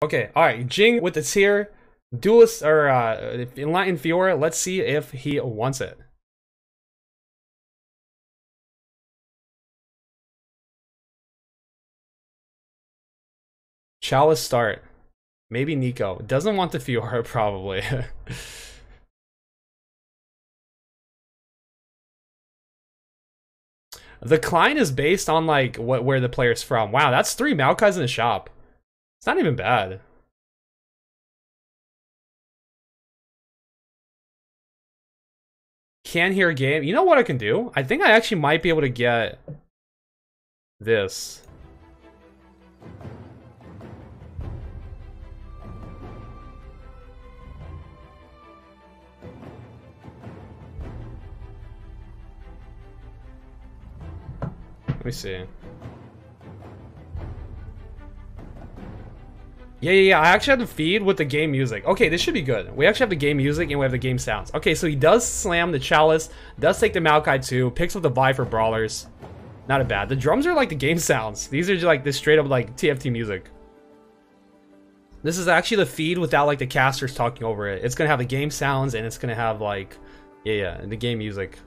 Okay, alright, Jing with the tier. Duelist, or Enlightened Fiora, let's see if he wants it. Chalice start. Maybe Nico. Doesn't want the Fiora, probably. The client is based on like where the player's from. Wow, that's 3 Maokais in the shop. It's not even bad. Can't hear game. You know what I can do? I think I actually might be able to get this. Let me see. Yeah. I actually have the feed with the game music. Okay, this should be good. We actually have the game music and we have the game sounds. Okay, so he does slam the Chalice, does take the Maokai too, picks up the Vi for Brawlers. Not a bad. The drums are like the game sounds. These are just like this straight up like TFT music. This is actually the feed without like the casters talking over it. It's gonna have the game sounds and it's gonna have like, yeah, the game music.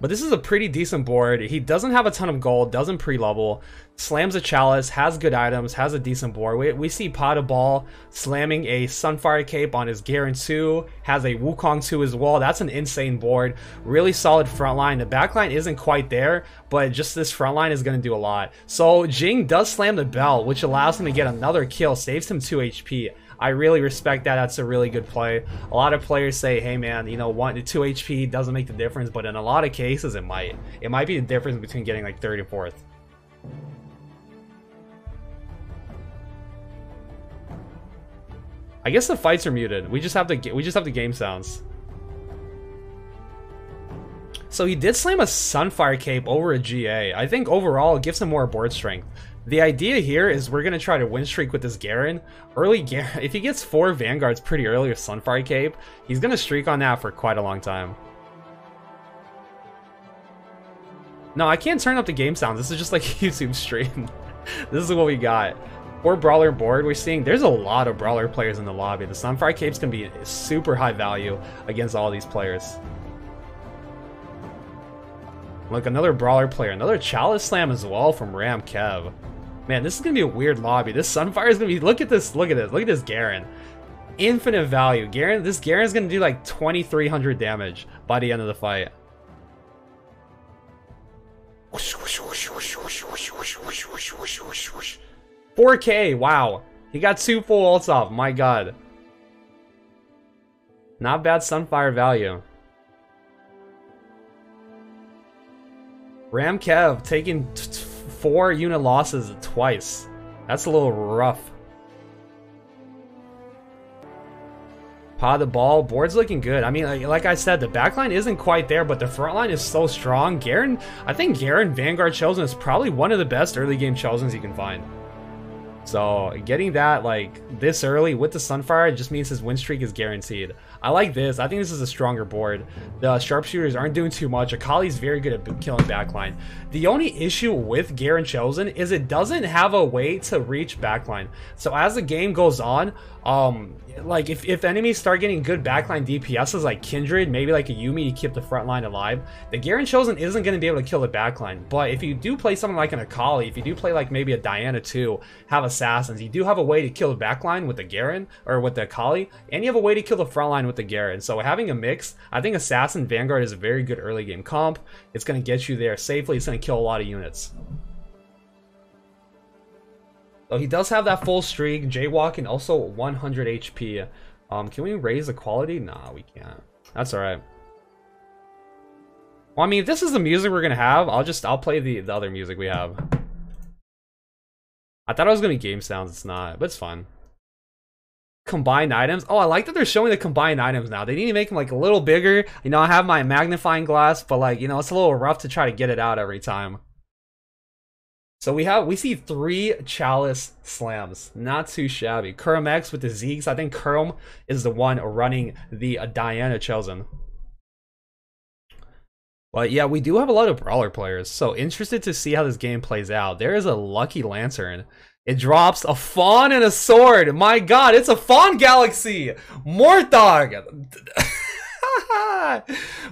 But this is a pretty decent board. He doesn't have a ton of gold, doesn't pre-level, slams a Chalice, has good items, has a decent board. We see Pada Ball slamming a Sunfire Cape on his Garen 2, has a Wukong 2 as well. That's an insane board. Really solid front line. The back line isn't quite there, but just this front line is going to do a lot. So Jing does slam the bell, which allows him to get another kill, saves him 2 HP. I really respect that. That's a really good play. A lot of players say, hey man, you know, 1 to 2 HP doesn't make the difference, but in a lot of cases it might. It might be the difference between getting like 3rd and 4th. I guess the fights are muted. We just have the game sounds. So he did slam a Sunfire Cape over a GA. I think overall it gives him more board strength. The idea here is we're going to try to win streak with this Garen. Early Garen, if he gets 4 Vanguards pretty early with Sunfire Cape, he's going to streak on that for quite a long time. No, I can't turn up the game sounds. This is just like a YouTube stream. This is what we got. 4 Brawler board. We're seeing there's a lot of Brawler players in the lobby. The Sunfire Cape's going to be super high value against all these players. Look, another Brawler player. Another Chalice Slam as well from Ram Kev. Man, this is going to be a weird lobby. This Sunfire is going to be... Look at this. Look at this. Look at this Garen. Infinite value. This Garen is going to do like 2,300 damage by the end of the fight. 4K. Wow. He got 2 full ults off. My god. Not bad Sunfire value. Ram Kev taking 4 unit losses twice. That's a little rough. Pada Ball, board's looking good. I mean, like I said, the backline isn't quite there, but the front line is so strong. Garen, I think Garen Vanguard Chosen is probably one of the best early game Chosens you can find. So getting that like this early with the Sunfire just means his win streak is guaranteed. I like this. I think this is a stronger board. The sharpshooters aren't doing too much. Akali's very good at killing backline. The only issue with Garen Chosen is it doesn't have a way to reach backline. So as the game goes on, like if enemies start getting good backline DPSs like Kindred, maybe like a Yuumi to keep the front line alive, the Garen Chosen isn't going to be able to kill the backline. But if you do play something like an Akali, if you do play like maybe a Diana 2, have assassins, you do have a way to kill the backline with the Garen or with the Akali, and you have a way to kill the front line with the Garen. So having a mix, I think Assassin Vanguard is a very good early game comp. It's going to get you there safely. It's going to kill a lot of units. So he does have that full streak, jaywalk, and also 100 HP. Can we raise the quality? Nah, we can't. That's alright. Well, I mean, if this is the music we're gonna have, I'll play the other music we have. I thought it was gonna be game sounds, it's not, but it's fun. Combined items. Oh, I like that they're showing the combined items now. They need to make them like a little bigger. You know, I have my magnifying glass, but like, you know, it's a little rough to try to get it out every time. So we see 3 Chalice slams. Not too shabby. Kurum X with the Zeeks. I think Kurum is the one running the Diana Chosen. But yeah, we do have a lot of Brawler players. So interested to see how this game plays out. There is a Lucky Lantern. It drops a fawn and a sword. My god, it's a fawn galaxy. Morthog.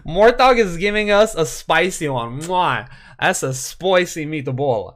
Morthog is giving us a spicy one. Mwah. That's a spicy meatball.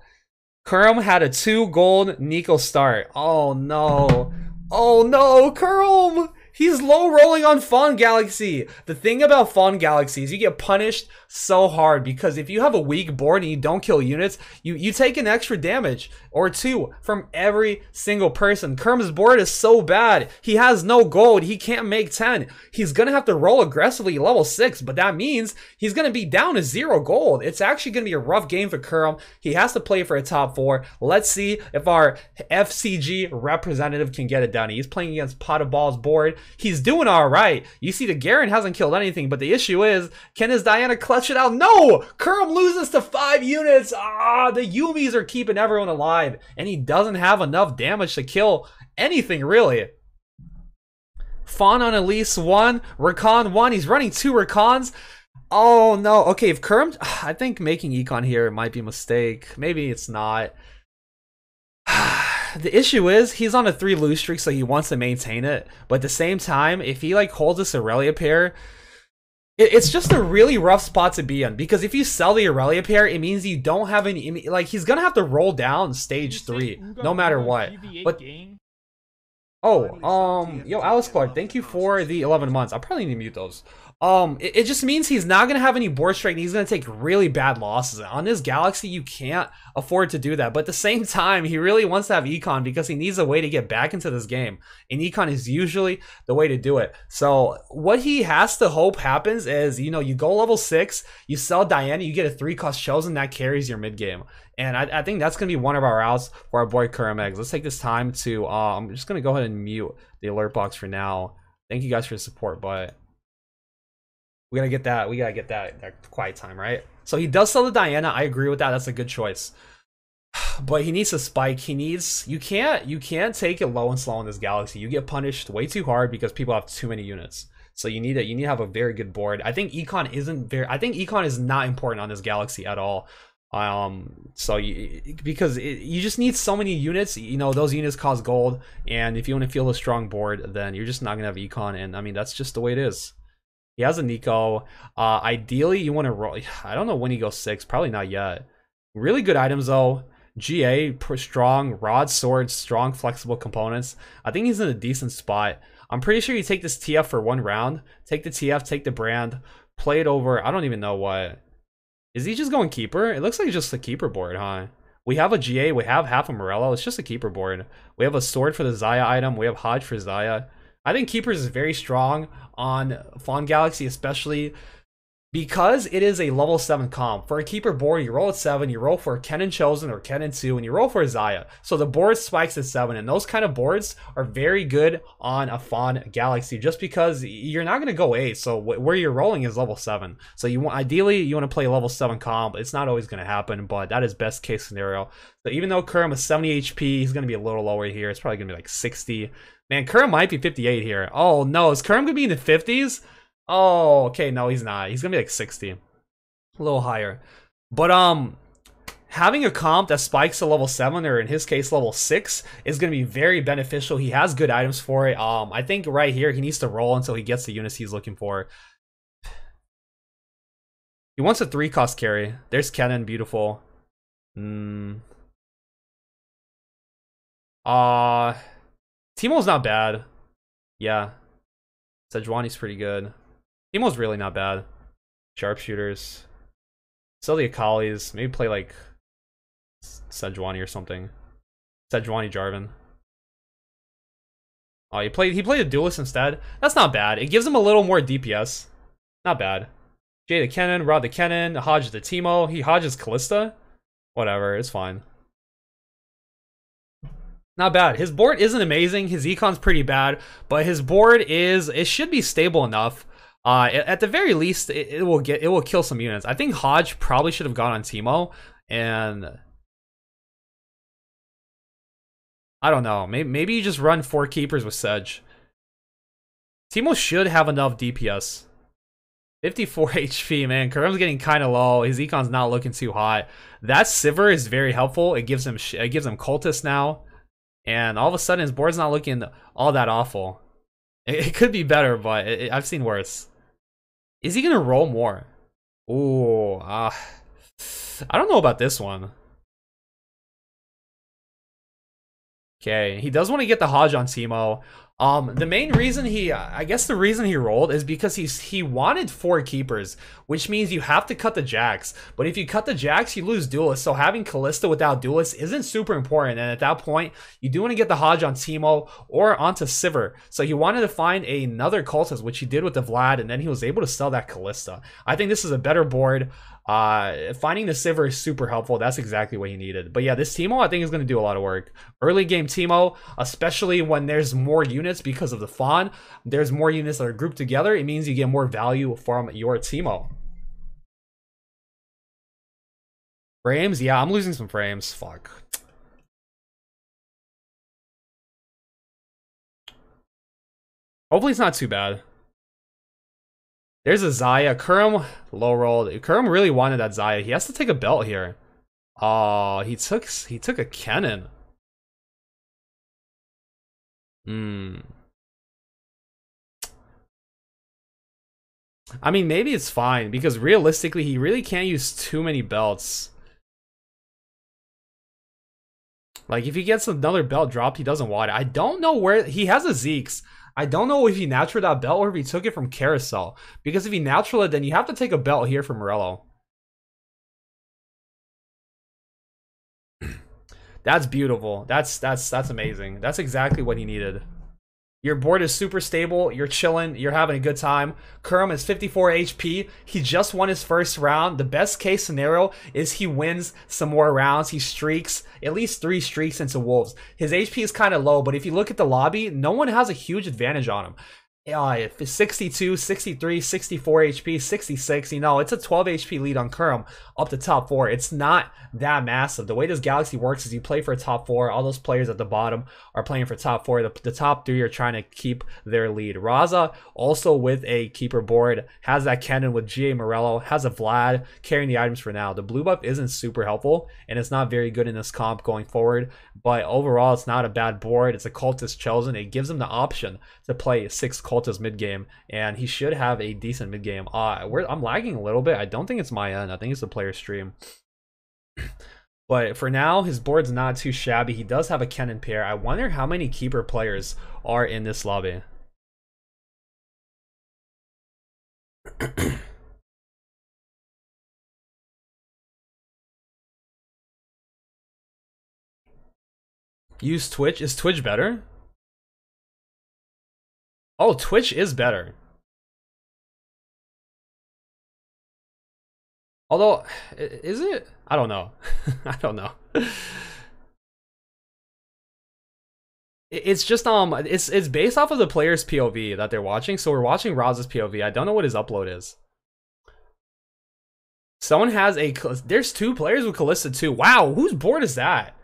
Kerm had a 2 gold Nico start. Oh no. Oh no, Kerm! He's low rolling on Fawn Galaxy. The thing about Fawn Galaxy is you get punished so hard because if you have a weak board and you don't kill units, you take an extra damage or 2 from every single person. Kerm's board is so bad. He has no gold. He can't make 10. He's going to have to roll aggressively level 6, but that means he's going to be down to 0 gold. It's actually going to be a rough game for Kerm. He has to play for a top 4. Let's see if our FCG representative can get it done. He's playing against Pot of Balls board. He's doing all right. You see the Garen hasn't killed anything, but the issue is, can his Diana clutch it out? No! Kerm loses to 5 units. The Yumis are keeping everyone alive, and he doesn't have enough damage to kill anything, really. Fawn on Elise 1, Rakan 1. He's running 2 Rakans. Oh, no. Okay, if Kerm... I think making Econ here might be a mistake. Maybe it's not. The issue is he's on a 3 lose streak, so he wants to maintain it. But at the same time, if he like holds this Aurelia pair, it's just a really rough spot to be in. Because if you sell the Aurelia pair, it means you don't have any. Like he's gonna have to roll down stage 3, no matter what. But yo, Alice Clark, thank you for the 11 months. I probably need to mute those. It just means he's not going to have any board strength. He's going to take really bad losses. On this Galaxy, you can't afford to do that. But at the same time, he really wants to have Econ because he needs a way to get back into this game. And Econ is usually the way to do it. So what he has to hope happens is, you know, you go level 6, you sell Diana, you get a 3-cost chosen, that carries your mid game. And I think that's going to be one of our routes for our boy Kermegs. Let's take this time to, I'm just going to go ahead and mute the alert box for now. Thank you guys for your support, but... We gotta get that quiet time, right? So he does sell the Diana. I agree with that. That's a good choice. But he needs a spike. He needs you can't take it low and slow in this Galaxy. You get punished way too hard because people have too many units. So you need to have a very good board. I think Econ is not important on this Galaxy at all. Because you just need so many units. You know, those units cost gold, and if you want to feel a strong board, then you're just not gonna have Econ. And I mean, that's just the way it is. He has a Nico. Ideally, you want to roll. I don't know when he goes 6. Probably not yet. Really good items, though. GA, strong. Rod, sword, strong, flexible components. I think he's in a decent spot. I'm pretty sure you take this TF for 1 round. Take the TF, take the brand. Play it over. I don't even know what. Is he just going keeper? It looks like just a keeper board, huh? We have a GA. We have half a Morello. It's just a keeper board. We have a sword for the Xayah item. We have Hodge for Xayah. I think Keepers is very strong on Fawn Galaxy, especially because it is a level 7 comp. For a Keeper board, you roll at 7, you roll for Kennen Chosen or Kennen 2, and you roll for Xayah. So the board spikes at 7, and those kind of boards are very good on a Fawn Galaxy just because you're not going to go 8, so where you're rolling is level 7. So ideally, you want to play level 7 comp. It's not always going to happen, but that is best case scenario. So even though Kerm is 70 HP, he's going to be a little lower here. It's probably going to be like 60. Man, Kerm might be 58 here. Oh, no. Is Kerm going to be in the 50s? Oh, okay. No, he's not. He's going to be like 60. A little higher. But, having a comp that spikes to level 7, or in his case, level 6, is going to be very beneficial. He has good items for it. I think right here, he needs to roll until he gets the units he's looking for. He wants a 3-cost carry. There's Kennen. Beautiful. Teemo's not bad. Yeah. Sejuani's pretty good. Teemo's really not bad. Sharpshooters. Sell the Akalis. Maybe play like Sejuani or something. Sejuani Jarvan. Oh, he played a Duelist instead. That's not bad. It gives him a little more DPS. Not bad. Jay the Kennen, Rod the Kennen, Hodge the Teemo. He Hodges Kalista. Whatever, it's fine. Not bad. His board isn't amazing. His Econ's pretty bad, but his board it should be stable enough. At the very least, it will kill some units. I think Hodge probably should have gone on Teemo, and I don't know. Maybe you just run 4 keepers with Sedge. Teemo should have enough DPS. 54 HP, man. Kerm's getting kind of low. His Econ's not looking too hot. That Sivir is very helpful. It gives him Cultist now. And all of a sudden, his board's not looking all that awful. It could be better, but I've seen worse. Is he going to roll more? Ooh, I don't know about this one. Okay, he does want to get the Hodge on Teemo. The main reason I guess the reason he rolled is because he wanted 4 keepers, which means you have to cut the Jax. But if you cut the Jax, you lose Duelist. So having Kalista without Duelist isn't super important. And at that point, you do want to get the Hodge on Teemo or onto Sivir. So he wanted to find another cultist, which he did with the Vlad, and then he was able to sell that Kalista. I think this is a better board. Finding the Sivir is super helpful. That's exactly what he needed. But yeah, this Teemo I think is going to do a lot of work. Early game Teemo, especially when there's more units because of the Fawn, there's more units that are grouped together. It means you get more value from your Teemo. Frames? Yeah, I'm losing some frames. Fuck. Hopefully it's not too bad. There's a Xayah. Kurum low rolled. Kurum really wanted that Xayah. He has to take a belt here. Oh, he took a Kennen. I mean, maybe it's fine because realistically, he really can't use too many belts. Like, if he gets another belt dropped, he doesn't want it. I don't know where he has a Zeke's. I don't know if he natural that belt or if he took it from Carousel. Because if he natural it, then you have to take a belt here from Morello. That's beautiful. That's amazing. That's exactly what he needed. Your board is super stable. You're chilling. You're having a good time. Kurum is 54 HP. He just won his first round. The best case scenario is he wins some more rounds. He streaks at least 3 streaks into Wolves. His HP is kind of low, but if you look at the lobby, no one has a huge advantage on him. 62, 63, 64 HP, 66. You know, it's a 12 HP lead on Kurum up to top 4. It's not that massive. The way this Galaxy works is you play for a top 4. All those players at the bottom are playing for top 4. The top 3 are trying to keep their lead. Raza, also with a keeper board, has that Kennen with GA Morello, has a Vlad carrying the items for now. The blue buff isn't super helpful, and it's not very good in this comp going forward, but overall, it's not a bad board. It's a cultist chosen. It gives him the option to play 6 cultist mid game, and he should have a decent mid game. I'm lagging a little bit. I don't think it's my end. I think it's the player stream. But for now, his board's not too shabby. He does have a Kennen pair. I wonder how many keeper players are in this lobby. Use Twitch. Is Twitch better? Oh, Twitch is better. Although, is it? I don't know. I don't know. It's just it's based off of the player's POV that they're watching. So we're watching Raz's POV. I don't know what his upload is. Someone has a. There's 2 players with Kalista too. Wow, whose board is that?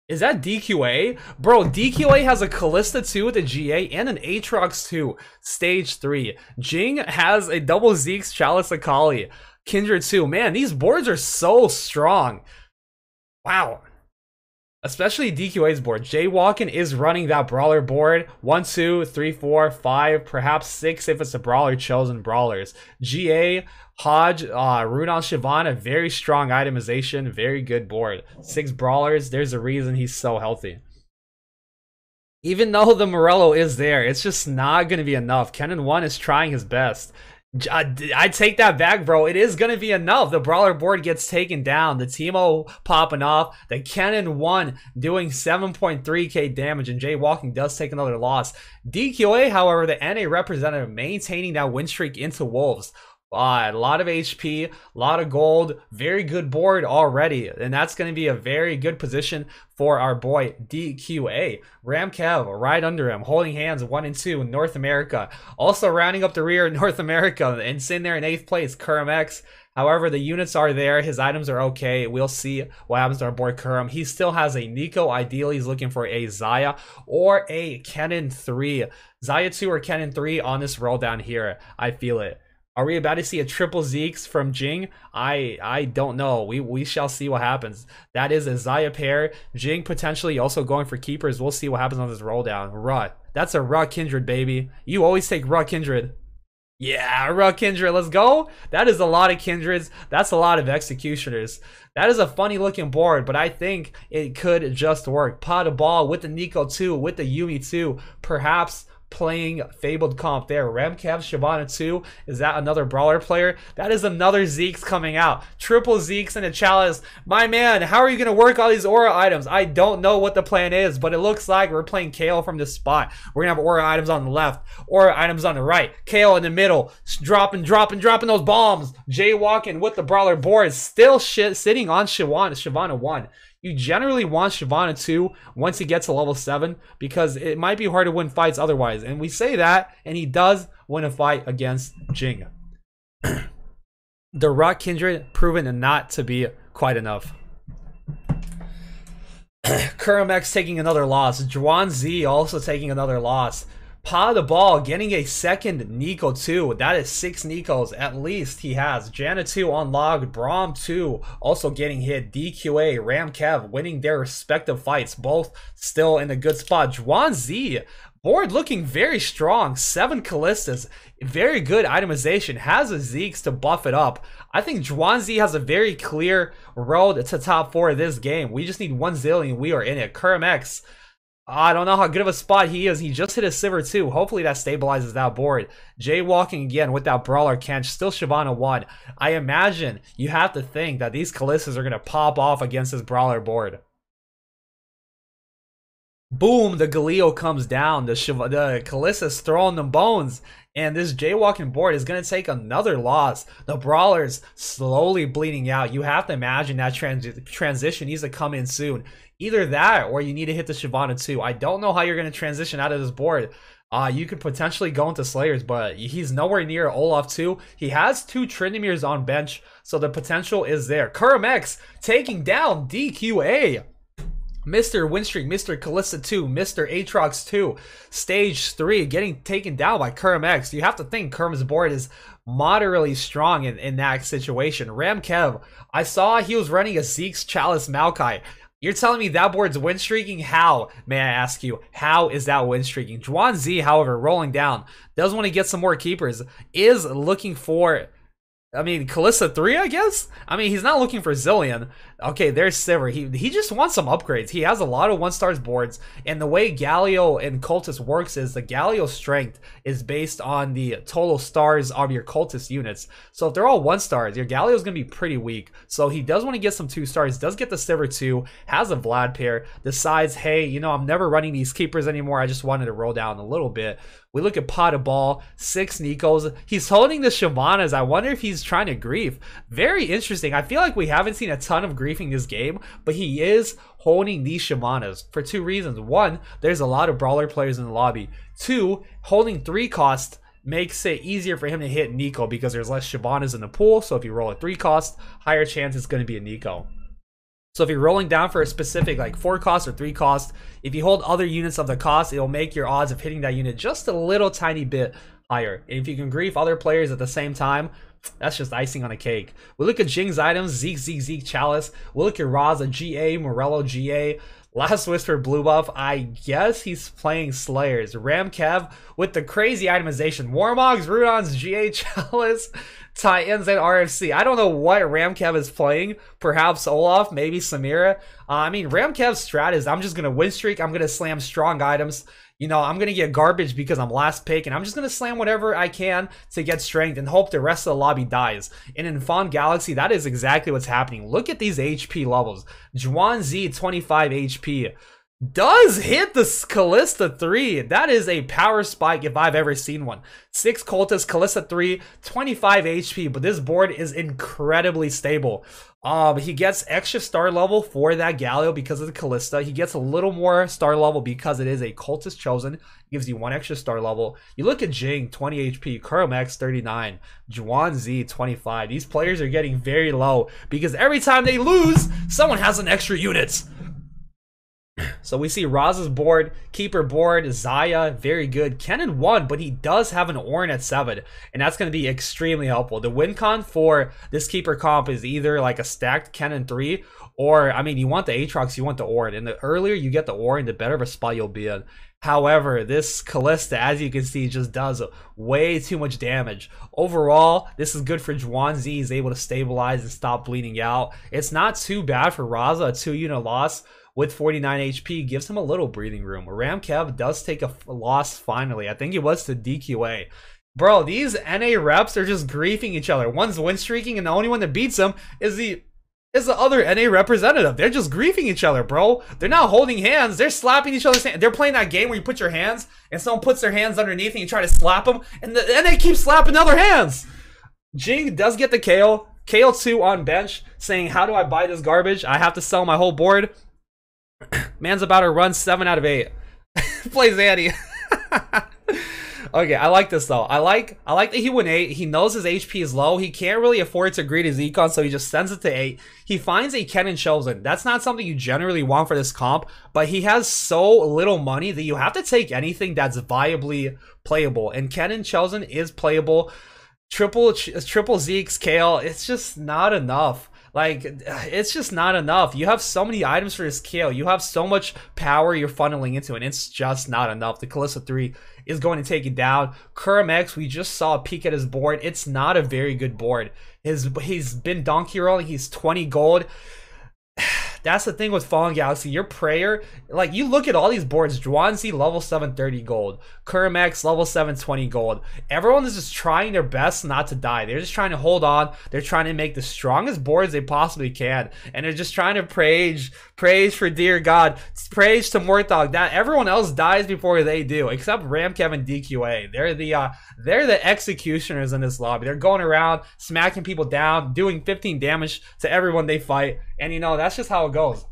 Is that DQA? Bro, DQA has a Kalista 2 with a GA and an Aatrox 2, stage 3. Jing has a double Zeke's Chalice Akali, Kindred 2. Man, these boards are so strong. Wow. Especially DQA's board. Jaywalking is running that brawler board. 1, 2, 3, 4, 5, perhaps 6 if it's a brawler chosen brawlers. GA, Hodge, Runan Siobhan, a very strong itemization, very good board. 6 brawlers, there's a reason he's so healthy. Even though the Morello is there, it's just not going to be enough. Kennen 1 is trying his best. I take that back, bro. It is going to be enough. The brawler board gets taken down. The Teemo popping off. The Kennen 1 doing 7.3k damage, and Jaywalking does take another loss. DQA, however, the NA representative, maintaining that win streak into Wolves. A lot of HP, a lot of gold, very good board already, and that's going to be a very good position for our boy DQA. Ramkev right under him, holding hands 1 and 2 in North America. Also rounding up the rear in North America and sitting there in 8th place, Kurum X. However, the units are there. His items are okay. We'll see what happens to our boy Kurum. He still has a Nico. Ideally, he's looking for a Xayah or a Kennen 3. Xayah 2 or Kennen 3 on this roll down here. I feel it. Are we about to see a triple Zeeks from Jing? I don't know. We shall see what happens. That is a Xayah pair. Jing potentially also going for keepers. We'll see what happens on this roll down. Rut. That's a Rut Kindred, baby. You always take Rut Kindred. Yeah, Rut Kindred, let's go. That is a lot of Kindreds. That's a lot of Executioners. That is a funny looking board, but I think it could just work. Pot of Ball with the Nico 2, with the Yuumi 2, perhaps playing Fabled Comp there. Ramkev, Shyvana 2. Is that another Brawler player? That is another Zeeks coming out. Triple Zeeks and a Chalice. My man, how are you going to work all these Aura items? I don't know what the plan is, but it looks like we're playing KO from this spot. We're going to have Aura items on the left, Aura items on the right, KO in the middle, dropping those bombs. Jaywalking with the Brawler board. Still sitting on Shyvana 1. You generally want Shyvana 2 once he gets to level 7 because it might be hard to win fights otherwise. And we say that, and he does win a fight against Jing. The Rut Kindred proven not to be quite enough. Kuramax taking another loss. Juan Z also taking another loss. Pot of Ball getting a second Nico 2. That is 6 Nicos at least he has. Janna 2 unlocked. Braum 2 also getting hit. DQA, Ramkev winning their respective fights. Both still in a good spot. Juan Z, board looking very strong. 7 Kallistas. Very good itemization. Has a Zeeks to buff it up. I think Juan Z has a very clear road to top 4 of this game. We just need 1 zillion. We are in it. Kuramax, I don't know how good of a spot he is. He just hit a Sivir 2. Hopefully that stabilizes that board. Jaywalking again with that Brawler Kench. Still Shyvana 1. I imagine you have to think that these Kallistas are going to pop off against this Brawler board. Boom, the Galio comes down. The Kallista's throwing them bones. And this Jaywalking board is going to take another loss. The Brawler's slowly bleeding out. You have to imagine that transition needs to come in soon. Either that or you need to hit the Shyvana 2. I don't know how you're going to transition out of this board. You could potentially go into Slayers, but he's nowhere near Olaf 2. He has 2 Trindamirs on bench, so the potential is there. Kuramax taking down DQA. Mr. Winstreak, Mr. Kalista 2, Mr. Aatrox 2, Stage 3 getting taken down by Kuramax. You have to think Kurm's board is moderately strong in that situation. Ramkev, I saw he was running a Zeeks, Chalice, Maokai. You're telling me that board's win streaking? How, may I ask you? How is that win streaking? Juan Z, however, rolling down, does want to get some more keepers, is looking for, I mean, Kalista 3, I guess? I mean, he's not looking for Zillion. Okay, there's Sivir. He just wants some upgrades. He has a lot of 1-stars boards, and the way Galio and Cultist works is the Galio strength is based on the total stars of your Cultist units. So if they're all 1-stars, your Galio is going to be pretty weak. So he does want to get some 2-stars, does get the Sivir 2, has a Vlad pair, decides, hey, you know, I'm never running these keepers anymore. I just wanted to roll down a little bit. We look at Pot of Ball, 6 Nicos. He's holding the Shyvanas. I wonder if he's trying to grief. Very interesting. I feel like we haven't seen a ton of griefing this game, but he is holding these Shyvanas for 2 reasons. 1, there's a lot of Brawler players in the lobby. 2, holding 3 cost makes it easier for him to hit Nico because there's less Shyvanas in the pool. So if you roll a 3 cost, higher chance it's going to be a Nico. So if you're rolling down for a specific like 4 cost or 3 cost, if you hold other units of the cost, it'll make your odds of hitting that unit just a little tiny bit higher. And if you can grief other players at the same time, that's just icing on a cake. We look at Jing's items, Zeke, Chalice. We'll look at Raza, GA, Morello, GA. Last Whisper, Blue Buff. I guess he's playing Slayers. Ramkev with the crazy itemization. Warmogs, Rudons, GA, Chalice, Titans, and RFC. I don't know what Ramkev is playing. Perhaps Olaf, maybe Samira. I mean, Ramkev's strat is I'm just going to win streak. I'm going to slam strong items. You know, I'm going to get garbage because I'm last pick, and I'm just going to slam whatever I can to get strength and hope the rest of the lobby dies. And in Fawn Galaxy, that is exactly what's happening. Look at these HP levels. Juan Z, 25 HP. Does hit the Kalista 3. That is a power spike if I've ever seen one. 6 Cultists, Kalista 3, 25 HP, but this board is incredibly stable. He gets extra star level for that Galio because of the Kalista. He gets a little more star level because it is a Cultist chosen. Gives you 1 extra star level. You look at Jing, 20 HP, Kuramax, 39, Juan Z, 25. These players are getting very low because every time they lose, someone has an extra unit. So we see Raz's board, keeper board, Zaya, very good. Kennen 1, but he does have an Ornn at 7, and that's going to be extremely helpful. The win con for this keeper comp is either like a stacked Kennen 3, or, I mean, you want the Aatrox, you want the Ornn, and the earlier you get the Ornn, the better of a spot you'll be in. However, this Kalista, as you can see, just does way too much damage. Overall, this is good for Zhuangzi. He's able to stabilize and stop bleeding out. It's not too bad for Raza, a 2-unit loss with 49 HP gives him a little breathing room. Ramkev does take a loss finally. I think it was to DQA. Bro, these NA reps are just griefing each other. One's win streaking, and the only one that beats them is the other NA representative. They're just griefing each other, bro. They're not holding hands. They're slapping each other's hands. They're playing that game where you put your hands and someone puts their hands underneath and you try to slap them, and the NA keeps slapping other hands. Jing does get the KO. KO 2 on bench, saying, how do I buy this garbage? I have to sell my whole board. Man's about to run 7 out of 8. Plays Andy. Okay, I like this though. I like that he went 8. He knows his HP is low. He can't really afford to greed his econ, so he just sends it to 8. He finds a Kennen Chosen. That's not something you generally want for this comp, but he has so little money that you have to take anything that's viably playable. And Kennen Chosen is playable. Triple Zeke's Kale, it's just not enough. Like, it's just not enough. You have so many items for this kill. You have so much power you're funneling into, and it's just not enough. The Kalista 3 is going to take it down. KuroMX, we just saw a peek at his board. It's not a very good board. He's been donkey rolling. He's 20 gold. That's the thing with Fallen Galaxy. Your prayer, like, you look at all these boards. Zhuangzi level 7 30 gold. KuroMX level 7 20 gold. Everyone is just trying their best not to die. They're just trying to hold on. They're trying to make the strongest boards they possibly can, and they're just trying to praise for dear God, praise to Morthog that everyone else dies before they do, except Ramkev and DQA. They're the executioners in this lobby. They're going around smacking people down, doing 15 damage to everyone they fight, and you know that's just how it goes.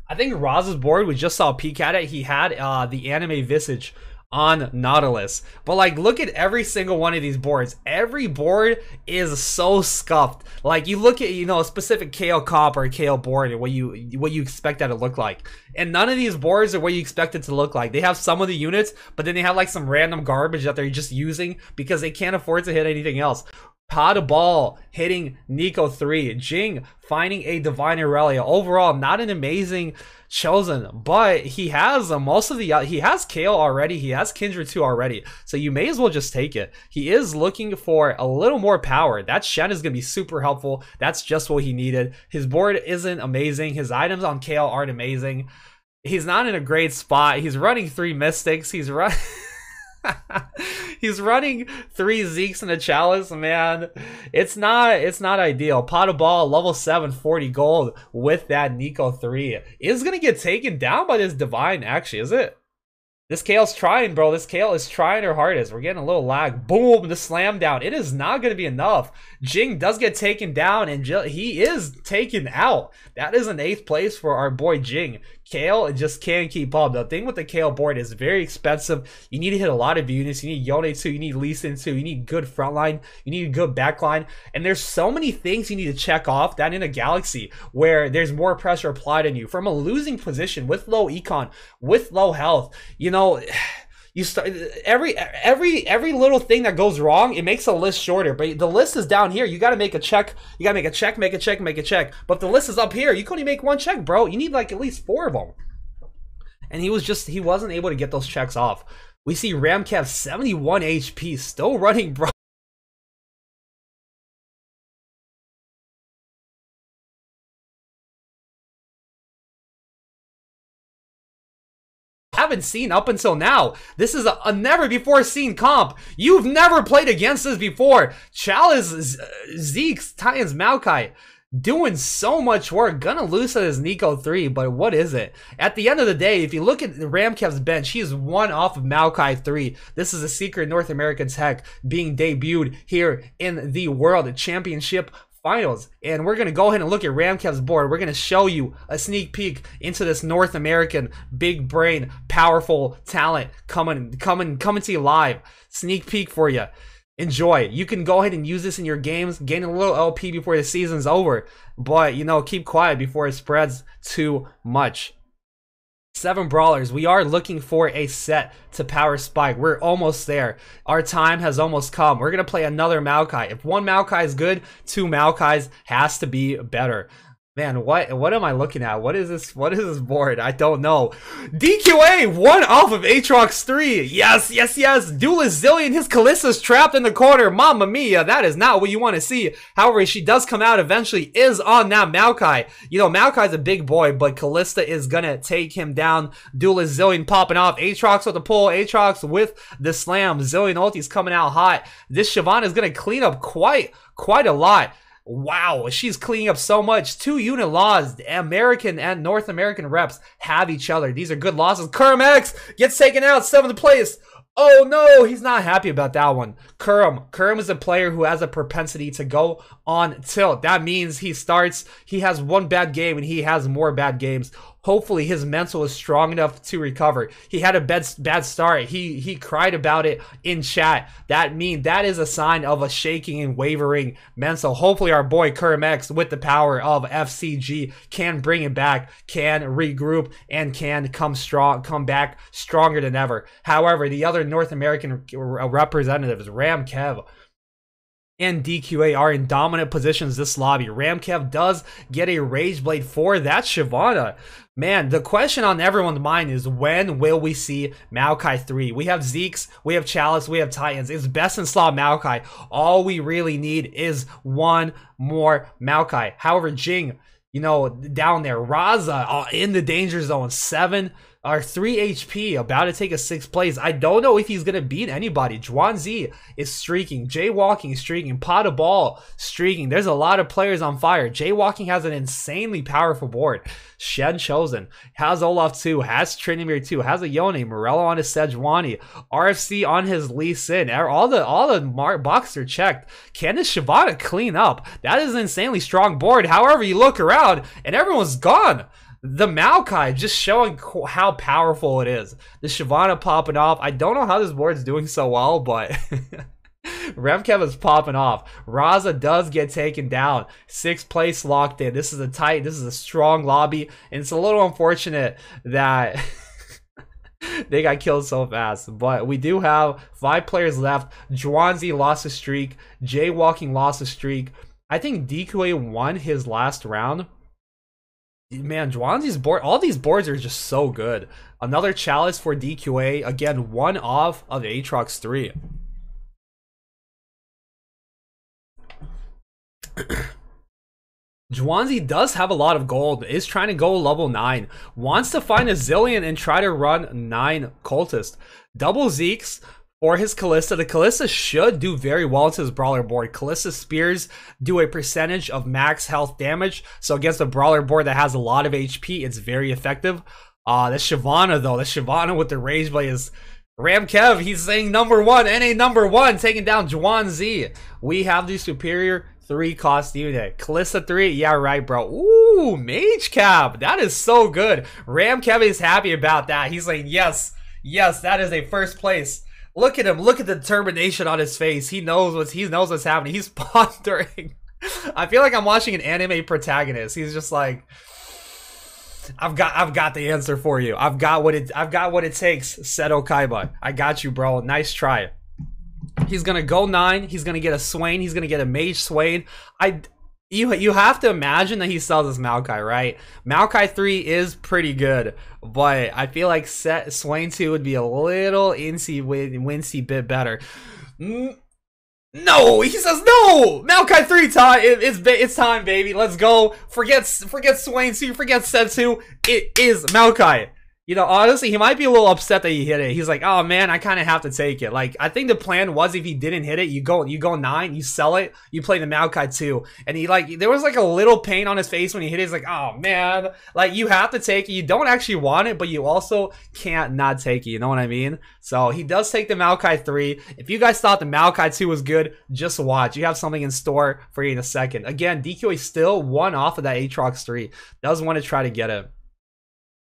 I think Raz's board, we just saw a peek at it. He had the anime visage on Nautilus, but like, look at every single one of these boards. Every board is so scuffed. Like, you look at, you know, a specific KO comp or a KO board and what you expect that to look like, and none of these boards are what you expect it to look like. They have some of the units, but then they have like some random garbage that they're just using because they can't afford to hit anything else. Pada Ball hitting Nico 3. Jing finding a Divine Aurelia. Overall, not an amazing Chosen, but he has most of the he has Kale already. He has Kindred 2 already, so you may as well just take it. He is looking for a little more power. That Shen is going to be super helpful. That's just what he needed. His board isn't amazing. His items on Kale aren't amazing. He's not in a great spot. He's running 3 Mystics. He's running he's running 3 Zekes and a Chalice, man. It's not ideal. Pada Ball, level 7, 40 gold with that Nico 3. Is gonna get taken down by this Divine, actually, is it? This Kale's trying, bro. This Kale is trying her hardest. We're getting a little lag. Boom, the slam down. It is not going to be enough. Jing does get taken down, and he is taken out. That is an 8th place for our boy Jing. Kale just can't keep up. The thing with the Kale board is very expensive. You need to hit a lot of units. You need Yone 2. You need Lee Sin 2. You need good frontline. You need a good backline. And there's so many things you need to check off that in a Galaxy where there's more pressure applied on you from a losing position with low econ, with low health. You know, you start every little thing that goes wrong, it makes a list shorter, but the list is down here. You got to make a check. You got to make a check, make a check, make a check. But if the list is up here, you can only make 1 check, bro. You need like at least 4 of them. And he wasn't able to get those checks off. We see Ramkev 71 HP still running, bro. Haven't seen up until now. This is a never before seen comp. You've never played against this before. Chalice, Zeke's, Titans, Maokai doing so much work. Gonna lose to this Nico 3, but what is it? At the end of the day, if you look at Ramkev's bench, he's 1 off of Maokai 3. This is a secret North American tech being debuted here in the World Championship Finals, and we're gonna go ahead and look at Ramkev's board. We're gonna show you a sneak peek into this North American big brain, powerful talent coming to you live. Sneak peek for you. Enjoy. You can go ahead and use this in your games, gain a little LP before the season's over, but you know, keep quiet before it spreads too much. 7 brawlers. We are looking for a set to power Spike. We're almost there. Our time has almost come. We're going to play another Maokai. If one Maokai is good, 2 Maokais has to be better. Man, what am I looking at? What is this? What is this board? I don't know. DQA, 1 off of Aatrox 3. Yes, yes, yes. Duelist Zilean, his Kalista's trapped in the corner. Mamma mia, that is not what you want to see. However, she does come out eventually, is on that Maokai. You know, Maokai's a big boy, but Kalista is gonna take him down. Duelist Zilean popping off. Aatrox with the pull. Aatrox with the slam. Zilean ulti's coming out hot. This Shyvana is gonna clean up quite a lot. Wow, she's cleaning up so much. 2 unit laws. American and North American reps have each other. These are good losses. Kerm gets taken out, 7th place. Oh no, he's not happy about that one. Kerm is a player who has a propensity to go on tilt. That means he has 1 bad game and he has more bad games. Hopefully his mental is strong enough to recover. He had a bad start. He cried about it in chat. That is a sign of a shaking and wavering mental. Hopefully our boy Kerm with the power of FCG can bring it back, can regroup, and can come back stronger than ever. However, the other North American representatives, Ramkev and DQA, are in dominant positions this lobby. Ramkev does get a Rage Blade for that Shyvana. Man, the question on everyone's mind is, when will we see Maokai 3? We have Zeke's, we have Chalice, we have Titans. It's best in slot Maokai. All we really need is 1 more Maokai. However, Jing, you know, down there. Raza in the danger zone. 3 HP, about to take a 6th place. I don't know if he's going to beat anybody. Zhuangzi is streaking. Jaywalking is streaking. Pot of Ball streaking. There's a lot of players on fire. Jaywalking has an insanely powerful board. Shen Chosen has Olaf 2, has Tryndamere 2, has a Yone, Morello on his Sejuani, RFC on his Lee Sin. All the boxes are checked. Can this Shyvana clean up? That is an insanely strong board. However, you look around and everyone's gone. The Maokai just showing how powerful it is. The Shyvana popping off. I don't know how this board's doing so well, but Ramkev is popping off. Raza does get taken down. 6th place locked in. This is a strong lobby, and it's a little unfortunate that they got killed so fast. But we do have 5 players left. Zhuangzi lost a streak. Jaywalking lost a streak. I think DQA won his last round. Man, Zhuangzi's board, all these boards are just so good. Another Chalice for DQA. Again, 1 off of Aatrox 3. Zhuangzi does have a lot of gold, is trying to go level 9. Wants to find a Zilean and try to run 9 cultists. Double Zeke's for his Kalista. The Kalista should do very well into his brawler board. Kalista spears do a percentage of max health damage, so against a brawler board that has a lot of HP, it's very effective. The Shyvana though, the Shyvana with the Rage Blade is Ramkev. He's saying number 1, NA number 1, taking down Zhuangzi. We have the superior 3 cost unit. Kalista 3, yeah right bro. Ooh, Mage Cap, that is so good. Ramkev is happy about that. He's like, yes, that is a 1st place. Look at him. Look at the determination on his face. He knows what's happening. He's pondering. I feel like I'm watching an anime protagonist. He's just like, I've got the answer for you. I've got what it takes. Seto Kaiba. I got you, bro. Nice try. He's gonna go 9. He's gonna get a Swain. He's gonna get a Mage Swain. You have to imagine that he sells this Maokai, right? Maokai 3 is pretty good, but I feel like Swain 2 would be a little wincy bit better. No, he says no. Maokai 3 time. It's time, baby. Let's go. Forget Swain 2. Forget Setsu. It is Maokai. You know, honestly, he might be a little upset that he hit it. He's like, oh man, I kind of have to take it. Like, I think the plan was, if he didn't hit it, you go 9, you sell it, you play the Maokai 2. And he, like, there was like a little pain on his face when he hit it. He's like, oh man, like, you have to take it. You don't actually want it, but you also can't not take it. You know what I mean? So he does take the Maokai 3. If you guys thought the Maokai 2 was good, just watch. You have something in store for you in a second. Again, DQA still 1 off of that Aatrox 3. Does want to try to get it.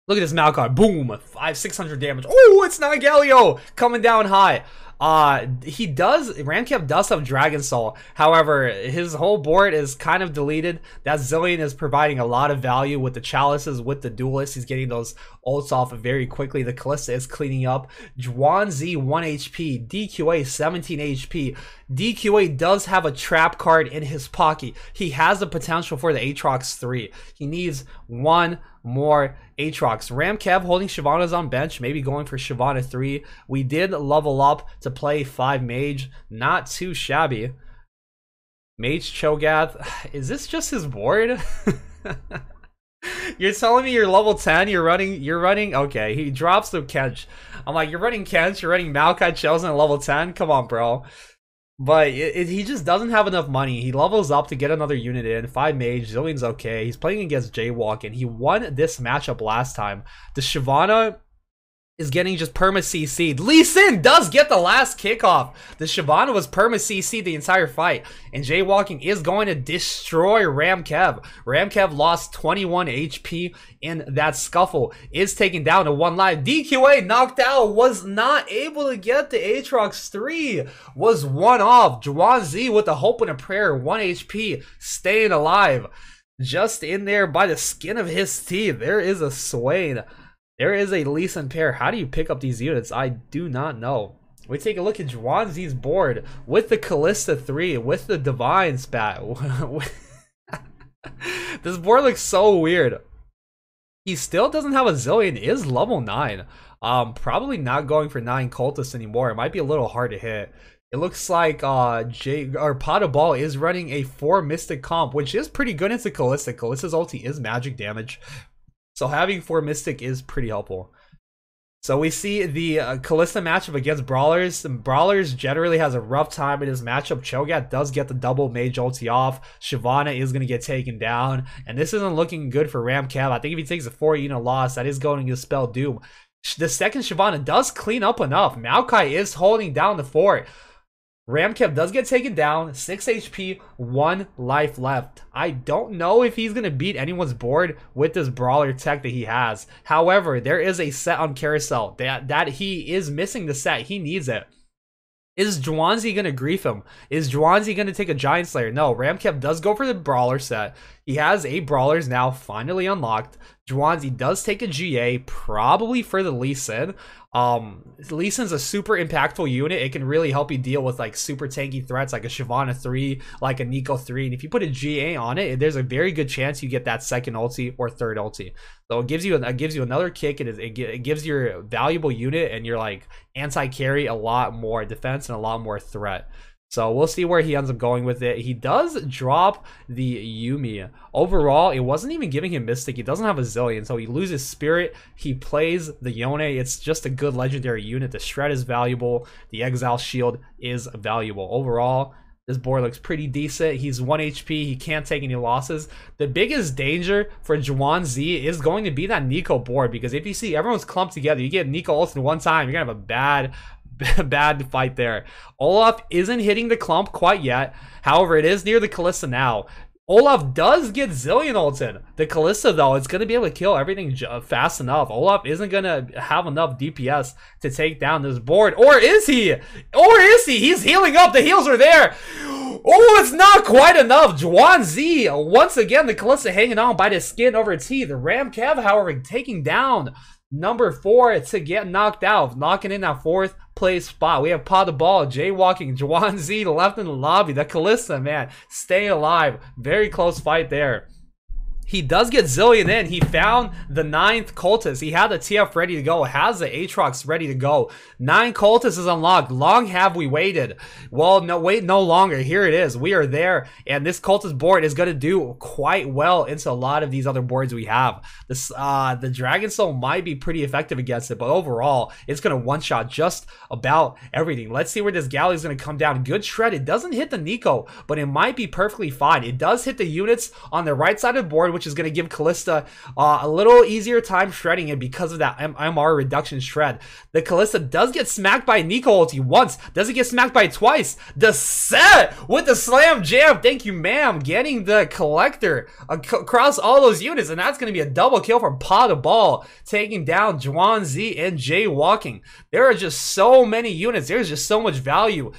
Look at this Maokai. Boom. 600 damage. Oh, it's not Galio coming down high. Ramkev does have Dragon Soul. However, his whole board is kind of deleted. That Zilean is providing a lot of value with the Chalices, with the Duelists. He's getting those ults off very quickly. The Kalista is cleaning up. Zhuan-Zi 1 HP, DQA 17 HP. DQA does have a trap card in his pocket. He has the potential for the Aatrox 3. He needs one more Aatrox. Ramkev holding Shyvana's on bench, maybe going for Shyvana 3. We did level up to play 5 Mage. Not too shabby. Mage Cho'Gath. Is this just his board? You're telling me you're level 10, you're running, okay, he drops the Kench. I'm like, you're running Kench, you're running Maokai Chosen at level 10? Come on, bro. But he just doesn't have enough money. He levels up to get another unit in. 5 Mage, Zilean's okay. He's playing against Jaywalk, and he won this matchup last time. The Shyvana is getting just perma-CC'd. Lee Sin does get the last kickoff. The Shyvana was perma-CC'd the entire fight. And Jaywalking is going to destroy Ramkev. Ramkev lost 21 HP in that scuffle. Is taken down to 1 life. DQA knocked out. Was not able to get the Aatrox 3. Was one off. Zhuan-Zi with a hope and a prayer. 1 HP. Staying alive. Just in there by the skin of his teeth. There is a Swain. There is a Lee Sin pair. How do you pick up these units? I do not know. We take a look at Zhuan-Zi's board with the Kalista 3, with the Divine Spat. This board looks so weird. He still doesn't have a Zilean. Is level 9. Probably not going for 9 Cultists anymore. It might be a little hard to hit. It looks like Pot of Ball is running a 4 Mystic comp, which is pretty good into Kalista. Kalista's ulti is magic damage. So having 4 Mystic is pretty helpful. So we see the Kalista matchup against Brawlers. Brawlers generally has a rough time in his matchup. Cho'Gath does get the double Mage ulti off. Shyvana is going to get taken down. And this isn't looking good for Ramkev. I think if he takes a 4 unit loss, that is going to spell doom. The second Shyvana does clean up enough. Maokai is holding down the fort. Ramkev does get taken down, 6 HP, 1 life left. I don't know if he's going to beat anyone's board with this Brawler tech that he has. However, there is a set on Carousel that he is missing the set. He needs it. Is Zhuan-Zi going to grief him? Is Zhuan-Zi going to take a Giant Slayer? No, Ramkev does go for the Brawler set. He has 8 Brawlers now finally unlocked. Zhuan-Zi does take a GA, probably for the Lee Sin. Lee Sin's a super impactful unit. It can really help you deal with like super tanky threats like a Shyvana 3, like a Neeko 3. And if you put a GA on it, there's a very good chance you get that second ulti or third ulti. So it gives you another kick. It gives your valuable unit and your like anti-carry a lot more defense and a lot more threat. So we'll see where he ends up going with it. He does drop the Yuumi. Overall, it wasn't even giving him Mystic. He doesn't have a Zilean, so he loses Spirit. He plays the Yone. It's just a good legendary unit. The Shred is valuable. The Exile Shield is valuable. Overall, this board looks pretty decent. He's 1 HP. He can't take any losses. The biggest danger for Zhuan-Zi is going to be that Neeko board, because if you see everyone's clumped together, you get Neeko ult in one time, you're going to have a bad fight there. Olaf isn't hitting the clump quite yet. However, it is near the Kalista now. Olaf does get Zilean ult in. The Kalista, though, it's going to be able to kill everything fast enough. Olaf isn't going to have enough DPS to take down this board. Or is he? Or is he? He's healing up. The heals are there. Oh, it's not quite enough. Zhuan-Zi, once again, the Kalista hanging on by the skin over its teeth. Ramkev, however, taking down number 4 to get knocked out, knocking in that 4th place spot. We have Pot of Ball, Jaywalking, Zhuan-Zi left in the lobby. The Kalista, man, staying alive. Very close fight there. He does get Zilean in. He found the 9th Cultist. He had the TF ready to go. Has the Aatrox ready to go. 9 Cultists is unlocked. Long have we waited? Well, no, wait no longer. Here it is. We are there. And this Cultist board is going to do quite well into a lot of these other boards we have. This, the Dragon Soul might be pretty effective against it, but overall, it's going to one-shot just about everything. Let's see where this Galley is going to come down. Good shred. It doesn't hit the Neeko, but it might be perfectly fine. It does hit the units on the right side of the board, which which is going to give Kalista a little easier time shredding it because of that MR reduction shred. The Kalista does get smacked by Nico ulti once, doesn't get smacked by it twice. The set with the slam jam, thank you ma'am, getting the collector across all those units, and that's going to be a double kill from Pot of Ball, taking down Juan Z and Jaywalking. There are just so many units, there's just so much value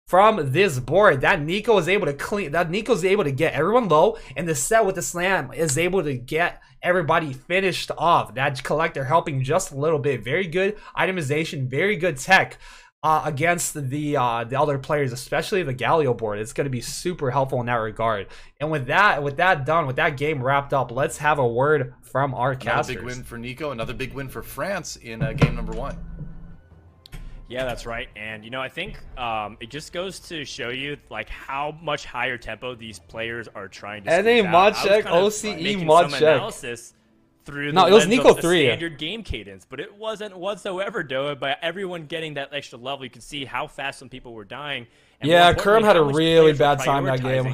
from this board that Nico is able to clean, that Nico's able to get everyone low, and the set with the slam is able to get everybody finished off. That collector helping just a little bit. Very good itemization, very good tech against the other players, especially the Galio board. It's going to be super helpful in that regard. And with that done, with that game wrapped up, let's have a word from our casters. Another big win for Nico, another big win for France in game number 1. Yeah, that's right. And, you know, I think it just goes to show you, like, how much higher tempo these players are trying to NA mod check, OCE mod check. Analysis through the it was lens Nico of the 3. Standard game cadence, but it wasn't whatsoever, Doa. By everyone getting that extra level, you can see how fast some people were dying. And yeah, Kerm had a really bad time that game.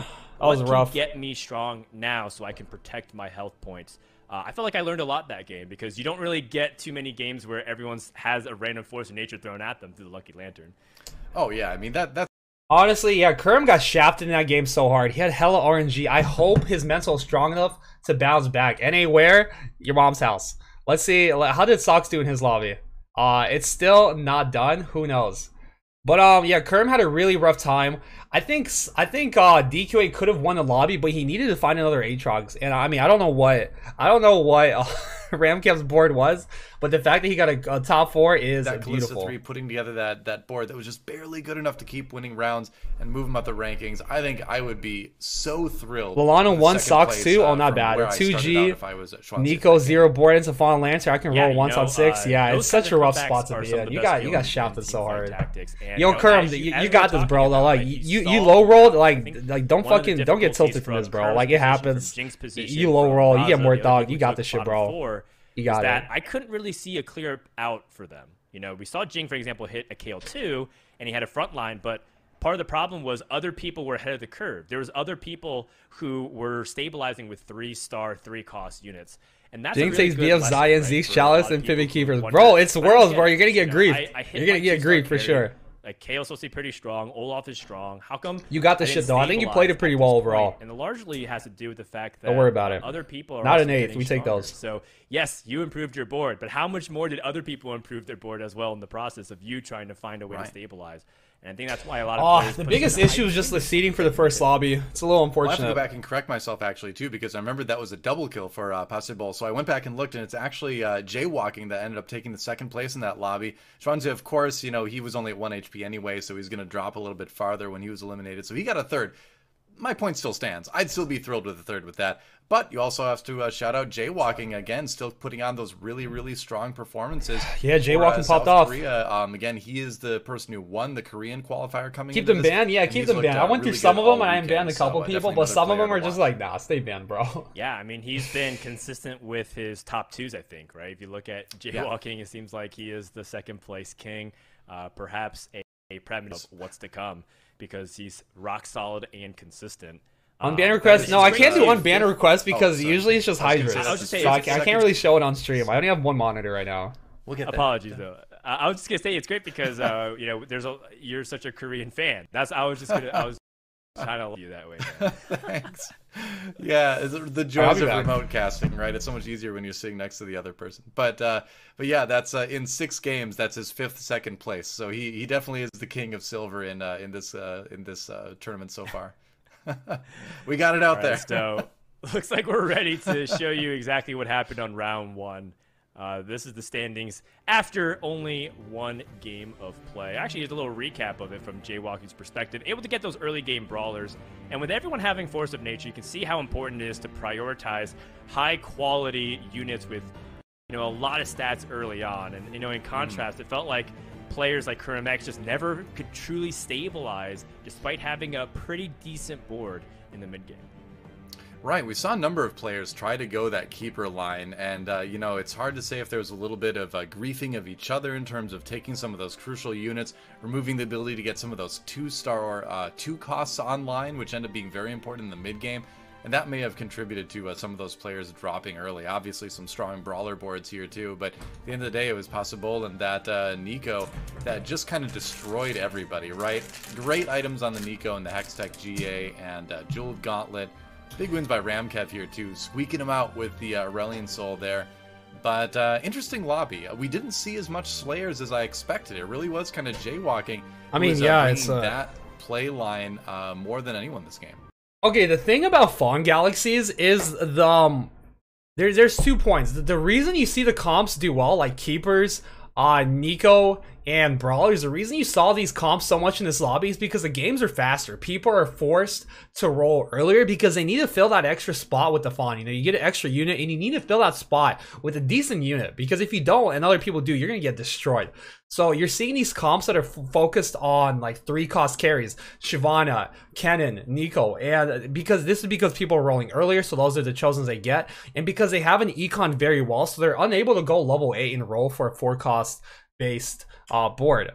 That was rough. Get me strong now so I can protect my health points. I felt like I learned a lot that game because you don't really get too many games where everyone has a random force of nature thrown at them through the Lucky Lantern. Oh yeah, I mean that's honestly, yeah, Kerm got shafted in that game so hard. He had hella RNG. I hope his mental is strong enough to bounce back. NA where? Your mom's house. Let's see. How did Sox do in his lobby? It's still not done. Who knows? But yeah, Kerm had a really rough time. I think DQA could have won the lobby, but he needed to find another Aatrox. And I mean, I don't know what Ramcamp's board was, but the fact that he got a top 4 is that beautiful. Kalista 3 putting together that board that was just barely good enough to keep winning rounds and move him up the rankings. I think I would be so thrilled. Lallana 1, Sox 2. Oh, not bad. 2G, Nico 0 board into Fallen Lantern. I can roll once on 6. Yeah, it's such a rough spot to be in. You got shafted so hard. Yo, Kerm, you got this, bro. Like you low rolled, like don't get tilted from this, bro. Like it happens. You low roll, you get more dog. You got this shit, bro. You got it. I couldn't really see a clear out for them. You know, we saw Jing, for example, hit a KO2, and he had a front line, but part of the problem was other people were ahead of the curve. There was other people who were stabilizing with 3-star, 3-cost units. And that's Jing takes BF Zion, Zeke's Chalice, and Pivot Keepers. Bro, it's Worlds, bro. You're gonna get griefed. You're gonna get griefed for sure. Like, Kale's supposed to be pretty strong. Olaf is strong. How come you got the shit, though? I think you played it pretty well overall. And it largely has to do with the fact that don't worry about it. Other people are not an 8th. We take those. So, yes, you improved your board, but how much more did other people improve their board as well in the process of you trying to find a way to stabilize? And I think that's why a lot of players the biggest issue is just the seeding for the first lobby. It's a little unfortunate. I'll have to go back and correct myself, actually, too, because I remember that was a double kill for Possible. So I went back and looked, and it's actually Jaywalking that ended up taking the 2nd place in that lobby. Schwanze, of course, you know, he was only at 1 HP anyway, so he's going to drop a little bit farther when he was eliminated. So he got a 3rd. My point still stands. I'd still be thrilled with a 3rd with that. But you also have to shout out Jaywalking again, still putting on those really, really strong performances. Yeah, Jaywalking popped off. Korea. Again, he is the person who won the Korean qualifier coming. Keep them banned, yeah. Keep them banned. I went through some of them, and I banned a couple people, but some of them are just like, nah, stay banned, bro. Yeah, I mean, he's been consistent with his top 2s, I think, right? If you look at Jaywalking, it seems like he is the 2nd place king, perhaps a premise of what's to come, because he's rock solid and consistent. Unban request? No, I can't do unban request because usually it's just Hydras. So I can't really show it on stream. I only have 1 monitor right now. We'll get Apologies though. I was just gonna say it's great because you know you're such a Korean fan. I was trying to love you that way. Thanks. Yeah, the joys of remote casting, right? It's so much easier when you're sitting next to the other person. But yeah, that's in 6 games. That's his 5th second place. So he definitely is the king of silver in this tournament so far. We got it out there. So looks like we're ready to show you exactly what happened on round 1. This is the standings after only 1 game of play. Actually, here's a little recap of it from Jaywalking's perspective. Able to get those early game brawlers, and with everyone having Force of Nature, you can see how important it is to prioritize high quality units with, you know, a lot of stats early on. And, you know, in contrast, it felt like players like KermX just never could truly stabilize despite having a pretty decent board in the mid game. Right, we saw a number of players try to go that keeper line, and you know, it's hard to say if there was a little bit of griefing of each other in terms of taking some of those crucial units, removing the ability to get some of those 2-star or 2 costs online, which end up being very important in the mid game. and that may have contributed to some of those players dropping early. Obviously, some strong brawler boards here too, but at the end of the day, it was Possible and that Neeko that just kind of destroyed everybody, right? Great items on the Neeko and the Hextech GA and Jewel Gauntlet. Big wins by Ramkev here too, squeaking him out with the Aurelion Soul there. But interesting lobby. We didn't see as much Slayers as I expected. It really was kind of jaywalking. I mean, yeah, it's that play line more than anyone this game. Okay, the thing about Fawn Galaxies is the there's 2 points. The reason you see the comps do well, like Keepers, Neeko, and Brawlers, the reason you saw these comps so much in this lobby is because the games are faster. People are forced to roll earlier because they need to fill that extra spot with the Fawn. You know, you get an extra unit and you need to fill that spot with a decent unit, because if you don't and other people do, you're going to get destroyed. So you're seeing these comps that are focused on like 3-cost carries, Shyvana, Kennen, Neeko, and because people are rolling earlier, so those are the chosens they get, and because they have an econ very well, so they're unable to go level 8 and roll for a 4-cost based board.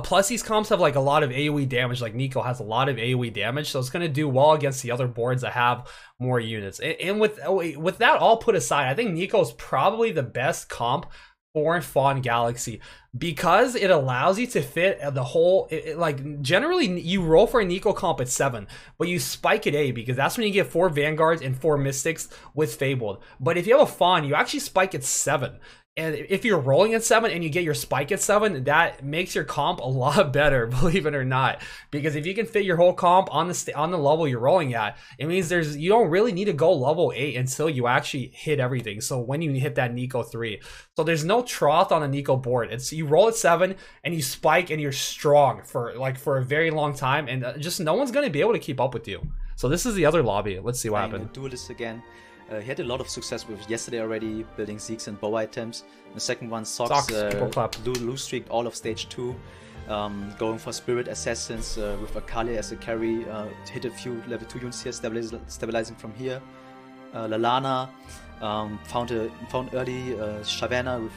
Plus these comps have like a lot of AoE damage, like Neeko has a lot of AoE damage, so it's going to do well against the other boards that have more units. And with that all put aside, I think Neeko is probably the best comp for Fawn Galaxy because it allows you to fit the whole, like generally you roll for a Neeko comp at 7, but you spike at 8 because that's when you get 4 Vanguards and 4 Mystics with Fabled. But if you have a Fawn, you actually spike at 7. And if you're rolling at 7 and you get your spike at 7, that makes your comp a lot better, believe it or not. Because if you can fit your whole comp on the level you're rolling at, it means you don't really need to go level 8 until you actually hit everything. So when you hit that Neeko 3. So there's no trough on a Neeko board. It's you roll at 7 and you spike and you're strong for a very long time, and just no one's going to be able to keep up with you. So this is the other lobby. Let's see what happened. Duelist again. He had a lot of success with yesterday already, building Zeeks and bow items. The second one, Socks loose streaked all of stage 2, going for Spirit Assassins with Akali as a carry, hit a few level 2 units here, stabilizing from here. Lalana found early Shyvana with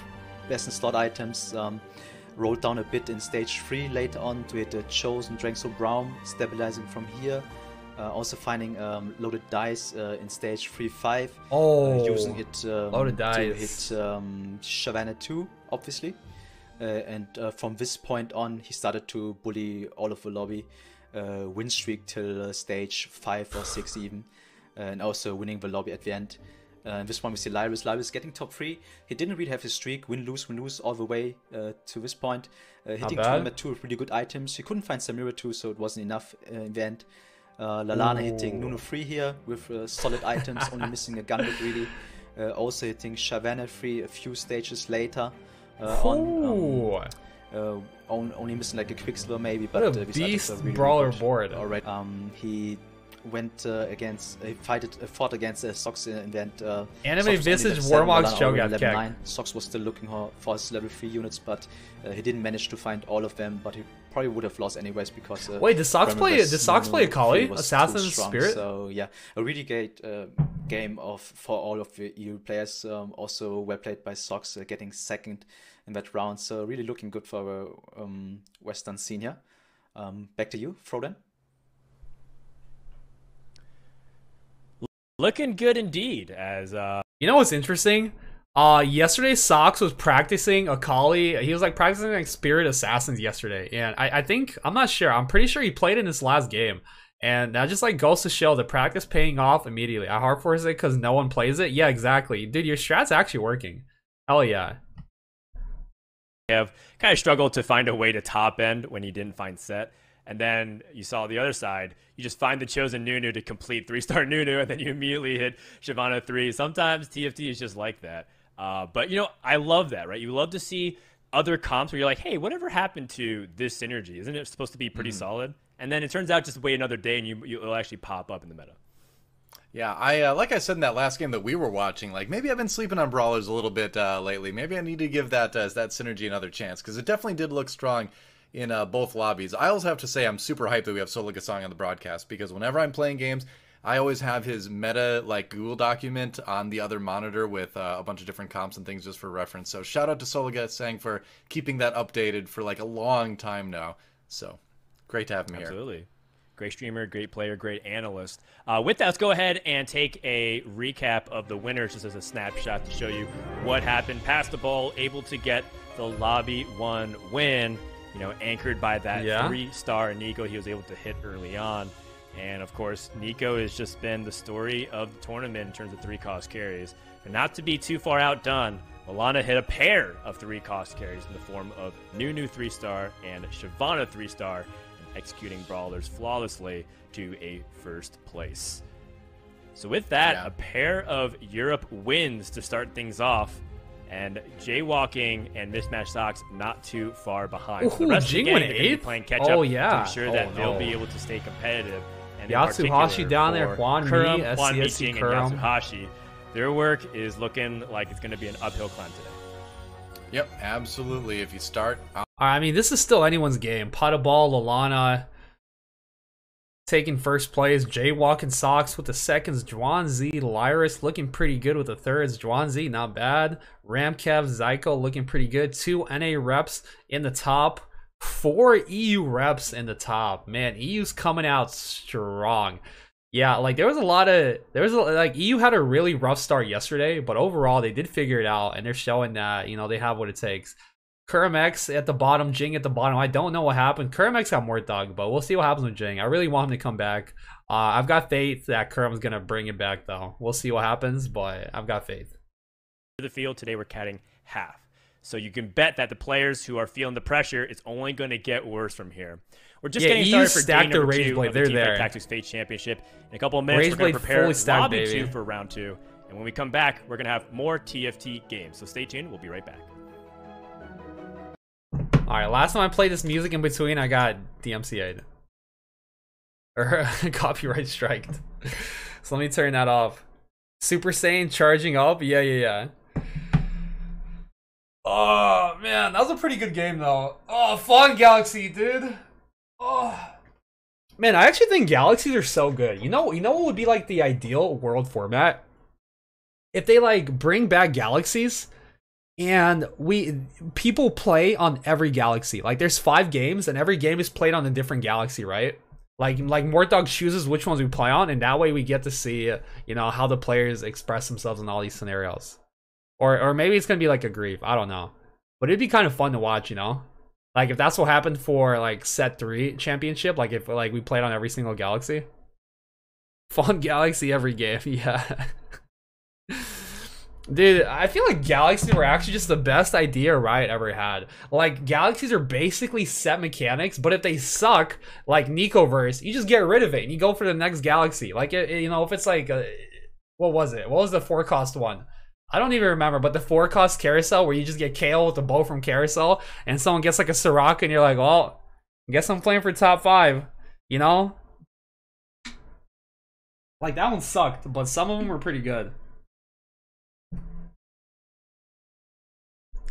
best in slot items, rolled down a bit in stage 3 later on to hit the Chosen Drangso Brown, stabilizing from here. Also finding loaded dice in stage 3-5, using it loaded dice to hit Shyvana 2, obviously. And from this point on, he started to bully all of the lobby, win streak till stage 5 or 6 even, and also winning the lobby at the end. In this one we see Lyris getting top 3. He didn't really have his streak, win-lose all the way to this point. Hitting Tournament 2 with really good items. He couldn't find Samira 2, so it wasn't enough in the end. Lalana hitting Nunu 3 here with solid items, only missing a Gunbit really. Also hitting Shyvana 3 a few stages later. Only missing like a Quicksilver maybe, but what a beast really brawler board. Alright, he went fought against Socks in the end. Anime Visage Warmog's Cho'Gath Keg. Socks was still looking for his level 3 units, but he didn't manage to find all of them, but he probably would have lost anyways because wait, did Socks play Akali? Assassin's Spirit? So yeah, a really great game for all of the EU players. Also well played by Socks, getting second in that round. So really looking good for our Western scene here. Back to you, Froden. Looking good indeed, as you know what's interesting? Yesterday Socks was practicing Akali. He was like practicing like Spirit Assassins yesterday, and I think, I'm not sure, I'm pretty sure he played in his last game, and that just like goes to show the practice paying off immediately. I hard force it because no one plays it. Yeah, exactly, dude. Your strat's actually working. Hell yeah. Have kind of struggled to find a way to top end when he didn't find Set. And then you saw the other side. You just find the chosen Nunu to complete 3-star Nunu, and then you immediately hit Shyvana 3. Sometimes TFT is just like that. But, you know, I love that, right? You love to see other comps where you're like, hey, whatever happened to this synergy? Isn't it supposed to be pretty solid? And then it turns out just wait another day and it'll actually pop up in the meta. Yeah, I like I said in that last game that we were watching, like maybe I've been sleeping on Brawlers a little bit lately. Maybe I need to give that synergy another chance, because it definitely did look strong in both lobbies. I also have to say I'm super hyped that we have Solar Gasang on the broadcast, because whenever I'm playing games, I always have his meta like Google document on the other monitor with a bunch of different comps and things just for reference. So shout out to Solar Gasang for keeping that updated for like a long time now. So great to have him here. Absolutely. Great streamer, great player, great analyst. With that, let's go ahead and take a recap of the winners just as a snapshot to show you what happened. Passed the ball, able to get the Lobby 1 win, you know, anchored by that 3-star Nico he was able to hit early on. And of course, Nico has just been the story of the tournament in terms of 3-cost carries. And not to be too far outdone, Milana hit a pair of 3-cost carries in the form of Nunu 3-star and Shyvana 3-star, executing brawlers flawlessly to a first place. So with that, a pair of Europe wins to start things off, and Jaywalking and Mismatch Socks not too far behind. Ooh, so the rest Jing of the went game, they're gonna be 8th? playing catch up to ensure that no. they'll be able to stay competitive. And Yatsuhashi down there, Juan Mi, SCSC Jing, and Kurum. Yatsuhashi. Their work is looking like it's going to be an uphill climb today. Yep, absolutely. If you start I mean, this is still anyone's game. Pottaball, Lalana taking first place. Jaywalking Socks with the seconds. Juan Z, Lyris looking pretty good with the thirds. Juan Z, not bad. Ramkev, Zyko looking pretty good. 2 NA reps in the top. 4 EU reps in the top. Man, EU's coming out strong. Yeah, like like EU had a really rough start yesterday, but overall they did figure it out, and they're showing that, you know, they have what it takes. Kermex at the bottom, Jing at the bottom. I don't know what happened. Kermex got more dog, but we'll see what happens with Jing. I really want him to come back. I've got faith that Kerm's gonna bring it back though. We'll see what happens, but I've got faith. For the field today, we're cutting half. So you can bet that the players who are feeling the pressure, it's only going to get worse from here. We're just getting started for day number 2 of the Teamfight Tactics Fate Championship. In a couple of minutes, we're going to prepare Lobby 2 for round 2. And when we come back, we're going to have more TFT games. So stay tuned. We'll be right back. Alright, last time I played this music in between, I got DMCA'd. Or copyright striked. So let me turn that off. Super Saiyan charging up? Yeah. Oh, man, that was a pretty good game, though. Oh, fun Galaxy, dude. Oh. Man, I actually think Galaxies are so good. You know what would be, like, the ideal world format? If they, like, bring back Galaxies, and people play on every Galaxy. Like, there's 5 games, and every game is played on a different Galaxy, right? Like Mortdog chooses which ones we play on, and that way we get to see, you know, how the players express themselves in all these scenarios. Or maybe it's gonna be like a grief. I don't know. But it'd be kind of fun to watch, you know? Like if that's what happened for like set 3 championship, like if like we played on every single Galaxy. Fun Galaxy every game, yeah. Dude, I feel like Galaxies were actually just the best idea Riot ever had. Like, Galaxies are basically set mechanics, but if they suck, like Nicoverse, you just get rid of it and you go for the next Galaxy. Like, you know, if it's like, what was it? What was the 4-cost one? I don't even remember, but the 4-cost carousel where you just get KO with the bow from carousel and someone gets like a Soraka and you're like, well, I guess I'm playing for top 5, you know? Like, that one sucked, but some of them were pretty good.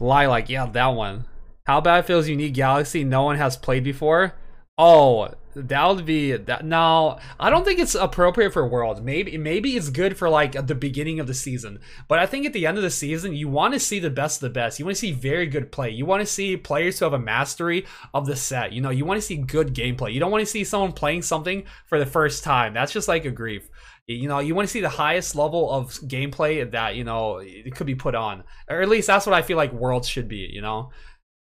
Lilac, yeah, that one. How bad feels Unique Galaxy no one has played before? Oh, that would be that. No, I don't think it's appropriate for Worlds. Maybe it's good for like at the beginning of the season. But I think at the end of the season, you want to see the best of the best. You want to see very good play. You want to see players who have a mastery of the set. You know, you want to see good gameplay. You don't want to see someone playing something for the first time. That's just like a grief. You know, you want to see the highest level of gameplay that, you know, it could be put on. Or at least that's what I feel like Worlds should be, you know?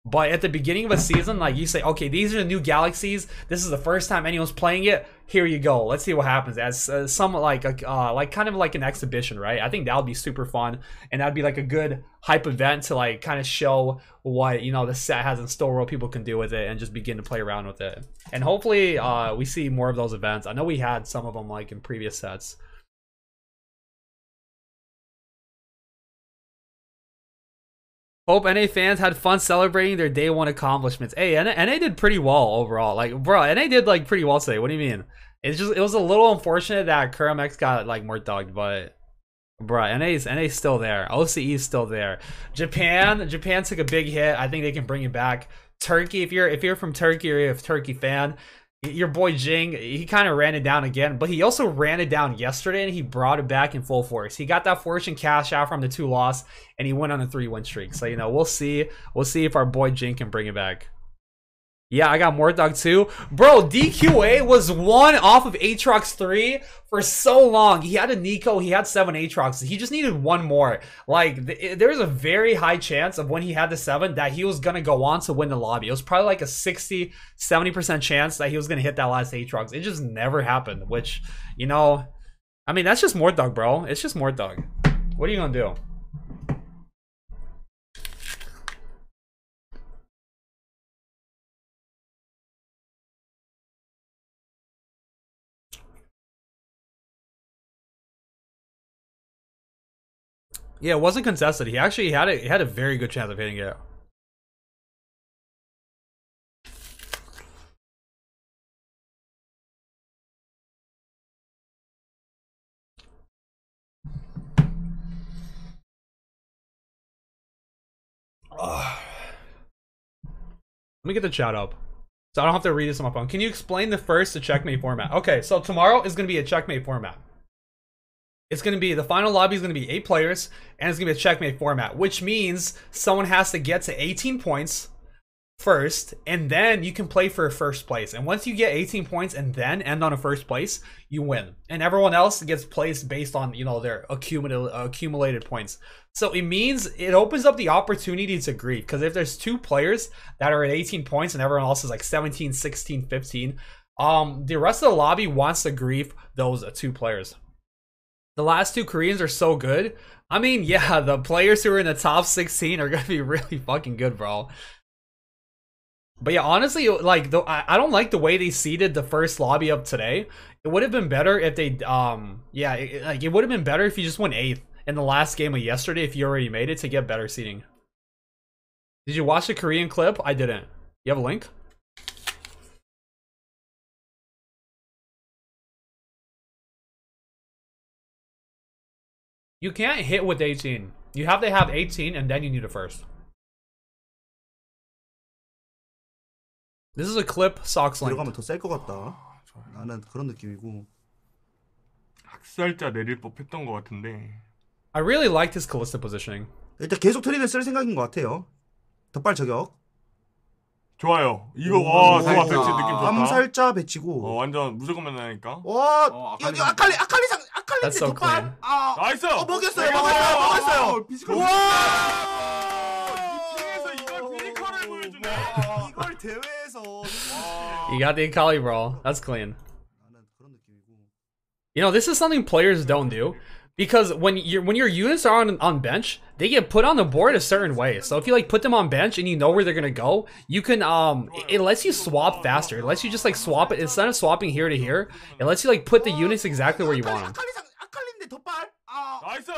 But at the beginning of a season, like you say, okay, these are the new Galaxies. This is the first time anyone's playing it. Here you go. Let's see what happens. As some like kind of like an exhibition, right? I think that would be super fun, and that'd be like a good hype event to like kind of show what, you know, the set has in store, what people can do with it, and just begin to play around with it. And hopefully, we see more of those events. I know we had some of them like in previous sets. Hope NA fans had fun celebrating their day 1 accomplishments. Hey, NA did pretty well overall. Like, bro, NA did like pretty well today. What do you mean? It was a little unfortunate that KuramX got like more dogged, but bro, NA's still there. OCE is still there. Japan took a big hit. I think they can bring it back. Turkey, if you're from Turkey or you're a Turkey fan, your boy Jing, he kind of ran it down again, but he also ran it down yesterday and he brought it back in full force. He got that fortune cash out from the 2 loss and he went on a 3-win streak. So, you know, we'll see if our boy Jing can bring it back. Yeah, I got Mortdog too. Bro, DQA was one off of Aatrox 3 for so long. He had a Nico, he had 7 Aatrox. He just needed one more. Like, there's a very high chance of when he had the 7 that he was going to go on to win the lobby. It was probably like a 60, 70% chance that he was going to hit that last Aatrox. It just never happened, which, you know, I mean, that's just Mortdog, bro. It's just Mortdog. What are you going to do? Yeah, it wasn't contested. He actually had a very good chance of hitting it. Let me get the chat up, so I don't have to read this on my phone. Can you explain the first to checkmate format? Okay, so tomorrow is going to be a checkmate format. It's going to be, the final lobby is going to be 8 players, and it's going to be a checkmate format, which means someone has to get to 18 points first, and then you can play for first place. And once you get 18 points and then end on a first place, you win. And everyone else gets placed based on, you know, their accumulated points. So it means it opens up the opportunity to grief, because if there's 2 players that are at 18 points and everyone else is like 17, 16, 15, the rest of the lobby wants to grief those 2 players. The last 2 Koreans are so good. I mean, yeah, the players who are in the top 16 are going to be really fucking good, bro. But yeah, honestly, like, I don't like the way they seeded the first lobby up today. It would have been better if they, yeah, it would have been better if you just went 8th in the last game of yesterday if you already made it, to get better seeding. Did you watch the Korean clip? I didn't. You have a link? You can't hit with 18. You have to have 18 and then you need a first. This is a clip, socks link. 들어가면 더 셀 것 같다. 나는 그런 느낌이고. 학살자 내릴 법했던 것 같은데. I really liked his Kalista positioning. 일단 계속 트리는 쓸 생각인 것 같아요. 덧발 저격. 좋아요. 이거 와, 좋아. 배치 느낌 좋다. 암살자 배치고. 완전 무조건 만나니까. 와, 이거 아칼리상 That's so clean. 나이스. 먹였어요. 와! 이 이걸 피지컬을 보여주네. 이걸 대회에서. You got the Akali, bro. That's clean. You know, this is something players don't do, because when your units are on bench, they get put on the board a certain way. So if you like put them on bench and you know where they're gonna go, you can it lets you swap faster. It lets you just like swap it instead of swapping here to here. It lets you like put the units exactly where you want them. 아칼리인데 덧발. 나이스.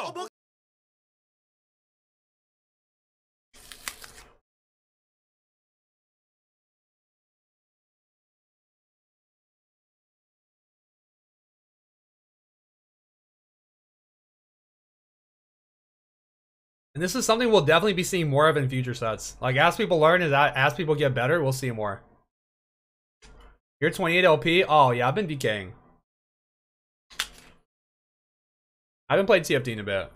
And this is something we'll definitely be seeing more of in future sets. Like, as people learn and as people get better, we'll see more. You're 28 LP? Oh, yeah, I've been DKing. I haven't played TFT in a bit.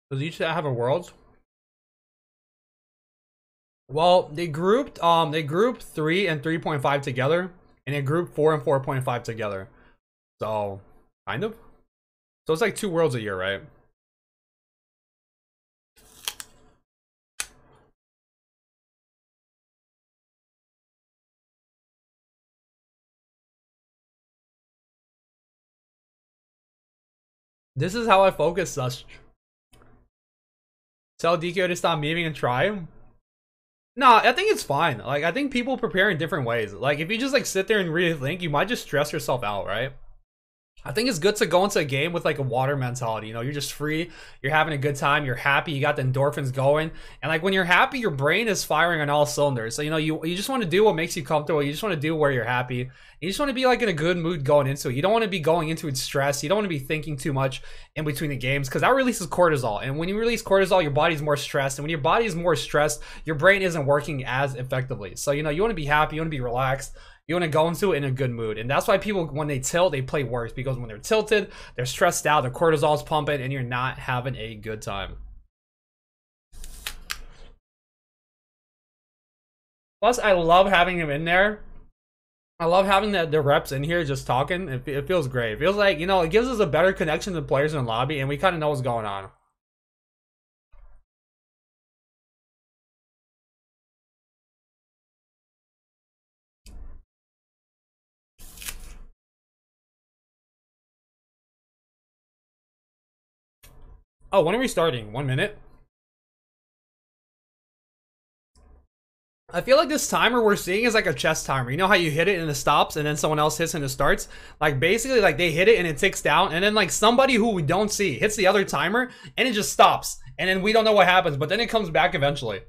Does each set have a world? Well, they grouped 3 and 3.5 together, and they grouped 4 and 4.5 together. So, kind of. So it's like 2 worlds a year, right? This is how I focus, Sush. Tell DK to stop memeing and try. No, I think it's fine. Like, I think people prepare in different ways. Like, if you just like sit there and really think, you might just stress yourself out, right? I think it's good to go into a game with like a water mentality. You know, you're just free, you're having a good time, you're happy, you got the endorphins going. And like when you're happy, your brain is firing on all cylinders. So, you know, you just want to do what makes you comfortable. You just want to do where you're happy. You just want to be like in a good mood going into it. You don't want to be going into it stressed. You don't want to be thinking too much in between the games because that releases cortisol. And when you release cortisol, your body's more stressed. And when your body is more stressed, your brain isn't working as effectively. So, you know, you want to be happy, you want to be relaxed. You want to go into it in a good mood. And that's why people, when they tilt, they play worse. Because when they're tilted, they're stressed out, their cortisol's pumping, and you're not having a good time. Plus, I love having him in there. I love having the reps in here just talking. It feels great. It feels like, you know, it gives us a better connection to the players in the lobby, and we kind of know what's going on. Oh, when are we starting? 1 minute? I feel like this timer we're seeing is like a chess timer. You know how you hit it and it stops and then someone else hits and it starts? Like basically like they hit it and it ticks down and then like somebody who we don't see hits the other timer and it just stops. And then we don't know what happens, but then it comes back eventually.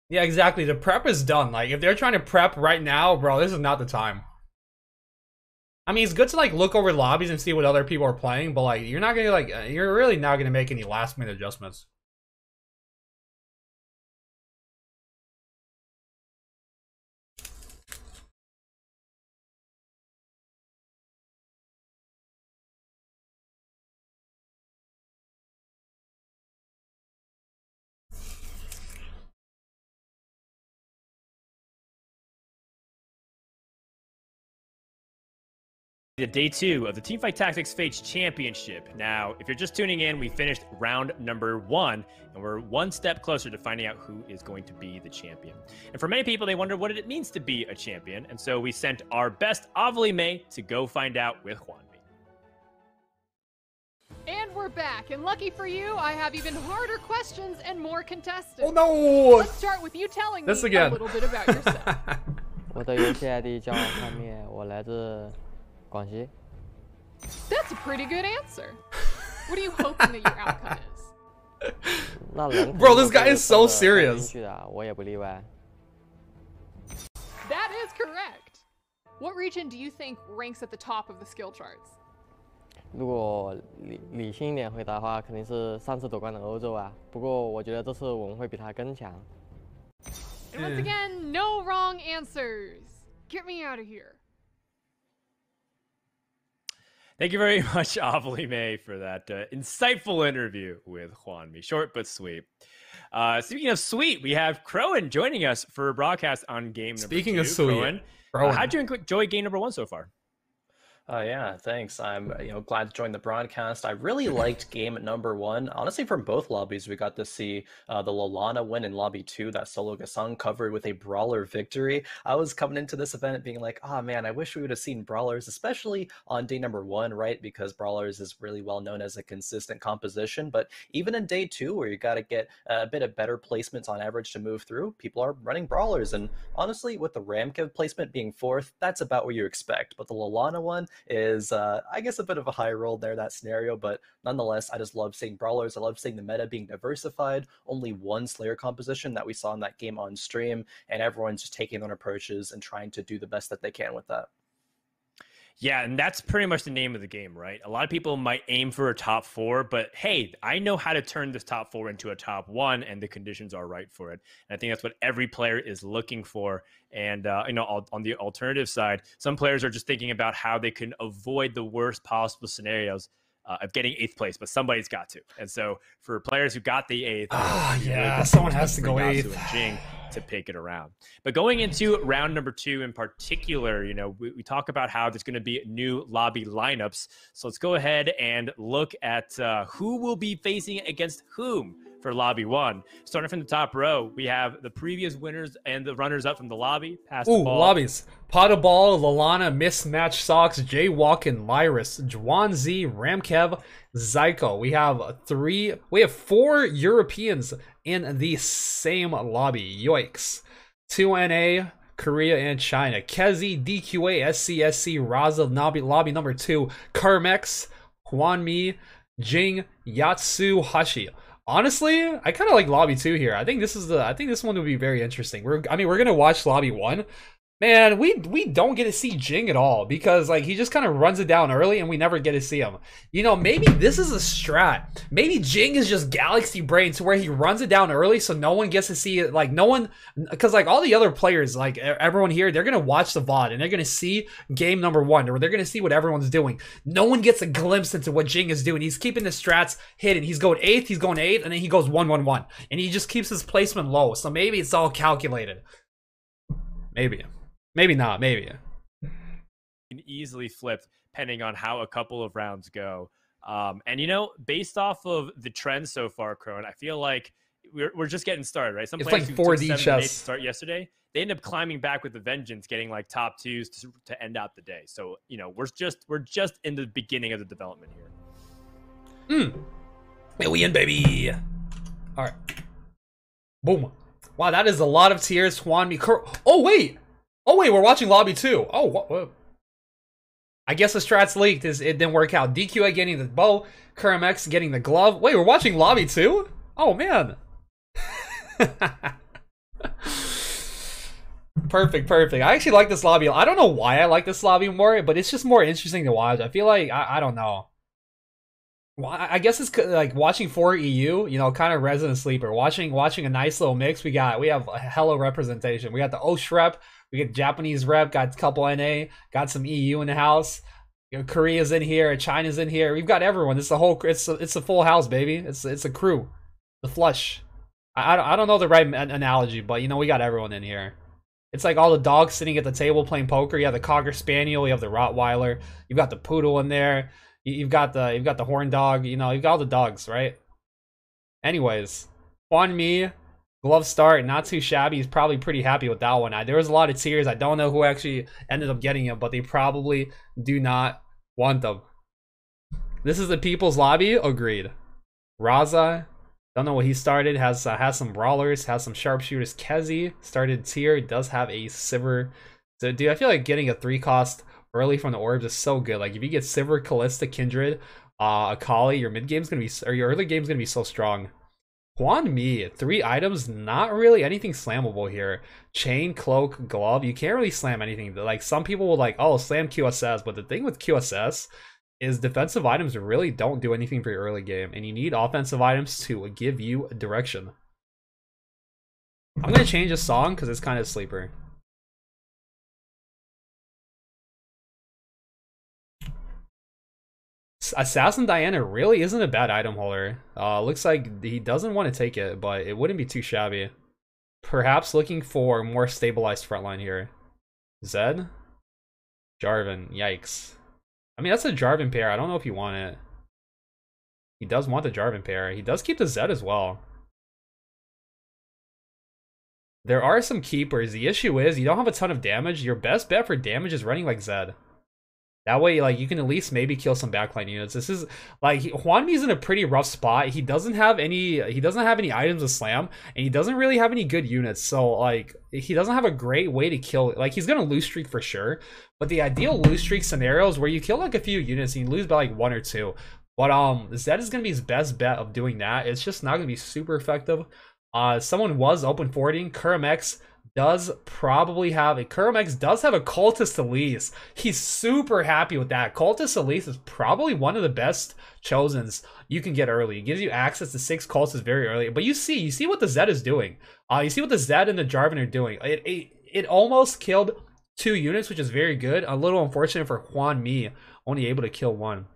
Yeah, exactly. The prep is done. Like, if they're trying to prep right now, bro, this is not the time. I mean, it's good to, like, look over lobbies and see what other people are playing, but, like, you're not gonna, like, you're really not gonna make any last-minute adjustments. Day 2 of the Teamfight Tactics Fates Championship. Now, if you're just tuning in, we finished round number 1, and we're one step closer to finding out who is going to be the champion. And for many people, they wonder what it means to be a champion, and so we sent our best Avali May to go find out with Hwanmi. And we're back, and lucky for you, I have even harder questions and more contestants. Oh no! Let's start with you telling me again. a little bit about yourself. 我的游戏 ID 叫幻灭，我来自广西。 That's a pretty good answer. What are you hoping that your outcome is? 那人 Bro, this guy is so serious. 去的，我也不例外。 That is correct. What region do you think ranks at the top of the skill charts? 如果理性一点回答的话，肯定是上次夺冠的欧洲啊。不过我觉得这次我们会比他更强。 And once again, no wrong answers. Get me out of here. Thank you very much, Avali May, for that insightful interview with Hwanmi. Short but sweet. Speaking of sweet, we have Crowan joining us for a broadcast on game number 2. Speaking of sweet, Crowan, how'd you enjoy game number 1 so far? Yeah, thanks. I'm glad to join the broadcast. I really liked game number 1. Honestly, from both lobbies, we got to see the Lolana win in lobby 2, that solo Gasang covered with a brawler victory. I was coming into this event being like, oh man, I wish we would have seen brawlers, especially on day number 1, right? Because brawlers is really well known as a consistent composition. But even in day 2, where you got to get a bit of better placements on average to move through, people are running brawlers. And honestly, with the Ramkev placement being 4th, that's about what you expect. But the Lolana one is, I guess, a bit of a high roll there, that scenario, but nonetheless, I just love seeing brawlers. I love seeing the meta being diversified. Only one Slayer composition that we saw in that game on stream, and everyone's just taking their own approaches and trying to do the best that they can with that. Yeah, and that's pretty much the name of the game, right? A lot of people might aim for a top 4, but hey, I know how to turn this top 4 into a top 1, and the conditions are right for it. And I think that's what every player is looking for. And, on the alternative side, some players are just thinking about how they can avoid the worst possible scenarios of getting 8th place, but somebody's got to. And so for players who got the 8th, someone has to go 8th. And Jing to pick it around. But going into round number 2 in particular, we talk about how there's going to be new lobby lineups. So let's go ahead and look at who will be facing against whom for lobby 1. Starting from the top row, we have the previous winners and the runners up from the lobby. Pass the ball. Lobbies. Pot of Ball, Lalana, Mismatch Socks, Jaywalk, and Lyris, Juan Z, Ramkev, Zyko. We have 4 Europeans in the same lobby. Yoicks. 2NA, Korea and China. Kezi, DQA, SCSC, Raza, lobby number 2. Kermex, Hwanmi, Jing, Yatsu, Hashi. Honestly, I kind of like lobby 2 here. I think this one will be very interesting. We're gonna watch lobby 1. Man, we don't get to see Jing at all because like he just kind of runs it down early and we never get to see him. You know, maybe this is a strat. Maybe Jing is just Galaxy Brain to where he runs it down early so no one gets to see it. Like no one, because like all the other players, like everyone here, they're gonna watch the VOD and they're gonna see game number 1 or they're gonna see what everyone's doing. No one gets a glimpse into what Jing is doing. He's keeping the strats hidden. He's going 8th, and then he goes 1-1-1, and he just keeps his placement low. So maybe it's all calculated. Maybe not, maybe. Can easily flip depending on how a couple of rounds go. And you know, based off of the trend so far, Crone, I feel like we're just getting started, right? Some it's players like who 4D took 7 chess. and 8 to start yesterday, they end up climbing back with a vengeance, getting like top 2s to end out the day. So, you know, we're just in the beginning of the development here. Hey, we in, baby. All right. Boom. Wow, that is a lot of tiers. Oh wait, we're watching lobby 2. Oh, what? I guess the strats leaked. It didn't work out. DQA getting the bow, KRMX getting the glove. Wait, we're watching lobby 2? Oh man. Perfect. I actually like this lobby. I don't know why I like this lobby more, but it's just more interesting to watch. I feel like I don't know. Well, I guess it's like watching 4EU, you know, kind of Resident Sleeper. Watching a nice little mix. We have a hella representation. We got the Osh rep, we get Japanese rep, got a couple NA, got some EU in the house. You know, Korea's in here, China's in here. We've got everyone. It's a full house, baby. It's a crew, the flush. I don't know the right analogy, but you know we got everyone in here. It's like all the dogs sitting at the table playing poker. You have the Cocker Spaniel, you have the Rottweiler, you've got the Poodle in there. You've got the horn dog, you know, you've got all the dogs, right? Anyways, Hwanmi, glove start, not too shabby. He's probably pretty happy with that one. There was a lot of tiers. I don't know who actually ended up getting him, but they probably do not want them. This is the people's lobby. Agreed. Raza, don't know what he started. Has some brawlers, has some sharpshooters. Kezi started tier, does have a Sivir. So, dude, I feel like getting a 3-cost early from the orbs is so good. Like if you get Sivir, Callista, Kindred, Akali, your mid game's gonna be, or your early game's gonna be so strong. Hwanmi, 3 items, not really anything slammable here. Chain, cloak, glove. You can't really slam anything. Like some people will like, oh, slam QSS, but the thing with QSS is defensive items really don't do anything for your early game, and you need offensive items to give you direction. I'm gonna change a song because it's kind of sleeper. Assassin Diana really isn't a bad item holder. Looks like he doesn't want to take it, but it wouldn't be too shabby. Perhaps looking for more stabilized frontline here. Zed? Jarvan, yikes. I mean, that's a Jarvan pair. I don't know if you want it. He does want the Jarvan pair. He does keep the Zed as well. There are some keepers. The issue is you don't have a ton of damage. Your best bet for damage is running like Zed. That way, like, you can at least maybe kill some backline units. This is like Hwanmi's in a pretty rough spot. He doesn't have any items to slam, and he doesn't really have any good units. So like he doesn't have a great way to kill. Like he's gonna lose streak for sure. But the ideal lose streak scenario is where you kill like a few units and you lose by like 1 or 2. But Zed is gonna be his best bet of doing that. It's just not gonna be super effective. Someone was open forwarding. KRMX does probably have a Cultist Elise. He's super happy with that. Cultist Elise is probably one of the best chosens you can get early. It gives you access to 6 cultists very early. But you see what the Zed is doing. You see what the Zed and the Jarvan are doing. It almost killed 2 units, which is very good. A little unfortunate for Hwanmi, only able to kill 1.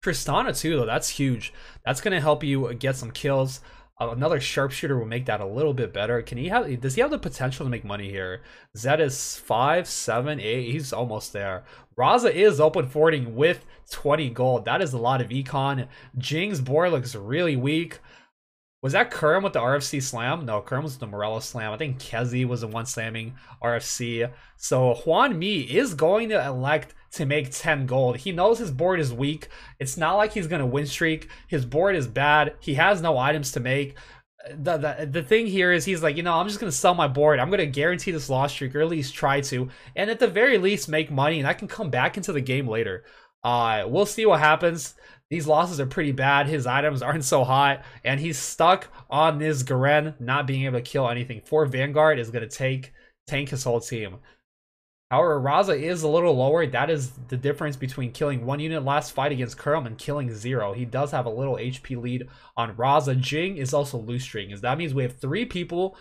Tristana too, though, that's huge. That's gonna help you get some kills. Another sharpshooter will make that a little bit better. Does he have the potential to make money here? Zed is 5, 7, 8. He's almost there. Raza is open forwarding with 20 gold. That is a lot of econ. Jing's board looks really weak. Was that Kerm with the RFC slam? No, Kerm was the Morello slam. I think Kezi was the one slamming RFC. So Hwanmi is going to elect to make 10 gold. He knows his board is weak. It's not like he's going to win streak. His board is bad. He has no items to make. the thing here is he's like, you know, I'm just gonna sell my board. I'm gonna guarantee this loss streak, or at least try to, and at the very least make money, and I can come back into the game later. We'll see what happens. These losses are pretty bad. His items aren't so hot, and he's stuck on this Garen not being able to kill anything. 4 Vanguard is gonna tank his whole team. However, Raza is a little lower. That is the difference between killing 1 unit last fight against Kurum and killing 0. He does have a little HP lead on Raza. Jing is also loose streak. That means we have 3 people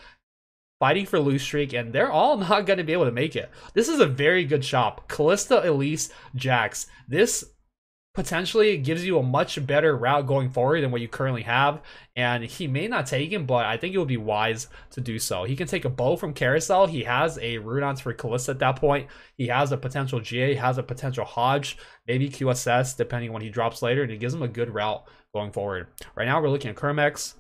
fighting for loose streak, and they're all not going to be able to make it. This is a very good shop. Kalista, Elise, Jax. This potentially gives you a much better route going forward than what you currently have, and he may not take him, but I think it would be wise to do so. He can take a bow from Carousel. He has a Rudons for Kalista at that point. He has a potential GA, has a potential Hodge, maybe QSS, depending on when he drops later, and it gives him a good route going forward. Right now, we're looking at Kermex.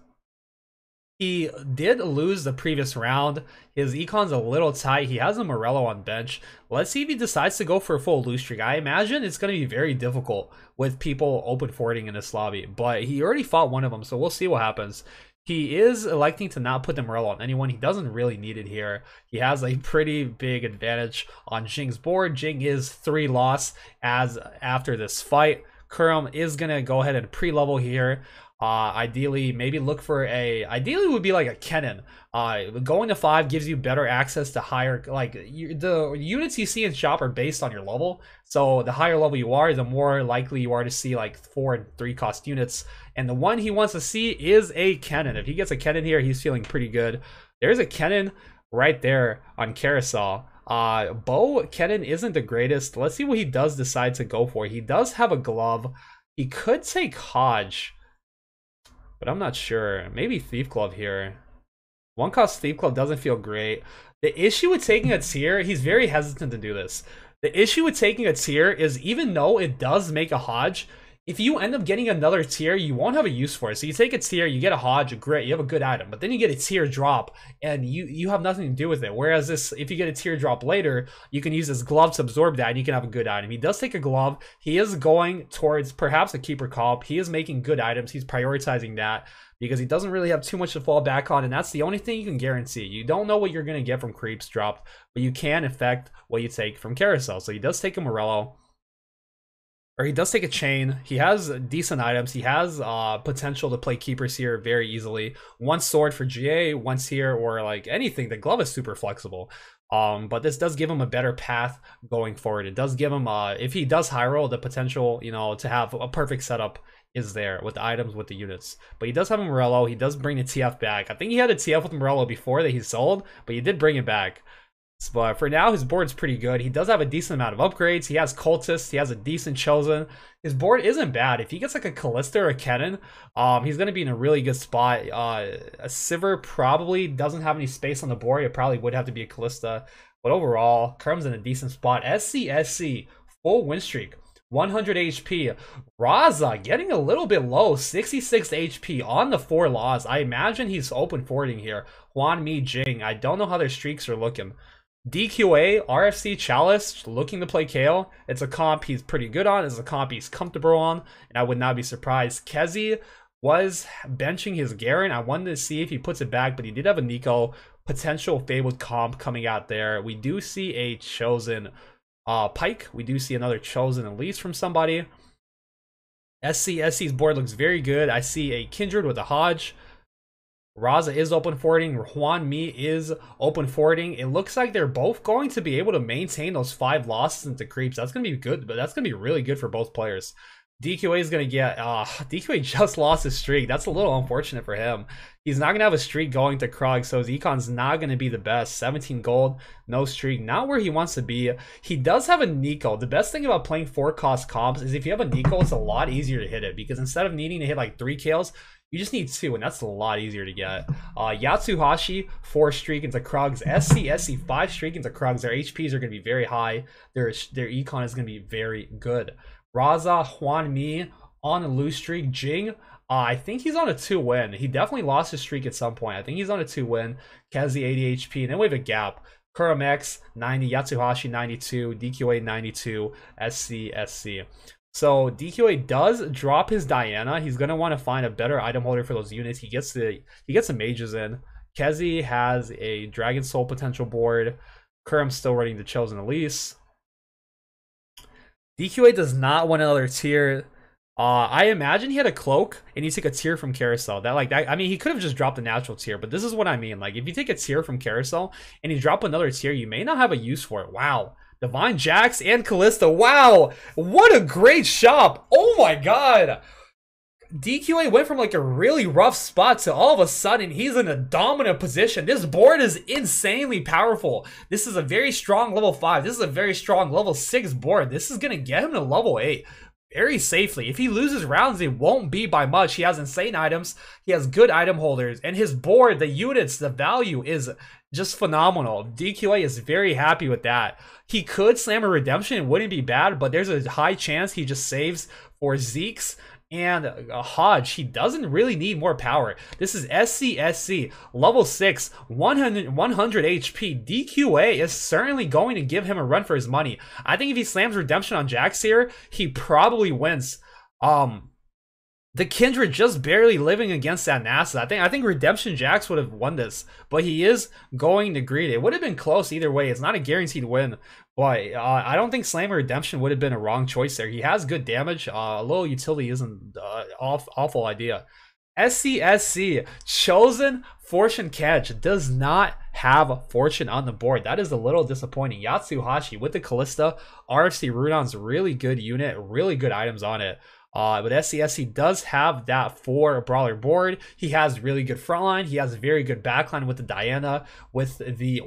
He did lose the previous round. His econ's a little tight. He has a Morello on bench. Let's see if he decides to go for a full loose streak. I imagine it's going to be very difficult with people open forwarding in this lobby, but he already fought one of them, so we'll see what happens. He is electing to not put the Morello on anyone. He doesn't really need it here. He has a pretty big advantage on Jing's board. Jing is 3 loss as after this fight. Kurum is going to go ahead and pre-level here. Ideally, maybe look for ideally would be like a Kennen. Going to 5 gives you better access to higher, like, the units you see in shop are based on your level. So the higher level you are, the more likely you are to see like 4 and 3 cost units. And the one he wants to see is a Kennen. If he gets a Kennen here, he's feeling pretty good. There's a Kennen right there on Carousel. Bo Kennen isn't the greatest. Let's see what he does decide to go for. He does have a glove. He could take Hodge, but I'm not sure. Maybe Thief Glove here. 1 cost Thief Glove doesn't feel great. The issue with taking a tier, he's very hesitant to do this. The issue with taking a tier is, even though it does make a Hodge, if you end up getting another tier, you won't have a use for it. So you take a tier, you get a Hodge, great, you have a good item, but then you get a tier drop and you have nothing to do with it. Whereas this, if you get a tier drop later, you can use this glove to absorb that and you can have a good item. He does take a glove. He is going towards perhaps a keeper comp. He is making good items. He's prioritizing that because he doesn't really have too much to fall back on, and that's the only thing you can guarantee. You don't know what you're going to get from creeps dropped, but you can affect what you take from Carousel. So he does take a Morello. Or he does take a chain. He has decent items. He has potential to play keepers here very easily. 1 sword for GA, 1 tier, or like anything. The glove is super flexible. But this does give him a better path going forward. It does give him, if he does high roll, the potential, you know, to have a perfect setup is there with the items, with the units. But he does have a Morello. He does bring the TF back. I think he had a TF with Morello before that he sold, but he did bring it back. But for now, his board's pretty good. He does have a decent amount of upgrades. He has Cultists. He has a decent Chosen. His board isn't bad. If he gets like a Kalista or a Kennen, he's going to be in a really good spot. A Sivir probably doesn't have any space on the board. It probably would have to be a Kalista. But overall, Kurum's in a decent spot. SC, full win streak. 100 HP. Raza getting a little bit low. 66 HP on the 4 loss. I imagine he's open forwarding here. Huan Mi, Jing. I don't know how their streaks are looking. DQA, RFC, Chalice, looking to play Kayle. It's a comp he's pretty good on. It's a comp he's comfortable on, and I would not be surprised. Kezi was benching his Garen. I wanted to see if he puts it back, but he did have a Nico. Potential Fabled comp coming out there. We do see a Chosen Pike. We do see another Chosen Elise from somebody. SC's board looks very good. I see a Kindred with a Hodge. Raza is open forwarding. Huan Mi is open forwarding. It looks like they're both going to be able to maintain those 5 losses into creeps. That's going to be good, but that's going to be really good for both players. DQA is going to get... DQA just lost his streak. That's a little unfortunate for him. He's not going to have a streak going to Krog, so his econ's not going to be the best. 17 gold, no streak. Not where he wants to be. He does have a Nico. The best thing about playing 4-cost comps is if you have a Nico, it's a lot easier to hit it, because instead of needing to hit like 3 kills, you just need 2, and that's a lot easier to get. Yatsuhashi, 4 streak into Krugs. SC, 5 streak into Krugs. Their HPs are going to be very high. Their econ is going to be very good. Raza, Huan Mi on a loose streak. Jing, I think he's on a 2-win. He definitely lost his streak at some point. I think he's on a 2-win. Kezi, 80 HP, and then we have a gap. Kurum X, 90. Yatsuhashi, 92. DQA, 92. SC. So DQA does drop his Diana. He's gonna want to find a better item holder for those units. He gets the mages in. Kezi has a Dragon Soul potential board. Kurim's still running the Chosen Elise. DQA does not want another tier. I imagine he had a cloak and he took a tier from Carousel. I mean, he could have just dropped a natural tier, but this is what I mean. Like, if you take a tier from Carousel and you drop another tier, you may not have a use for it. Wow. Divine Jax and Kalista. Wow. What a great shop. Oh my god. DQA went from like a really rough spot to all of a sudden he's in a dominant position. This board is insanely powerful. This is a very strong level 5. This is a very strong level 6 board. This is going to get him to level 8 very safely. If he loses rounds, it won't be by much. He has insane items. He has good item holders. And his board, the units, the value is just phenomenal. DQA is very happy with that. He could slam a redemption. It wouldn't be bad, but there's a high chance he just saves for Zeke's and a Hodge. He doesn't really need more power. This is SCSC, level 6, 100 HP. DQA is certainly going to give him a run for his money. I think if he slams redemption on Jax here, he probably wins. The Kindred just barely living against that NASA. I think Redemption Jax would have won this, but he is going to greed. It would have been close either way. It's not a guaranteed win, but I don't think Slam or Redemption would have been a wrong choice there. He has good damage. A little utility isn't awful idea. SCSC, Chosen Fortune Catch, does not have Fortune on the board. That is a little disappointing. Yatsuhashi with the Kalista, RFC Rudon's really good unit, really good items on it. But SCSC does have that 4 brawler board. He has really good frontline. He has very good backline with the Diana, with the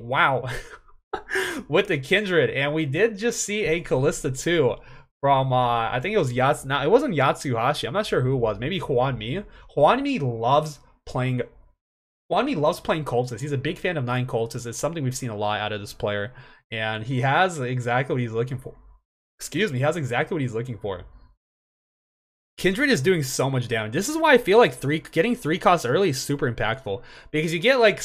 with the Kindred. And we did just see a Kalista too from I think it was it wasn't Yatsuhashi. I'm not sure who it was. Maybe Hwanmi. Hwanmi loves playing Cultists. He's a big fan of 9 Cultists. It's something we've seen a lot out of this player. And he has exactly what he's looking for. Excuse me, he has exactly what he's looking for. Kindred is doing so much damage. This is why I feel like getting 3 costs early is super impactful, because you get like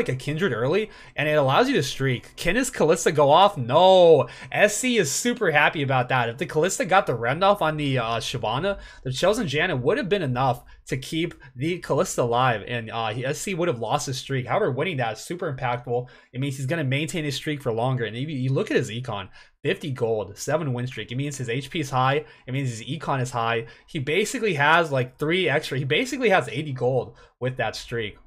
a Kindred early and it allows you to streak. Can his Kalista go off? No. SC is super happy about that. If the Kalista got the Randolph on the Shyvana, the Chosen Janet would have been enough to keep the Kalista alive, and SC would have lost his streak. However, winning that is super impactful. It means he's going to maintain his streak for longer. And if you look at his econ, 50 gold, 7 win streak. It means his HP is high. It means his econ is high. He basically has like 3 extra. He basically has 80 gold with that streak.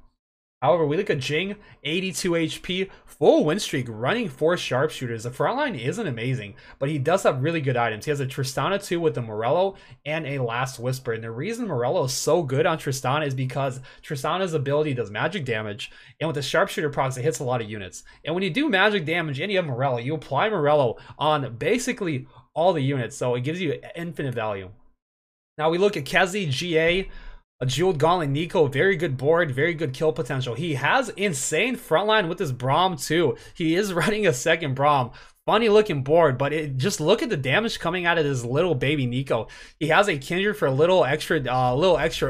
However, we look at Jing, 82 HP, full win streak, running 4 sharpshooters. The front line isn't amazing, but he does have really good items. He has a Tristana 2 with the Morello and a Last Whisper. And the reason Morello is so good on Tristana is because Tristana's ability does magic damage, and with the sharpshooter procs, it hits a lot of units. And when you do magic damage and you have Morello, you apply Morello on basically all the units, so it gives you infinite value. Now we look at Kezi, GA, a Jeweled Gauntlet Nico, very good board, very good kill potential. He has insane frontline with his Braum too. He is running a second Braum. Funny looking board, but just look at the damage coming out of this little baby Nico. He has a Kindred for a little extra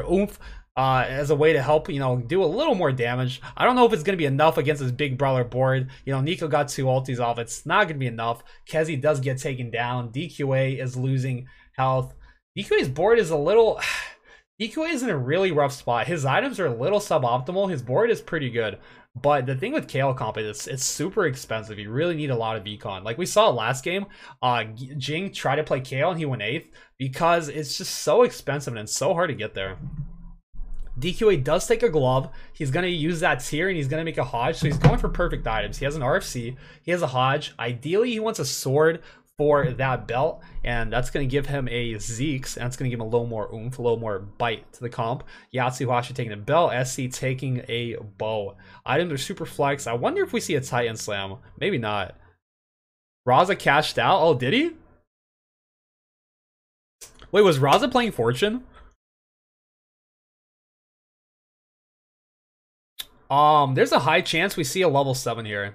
oomph as a way to help, do a little more damage. I don't know if it's going to be enough against this big brawler board. Nico got 2 ultis off. It's not going to be enough. Kezi does get taken down. DQA is losing health. DQA's board is a little... DQA is in a really rough spot. His items are a little suboptimal. His board is pretty good. But the thing with Kayle comp is it's super expensive. You really need a lot of econ. Like we saw last game, Jing tried to play Kayle and he went 8th because it's just so expensive and it's so hard to get there. DQA does take a glove. He's going to use that tier and he's going to make a Hodge. So he's going for perfect items. He has an RFC. He has a Hodge. Ideally, he wants a sword for that belt, and that's going to give him a Zeke's, and that's going to give him a little more oomph, a little more bite to the comp. Yatsuhashi taking a belt, SC taking a bow. Items are super flex. I wonder if we see a Titan Slam. Maybe not. Raza cashed out. Oh, did he? Wait, was Raza playing Fortune? There's a high chance we see a level 7 here.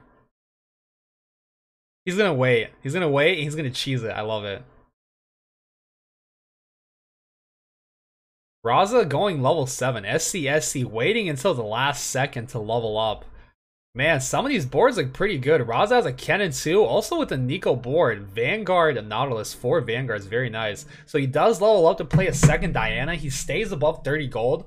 He's gonna wait. He's gonna wait. And he's gonna cheese it. I love it. Raza going level 7. SCSC waiting until the last second to level up. Man, some of these boards look pretty good. Raza has a Kennen too, also with the Nico board. Vanguard and Nautilus, 4 Vanguards, very nice. So he does level up to play a second Diana. He stays above 30 gold.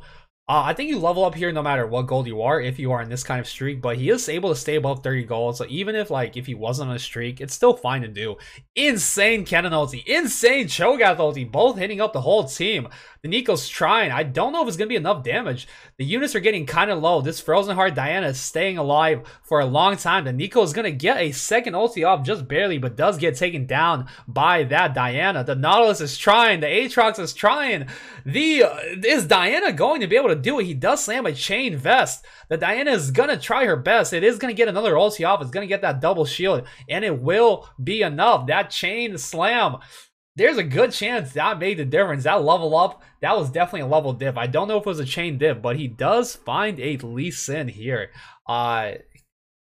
I think you level up here no matter what gold you are, if you are in this kind of streak, but he is able to stay above 30 gold, so even if he wasn't on a streak, it's still fine to do. Insane Kennen ulti, insane Cho'Gath ulti, both hitting up the whole team. The Nico's trying. I don't know if it's going to be enough damage. The units are getting kind of low. This Frozen Heart Diana is staying alive for a long time. The Nico is going to get a second ulti off just barely, but does get taken down by that Diana. The Nautilus is trying. The Aatrox is trying. Is Diana going to be able to do it? He does slam a chain vest. The Diana is going to try her best. It is going to get another ulti off. It's going to get that double shield, and it will be enough. That chain slam, there's a good chance that made the difference. That level up, that was definitely a level dip. I don't know if it was a chain dip, but he does find a Lee Sin here.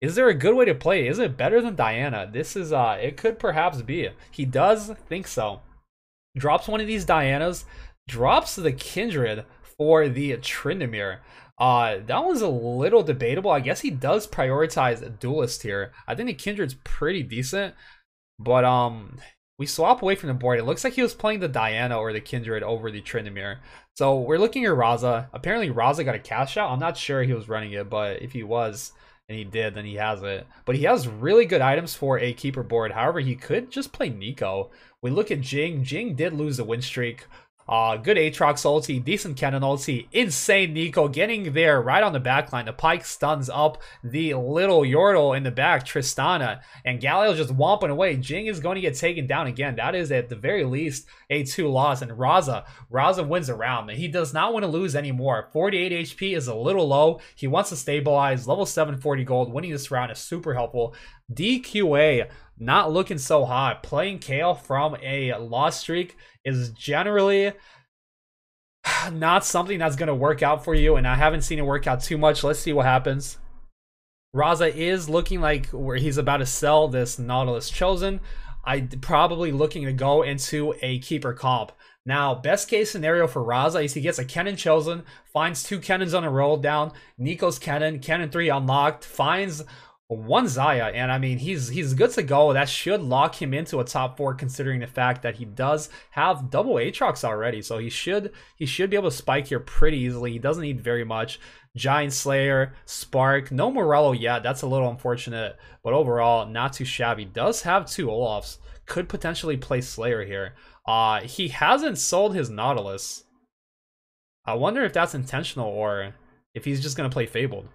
Is there a good way to play? Is it better than Diana? This is, it could perhaps be. He does think so. Drops one of these Dianas, drops the Kindred for the Tryndamere. That was a little debatable. I guess he does prioritize Duelist here. I think the Kindred's pretty decent, but we swap away from the board. It looks like he was playing the Diana or the Kindred over the Tryndamere. So we're looking at Raza. Apparently Raza got a cast out. I'm not sure he was running it, but if he was, and he did, then he has it. But he has really good items for a keeper board. However, he could just play Nico. We look at Jing. Jing did lose the win streak. Good Aatrox ulti, decent Kennen ulti, insane Nico getting there right on the back line. The Pyke stuns up the little Yordle in the back, Tristana, and Galio just womping away. Jing is going to get taken down again. That is at the very least a 2 loss, and Raza wins the round. He does not want to lose anymore. 48 HP is a little low. He wants to stabilize. Level 7, 40 gold. Winning this round is super helpful. DQA not looking so hot. Playing Kayle from a loss streak is generally not something that's going to work out for you, and I haven't seen it work out too much. Let's see what happens. Raza is looking like where he's about to sell this Nautilus Chosen. I'm probably looking to go into a keeper comp. Now, best case scenario for Raza is he gets a Kennen Chosen, finds 2 Kennens on a roll down, Nico's Kennen 3 unlocked, finds 1 Xayah, and I mean he's good to go. That should lock him into a top 4, considering the fact that he does have double Aatrox already, so he should be able to spike here pretty easily. He doesn't need very much. Giant Slayer, Spark, no Morello yet. That's a little unfortunate, but overall not too shabby. Does have 2 Olafs, could potentially play Slayer here. He hasn't sold his Nautilus. I wonder if that's intentional or if he's just gonna play Fabled.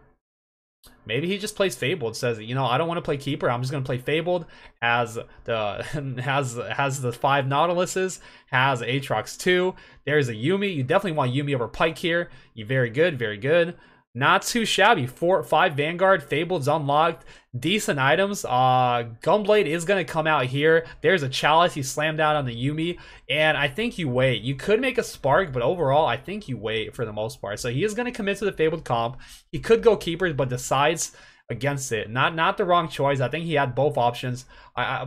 Maybe he just plays Fabled, says, you know, I don't want to play Keeper, I'm just going to play Fabled, has the 5 Nautiluses, has Aatrox 2, there's a Yuumi. You definitely want Yuumi over Pyke here. Very good, very good. Not too shabby. 5 Vanguard, Fabled's unlocked. Decent items. Gunblade is going to come out here. There's a Chalice. He slammed out on the Yuumi. And I think you wait. You could make a Spark, but overall, I think you wait for the most part. So he is going to commit to the Fabled comp. He could go Keepers, but decides against it. Not the wrong choice. I think he had both options.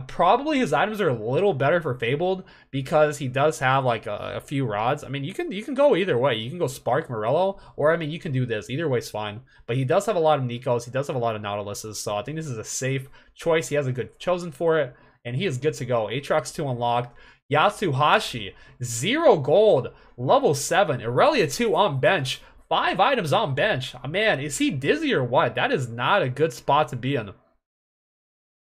Probably his items are a little better for Fabled because he does have like a few rods. I mean, you can go either way. You can go Spark Morello, or I mean, you can do this. Either way's fine. But he does have a lot of Nikos. He does have a lot of Nautiluses. So I think this is a safe choice. He has a good Chosen for it, and he is good to go. Aatrox 2 unlocked. Yasuhashi, 0 gold, level 7. Irelia 2 on bench. 5 items on bench. Man, is he dizzy or what? That is not a good spot to be in.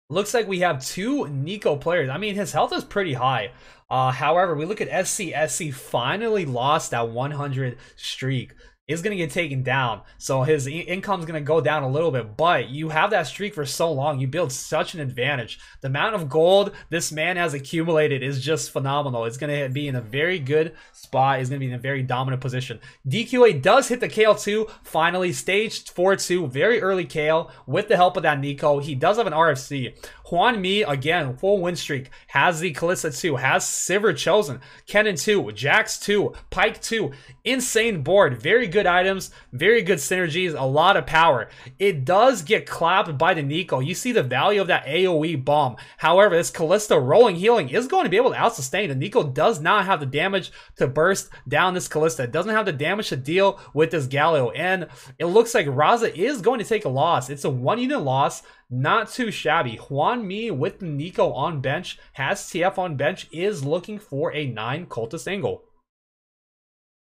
Looks like we have 2 Nico players. I mean, his health is pretty high. However, we look at SC. SC finally lost that 100 streak. Is going to get taken down, so his income's going to go down a little bit, but you have that streak for so long, you build such an advantage. The amount of gold this man has accumulated is just phenomenal. It's going to be in a very good spot. It's going to be in a very dominant position. DQA does hit the Kayle 2, finally, stage 4-2, very early Kayle, with the help of that Nico. He does have an RFC. Hwan Mi, again, full win streak, has the Kalista 2, has Sivir Chosen, Kennen 2, Jax 2, Pyke 2, insane board, very good items, very good synergies, a lot of power. It does get clapped by the Nico. You see the value of that AoE bomb. However, this Kalista rolling healing is going to be able to out-sustain. The Nico does not have the damage to burst down this Kalista. It doesn't have the damage to deal with this Galio. And it looks like Raza is going to take a loss. It's a 1-unit loss. Not too shabby. Hwan Mi with the Nico on bench, has TF on bench, is looking for a 9 cultist angle.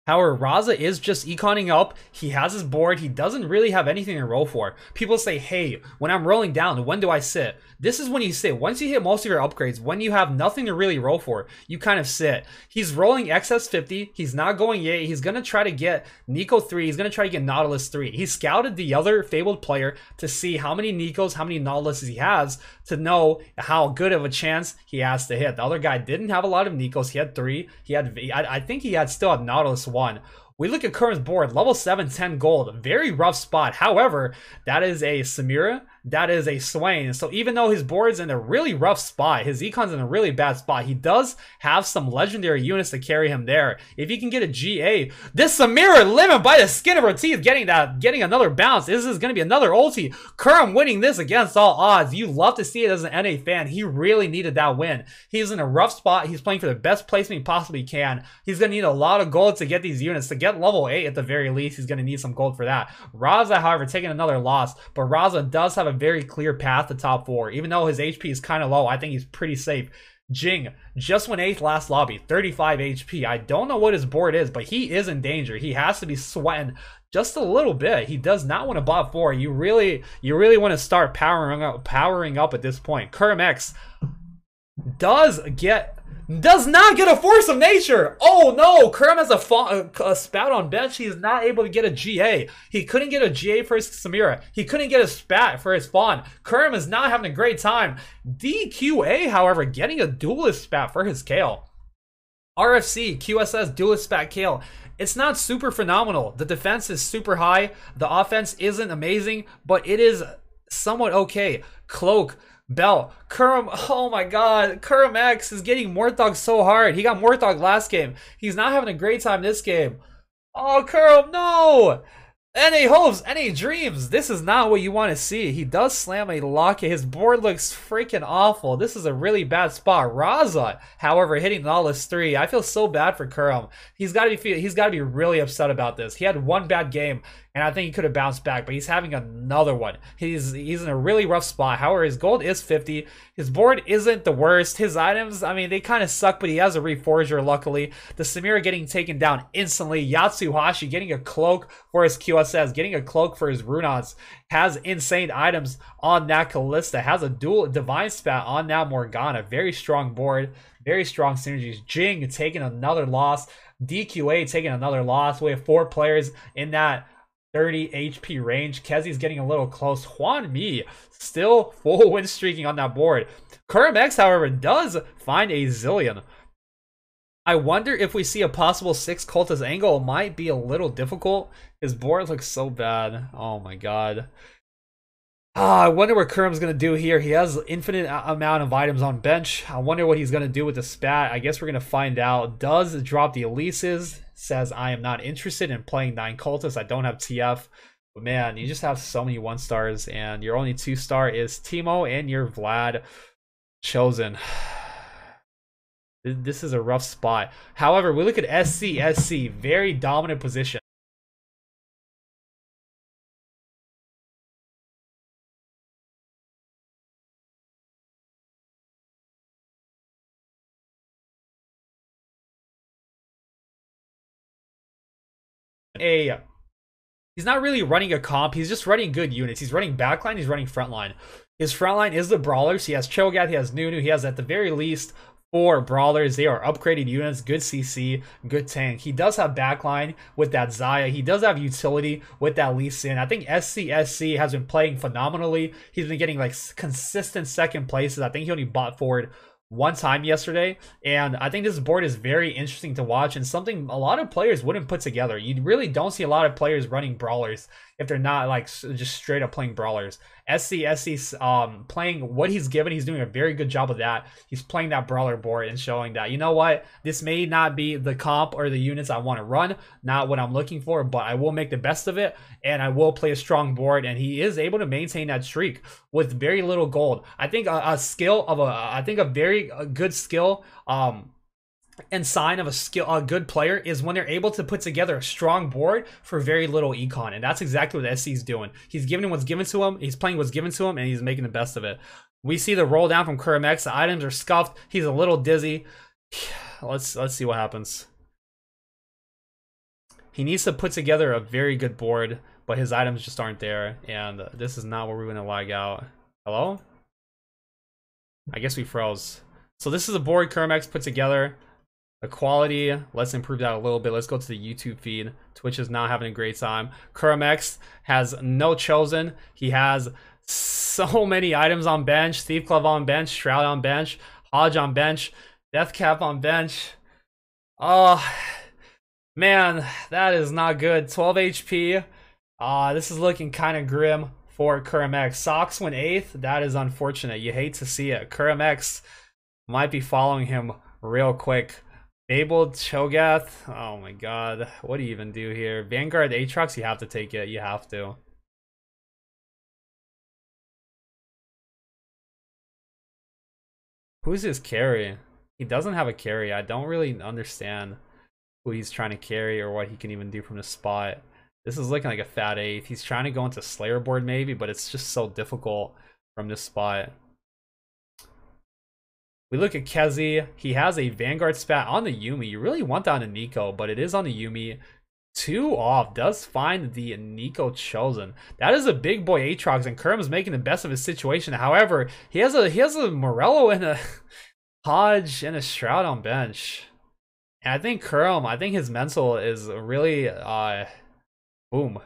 However, Raza is just econing up. He has his board. He doesn't really have anything to roll for. People say, hey, when I'm rolling down, when do I sit? This is when you sit. Once you hit most of your upgrades, when you have nothing to really roll for, you kind of sit. He's rolling XS50. He's not going yet. He's going to try to get Nico 3. He's going to try to get Nautilus 3. He scouted the other Fabled player to see how many Nikos, how many Nautiluses he has, to know how good of a chance he has to hit. The other guy didn't have a lot of Nikos. He had 3. He had, I think he had still had Nautilus 1. We look at Kerm's board, level 7, 10 gold, very rough spot. However, that is a Samira, that is a Swain. So even though his board's in a really rough spot, his econ's in a really bad spot, he does have some legendary units to carry him there. If he can get a GA, this Samira living by the skin of her teeth, getting another bounce. This is going to be another ulti. Kerm winning this against all odds. You love to see it as an NA fan. He really needed that win. He's in a rough spot. He's playing for the best placement he possibly can. He's going to need a lot of gold to get these units, to get level 8 at the very least. He's going to need some gold for that. Raza, however, taking another loss, but Raza does have a very clear path to top 4. Even though his HP is kind of low, I think he's pretty safe. Jing just went 8th last lobby, 35 HP. I don't know what his board is, but he is in danger. He has to be sweating just a little bit. He does not want to bot 4. You really want to start powering up at this point. Kerm X does not get a Force of Nature. Oh no, Kerm has a spat on bench. He's not able to get a GA. He couldn't get a GA for his Samira. He couldn't get a spat for his Fawn. Kerm is not having a great time. DQA, however, getting a duelist spat for his Kale. RFC, QSS, duelist spat Kale. It's not super phenomenal. The defense is super high. The offense isn't amazing, but it is somewhat okay. Cloak, Bell, Kerm, oh my god, Kerm X is getting Morthog so hard. He got Morthog last game. He's not having a great time this game. Oh, Kerm, no! NA hopes, NA dreams. This is not what you want to see. He does slam a locket. His board looks freaking awful. This is a really bad spot. Raza, however, hitting Nautilus 3. I feel so bad for Kerm. He's got to be really upset about this. He had one bad game, and I think he could have bounced back, but he's having another one. He's in a really rough spot. However, his gold is 50. His board isn't the worst. His items, I mean, they kind of suck, but he has a Reforger, luckily. The Samira getting taken down instantly. Yatsuhashi getting a cloak for his QSS, getting a cloak for his Runons. Has insane items on that Kalista. Has a dual Divine Spat on that Morgana. Very strong board. Very strong synergies. Jing taking another loss. DQA taking another loss. We have 4 players in that 30 HP range. Kezi's getting a little close. Hwan Mi still full win streaking on that board. Kerm X, however, does find a zillion. I wonder if we see a possible 6 cultist angle. It might be a little difficult. His board looks so bad. Oh my god. I wonder what Kerm's going to do here. He has infinite amount of items on bench. I wonder what he's going to do with the spat. I guess we're going to find out. Does drop the Elises. Says, I am not interested in playing 9 cultists. I don't have TF. But man, you just have so many 1-stars. And your only 2-star is Teemo and your Vlad chosen. This is a rough spot. However, we look at SC. Very dominant position. He's not really running a comp. He's just running good units. He's running backline. He's running frontline. His frontline is the brawlers. He has Cho'Gath. He has Nunu. He has at the very least 4 brawlers. They are upgraded units. Good CC. Good tank. He does have backline with that Xayah. He does have utility with that Lee Sin. I think SC has been playing phenomenally. He's been getting like consistent second places. I think he only bought forward one time yesterday, and I think this board is very interesting to watch and something a lot of players wouldn't put together. You really don't see a lot of players running brawlers if they're not like just straight up playing brawlers. SC's playing what he's given. He's doing a very good job of that. He's playing that brawler board and showing that, you know what, this may not be the comp or the units I want to run, not what I'm looking for, but I will make the best of it and I will play a strong board. And he is able to maintain that streak with very little gold. I think a very good skill and sign of a good player is when they're able to put together a strong board for very little econ, and that's exactly what SC is doing. He's giving what's given to him, he's playing what's given to him, and he's making the best of it. We see the roll down from KerimX. The items are scuffed. He's a little dizzy. Let's see what happens. He needs to put together a very good board, but his items just aren't there, and this is not where we're going to lag out. Hello? I guess we froze. So this is a board KerimX put together. The quality, let's improve that a little bit. Let's go to the YouTube feed. Twitch is not having a great time. KerimX has no chosen. He has so many items on bench. Thief Club on bench. Shroud on bench. Hodge on bench. Deathcap on bench. Oh, man, that is not good. 12 HP. This is looking kind of grim for KerimX. Socks went 8th. That is unfortunate. You hate to see it. KerimX might be following him real quick. Fabled Cho'Gath. Oh my god. What do you even do here? Vanguard Aatrox, you have to take it. You have to. Who's his carry? He doesn't have a carry. I don't really understand who he's trying to carry or what he can even do from the spot. This is looking like a fat 8th. He's trying to go into Slayer board maybe, but it's just so difficult from this spot. We look at Kezi. He has a Vanguard spat on the Yuumi. You really want that on the Nico, but it is on the Yuumi. 2 off. Does find the Nico chosen. That is a big boy Aatrox, and Kerim is making the best of his situation. However, he has a Morello and a Hodge and a Shroud on bench. And I think Kerim, I think his mental is really boom.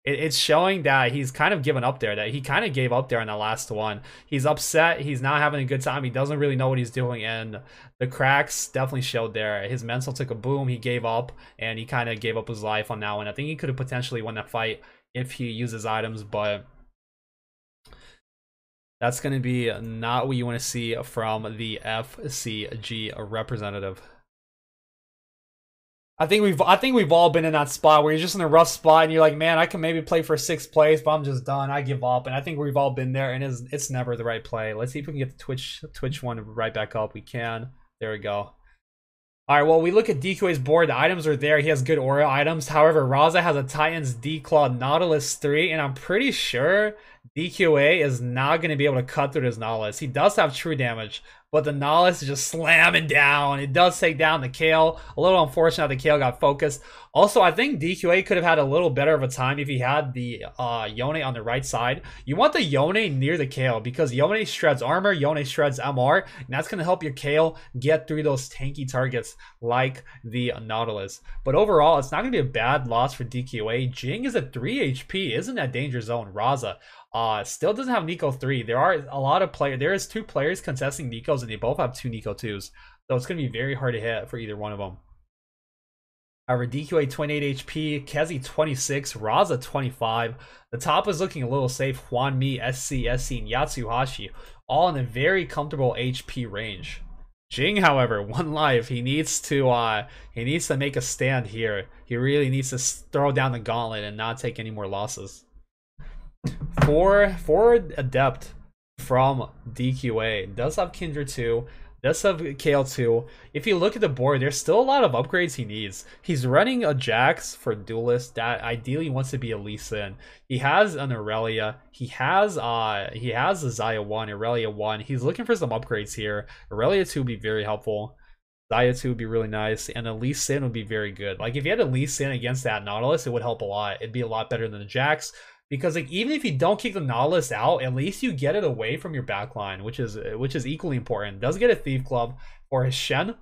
It's showing that he's kind of given up there, that he kind of gave up there in the last one. He's upset. He's not having a good time. He doesn't really know what he's doing, and the cracks definitely showed there. His mental took a boom. He gave up, and he kind of gave up his life on that one. I think he could have potentially won that fight if he uses items, but that's going to be not what you want to see from the FCG representative. I think we've all been in that spot where you're just in a rough spot and you're like, man, I can maybe play for 6th place, but I'm just done. I give up. And I think we've all been there, and it's never the right play. Let's see if we can get the Twitch one right back up. We can. There we go. All right, well, we look at DQA's board. The items are there. He has good aura items. However, Raza has a Titans, D-Claw, Nautilus 3, and I'm pretty sure DQA is not going to be able to cut through this Nautilus. He does have true damage, but the Nautilus is just slamming down. It does take down the Kayle. A little unfortunate that the Kayle got focused. Also, I think DQA could have had a little better of a time if he had the Yone on the right side. You want the Yone near the Kayle because Yone shreds armor, Yone shreds MR, and that's going to help your Kayle get through those tanky targets like the Nautilus. But overall, it's not going to be a bad loss for DQA. Jing is at 3 HP, isn't that danger zone. Raza still doesn't have Nico 3. There are a lot of players. There is 2 players contesting Nikos, and they both have 2 Nico 2s. So it's going to be very hard to hit for either one of them. However, DQA 28 HP, Kezi 26, Raza 25. The top is looking a little safe. Hwan Mi, SC, and Yatsuhashi, all in a very comfortable HP range. Jing, however, 1 life. He needs to make a stand here. He really needs to throw down the gauntlet and not take any more losses. For Adept from DQA, does have Kindred 2, does have Kayle 2. If you look at the board, there's still a lot of upgrades he needs. He's running a Jax for Duelist that ideally wants to be a Lee Sin. He has an Aurelia. He has a Xayah 1, Aurelia 1. He's looking for some upgrades here. Aurelia 2 would be very helpful. Xayah 2 would be really nice, and a Lee Sin would be very good. Like, if you had a Lee Sin against that Nautilus, it would help a lot. It'd be a lot better than the Jax. Because like even if you don't kick the Nautilus out, at least you get it away from your backline, which is equally important. Does get a Thief Club for his Shen.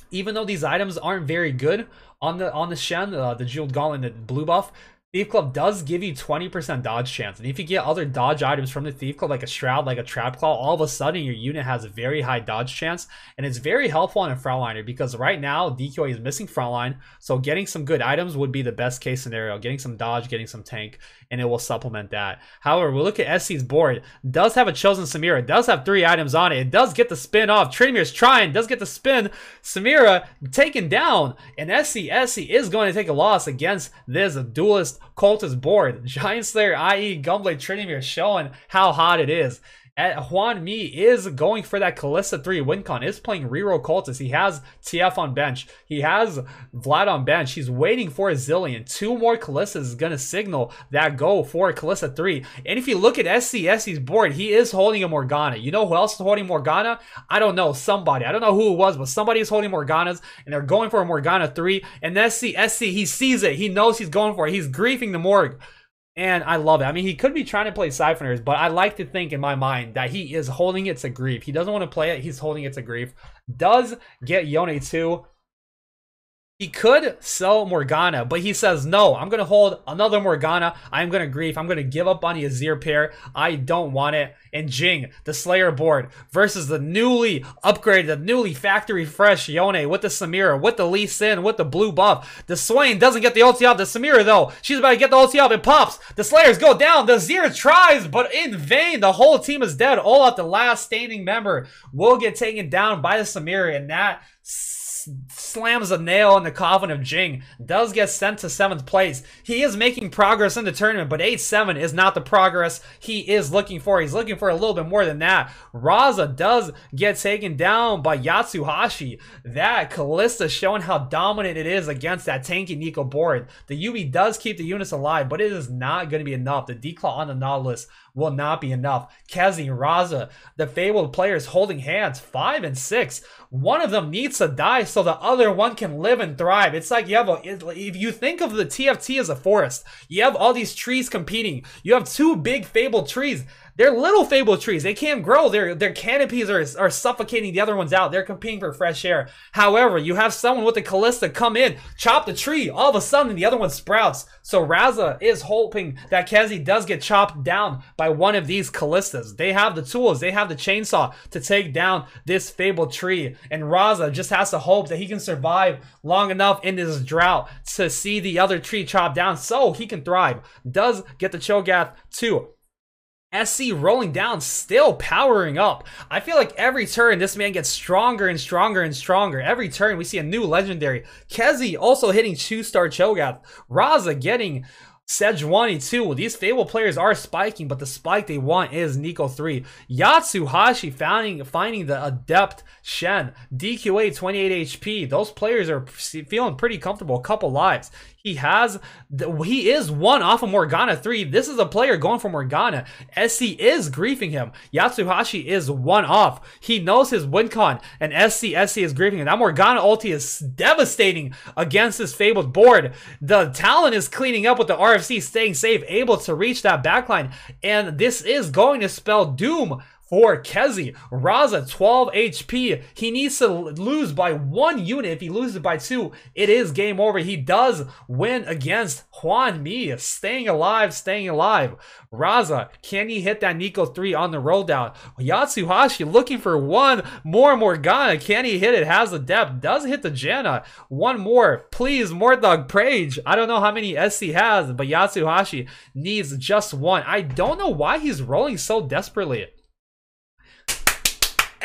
Even though these items aren't very good on the Shen, the Jeweled Gauntlet and the blue buff, Thief Club does give you 20% dodge chance, and if you get other dodge items from the Thief Club, like a Shroud, like a Trap Claw, all of a sudden your unit has a very high dodge chance, and it's very helpful on a frontliner, because right now DQA is missing frontline, so getting some good items would be the best case scenario, getting some dodge, getting some tank, and it will supplement that. However, we look at SC's board, does have a Chosen Samira, does have 3 items on it, it does get the spin off, Trinimir's trying, does get the spin, Samira taken down, and SC is going to take a loss against this duelist cultist board. Giant Slayer, i.e. Gunblade Trinimir, showing how hot it is. Hwan Mi is going for that Kalista 3 win con, is playing reroll cultist. He has TF on bench. He has Vlad on bench. He's waiting for a Zillion. 2 more Kalistas is going to signal that go for Kalista 3. And if you look at SC's board, he is holding a Morgana. You know who else is holding Morgana? I don't know. Somebody. I don't know who it was, but somebody is holding Morganas, and they're going for a Morgana 3. And SC, he sees it. He knows he's going for it. He's griefing the Morg. And I love it. I mean, he could be trying to play Siphoners, but I like to think in my mind that he is holding it to grief. He doesn't want to play it. He's holding it to grief. Does get Yone 2. He could sell Morgana, but he says, no, I'm going to hold another Morgana. I'm going to grief. I'm going to give up on the Azir pair. I don't want it. And Jing, the Slayer board, versus the newly upgraded, the newly factory fresh Yone with the Samira, with the Lee Sin, with the blue buff. The Swain doesn't get the ulti off. The Samira, though, she's about to get the ulti off. It pops. The Slayers go down. The Azir tries, but in vain. The whole team is dead. All at the last standing member will get taken down by the Samira, and that slams a nail in the coffin of Jing. Does get sent to 7th place. He is making progress in the tournament, but 8-7 is not the progress he is looking for. He's looking for a little bit more than that. Raza does get taken down by Yatsuhashi. That Kalista showing how dominant it is against that tanky Nico board. The Yubi does keep the units alive, but it is not going to be enough. The Declaw on the Nautilus will not be enough. Kezi, Raza, the fabled players holding hands, 5 and 6. One of them needs to die so the other one can live and thrive. It's like you have if you think of the TFT as a forest, you have all these trees competing. You have 2 big fabled trees. They're little fabled trees. They can't grow. Their canopies are suffocating the other ones out. They're competing for fresh air. However, you have someone with a Kalista come in, chop the tree. All of a sudden, the other one sprouts. So Raza is hoping that Kezi does get chopped down by one of these Kalistas. They have the tools. They have the chainsaw to take down this fabled tree. And Raza just has to hope that he can survive long enough in this drought to see the other tree chopped down so he can thrive. Does get the Cho'Gath too. SC rolling down, still powering up. I feel like every turn, this man gets stronger and stronger and stronger. Every turn, we see a new legendary. Kezi also hitting 2-star Cho'Gath. Raza getting Sejuani too. These Fable players are spiking, but the spike they want is Nico 3. Yatsuhashi finding the Adept Shen. DQA 28 HP. Those players are feeling pretty comfortable. A couple lives. He is 1 off of Morgana 3. This is a player going for Morgana. SC is griefing him. Yatsuhashi is 1 off. He knows his win con, and SC is griefing him. That Morgana ulti is devastating against this fabled board. The Talon is cleaning up with the RFC, staying safe, able to reach that backline, and this is going to spell doom for Kezi. Raza, 12 HP. He needs to lose by 1 unit. If he loses by 2, it is game over. He does win against Hwan Mi. Staying alive, staying alive. Raza, can he hit that Nico 3 on the roll down? Yatsuhashi looking for 1 more Morgana. Can he hit it? Has the depth. Does hit the Janna. 1 more. Please, Morthog Prage. I don't know how many SC has, but Yatsuhashi needs just 1. I don't know why he's rolling so desperately.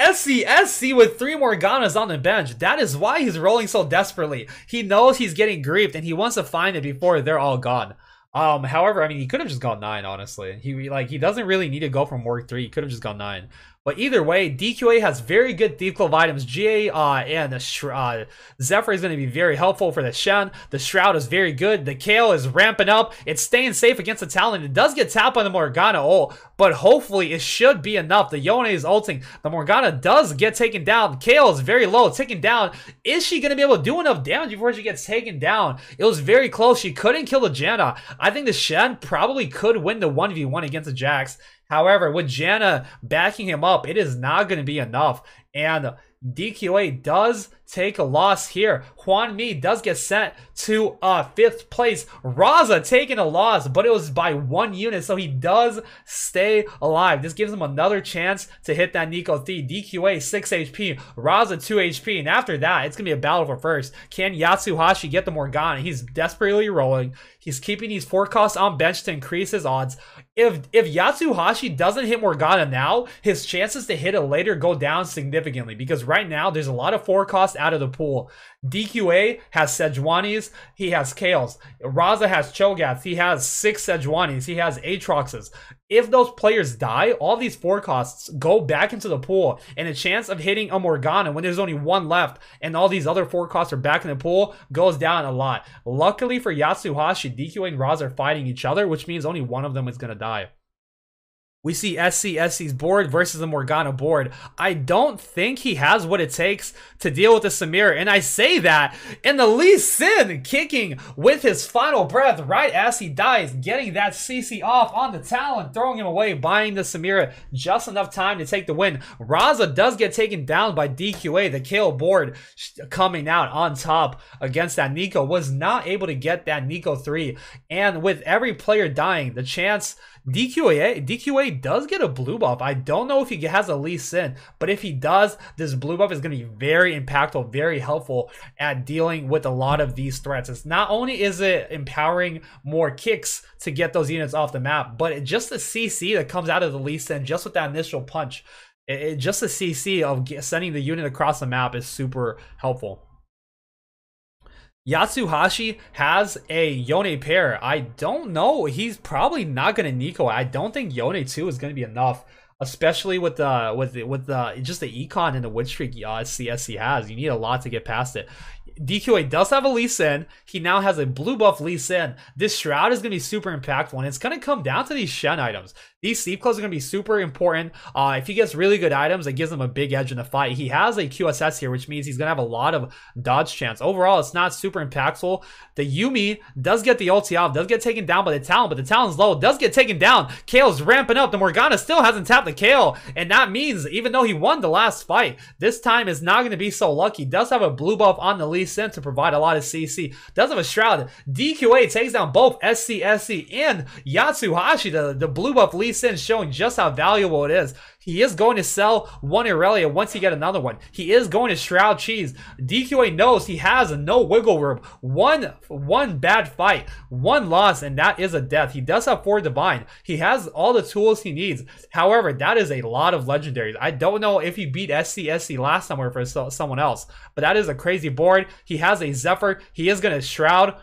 SC with 3 Morganas on the bench. That is why he's rolling so desperately. He knows he's getting griefed and he wants to find it before they're all gone. However, I mean, he could have just gone 9, honestly. He doesn't really need to go for Morg 3. He could have just gone 9. But either way, DQA has very good Thief Club items. GA and Zephyr is going to be very helpful for the Shen. The Shroud is very good. The Kale is ramping up. It's staying safe against the Talon. It does get tapped by the Morgana ult, but hopefully it should be enough. The Yone is ulting. The Morgana does get taken down. The Kale is very low, taken down. Is she going to be able to do enough damage before she gets taken down? It was very close. She couldn't kill the Janna. I think the Shen probably could win the 1v1 against the Jax. However, with Janna backing him up, it is not going to be enough. And DQA does take a loss here. Hwan Mi does get sent to 5th place. Raza taking a loss, but it was by 1 unit, so he does stay alive. This gives him another chance to hit that Nico 3. DQA 6 HP, Raza 2 HP, and after that, it's going to be a battle for first. Can Yatsuhashi get the Morgana? He's desperately rolling. He's keeping these 4 costs on bench to increase his odds. If Yatsuhashi doesn't hit Morgana now, his chances to hit it later go down significantly, because right now there's a lot of 4 costs out of the pool. DQA has Sejuani's, he has Kales. Raza has Cho'Gaths, he has 6 Sejuani's, he has Aatroxes. If those players die, all these 4 costs go back into the pool, and a chance of hitting a Morgana when there's only 1 left and all these other 4 costs are back in the pool goes down a lot. Luckily for Yatsuhashi, DQA and Raza are fighting each other, which means only one of them is going to die. We see SC's board versus the Morgana board. I don't think he has what it takes to deal with the Samira. And I say that in the Lee Sin kicking with his final breath right as he dies, getting that CC off on the Talon, throwing him away, buying the Samira just enough time to take the win. Raza does get taken down by DQA. The KO board coming out on top against that Nico, was not able to get that Nico 3. And with every player dying, the chance DQA does get a blue buff. I don't know if he has a Lee Sin, but if he does, this blue buff is going to be very impactful, very helpful at dealing with a lot of these threats. It's not only is it empowering more kicks to get those units off the map, but just the CC that comes out of the Lee Sin just with that initial punch, just the CC of sending the unit across the map is super helpful. Yatsuhashi has a Yone pair. I don't know. He's probably not going to Nico. I don't think Yone 2 is going to be enough, especially with the just the econ and the win streak CSC has. You need a lot to get past it. DQA does have a Lee Sin. He now has a blue buff Lee Sin. This Shroud is going to be super impactful, and it's going to come down to these Shen items. These Sleep Clothes are going to be super important. If he gets really good items, it gives him a big edge in the fight. He has a QSS here, which means he's going to have a lot of dodge chance. Overall, it's not super impactful. The Yuumi does get the ulti off, does get taken down by the Talon, but the Talon's low, does get taken down. Kale's ramping up. The Morgana still hasn't tapped the Kale, and that means even though he won the last fight, this time is not going to be so lucky. Does have a blue buff on the Lee Sin to provide a lot of CC. Does have a Shroud. DQA takes down both SC and Yatsuhashi. The blue buff Lee Sin showing just how valuable it is. He is going to sell one Irelia once he get another one. He is going to Shroud Cheese. DQA knows he has no wiggle room. One bad fight, one loss, and that is a death. He does have 4 Divine. He has all the tools he needs. However, that is a lot of legendaries. I don't know if he beat SC last time or for someone else, but that is a crazy board. He has a Zephyr. He is going to Shroud.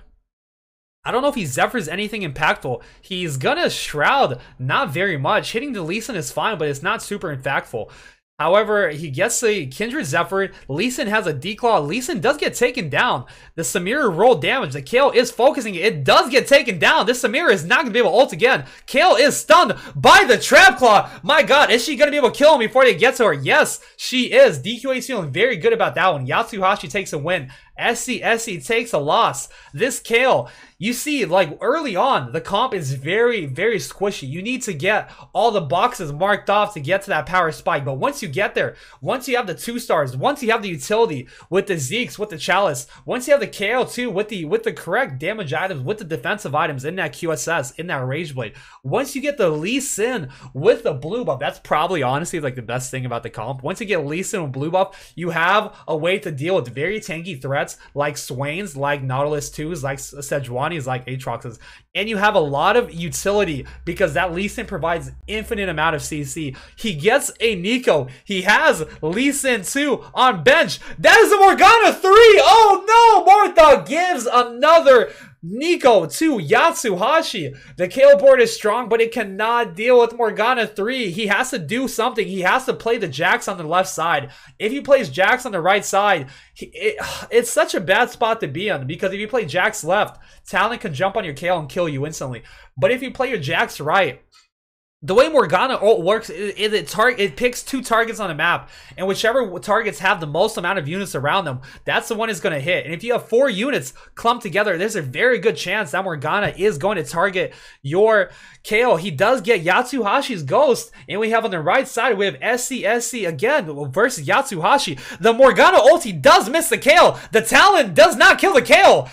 I don't know if he Zephyrs anything impactful. He's gonna Shroud not very much. Hitting the Lee Sin is fine, but it's not super impactful. However, he gets a Kindred Zephyr. Lee Sin has a Declaw. Lee Sin does get taken down. The Samira rolled damage. The Kale is focusing. It does get taken down. This Samira is not going to be able to ult again. Kale is stunned by the Trap Claw. My god, is she going to be able to kill him before they get to her? Yes, she is. DQA is feeling very good about that one. Yatsuhashi takes a win. SC takes a loss. This Kale, you see, like early on, the comp is very, very squishy. You need to get all the boxes marked off to get to that power spike. But once you get there, once you have the 2 stars, once you have the utility with the Zeeks, with the Chalice, once you have the KO too, with the correct damage items, with the defensive items in that QSS, in that Rage Blade, once you get the Lee Sin with the blue buff, that's probably honestly like the best thing about the comp. Once you get Lee Sin with blue buff, you have a way to deal with very tanky threats like Swains, like Nautilus 2s, like Sejuani's, like Aatroxes, and you have a lot of utility because that Lee Sin provides infinite amount of CC. He gets a Nico. He has Lee Sin 2 on bench. That is a Morgana 3. Oh no, Mortha gives another Nico to Yatsuhashi. The KO board is strong, but it cannot deal with Morgana 3. He has to do something. He has to play the Jax on the left side. If he plays Jax on the right side, it's such a bad spot to be on, because if you play Jax left, Talon can jump on your KO and kill you instantly. But if you play your Jax right, the way Morgana ult works, it picks 2 targets on the map, and whichever targets have the most amount of units around them, that's the one is going to hit. And if you have 4 units clumped together, there's a very good chance that Morgana is going to target your KO. He does get Yatsuhashi's Ghost, and we have on the right side, we have SC again versus Yatsuhashi. The Morgana ulti does miss the KO. The Talon does not kill the KO.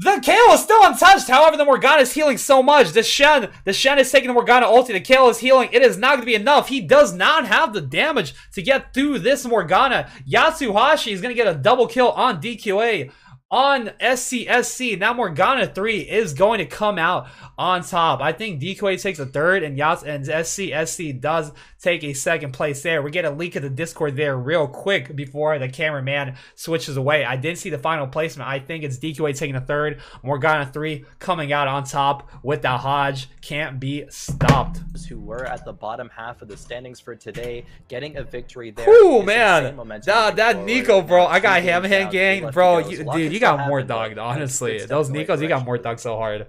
The KO is still untouched. However, the Morgana is healing so much. The Shen is taking the Morgana ulti. The KO is healing. It is not going to be enough. He does not have the damage to get through this Morgana. Yatsuhashi is going to get a double kill on DQA. On SCSC, now Morgana 3 is going to come out on top. I think DQA takes a third, and SCSC does take a second place there. We get a leak of the Discord there real quick before the cameraman switches away. I didn't see the final placement. I think it's DQA taking a third, Morgana 3 coming out on top with the Hodge. Can't be stopped. Who were at the bottom half of the standings for today, getting a victory there. Ooh, man. That Nico, bro. I got ham hand gang, bro. Dude, you got more dogged, honestly. Those Nikos, you got more dogged so hard.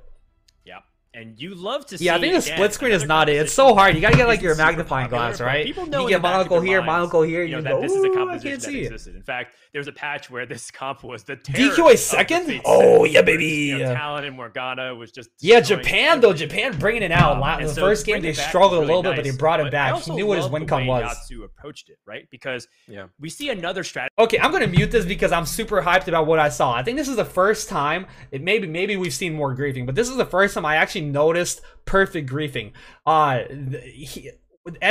Yeah. And you love to see. Yeah, I think the split screen is not it. It's so hard. You gotta get like your magnifying glass, right? People know you get monocle here, monocle here. You know that go, this is a I composition can't that see existed. In fact, there was a patch where this comp was the terror DQA second. Oh yeah, baby. You know, Talon and Morgana was just Japan though. Japan bringing it out. The first game they struggled a little bit, but they brought it back. He knew what his win con was. Yatsu approached it right because we see another strategy. Okay, I'm gonna mute this because I'm super hyped about what I saw. I think this is the first time. Maybe we've seen more griefing, but this is the first time I actually noticed perfect griefing.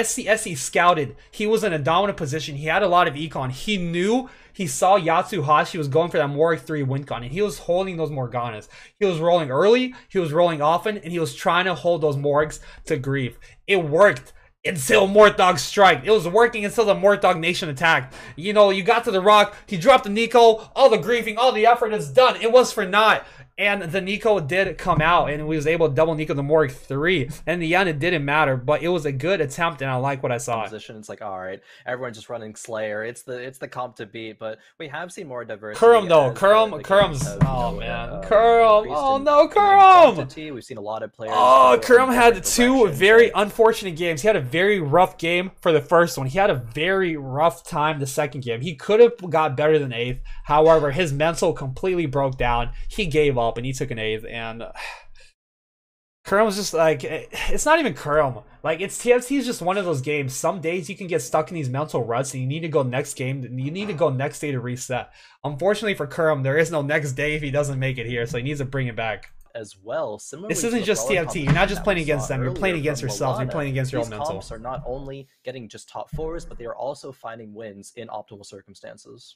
SC scouted. He was in a dominant position. He had a lot of econ. He saw Yatsuhashi was going for that Morg 3 win con, and he was holding those Morganas. He was rolling early, he was rolling often, and he was trying to hold those Morgs to grief. It worked until Mortdog strike. It was working until the Mortdog Nation attacked. You know, you got to the rock, he dropped the Nico, all the griefing, all the effort is done. It was for naught. And the Nico did come out, and we was able to double Nico the Morg 3. And in the end, it didn't matter, but it was a good attempt, and I like what I saw. It's like, all right, everyone's just running Slayer. It's the comp to beat, but we have seen more diversity. Kurum though, Kurum's. Oh man, Kurum. Oh no, Kurum. We've seen a lot of players. Oh, Kurum had 2 very unfortunate games. He had a very rough game for the first one. He had a very rough time the second game. He could have got better than 8th. However, his mental completely broke down. He gave up and he took an 8th, and Kurum was just like, it's not even Kurum. Like, it's TFT is just one of those games. Some days you can get stuck in these mental ruts and you need to go next game. You need to go next day to reset. Unfortunately for Kurum, there is no next day if he doesn't make it here, so he needs to bring it back. As well, this isn't just TFT. You're not just playing against them. You're playing against yourself. You're playing against your own mental. These comps are not only getting just top 4s, but they are also finding wins in optimal circumstances.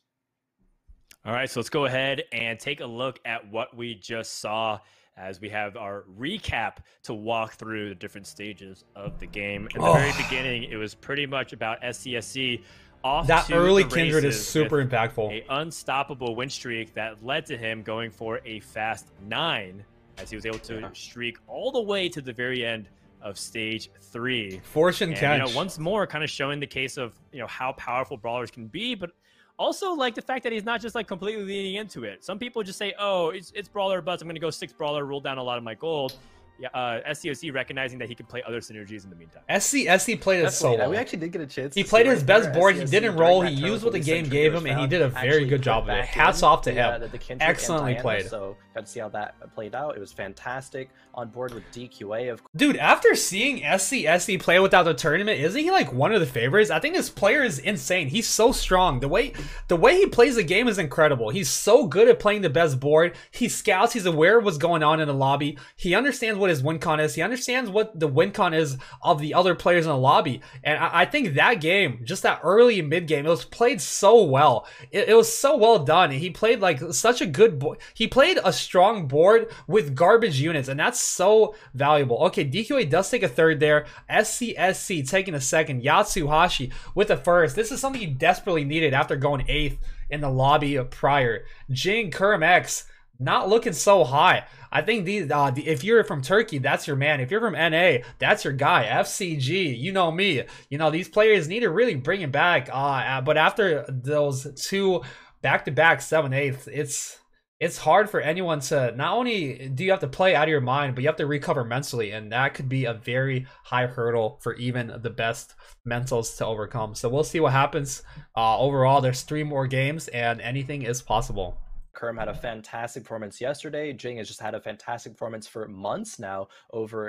All right, so let's go ahead and take a look at what we just saw as we have our recap to walk through the different stages of the game. In the very beginning, it was pretty much about SCSC off that to early the Kindred is super impactful. A unstoppable win streak that led to him going for a fast 9 as he was able to streak all the way to the very end of stage 3. Fortune catch. You know, once more, kind of showing the case of how powerful brawlers can be, but also like the fact that he's not just like completely leaning into it. Some people just say, "Oh, it's brawler buzz. I'm going to go 6 brawler, roll down a lot of my gold." Yeah, SCOC recognizing that he could play other synergies in the meantime. SC played it so well. We actually did get a chance. He played his best board. He didn't roll. He used what the game gave him, and he did a very good job of it. Hats off to him. Excellently played. So got to see how that played out. It was fantastic. On board with DQA, of course. Dude, after seeing SC play without the tournament, isn't he like one of the favorites? I think this player is insane. He's so strong. The way he plays the game is incredible. He's so good at playing the best board. He scouts. He's aware of what's going on in the lobby. He understands what his win con is. He understands what the win con is of the other players in the lobby. And I think that game, just that early and mid game, it was played so well. It was so well done. He played like such a good board. He played a strong board with garbage units, and that's so valuable. Okay, DQA does take a third there. SCSC taking a second. Yatsuhashi with a first. This is something he desperately needed after going 8th in the lobby prior. Jing, Kurum X, not looking so high. I think these, if you're from Turkey, that's your man. If you're from NA, that's your guy. FCG, you know me. You know, these players need to really bring it back. But after those 2 back-to-back 7/8, it's hard for anyone to, not only do you have to play out of your mind, but you have to recover mentally, and that could be a very high hurdle for even the best mentals to overcome. So we'll see what happens. Overall, there's 3 more games, and anything is possible. Kerm had a fantastic performance yesterday. Jing has just had a fantastic performance for months now over,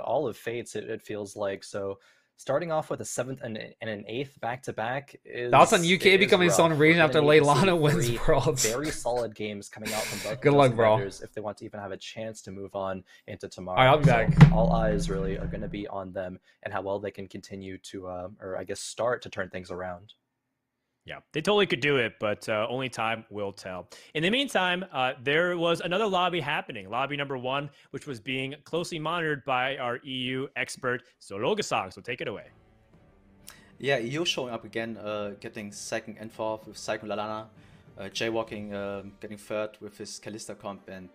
all of Fates, it feels like. So starting off with a 7th and an 8th back-to-back is... Thoughts on UK becoming its own region after Leilani wins Worlds? Very solid games coming out from both Good luck, bro. if they want to even have a chance to move on into tomorrow. All right, I'll be back. All eyes really are going to be on them and how well they can continue to, or I guess start to turn things around. Yeah, they totally could do it, but only time will tell. In the meantime, there was another lobby happening, lobby number 1, which was being closely monitored by our EU expert, Sologasang. So take it away. Yeah, EU showing up again, getting 2nd and 4th with Psycho Lalana, Jaywalking getting 3rd with his Kalista comp, and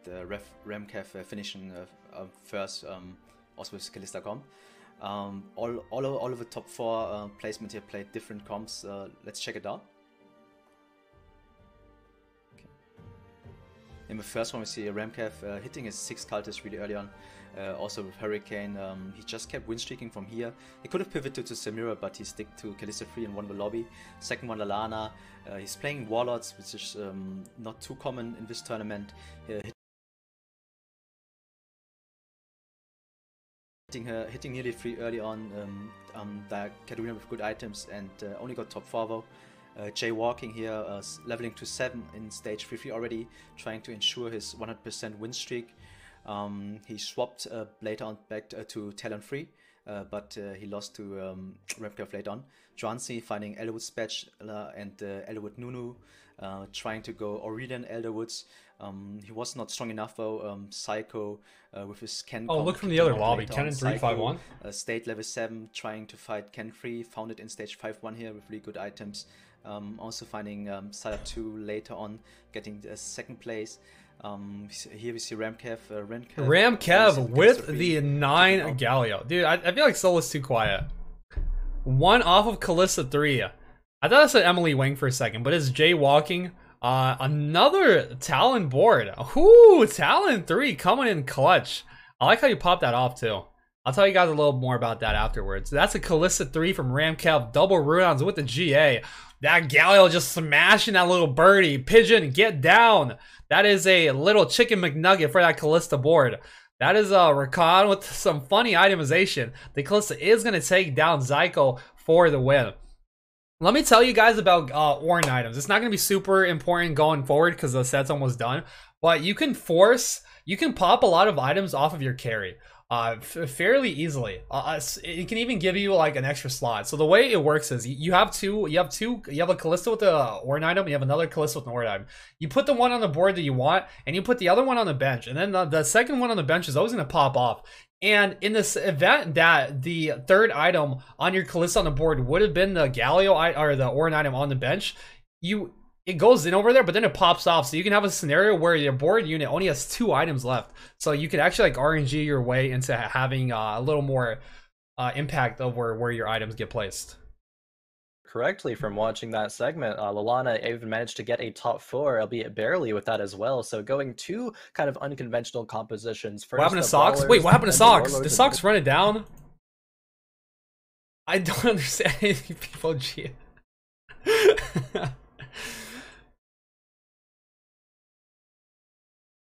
Remkev finishing 1st also with Kalista comp. All of the top 4 placement here played different comps. Let's check it out. Okay. In the first one we see Remkev hitting his 6 cultists really early on. Also with Hurricane, he just kept win streaking from here. He could have pivoted to Samira, but he stick to Kalista 3 and won the lobby. Second one Lalana. He's playing Warlords, which is not too common in this tournament. Hitting nearly 3 early on, the Katarina with good items, and only got top 4 though. Jaywalking here, leveling to 7 in stage 3 already, trying to ensure his 100% win streak. He swapped later on back to Talon 3, but he lost to Remkev later on. Johansi finding Elderwood Spatula and Elderwood Nunu, trying to go Aurelian Elderwoods. He was not strong enough though. Psycho with his Ken. Oh, look from the other lobby. Ken in 3-5-1. State level 7, trying to fight Ken 3. Found it in stage 5-1 here with really good items. Also finding Salah 2 later on, getting 2nd place. Here we see Ramkev. Ramkev with the 9 Galio. Dude, I feel like Solo's too quiet. 1 off of Kalista 3. I thought I said Emily Wang for a second, but it's Jaywalking. Another Talon board. Ooh, Talon 3 coming in clutch. I like how you popped that off too. I'll tell you guys a little more about that afterwards. That's a Kalista 3 from Ramkev. Double Rudons with the GA. That Galio just smashing that little birdie. Pigeon, get down. That is a little chicken McNugget for that Kalista board. That is Rakan with some funny itemization. The Kalista is going to take down Zyko for the win. Let me tell you guys about Ornn items. It's not going to be super important going forward because the set's almost done. But you can pop a lot of items off of your carry fairly easily. It can even give you like an extra slot. So the way it works is you have a Kalista with the Ornn item, you have another Kalista with an Ornn item. You put the one on the board that you want, and you put the other one on the bench, and then the second one on the bench is always going to pop off. And in this event that the 3rd item on your Kalista on the board would have been the Galio or the Ornn item on the bench, it goes in over there, but then it pops off. So you can have a scenario where your board unit only has 2 items left. So you can actually like RNG your way into having a little more impact over where your items get placed. Correctly from watching that segment, Lalana even managed to get a top 4, albeit barely with that as well. So going 2 kind of unconventional compositions. First, what happened to Socks? Wait, what happened to Socks? Did Socks run it down? I don't understand anything people G.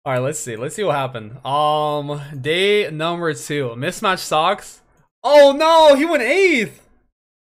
All right, let's see what happened. Day number 2, mismatch Socks. Oh no, he went 8th.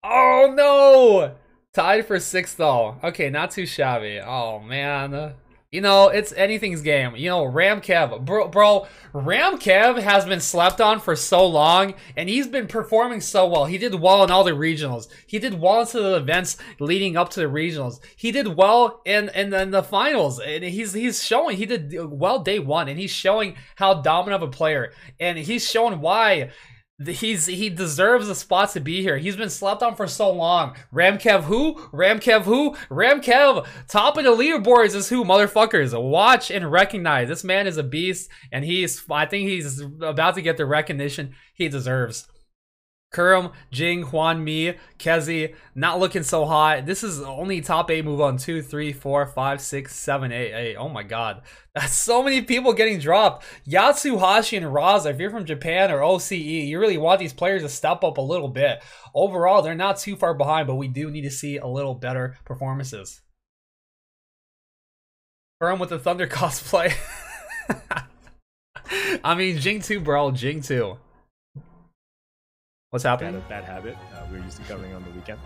Oh no, tied for 6th though. Okay, not too shabby. Oh man, you know it's anything's game. You know Ramkev, bro. Ramkev has been slept on for so long, and he's been performing so well. He did well in all the regionals. He did well into the events leading up to the regionals. He did well in the finals, and he's showing he did well day 1, and he's showing how dominant of a player, and he's showing why. He deserves a spot to be here. He's been slept on for so long. Ramkev who? Ramkev who? Ramkev top of the leaderboards is who, motherfuckers. Watch and recognize. This man is a beast, and I think he's about to get the recognition he deserves. Kurum, Jing, Huan Mi, Kezi, not looking so hot. This is only top 8 move on 2, 3, 4, 5, 6, 7, 8, 8. Oh my god. That's so many people getting dropped. Yatsuhashi and Raza, if you're from Japan or OCE, you really want these players to step up a little bit. Overall, they're not too far behind, but we do need to see a little better performances. Kurum with the Thunder cosplay. I mean, Jing 2, bro. Jing 2. What's happening? Bad habit. We're used to covering on the weekends.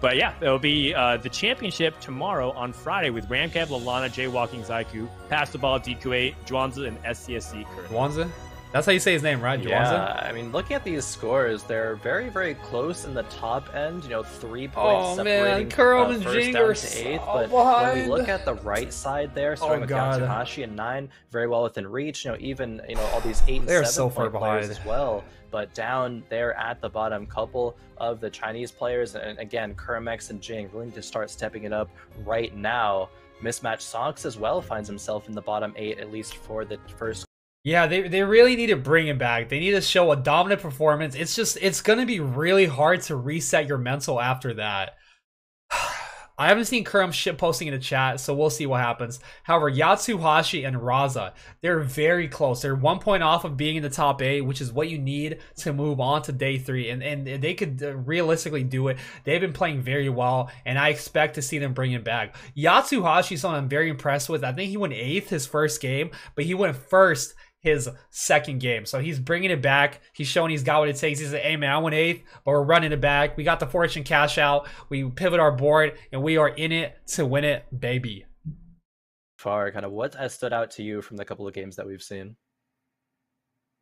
But yeah, it'll be the championship tomorrow on Friday with Ramcab, Lalana, Jaywalking, Zaiku, Pass the Ball, DQ8, Zhuanzi, and SCSC currently. Zhuanzi? That's how you say his name, right? Zhuanzi? Yeah, I mean, looking at these scores, they're very, very close in the top end. 3 points separating Kurum and first Jing down are to so 8th. But behind. when we look at the right side there, starting with God. Yatsuhashi and 9, very well within reach. Even all these 8 and They're 7 so far point players behind as well. But down there at the bottom, couple of the Chinese players, and again, Kurimex and Jing willing to start stepping it up right now. Mismatch Socks as well finds himself in the bottom 8, at least for the first. Yeah, they really need to bring him back. They need to show a dominant performance. It's going to be really hard to reset your mental after that. I haven't seen Kurum shit posting in the chat, so we'll see what happens. However, Yatsuhashi and Raza, they're very close. They're 1 point off of being in the top 8, which is what you need to move on to day 3. And they could realistically do it. They've been playing very well, and I expect to see them bring him back. Yatsuhashi is someone I'm very impressed with. I think he went 8th his first game, but he went 1st his second game. So he's bringing it back. He's showing he's got what it takes. He said, hey man, I went 8th, but we're running it back. We got the fortune cash out. We pivot our board, and we are in it to win it, baby. Far, kind of what has stood out to you from the couple of games that we've seen?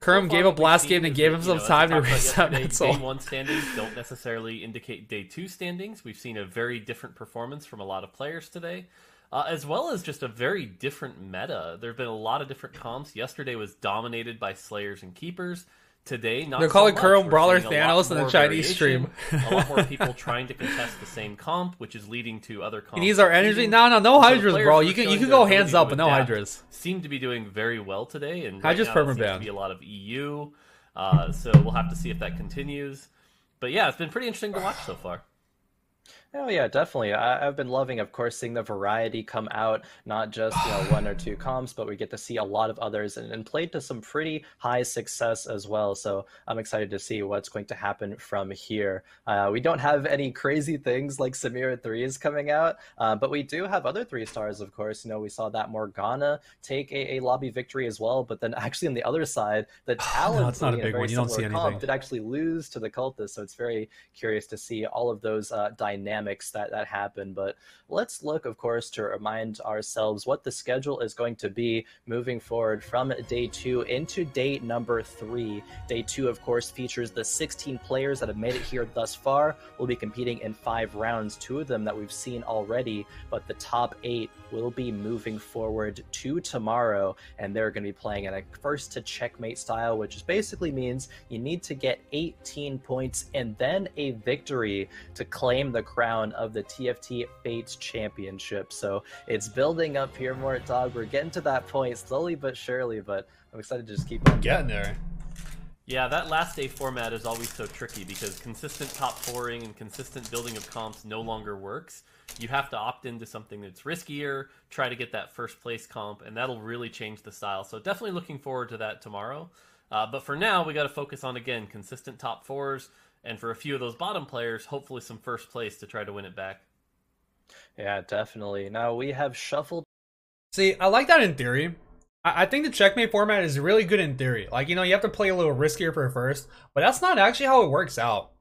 Kurum gave up last game and gave himself time to reset Day mental. 1 standings don't necessarily indicate Day 2 standings. We've seen a very different performance from a lot of players today. As well as just a very different meta. There have been a lot of different comps. Yesterday was dominated by Slayers and Keepers. Today, not They're calling so much. Kurum We're Brawler seeing a lot Thanos in the more Chinese variation, stream. A lot more people trying to contest the same comp, which is leading to other comps. He needs our energy. succeeding. No So the Hydras, players bro. who You are can showing go their hands ability up, to but no adapt Hydras. Seem to be doing very well today, and Hydras right now there seems permaban. to be a lot of EU. So we'll have to see if that continues. But yeah, it's been pretty interesting to watch so far. Oh yeah, definitely. I've been loving, of course, seeing the variety come out, not just 1 or 2 comps, but we get to see a lot of others and played to some pretty high success as well. So I'm excited to see what's going to happen from here. We don't have any crazy things like Samira 3 is coming out, but we do have other 3-stars, of course. We saw that Morgana take a lobby victory as well, but then actually on the other side, the Talon it's not a big one. You don't see anything. did actually lose to the Cultists, so it's very curious to see all of those dynamics that happen. But let's look, of course, to remind ourselves what the schedule is going to be moving forward from day 2 into day number 3. Day 2, of course, features the 16 players that have made it here thus far. We'll be competing in 5 rounds, 2 of them that we've seen already, but the top 8 will be moving forward to tomorrow, and they're going to be playing in a first to checkmate style, which basically means you need to get 18 points and then a victory to claim the crown of the TFT Fates Championship. So it's building up here, Mortdog. We're getting to that point slowly but surely, but I'm excited to just keep on getting there. Yeah, that last day format is always so tricky because consistent top 4ing and consistent building of comps no longer works. You have to opt into something that's riskier, try to get that first place comp, and that'll really change the style. So definitely looking forward to that tomorrow. But for now, we got to focus on, again, consistent top 4s, and for a few of those bottom players, hopefully some first place to try to win it back. Yeah, definitely. Now we have shuffled. See, I like that in theory. I think the checkmate format is really good in theory. Like, you have to play a little riskier for first, but that's not actually how it works out.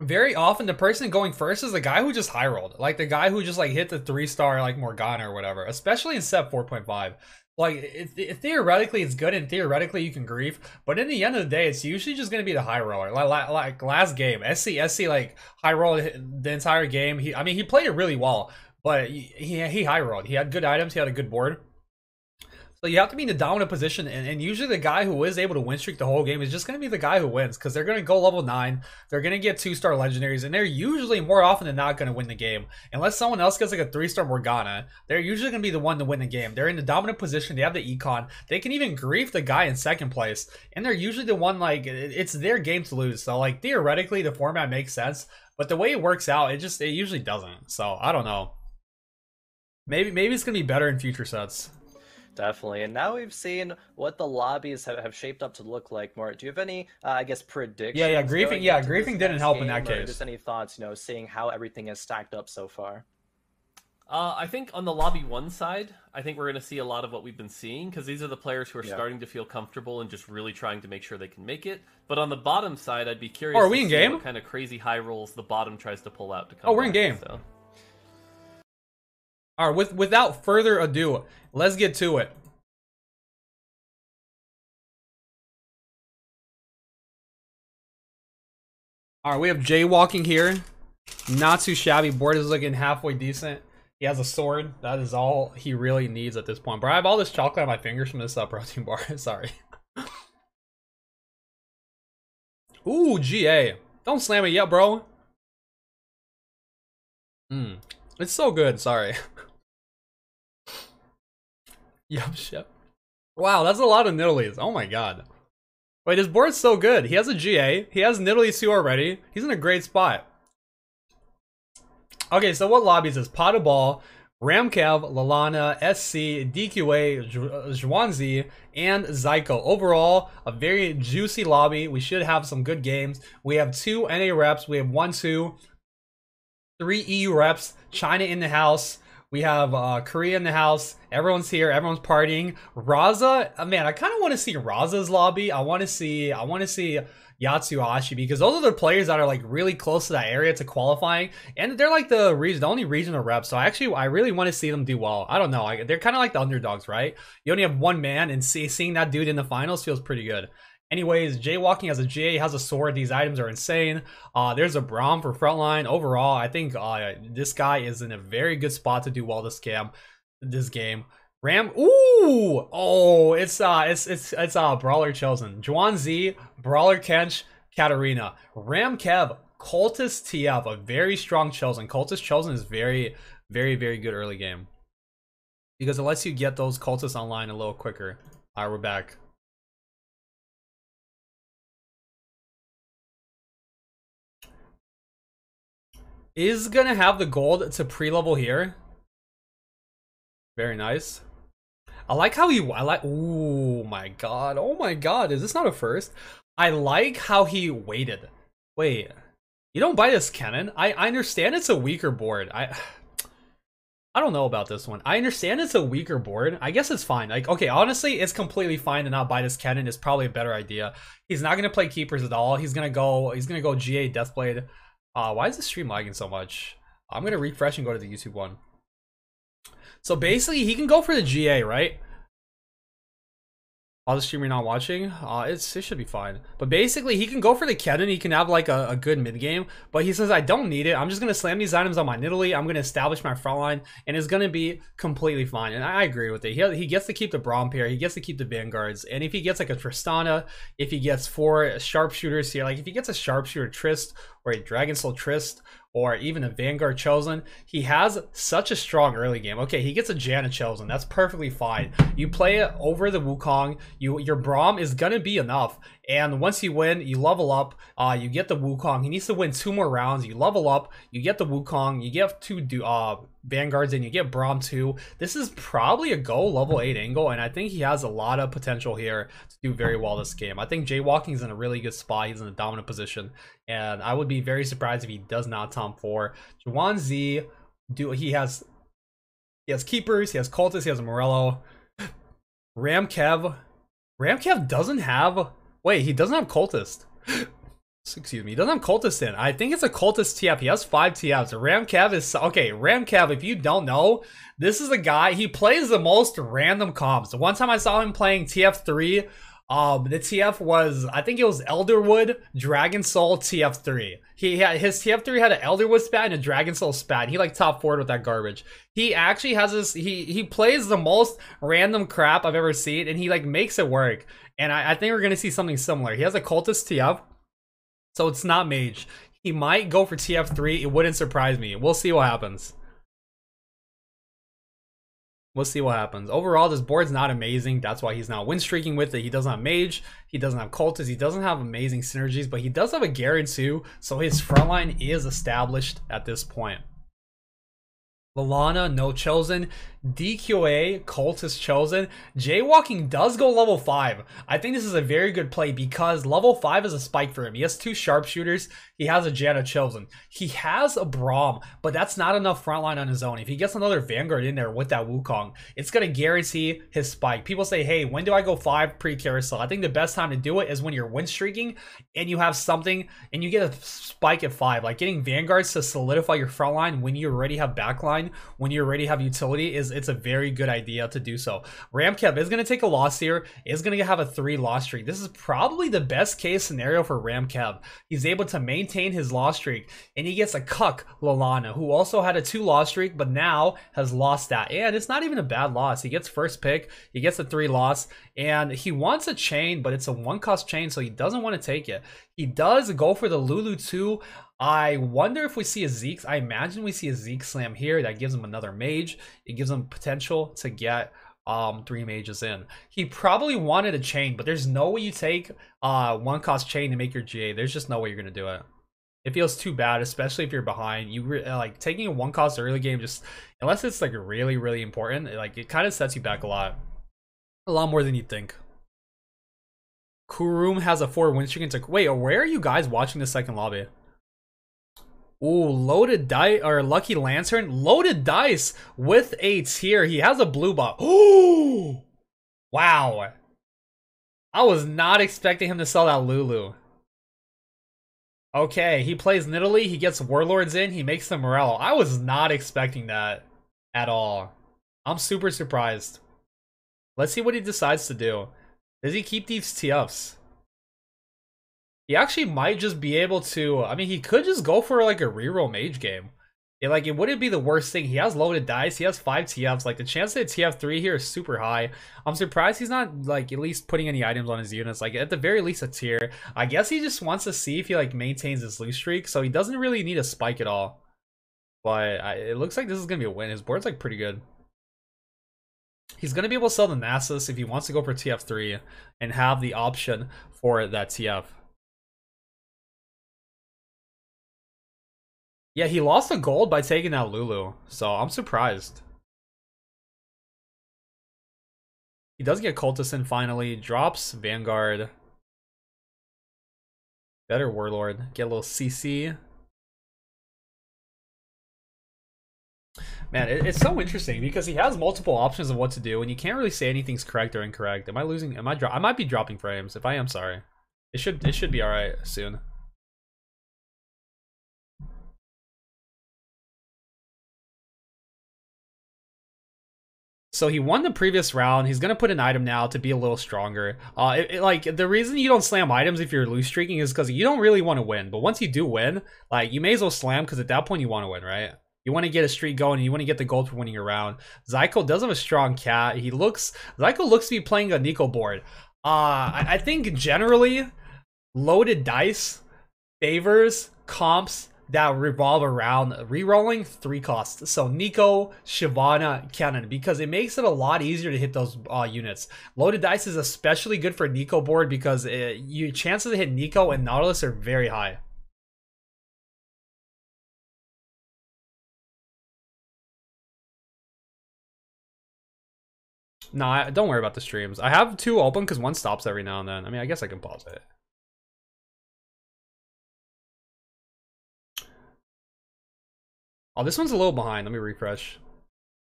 Very often, the person going first is the guy who just high rolled. Like, the guy who just, hit the 3-star, Morgana or whatever, especially in set 4.5. Like, theoretically, it's good, and theoretically, you can grief. But in the end of the day, it's usually just going to be the high roller. Like last game, SC, high rolled the entire game. He played it really well, but he high rolled. He had good items. He had a good board. So you have to be in the dominant position, and usually the guy who is able to win streak the whole game is just going to be the guy who wins, because they're going to go level 9, they're going to get 2-star legendaries, and they're usually more often than not going to win the game. Unless someone else gets like a 3-star Morgana, they're usually going to be the one to win the game. They're in the dominant position, they have the econ, they can even grief the guy in second place, and they're usually the one, like, it's their game to lose. So like theoretically the format makes sense, but the way it works out, it usually doesn't. So I don't know. Maybe it's going to be better in future sets. Definitely. And now we've seen what the lobbies have shaped up to look like. More, do you have any, I guess, predictions? Yeah, griefing didn't help in that case. Just any thoughts, seeing how everything has stacked up so far? I think on the lobby 1 side, I think we're going to see a lot of what we've been seeing, because these are the players who are starting to feel comfortable and just really trying to make sure they can make it. But on the bottom side, I'd be curious to see game? What kind of crazy high rolls the bottom tries to pull out to come we're in game. So. All right, without further ado, let's get to it. All right, we have Jaywalking here. Not too shabby. Board is looking halfway decent. He has a sword. That is all he really needs at this point. Bro, I have all this chocolate on my fingers from this protein bar. Sorry. Ooh, GA. Don't slam it yet, bro. It's so good. Sorry. Yup, shit. Wow, that's a lot of Nidalees. Oh my god. Wait, his board's so good. He has a GA. He has Nidalee 2 already. He's in a great spot. Okay, so what lobbies is Pot of Ball, Ramkev, Lalana, SC, DQA, Zhuanzi, and Zyko. Overall, a very juicy lobby. We should have some good games. We have 2 NA reps. We have 1, 2, 3 EU reps. China in the house. We have Korea in the house. Everyone's here. Everyone's partying. Raza, man, I kind of want to see Raza's lobby. I want to see Yatsuashi, because those are the players that are like really close to that area to qualifying, and they're like the only regional reps. So I really want to see them do well. I don't know. They're kind of like the underdogs, right? You only have one man, and seeing that dude in the finals feels pretty good. Anyways, Jaywalking has a GA, has a sword. These items are insane. There's a Braum for frontline. Overall, I think this guy is in a very good spot to do well this game. Ram, ooh, oh, it's Brawler Chosen, Zhuanzi, Brawler Kench, Katarina, Ram Kev, Cultist TF, a very strong Chosen. Cultist Chosen is very, very, very good early game, because it lets you get those cultists online a little quicker. All right, we're back. Is gonna have the gold to pre-level here. Very nice. I like how oh my god, is this not a first? I like how he waited. Wait, you don't buy this cannon? I understand it's a weaker board. I don't know about this one. I understand it's a weaker board. I guess it's fine. Like, okay, honestly, it's completely fine to not buy this cannon. It's probably a better idea. He's not gonna play keepers at all. He's gonna go GA Deathblade. Why is the stream lagging so much? I'm gonna refresh and go to the YouTube one. So basically, he can go for the GA, right? All the stream you're not watching, it should be fine. But basically, he can go for the Kennen. He can have like a good mid game. But he says, I don't need it. I'm just gonna slam these items on my Nidalee. I'm gonna establish my front line, and it's gonna be completely fine. And I agree with it. He gets to keep the Braum pair. He gets to keep the Vanguards. And if he gets like a Tristana, if he gets 4 sharpshooters here, like if he gets a sharpshooter Trist or a Dragon Soul Trist, or even a Vanguard Chosen, he has such a strong early game. Okay, he gets a Janna Chosen. That's perfectly fine. You play it over the Wukong. Your Braum is gonna be enough. And once you win, you level up. You get the Wukong. He needs to win 2 more rounds. You level up. You get the Wukong. You get 2 Vanguards, and you get Braum 2. This is probably a go level 8 angle, and I think he has a lot of potential here to do very well this game. I think Jaywalking is in a really good spot. He's in a dominant position, and I would be very surprised if he does not Tom 4. Zhuanzi, he has keepers, he has cultists, he has a Morello. Ramkev doesn't have. Wait, he doesn't have cultist. Excuse me, he doesn't have cultist in. I think it's a cultist TF. He has 5 TFs. Ramkev is okay. Ramkev, if you don't know, this is a guy, he plays the most random comps. The one time I saw him playing TF3 The TF was, I think it was Elderwood, Dragon Soul, TF3. His TF3 had an Elderwood spat and a Dragon Soul spat. He like top 4'd with that garbage. He actually has this, he plays the most random crap I've ever seen, and he like makes it work. And I think we're gonna see something similar. He has a Cultist TF, so it's not Mage. He might go for TF3, it wouldn't surprise me. We'll see what happens. We'll see what happens. Overall, this board's not amazing. That's why he's not win streaking with it. He doesn't have Mage. He doesn't have Cultist. He doesn't have amazing synergies, but he does have a Garen too. So his frontline is established at this point. Lalana, no chosen. DQA, Cultist chosen. Jaywalking does go level 5. I think this is a very good play because level 5 is a spike for him. He has 2 sharpshooters. He has a Janna chosen. He has a Braum, but that's not enough frontline on his own. If he gets another Vanguard in there with that Wukong, it's going to guarantee his spike. People say, hey, when do I go 5 pre-carousel? I think the best time to do it is when you're win streaking and you have something and you get a spike at 5. Like getting Vanguards to solidify your frontline when you already have backline, when you already have utility, it's a very good idea to do so. Ramkev is going to take a loss here, is going to have a 3 loss streak. This is probably the best case scenario for Ramkev. He's able to maintain his loss streak, and he gets a cuck Lalana, who also had a 2 loss streak, but now has lost that. And it's not even a bad loss. He gets first pick, he gets a 3 loss, and he wants a chain, but it's a 1-cost chain, so he doesn't want to take it. He does go for the Lulu 2. I wonder if we see a Zeke. I imagine we see a Zeke slam here. That gives him another mage. It gives him potential to get 3 mages in. He probably wanted a chain, but there's no way you take 1-cost chain to make your GA. There's just no way you're gonna do it. It feels too bad, especially if you're behind. You like taking a 1-cost early game, just unless it's like really, really important. It kind of sets you back a lot more than you think. Kurum has a 4 win streak. Wait, where are you guys watching the second lobby? Ooh, loaded dice or lucky lantern, loaded dice with a tier. He has a blue buff. Ooh, wow! I was not expecting him to sell that Lulu. Okay, he plays Nidalee. He gets Warlords in. He makes the Morello. I was not expecting that at all. I'm super surprised. Let's see what he decides to do. Does he keep these TFs? He actually might just be able to, I mean, he could just go for like a reroll mage game. It wouldn't be the worst thing. He has loaded dice. He has 5 TFs. Like the chance to hit TF3 here is super high. I'm surprised he's not like at least putting any items on his units. Like at the very least a tier. I guess he just wants to see if he like maintains his loose streak. So he doesn't really need a spike at all. But it looks like this is going to be a win. His board's like pretty good. He's going to be able to sell the Nasus if he wants to go for TF3 and have the option for that TF. Yeah, he lost a gold by taking out Lulu, so I'm surprised. He does get Cultist in finally, drops Vanguard. Better Warlord, get a little CC. Man, it's so interesting because he has multiple options of what to do, and you can't really say anything's correct or incorrect. Am I losing? I might be dropping frames. If I am, sorry. It should be all right soon. So he won the previous round. He's gonna put an item now to be a little stronger. Like the reason you don't slam items if you're loose streaking is because you don't really want to win. But once you do win, like you may as well slam because at that point you want to win, right? You want to get a streak going and you want to get the gold for winning a round. Zyko does have a strong cat. Zyko looks to be playing a Nico board. I think generally loaded dice favors comps that revolve around rerolling 3 costs. So Nico, Shyvana, Cannon, because it makes it a lot easier to hit those units. Loaded dice is especially good for Nico board because your chances to hit Nico and Nautilus are very high. No, don't worry about the streams. I have 2 open because one stops every now and then. I mean, I guess I can pause it. Oh, this one's a little behind. Let me refresh.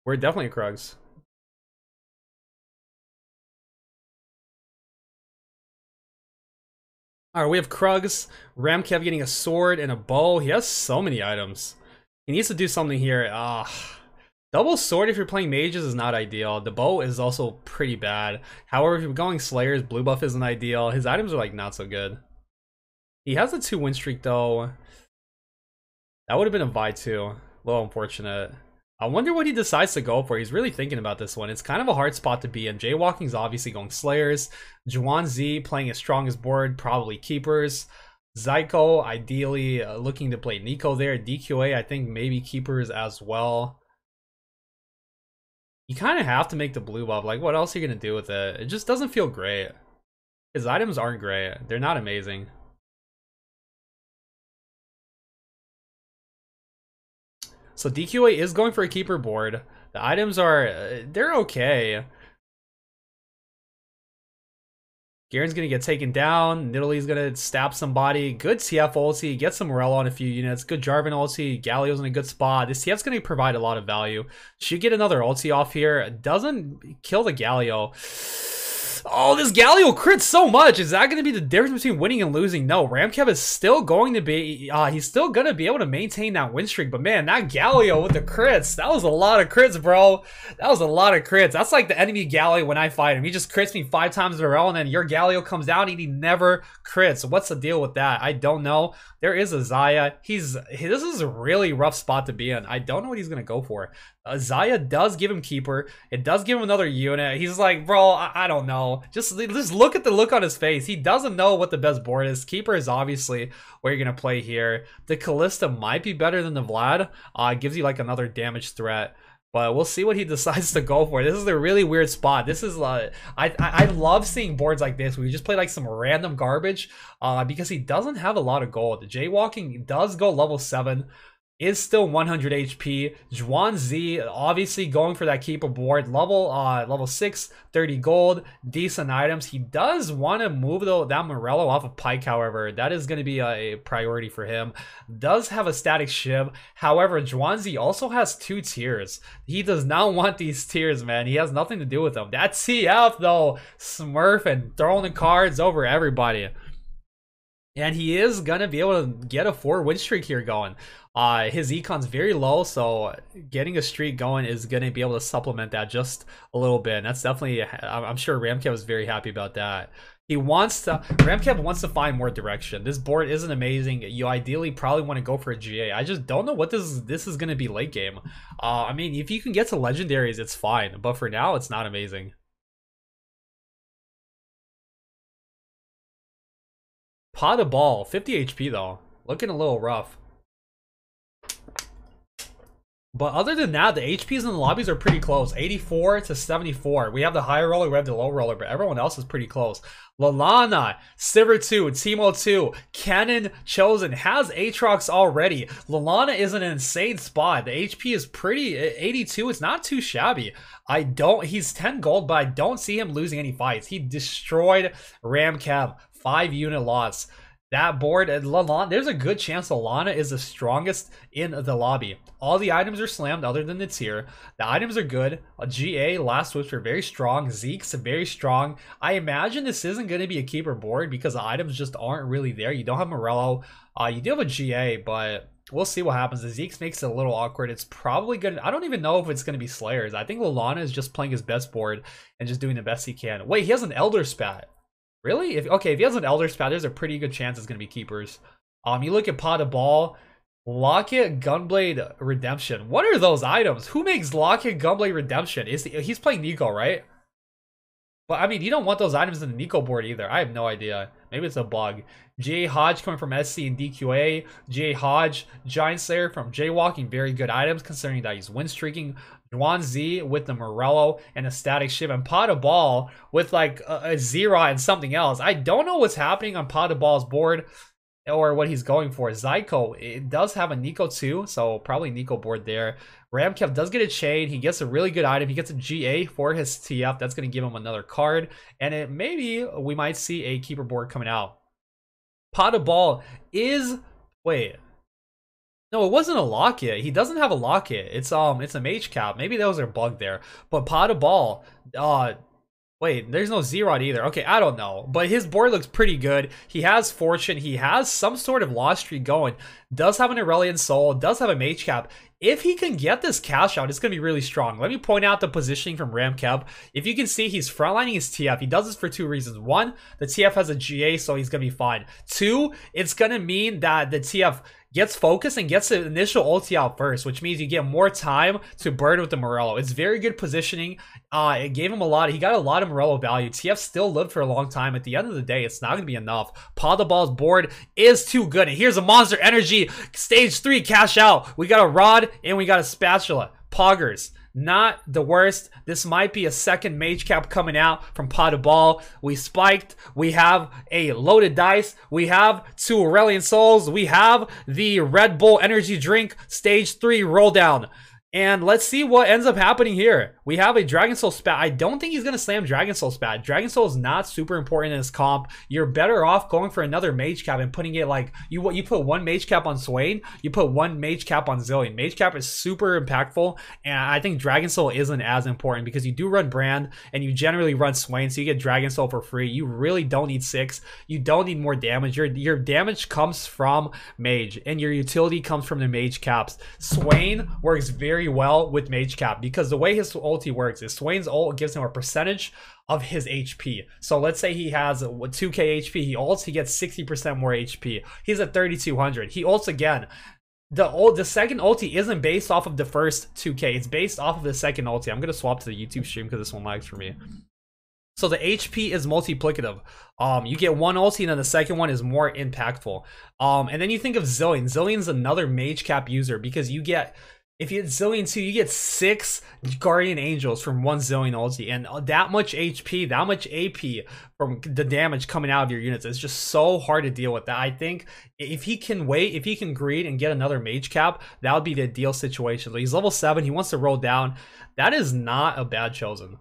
We're definitely Krugs. Alright, we have Krugs. Ramkev getting a sword and a bow. He has so many items. He needs to do something here. Double sword if you're playing mages is not ideal. The bow is also pretty bad. However, if you're going slayers, blue buff isn't ideal. His items are like not so good. He has a 2 win streak though. That would have been a Vi too. A little unfortunate. I wonder what he decides to go for. He's really thinking about this one. It's kind of a hard spot to be in. Jaywalking's obviously going slayers. Juan Z playing his strongest board, probably keepers. Zyko ideally looking to play Nico there. DQA I think maybe keepers as well. You kind of have to make the blue buff. Like, what else are you going to do with it? It just doesn't feel great. His items aren't great. They're not amazing. So DQA is going for a keeper board. The items are, they're okay. Garen's going to get taken down. Nidalee going to stab somebody. Good TF ulti. Get some Morello on a few units. Good Jarvan ulti. Galio's in a good spot. This TF's going to provide a lot of value. Should get another ulti off here. Doesn't kill the Galio. Oh, this Galio crits so much. Is that going to be the difference between winning and losing? No, Ramkev is still going to be, he's still going to be able to maintain that win streak. But man, that Galio with the crits, that was a lot of crits, bro. That was a lot of crits. That's like the enemy Galio when I fight him. He just crits me 5 times in a row, and then your Galio comes down and he never crits. What's the deal with that? I don't know. There is a Xayah. This is a really rough spot to be in. I don't know what he's going to go for. Xayah does give him keeper. It does give him another unit. He's like, bro, I don't know. Just look at the look on his face. He doesn't know what the best board is. Keeper is obviously where you're going to play here. The Kalista might be better than the Vlad. It gives you like another damage threat. But we'll see what he decides to go for. This is a really weird spot. This is I love seeing boards like this where you just play like some random garbage because he doesn't have a lot of gold. Jaywalking does go level 7. Is still 100 HP. Juan Z obviously going for that keeper board. Level 6, 30 gold, decent items. He does want to move that Morello off of Pyke, however. That is going to be a priority for him. Does have a static Shiv. However, Juan Z also has 2 tiers. He does not want these tiers, man. He has nothing to do with them. That TF though, Smurf and throwing the cards over everybody. And he is going to be able to get a 4 win streak here going. His econ's very low, so getting a streak going is going to be able to supplement that just a little bit. And that's definitely, I'm sure Ramkev was very happy about that. Ramkev wants to find more direction. This board isn't amazing. You ideally probably want to go for a GA. I just don't know what this is going to be late game. I mean, if you can get to legendaries, it's fine. But for now, it's not amazing. Pot of Ball, 50 HP though. Looking a little rough. But other than that, the HPs in the lobbies are pretty close. 84 to 74. We have the high roller, we have the low roller, but everyone else is pretty close. Lalana, Sivir 2, Teemo 2, Cannon Chosen has Aatrox already. Lalana is in an insane spot. The HP is pretty, 82. It's not too shabby. He's 10 gold, but I don't see him losing any fights. He destroyed Ramkev, 5 unit loss. That board, Lalana, there's a good chance Lalana is the strongest in the lobby. All the items are slammed other than the tier. The items are good. GA, Last Whisper are very strong. Zeke's very strong. I imagine this isn't going to be a keeper board because the items just aren't really there. You don't have Morello. You do have a GA, but we'll see what happens. The Zeke's makes it a little awkward. It's probably going to... I don't even know if it's going to be Slayers. I think Lalana is just playing his best board and just doing the best he can. Wait, he has an Elder Spat. Really? If he has an Elder Spat, there's a pretty good chance it's going to be keepers. You look at Pot of Ball, Locket, Gunblade, Redemption. What are those items? Who makes Locket, Gunblade, Redemption? He's playing Nico, right? But I mean, you don't want those items in the Nico board either. I have no idea. Maybe it's a bug. J Hodge coming from SC and DQA. J Hodge, Giant Slayer from Jaywalking. Very good items considering that he's win streaking. Juan Z with the Morello and a static Shiv, and Pot of Ball with like a Zera and something else. I don't know what's happening on Pot of Ball's board or what he's going for. Zyko, it does have a Nico too, so probably Nico board there. Ramkev does get a chain. He gets a really good item. He gets a GA for his TF. That's going to give him another card, and maybe we might see a keeper board coming out. Pot of Ball is... Wait... No, it wasn't a Locket. He doesn't have a Locket. It's a Mage Cap. Maybe those are bugged there. But Pot of Ball, Wait, there's no Zerod either. Okay, I don't know. But his board looks pretty good. He has Fortune. He has some sort of loss streak going. Does have an Aurelion Soul. Does have a Mage Cap. If he can get this cash out, it's going to be really strong. Let me point out the positioning from Ramkev. If you can see, he's frontlining his TF. He does this for 2 reasons. 1, the TF has a GA, so he's going to be fine. 2, it's going to mean that the TF gets focused and gets the initial ulti out first, which means you get more time to burn with the Morello. It's very good positioning. It gave him he got a lot of Morello value. TF still lived for a long time. At the end of the day, it's not going to be enough. Ball's board is too good. And here's a Monster Energy stage 3 cash out. We got a Rod and we got a Spatula. Poggers. Not the worst. This might be a second Mage Cap coming out from Ball. We spiked. We have a loaded dice. We have 2 Aurelion Souls. We have the Red Bull energy drink stage 3 roll down. And let's see what ends up happening here. We have a Dragon Soul Spat. I don't think he's going to slam Dragon Soul Spat. Dragon Soul is not super important in this comp. You're better off going for another Mage Cap and putting it like, you put 1 Mage Cap on Swain, you put 1 Mage Cap on Zilean. Mage Cap is super impactful, and I think Dragon Soul isn't as important because you do run Brand, and you generally run Swain, so you get Dragon Soul for free. You really don't need 6. You don't need more damage. Your damage comes from Mage, and your utility comes from the Mage Caps. Swain works very well with Mage Cap because the way his ulti works is Swain's ult gives him a percentage of his HP. So let's say he has 2k HP, he ults, he gets 60% more HP. He's at 3200. He ults again. The second ulti isn't based off of the first 2k, it's based off of the second ulti. I'm gonna swap to the YouTube stream because this one lags for me. So the HP is multiplicative. You get 1 ulti and then the second one is more impactful. And then you think of Zilean. Zilean's another Mage Cap user because you get, if you get Zilean 2, you get 6 Guardian Angels from 1 Zilean ulti. And that much HP, that much AP from the damage coming out of your units is just so hard to deal with. That I think if he can wait, if he can greed and get another Mage Cap, that would be the ideal situation. So he's level 7, he wants to roll down. That is not a bad Chosen.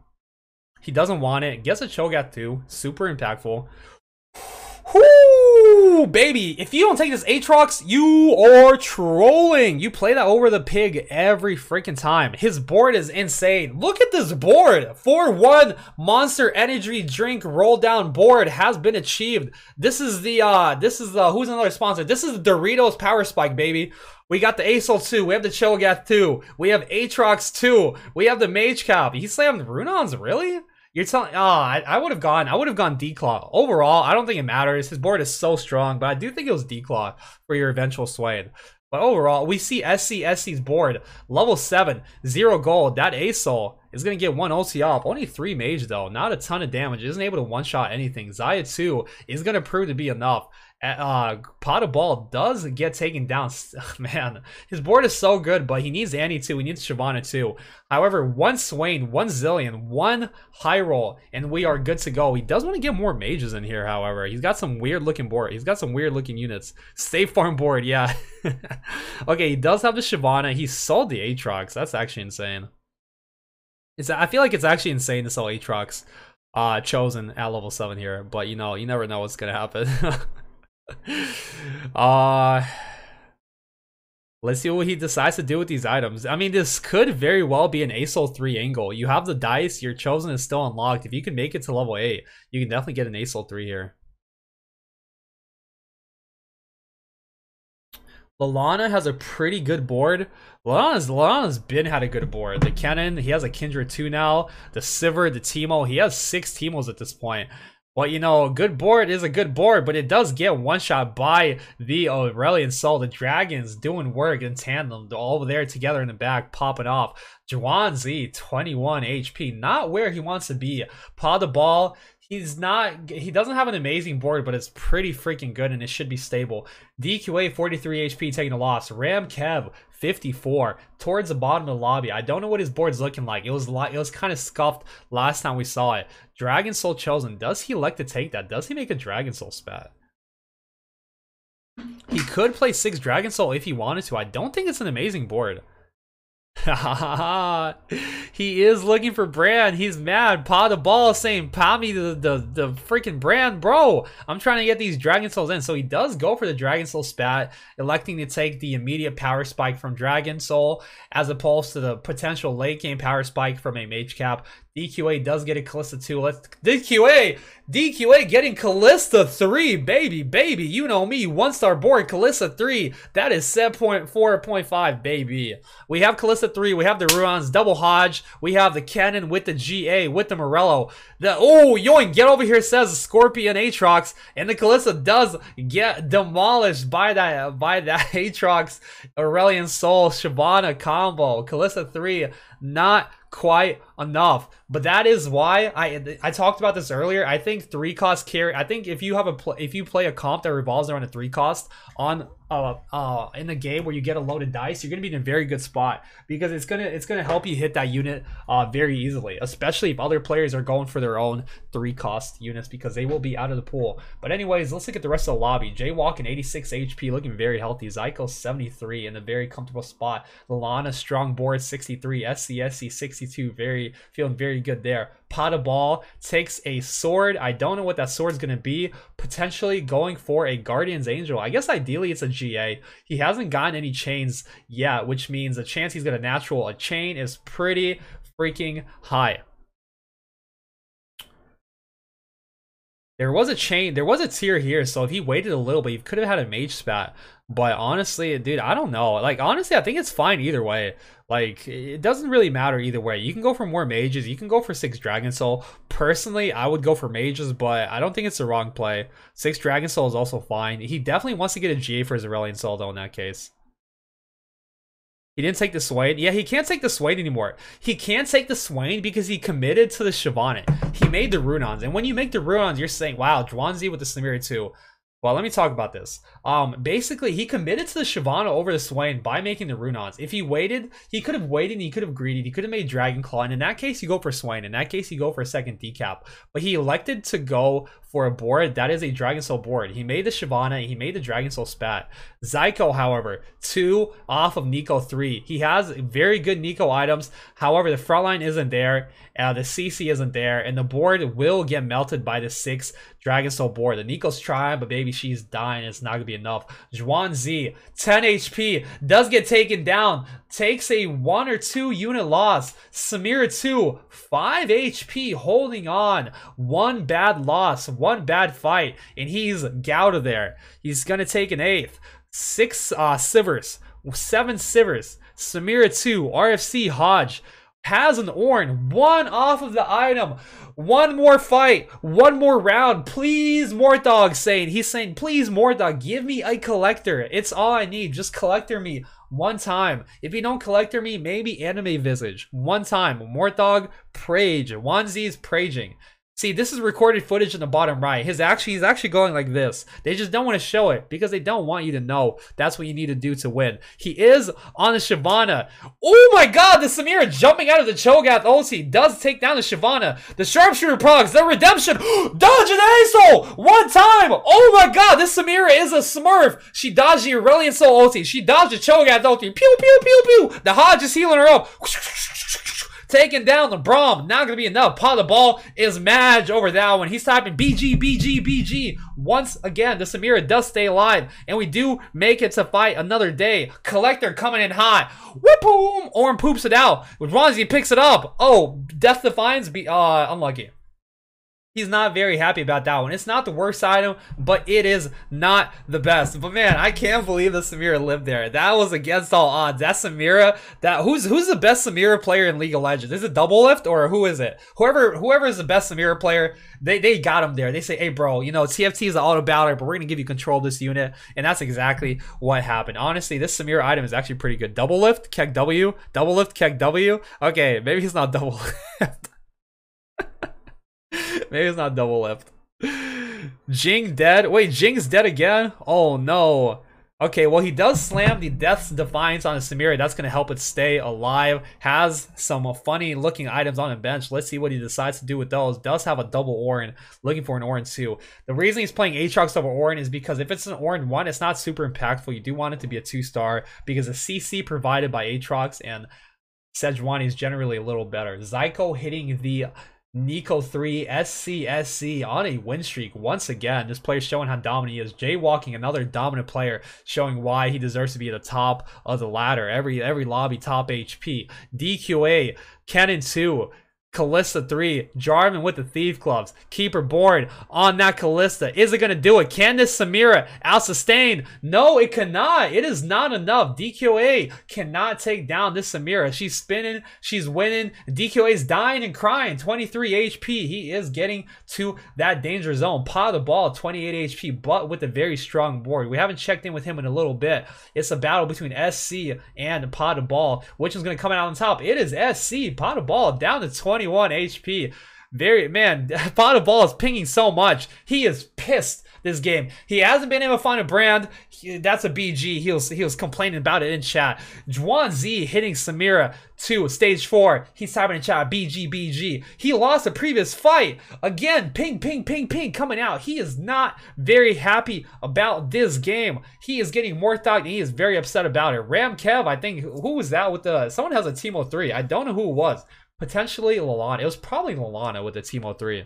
He doesn't want it. Gets a Cho'Gath too. Super impactful. Whoo, baby. If you don't take this Aatrox, you are trolling. You play that over the pig every freaking time. His board is insane. Look at this board. 4-1 Monster Energy Drink roll down board has been achieved. This is the who's another sponsor? This is the Doritos Power Spike, baby. We got the Acel 2, we have the Cho'Gath 2, we have Aatrox 2, we have the Mage Cap. He slammed Runons, really? You're telling, I would have gone Declaw. Overall, I don't think it matters. His board is so strong, but I do think it was Declaw for your eventual Swain. But overall, we see SC's board, level 7, 0 gold. That Acel is going to get 1 ulti off. Only 3 mage though, not a ton of damage. Isn't able to one-shot anything. Xayah 2 is going to prove to be enough. Ball does get taken down. Man, his board is so good, but he needs Annie too. He needs Shyvana too. However, 1 Swain, 1 Zilean, 1 high roll, and we are good to go. He does want to get more mages in here, however. He's got some weird looking board. He's got some weird looking units. State farm board, yeah. Okay, he does have the Shyvana. He sold the Aatrox. That's actually insane. I feel like it's actually insane to sell Aatrox Chosen at level 7 here, but you know, you never know what's gonna happen. Let's see what he decides to do with these items. I mean, this could very well be an Acel 3 angle. You have the dice, your Chosen is still unlocked. If you can make it to level 8, you can definitely get an Acel 3 here. Lalana has a pretty good board. Lalana's been had a good board. The Kennen, he has a Kindred 2 now. The Sivir, the Teemo, he has 6 Teemos at this point. But you know, a good board is a good board, but it does get one shot by the Aurelion Soul. The Dragons doing work in tandem. They're all over there together in the back, popping off. Zhuangzi, 21 HP. Not where he wants to be. Ball, he doesn't have an amazing board, but it's pretty freaking good and it should be stable. DQA, 43 HP, taking a loss. Ramkev, 54, towards the bottom of the lobby. I don't know what his board's looking like. It was kind of scuffed last time we saw it. Dragon Soul Chosen. Does he elect to take that? Does he make a Dragon Soul spat? He could play 6 Dragon Soul if he wanted to. I don't think it's an amazing board. He is looking for Brand. He's mad. Paw the ball saying, "Pa me the freaking Brand, bro. I'm trying to get these Dragon Souls in." So he does go for the Dragon Soul spat, electing to take the immediate power spike from Dragon Soul as opposed to the potential late game power spike from a Mage Cap. DQA does get a Kalista 2. Let's DQA getting Kalista 3, baby. You know me, 1-star board, Kalista 3. That is 7.4.5, baby. We have Kalista 3. We have the Ruans, double Hodge. We have the Cannon with the GA, with the Morello. Yoink, get over here, says Scorpion Aatrox, and the Kalista does get demolished by that Aatrox Aurelion Soul Shyvana combo. Kalista 3, not quite enough, but that is why I talked about this earlier. I think 3-cost carry. I think if you have if you play a comp that revolves around a 3-cost on in the game where you get a loaded dice, you're gonna be in a very good spot because it's gonna help you hit that unit very easily, especially if other players are going for their own 3-cost units because they will be out of the pool. But anyways, let's look at the rest of the lobby. Jaywalking 86 HP, looking very healthy. Zyko 73 in a very comfortable spot. Lana strong board 63, SC 62, feeling very good there. Pot Ball takes a sword. I don't know what that sword is going to be. Potentially going for a Guardian's Angel. I guess ideally it's a GA. He hasn't gotten any chains yet, which means the chance he's going to natural a chain is pretty freaking high. There was a chain, there was a tier here, so if he waited a little bit, he could have had a Mage Spat. But honestly, dude, I don't know. Like, honestly, I think it's fine either way. Like, it doesn't really matter either way. You can go for more mages. You can go for 6 Dragon Soul. Personally, I would go for mages, but I don't think it's the wrong play. 6 Dragon Soul is also fine. He definitely wants to get a GA for his Aurelion Soul, though, in that case. He didn't take the Swain. Yeah, he can't take the Swain anymore. He can't take the Swain because he committed to the Shyvana. He made the Runons. And when you make the Runons, you're saying, wow, Zhuangzi with the Samira too. Well, let me talk about this. Basically, he committed to the Shyvana over the Swain by making the Runons. If he waited, he could have waited and he could have greedied. He could have made Dragon Claw. And in that case, you go for Swain. In that case, you go for a second decap. But he elected to go for a board that is a Dragon Soul board. He made the Shyvana. He made the Dragon Soul spat. Zyko, however, 2 off of Nico 3. He has very good Nico items. However, the front line isn't there. The CC isn't there. And the board will get melted by the 6 Dragon Soul board. The Nico's trying, but baby, she's dying. It's not going to be enough. Zhuangzi, 10 HP, does get taken down. Takes a 1 or 2 unit loss. Samira 2, 5 HP, holding on. 1 bad loss, 1 bad fight, and he's out of there. He's going to take an 8th. 6 Sivers, 7 Sivers. Samira 2, RFC Hodge. Has an Ornn, 1 off of the item. 1 more fight, 1 more round, please, Morthog saying. He's saying, please, Morthog, give me a collector. It's all I need. Just collector me 1 time. If you don't collector me, maybe Anime Visage. 1 time. Morthog, Prage. Wanzi is Praging. See, this is recorded footage in the bottom right. He's actually going like this. They just don't want to show it because they don't want you to know that's what you need to do to win. He is on the Shyvana. Oh my god, the Samira jumping out of the Cho'Gath ulti does take down the Shyvana. The Sharpshooter procs, the redemption. Dodge an Aesol 1 time. Oh my god, this Samira is a smurf. She dodged the Aurelion Soul ulti. She dodged the Cho'Gath ulti. Pew, pew, pew, pew. The Hodge is healing her up. Taking down the Braum, not going to be enough. Pot the ball is mad over that one. He's typing BG, BG, BG. Once again, the Samira does stay alive, and we do make it to fight another day. Collector coming in hot. Whoop boom! Ornn poops it out. Ronzi picks it up. Oh, Death Defiance, unlucky. He's not very happy about that one. It's not the worst item, but it is not the best. But man, I can't believe the Samira lived there. That was against all odds. That Samira, who's the best Samira player in League of Legends? Is it Doublelift or who is it? Whoever is the best Samira player, they got him there. They say, hey bro, you know, TFT is an auto battler, but we're gonna give you control of this unit. And that's exactly what happened. Honestly, this Samira item is actually pretty good. Doublelift, Keg W, Doublelift, Keg W. Okay, maybe he's not Doublelift. Maybe it's not Doublelift. Jing dead. Wait, Jing's dead again? Oh no. Okay, well he does slam the Death's Defiance on the Samira. That's going to help it stay alive. Has some funny looking items on the bench. Let's see what he decides to do with those. Does have a double Ornn. Looking for an Ornn too. The reason he's playing Aatrox over Ornn is because if it's an Ornn 1, it's not super impactful. You do want it to be a 2-star because the CC provided by Aatrox and Sejuani is generally a little better. Zyko hitting the Nico 3 SCSC on a win streak once again. This player showing how dominant he is. Jaywalking, another dominant player, showing why he deserves to be at the top of the ladder. Every lobby top HP. DQA, Kennen 2, Kalista 3, Jarvan with the Thief Gloves. Keeper board on that Kalista. Is it going to do it? Can this Samira out-sustain? No, it cannot. It is not enough. DQA cannot take down this Samira. She's spinning. She's winning. DQA is dying and crying. 23 HP. He is getting to that danger zone. Pot the ball, 28 HP, but with a very strong board. We haven't checked in with him in a little bit. It's a battle between SC and Pot the ball. Which is going to come out on top? It is SC. Pot the ball down to 21 HP. Pot the ball is pinging so much. He is pissed this game. He hasn't been able to find a brand. That's a BG. He was complaining about it in chat. Juan Z hitting Samira to stage 4. He's typing in chat, BG. He lost a previous fight. Again, ping coming out. He is not very happy about this game. He is getting more thought and he is very upset about it. Ram Kev, I think, who was that with the, someone has a Teemo 3. I don't know who it was. Potentially Lalana. It was probably Lalana with the Teemo 3.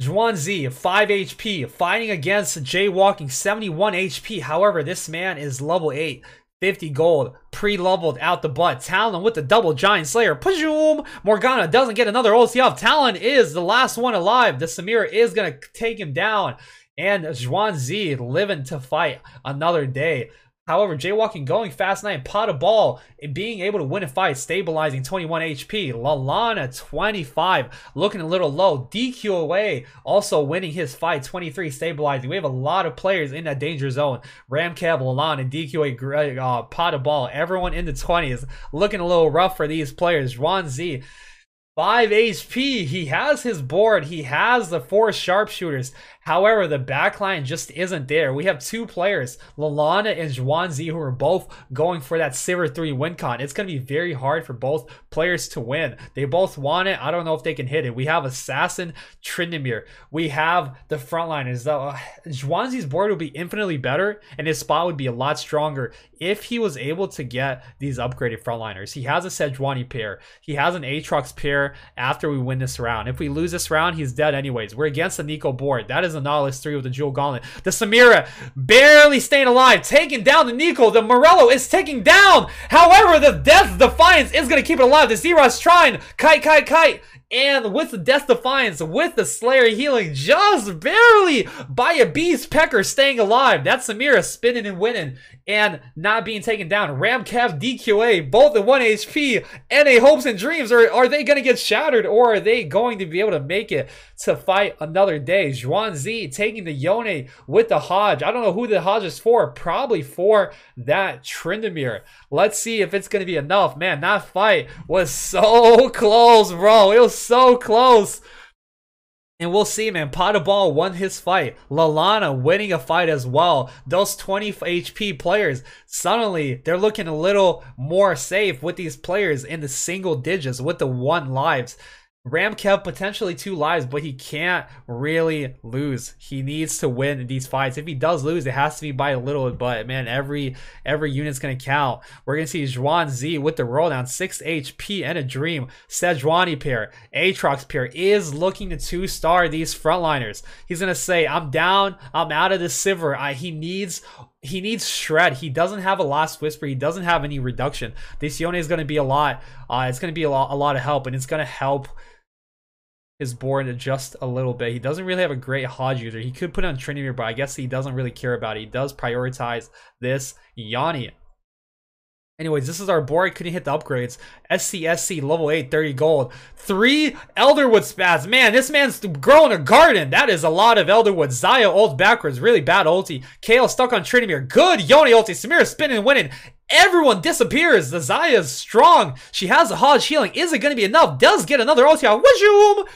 Juan Z, 5 HP, fighting against Jaywalking, 71 HP. However, this man is level 8, 50 gold, pre-leveled out the butt. Talon with the double Giant Slayer. Pajoom! Morgana doesn't get another ulti off. Talon is the last one alive. The Samira is going to take him down. And Juan Z living to fight another day. However, Jaywalking going fast 9, Pot of Ball, being able to win a fight, stabilizing 21 HP. Lalana 25, looking a little low. DQ away, also winning his fight, 23, stabilizing. We have a lot of players in that danger zone. Ramkev, Lalana, DQ, Pot of Ball, everyone in the 20s, looking a little rough for these players. Juan Z, 5 HP. He has his board. He has the 4 sharpshooters. However, the backline just isn't there. We have 2 players, Lalana and Juan Z, who are both going for that Sivir 3 win con. It's going to be very hard for both players to win. They both want it. I don't know if they can hit it. We have Assassin, Tryndamere. We have the frontliners. Juan Z's board would be infinitely better, and his spot would be a lot stronger if he was able to get these upgraded frontliners. He has a Sejuani pair. He has an Aatrox pair after we win this round. If we lose this round, he's dead anyways. We're against the Nico board. That is a Nautilus 3 with the Jewel Gauntlet. The Samira barely staying alive, taking down the Nico. The Morello is taking down. However, the Death Defiance is going to keep it alive. The Zeros trying. Kite. And with the Death Defiance, with the Slayer healing just barely by a Beast Pecker staying alive. That's Samira spinning and winning and not being taken down. Ramkev, DQA, both at 1 HP. NA hopes and dreams. Are they going to get shattered, or are they going to be able to make it to fight another day? Juan Z taking the Yone with the Hodge. I don't know who the Hodge is for. Probably for that Tryndamere. Let's see if it's going to be enough. Man, that fight was so close, bro. It was so close. And we'll see, man. Pot of Ball won his fight. Lalana winning a fight as well. Those 20 HP players, suddenly they're looking a little more safe with these players in the single digits with the 1 lives. Ramkev potentially 2 lives, but he can't really lose. He needs to win these fights. If he does lose, it has to be by a little, but man, every unit's gonna count. We're gonna see Juan Z with the roll down, 6 HP and a dream. Sejuani pair, Aatrox pair is looking to 2-star these frontliners. He's gonna say, I'm down, I'm out of the Sivir. He needs shred. He doesn't have a Last Whisper. He doesn't have any reduction. This Yone is going to be a lot. It's going to be a lot of help, and it's going to help his board just a little bit. He doesn't really have a great Hodge user. He could put on Tryndamere, but I guess he doesn't really care about it. He does prioritize this Yanni. Anyways, this is our board. Couldn't hit the upgrades. SCSC level 8, 30 gold. 3 Elderwood spats. Man, this man's growing a garden. That is a lot of Elderwood. Xayah ult backwards. Really bad ulti. Kale stuck on Tryndamere. Good Yone ulti. Samira spinning and winning. Everyone disappears. The Xayah is strong. She has a Hodge healing. Is it going to be enough? Does get another ulti out. Wajoom!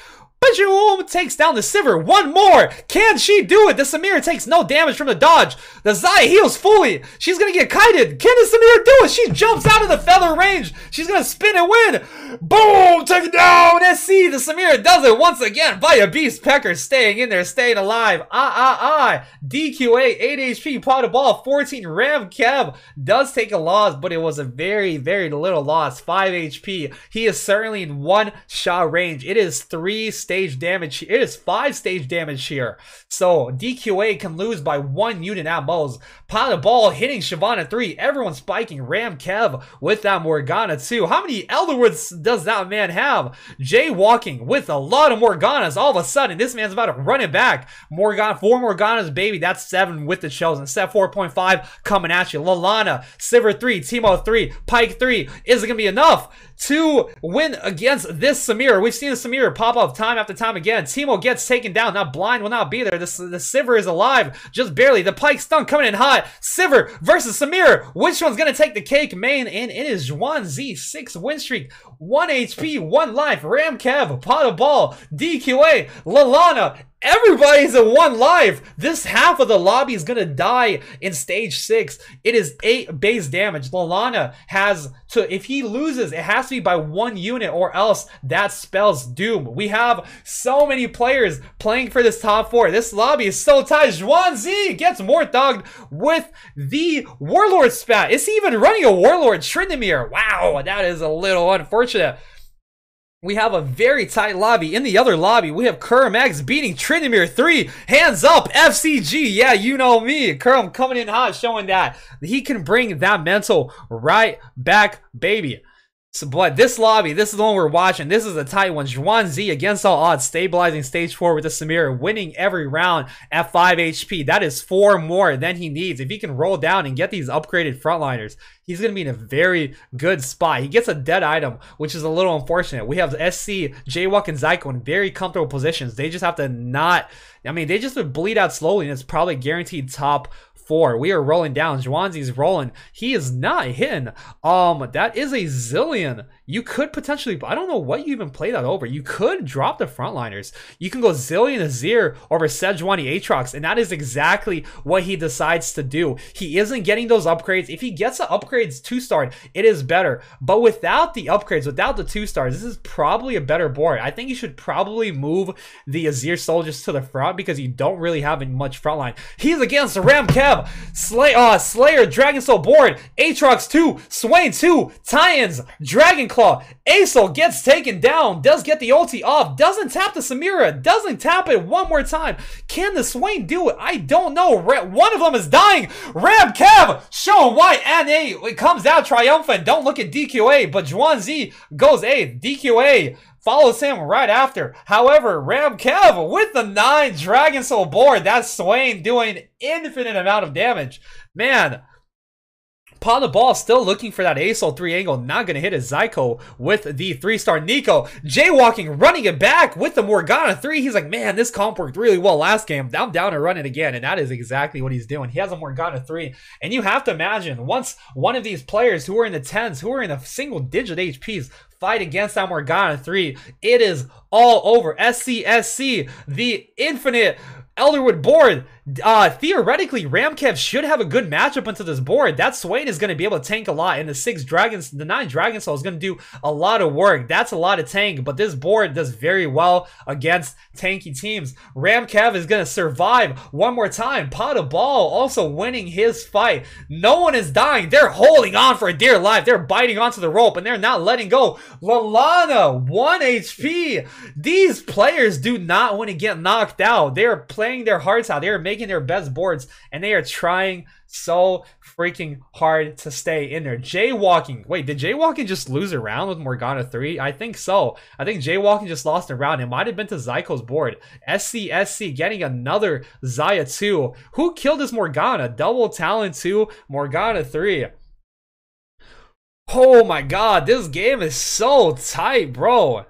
Boom! Takes down the Sivir. One more. Can she do it? The Samira takes no damage from the dodge. The Xayah heals fully. She's gonna get kited. Can the Samira do it? She jumps out of the feather range. She's gonna spin and win. Boom! Take it down. SC. The Samira does it once again by a Beast Pecker, staying in there, staying alive. DQA 8 HP. Pot of ball 14. Ram Kev does take a loss, but it was a very, very little loss. 5 HP. He is certainly in one shot range. It is 3 stage damage. It is 5 stage damage here. So DQA can lose by 1 unit at most. Pot of ball hitting Shyvana 3. Everyone spiking. Ram Kev with that Morgana 2. How many Elderwoods does that man have? Jaywalking with a lot of Morganas. All of a sudden, this man's about to run it back. 4 Morganas, baby. That's 7 with the Chosen. Set 4.5 coming at you. Lalana, Sivir 3, Teemo 3, Pyke 3. Is it going to be enough to win against this Samira? We've seen the Samira pop up time after time again. Teemo gets taken down. Now Blind will not be there. The Sivir is alive, just barely. The Pyke stun coming in hot. Sivir versus Samira. Which one's going to take the cake? Main, and it is Zhuan-Z. 6 win streak, 1 HP, 1 life. Ram Kev, Pot of Ball, DQA, Lalana. Everybody's at 1 life. This half of the lobby is gonna die in stage 6. It is 8 base damage. Lalana has to, if he loses, it has to be by 1 unit, or else that spells doom. We have so many players playing for this top 4. This lobby is so tight. Zhuan-Z gets more thugged with the Warlord spat. Is he even running a Warlord? Tryndamere. Wow, that is a little unfortunate. We have a very tight lobby. In the other lobby, we have Kerm beating Tryndamere 3. Hands up, FCG. Yeah, you know me. Kerm coming in hot, showing that he can bring that mental right back, baby. So, but this lobby, this is the one we're watching. This is a tight one. Zhuan-Z against all odds, stabilizing stage 4 with the Samira, winning every round at 5 HP. That is 4 more than he needs. If he can roll down and get these upgraded frontliners, he's going to be in a very good spot. He gets a dead item, which is a little unfortunate. We have SC, Jaywalk, and Zyko in very comfortable positions. They just have to not, I mean, they just would bleed out slowly, and it's probably guaranteed top 4. We are rolling down. Zhuan-Zi's rolling. He is not hitting. That is a Zilean. You could potentially, I don't know what you even play that over. You could drop the frontliners. You can go Zilean Azir over Sejuani Aatrox, and that is exactly what he decides to do. He isn't getting those upgrades. If he gets the upgrades 2-star, it is better. But without the upgrades, without the 2-stars, this is probably a better board. I think you should probably move the Azir soldiers to the front because you don't really have much frontline. He's against the Ram Kev. Slayer, Dragon Soul board, Aatrox 2, Swain 2, Tyans, Dragon Claw. Aesol gets taken down, does get the ulti off, doesn't tap the Samira, doesn't tap it one more time. Can the Swain do it? I don't know. One of them is dying. Ram Kev showing why NA it comes out triumphant. Don't look at DQA, but Zhuan-Z goes A. DQA follows him right after. However, Ram Kev with the 9 Dragon Soul board. That's Swain doing infinite amount of damage. Man, Pot of Ball still looking for that Aesol 3 angle. Not going to hit a Zyko with the 3-star Nico. Jaywalking, running it back with the Morgana 3. He's like, man, this comp worked really well last game. I'm down to run it again. And that is exactly what he's doing. He has a Morgana 3. And you have to imagine, once one of these players who are in the 10s, who are in the single-digit HPs, fight against that Morgana 3, it is all over. SC, the infinite Elderwood board. Theoretically, Ram Kev should have a good matchup into this board. That Swain is going to be able to tank a lot, and the 9 Dragon Soul is going to do a lot of work. That's a lot of tank, but this board does very well against tanky teams. Ram Kev is going to survive one more time. Pot of Ball also winning his fight. No one is dying. They're holding on for dear life. They're biting onto the rope, and they're not letting go. Lalana, 1 HP. These players do not want to get knocked out. They're playing their hearts out. They're making their best boards, and they are trying so freaking hard to stay in there. Jaywalking. Wait, did Jaywalking just lose a round with Morgana 3? I think so. I think Jaywalking just lost a round. It might have been to Zyko's board. SC getting another Xayah 2. Who killed this Morgana? Double Talon 2, Morgana 3. Oh my god, this game is so tight, bro.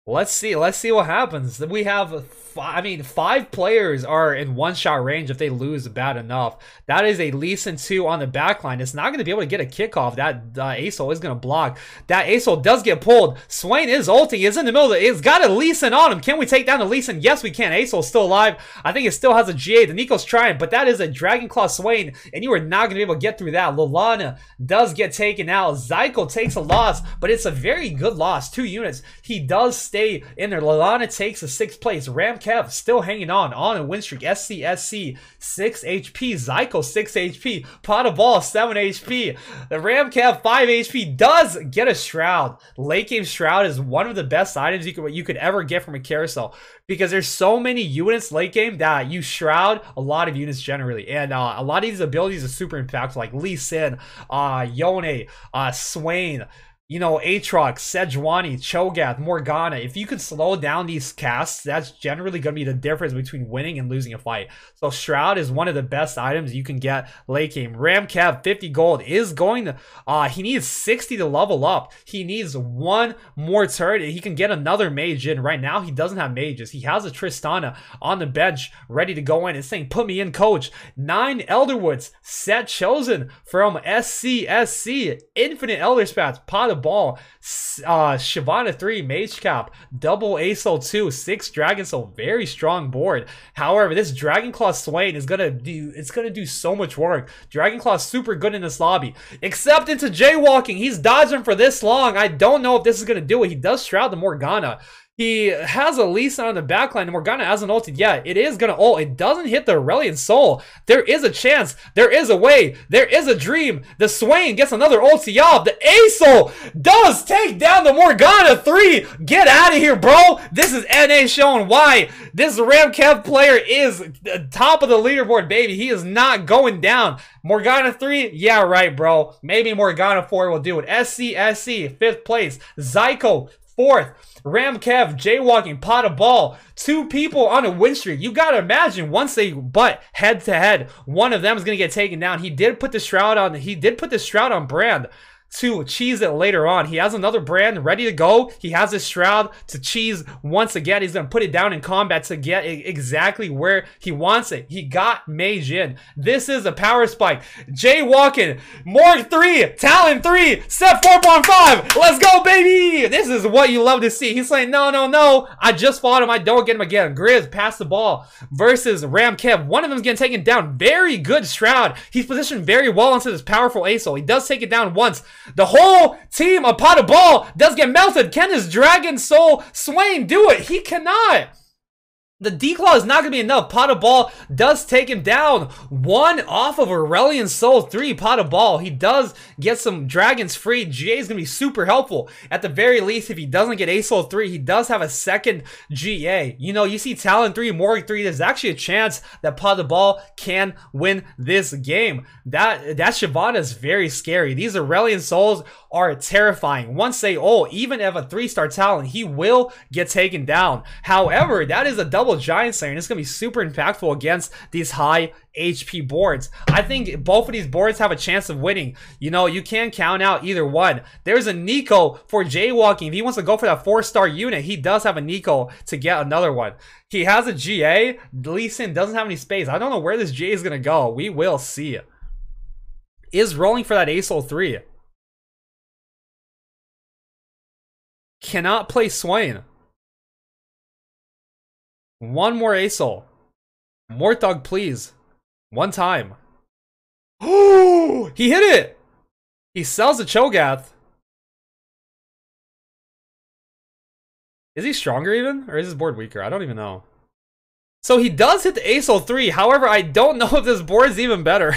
Let's see what happens. We have 5 players are in one-shot range if they lose bad enough. That is a Lee Sin 2 on the backline. It's not going to be able to get a kickoff. That Aesol is going to block. That Aesol does get pulled. Swain is ulting. It's in the middle. It's got a Lee Sin on him. Can we take down the Lee Sin? Yes, we can. Aesol's still alive. I think it still has a GA. The Nico's trying, but that is a Dragon Claw Swain, and you are not going to be able to get through that. Lolana does get taken out. Zyko takes a loss, but it's a very good loss. 2 units. He does stay in there. Lolana takes a 6th place. Ramkev still hanging on a win streak. SC 6 HP. Zyko 6 HP. Pot of Ball 7 HP. The Ramkev 5 HP does get a Shroud. Late game Shroud is one of the best items you could ever get from a carousel, because there's so many units late game that you Shroud a lot of units generally, and a lot of these abilities are super impactful, like Lee Sin, Yone, Swain, you know, Aatrox, Sejuani, Cho'Gath, Morgana. If you can slow down these casts, that's generally going to be the difference between winning and losing a fight. So Shroud is one of the best items you can get late game. Ramkev, 50 gold, is going to, he needs 60 to level up. He needs 1 more turn. He can get another mage in. Right now, he doesn't have mages. He has a Tristana on the bench ready to go in. It's saying, put me in, coach. 9 Elderwoods, set chosen from SCSC. Infinite Elder Spats, Pot of Ball, Shyvana 3, Mage Cap, double Aesol 2, 6 Dragon Soul, very strong board. However, this Dragon Claw Swain is gonna do so much work. Dragon Claw super good in this lobby, except into jaywalking. He's dodging for this long. I don't know if this is gonna do it. He does Shroud the Morgana. He has a Lee Sin on the backline, and Morgana hasn't ulted yet. It is going to ult. It doesn't hit the Aurelion Soul. There is a chance. There is a way. There is a dream. The Swain gets another ulti off. The Aesol does take down the Morgana 3. Get out of here, bro. This is NA showing why this Ramkev player is top of the leaderboard, baby. He is not going down. Morgana 3? Yeah, right, bro. Maybe Morgana 4 will do it. SCSC, 5th place. Zyko, 4th. Ramkev, jaywalking, Pot of Ball. 2 people on a win streak. You gotta imagine, once they butt head to head, one of them is gonna get taken down. He did put the Shroud on. He did put the Shroud on Brand to cheese it later on. He has another Brand ready to go. He has his Shroud to cheese once again. He's going to put it down in combat to get exactly where he wants it. He got Mage in. This is a power spike. Jaywalking. Morg 3. Talon 3. Set 4.5. Let's go, baby. This is what you love to see. He's saying, no, no, no. I just fought him. I don't get him again. Grizz pass the ball versus Ramkev. One of them is getting taken down. Very good Shroud. He's positioned very well onto this powerful Aesol. He does take it down once. The whole team of Pot of Ball does get melted. Can this Dragon Soul Swain do it? He cannot. The D-Claw is not going to be enough. Pot of Ball does take him down. 1 off of Aurelion Soul 3. Pot of Ball. He does get some dragons free. GA is going to be super helpful. At the very least, if he doesn't get Aesol 3, he does have a second GA. You know, you see Talon 3, Morg 3. There's actually a chance that Pot of Ball can win this game. That Shyvana is very scary. These Aurelion Souls are terrifying. Once they ult, even if a 3-star Talon, he will get taken down. However, that is a double Giant Slayer, and it's going to be super impactful against these high HP boards. I think both of these boards have a chance of winning. You know, you can't count out either one. There's a Nico for jaywalking. If he wants to go for that 4-star unit, he does have a Nico to get another one. He has a GA. Lee Sin doesn't have any space. I don't know where this GA is going to go. We will see. Is rolling for that Aesol 3. Cannot play Swain. 1 more Aesol. More Thug, please. 1 time. Oh, he hit it. He sells the Cho'Gath. Is he stronger even? Or is his board weaker? I don't even know. So he does hit the Aesol 3. However, I don't know if this board is even better.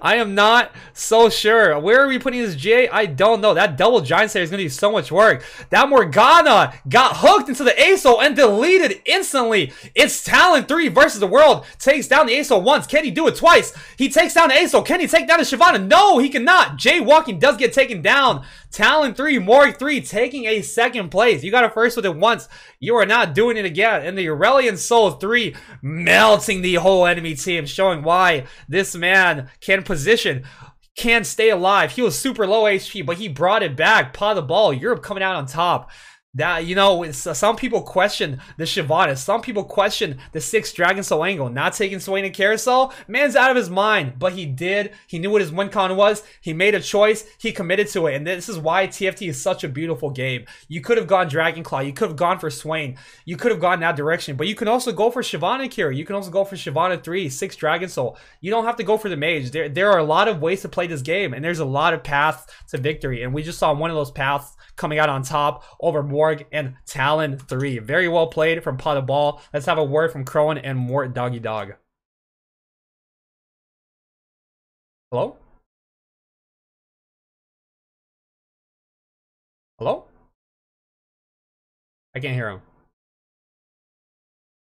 I am not so sure. Where are we putting this GA? I don't know. That double Giant Slayer is going to do so much work. That Morgana got hooked into the Aesol and deleted instantly. It's Talon 3 versus the world. Takes down the Aesol once. Can he do it twice? He takes down the Aesol. Can he take down the Shyvana? No, he cannot. Jaywalking does get taken down. Talon 3, Morg 3 taking a 2nd place. You got a first with it once. You are not doing it again. And the Aurelion Soul 3 melting the whole enemy team, showing why this man can position, can stay alive. He was super low HP, but he brought it back. Pot of Ball, Europe coming out on top. That, you know, some people question the Shyvana. Some people question the 6th Dragon Soul angle. Not taking Swain and Carousel. Man's out of his mind. But he did. He knew what his win con was. He made a choice. He committed to it. And this is why TFT is such a beautiful game. You could have gone Dragonclaw. You could have gone for Swain. You could have gone that direction. But you can also go for Shyvana Kira. You can also go for Shyvana 3, 6th Dragon Soul. You don't have to go for the mage. There are a lot of ways to play this game. And there's a lot of paths to victory. And we just saw one of those paths coming out on top over Morg and Talon 3. Very well played from Pot of Ball. Let's have a word from Crowan and Mort Doggy Dog. Hello? Hello? I can't hear him.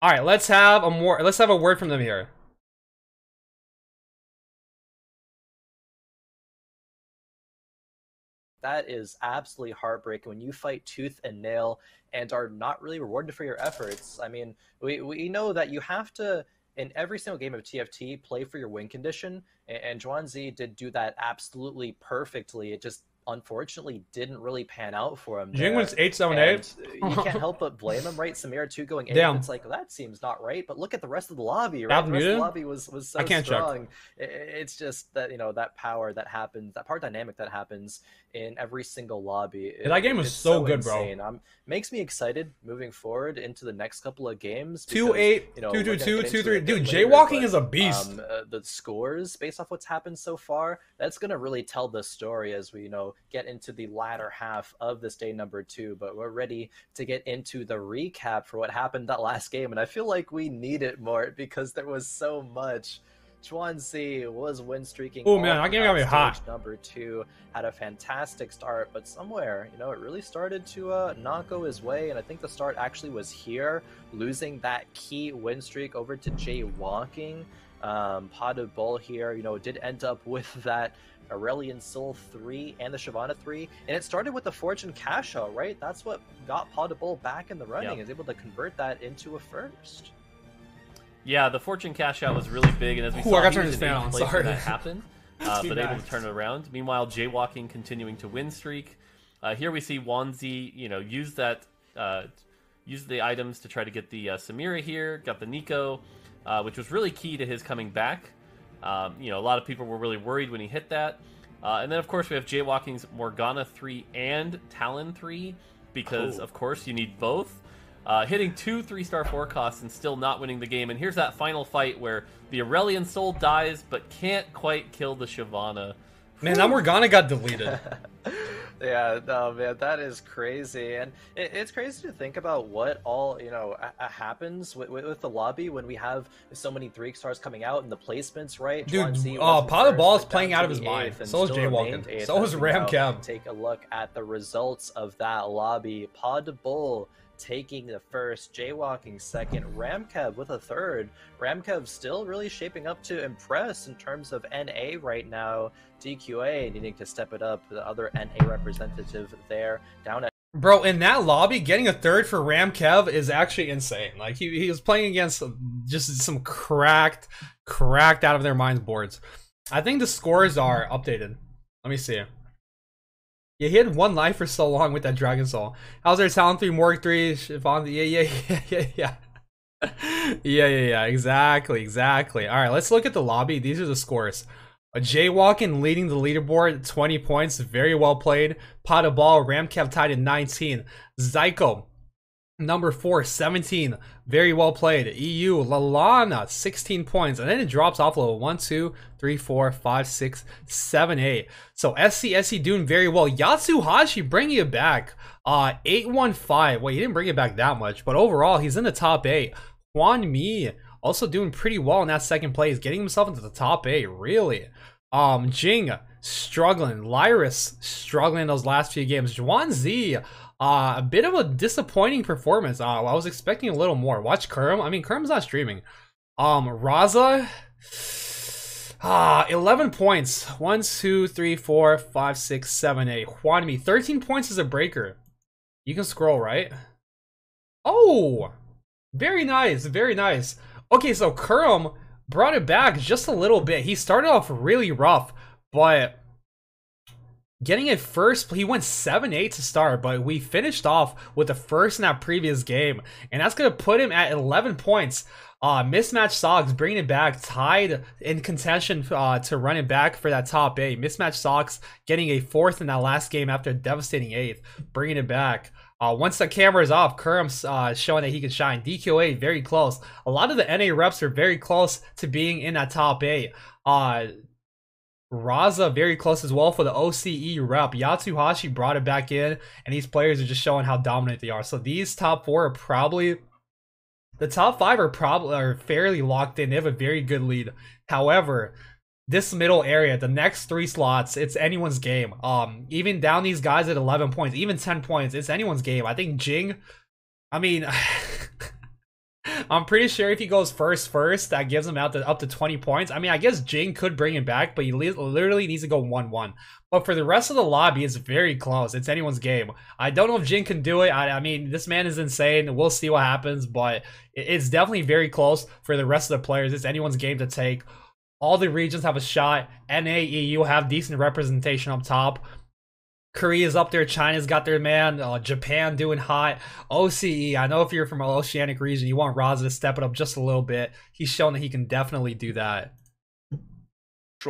All right, let's have a word from them here. That is absolutely heartbreaking when you fight tooth and nail and are not really rewarded for your efforts. I mean, we know that you have to, in every single game of TFT, play for your win condition, and Zhuangzi did do that absolutely perfectly. It just unfortunately didn't really pan out for him. Jing was 878. You can't help but blame him, right? Samira 2 going 8. Damn. It's like, well, that seems not right. But look at the rest of the lobby, right? The rest of the lobby was so I can't strong. It's just that, you know, that power that happens, that power dynamic that happens in every single lobby. That game was so good, insane. bro. Makes me excited moving forward into the next couple of games. 2-8, you know, 2-2-2, 2-3. Dude, later, jaywalking but, is a beast. The scores based off what's happened so far, that's gonna really tell the story as we, you know, get into the latter half of this day number 2. But we're ready to get into the recap for what happened that last game, and I feel like we need it more because there was so much. Zhuangzi was win streaking. Oh man, that game got me hot. Number 2 had a fantastic start, but somewhere, you know, it really started to not go his way, and I think the start actually was here, losing that key win streak over to Jaywalking. Pot of Bull here, you know, did end up with that Aurelion Sol 3 and the Shyvana 3, and it started with the Fortune cash out, right? That's what got Pot of Bull back in the running, is able to convert that into a first. Yeah, the Fortune cash out was really big, and as we saw, I got he turn was this in fan 8th on. place Sorry. when that happened, but able to turn it around. Meanwhile, Jaywalking continuing to win streak. Here we see Wanzi, you know, use that, use the items to try to get the Samira here. Got the Nico, which was really key to his coming back. You know, a lot of people were really worried when he hit that. And then, of course, we have Jaywalking's Morgana 3 and Talon 3, because, of course, you need both. Hitting 2 3-star 4 costs and still not winning the game. And here's that final fight where the Aurelion Sol dies, but can't quite kill the Shyvana. Man, that Morgana got deleted. Yeah, no, man, that is crazy, and it's crazy to think about what all, you know, happens with the lobby when we have so many 3 stars coming out and the placements, right? Dude, Pot of Ball is playing out of his mind. So is Jaywalking. So is Ramcab. Take a look at the results of that lobby. Pod of Bull taking the first, Jaywalking second, Ramkev with a third. Ramkev still really shaping up to impress in terms of NA right now. DQA needing to step it up, the other NA representative there, down at... Bro, in that lobby, getting a third for Ramkev is actually insane. Like, he was playing against just some cracked out of their minds boards. I think the scores are updated. Let me see. Yeah, he had 1 life for so long with that Dragon Soul. How's their Talon 3, Morg 3, Shyvana? Yeah, exactly. All right, let's look at the lobby. These are the scores. Jaywalking leading the leaderboard, 20 points, very well played. Pot of Ball, Ramkev tied at 19. Zyko, number 4, 17, very well played. EU, Lalana, 16 points, and then it drops off a little. 1, 2, 3, 4, 5, 6, 7, 8. So SC doing very well. Yatsuhashi bringing it back. 815. Well, he didn't bring it back that much, but overall, he's in the top 8. Huan Mi also doing pretty well in that second place, getting himself into the top 8, really. Jing struggling. Lyris struggling in those last few games. Zhuangzi, a bit of a disappointing performance. I was expecting a little more. Watch Kerm. I mean, Kerm's not streaming. Raza, 11 points. 1, 2, 3, 4, 5, 6, 7, 8. Huanmi, 13 points as a breaker. You can scroll, right? Oh, very nice, very nice. Okay, so Kerm brought it back just a little bit. He started off really rough, but getting a first. He went 7-8 to start, but we finished off with the first in that previous game, and that's gonna put him at 11 points. Mismatch Sox bringing it back, tied in contention to run it back for that top 8. Mismatch Sox getting a 4th in that last game after a devastating 8th, bringing it back. Once the camera is off, Kuram's showing that he can shine. DQ8 very close. A lot of the NA reps are very close to being in that top 8. Raza very close as well for the OCE rep. Yatsuhashi brought it back in, and these players are just showing how dominant they are. So these top 4 are probably, the top 5 are fairly locked in. They have a very good lead. However, this middle area, the next 3 slots, it's anyone's game. Even down these guys at 11 points, even 10 points, it's anyone's game. I think Jing, I mean, I'm pretty sure if he goes first, that gives him out to up to 20 points. I mean, I guess Jing could bring him back, but he literally needs to go 1-1. But for the rest of the lobby, it's very close. It's anyone's game. I don't know if Jing can do it. I mean, this man is insane. We'll see what happens, but it's definitely very close for the rest of the players. It's anyone's game to take. All the regions have a shot. NA, EU have decent representation up top. Korea's up there. China's got their man. Japan doing hot. OCE, I know if you're from an oceanic region, you want Raza to step it up just a little bit. He's shown that he can definitely do that.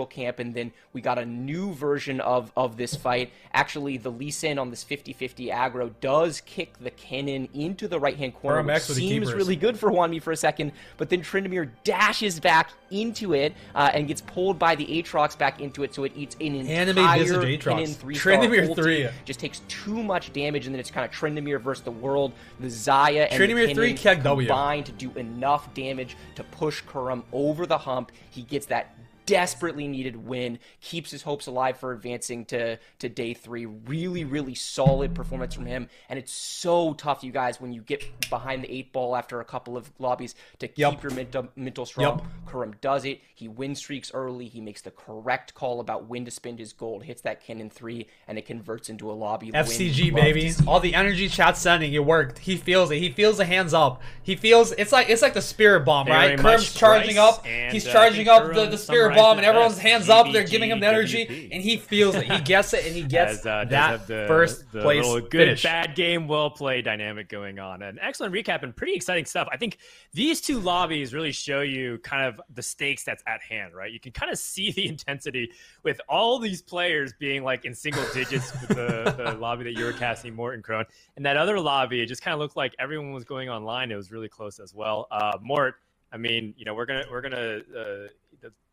Camp, and then we got a new version of this fight. Actually, the Lee Sin on this 50-50 aggro does kick the Kennen into the right-hand corner, which seems really good for Hwanmi for a second, but then Tryndamere dashes back into it and gets pulled by the Aatrox back into it, so it eats an entire Kennen 3-star Tryndamere 3 just takes too much damage, and then it's kind of Tryndamere versus the world. The Xayah and Tryndamere the 3 Kennen combine to do enough damage to push Kuram over the hump. He gets that desperately needed win, keeps his hopes alive for advancing to day 3. Really, really solid performance from him, and it's so tough, you guys, when you get behind the 8 ball after a couple of lobbies to keep your mental strong. Kuram does it. He win streaks early. He makes the correct call about when to spend his gold, hits that Kennen 3, and it converts into a lobby FCG, baby. All the energy chat sending, it worked. He feels it. He feels the hands up. He feels it's like the spirit bomb, right? Kuram's charging up. He's charging up the spirit bomb, and everyone's hands up. They're giving him the energy, and he feels it. He gets it, and he gets that first place little good finish. Bad game, well played dynamic going on. An excellent recap and pretty exciting stuff. I think these 2 lobbies really show you kind of the stakes that's at hand, right? You can kind of see the intensity with all these players being like in single digits with the lobby that you were casting, Mort and Crone. And that other lobby, it just kind of looked like everyone was going online. It was really close as well. Mort, I mean, you know, we're gonna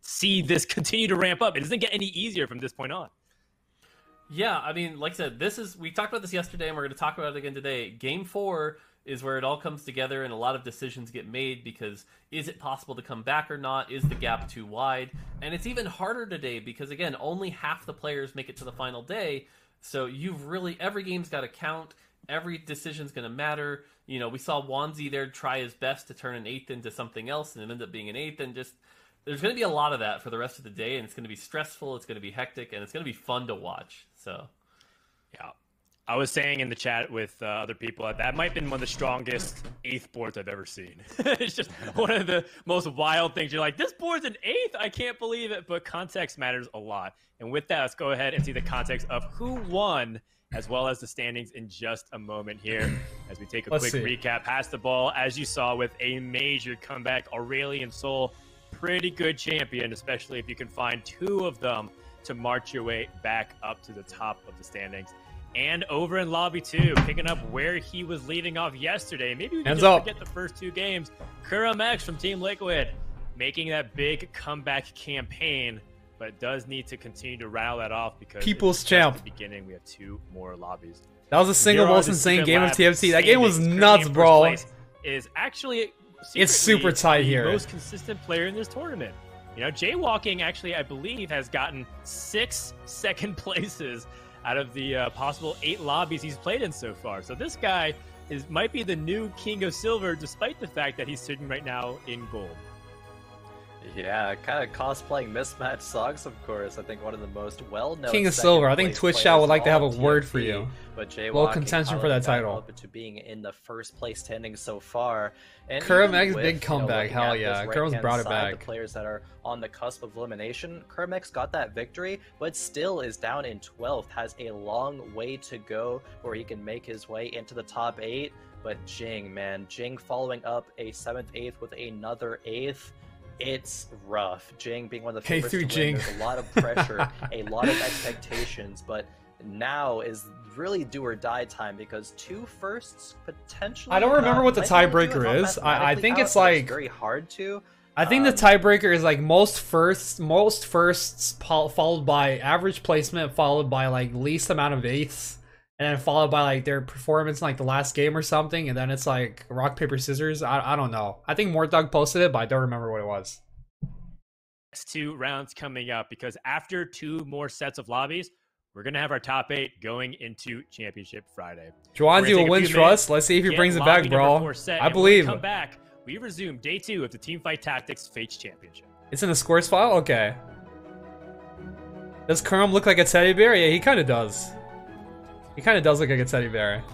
see this continue to ramp up. It doesn't get any easier from this point on. Yeah, I mean, like I said, we talked about this yesterday, and we're going to talk about it again today. Game 4 is where it all comes together, and a lot of decisions get made because is it possible to come back or not? Is the gap too wide? And it's even harder today because, again, only half the players make it to the final day. So every game's got to count. Every decision's going to matter. You know, we saw Wanzi there try his best to turn an 8th into something else, and it ended up being an 8th, and just there's going to be a lot of that for the rest of the day, and it's going to be stressful, it's going to be hectic, and it's going to be fun to watch. So, yeah. I was saying in the chat with other people that might have been one of the strongest 8th boards I've ever seen. It's just one of the most wild things. You're like, this board's an 8th? I can't believe it. But context matters a lot. And with that, let's go ahead and see the context of who won, as well as the standings in just a moment here as we take a quick recap. Pass the ball, as you saw, with a major comeback. Aurelion Sol, pretty good champion, especially if you can find 2 of them to march your way back up to the top of the standings. And over in Lobby 2, picking up where he was leaving off yesterday. Maybe we can just forget the first 2 games. Kuram X from Team Liquid making that big comeback campaign, but does need to continue to rattle that off because People's Champ. At the beginning, we have 2 more lobbies. That was the single most insane game of TFT. That game was nuts, bro. Is actually it's super tight here. The most consistent player in this tournament. You know, Jaywalking actually, I believe, has gotten 6 second places out of the possible 8 lobbies he's played in so far. So this guy might be the new King of Silver, despite the fact that he's sitting right now in gold. Yeah, kind of cosplaying mismatched songs, of course. I think one of the most well-known. King of Silver. I think Twitch chat would like to have a word for you. But little contention for that title. Up to being in the first place standings so far. And Kermek's big comeback. Hell yeah, Kerm's brought it back. The players that are on the cusp of elimination, Kermek's got that victory, but still is down in 12th. Has a long way to go where he can make his way into the top 8. But Jing, man, Jing following up a 7th, 8th with another 8th. It's rough. Jing being one of the favorites to win, there's a lot of pressure, a lot of expectations, but now is really do or die time because 2 firsts potentially. I don't remember what the tiebreaker is. I think it's like very hard to. I think the tiebreaker is like most firsts followed by average placement, followed by like least amount of 8ths, and then followed by like their performance in like the last game or something, and then it's like rock paper scissors. I don't know. I think Mortdog posted it, but I don't remember what it was. Next 2 rounds coming up because after 2 more sets of lobbies, we're gonna have our top 8 going into Championship Friday. Juwanzi will win trust. Let's see if he brings it back, bro. I believe. Come back. We resume day 2 of the Teamfight Tactics Fates Championship. It's in the scores file. Okay. Does Kerm look like a teddy bear? Yeah, he kind of does. He kind of does look like a teddy bear.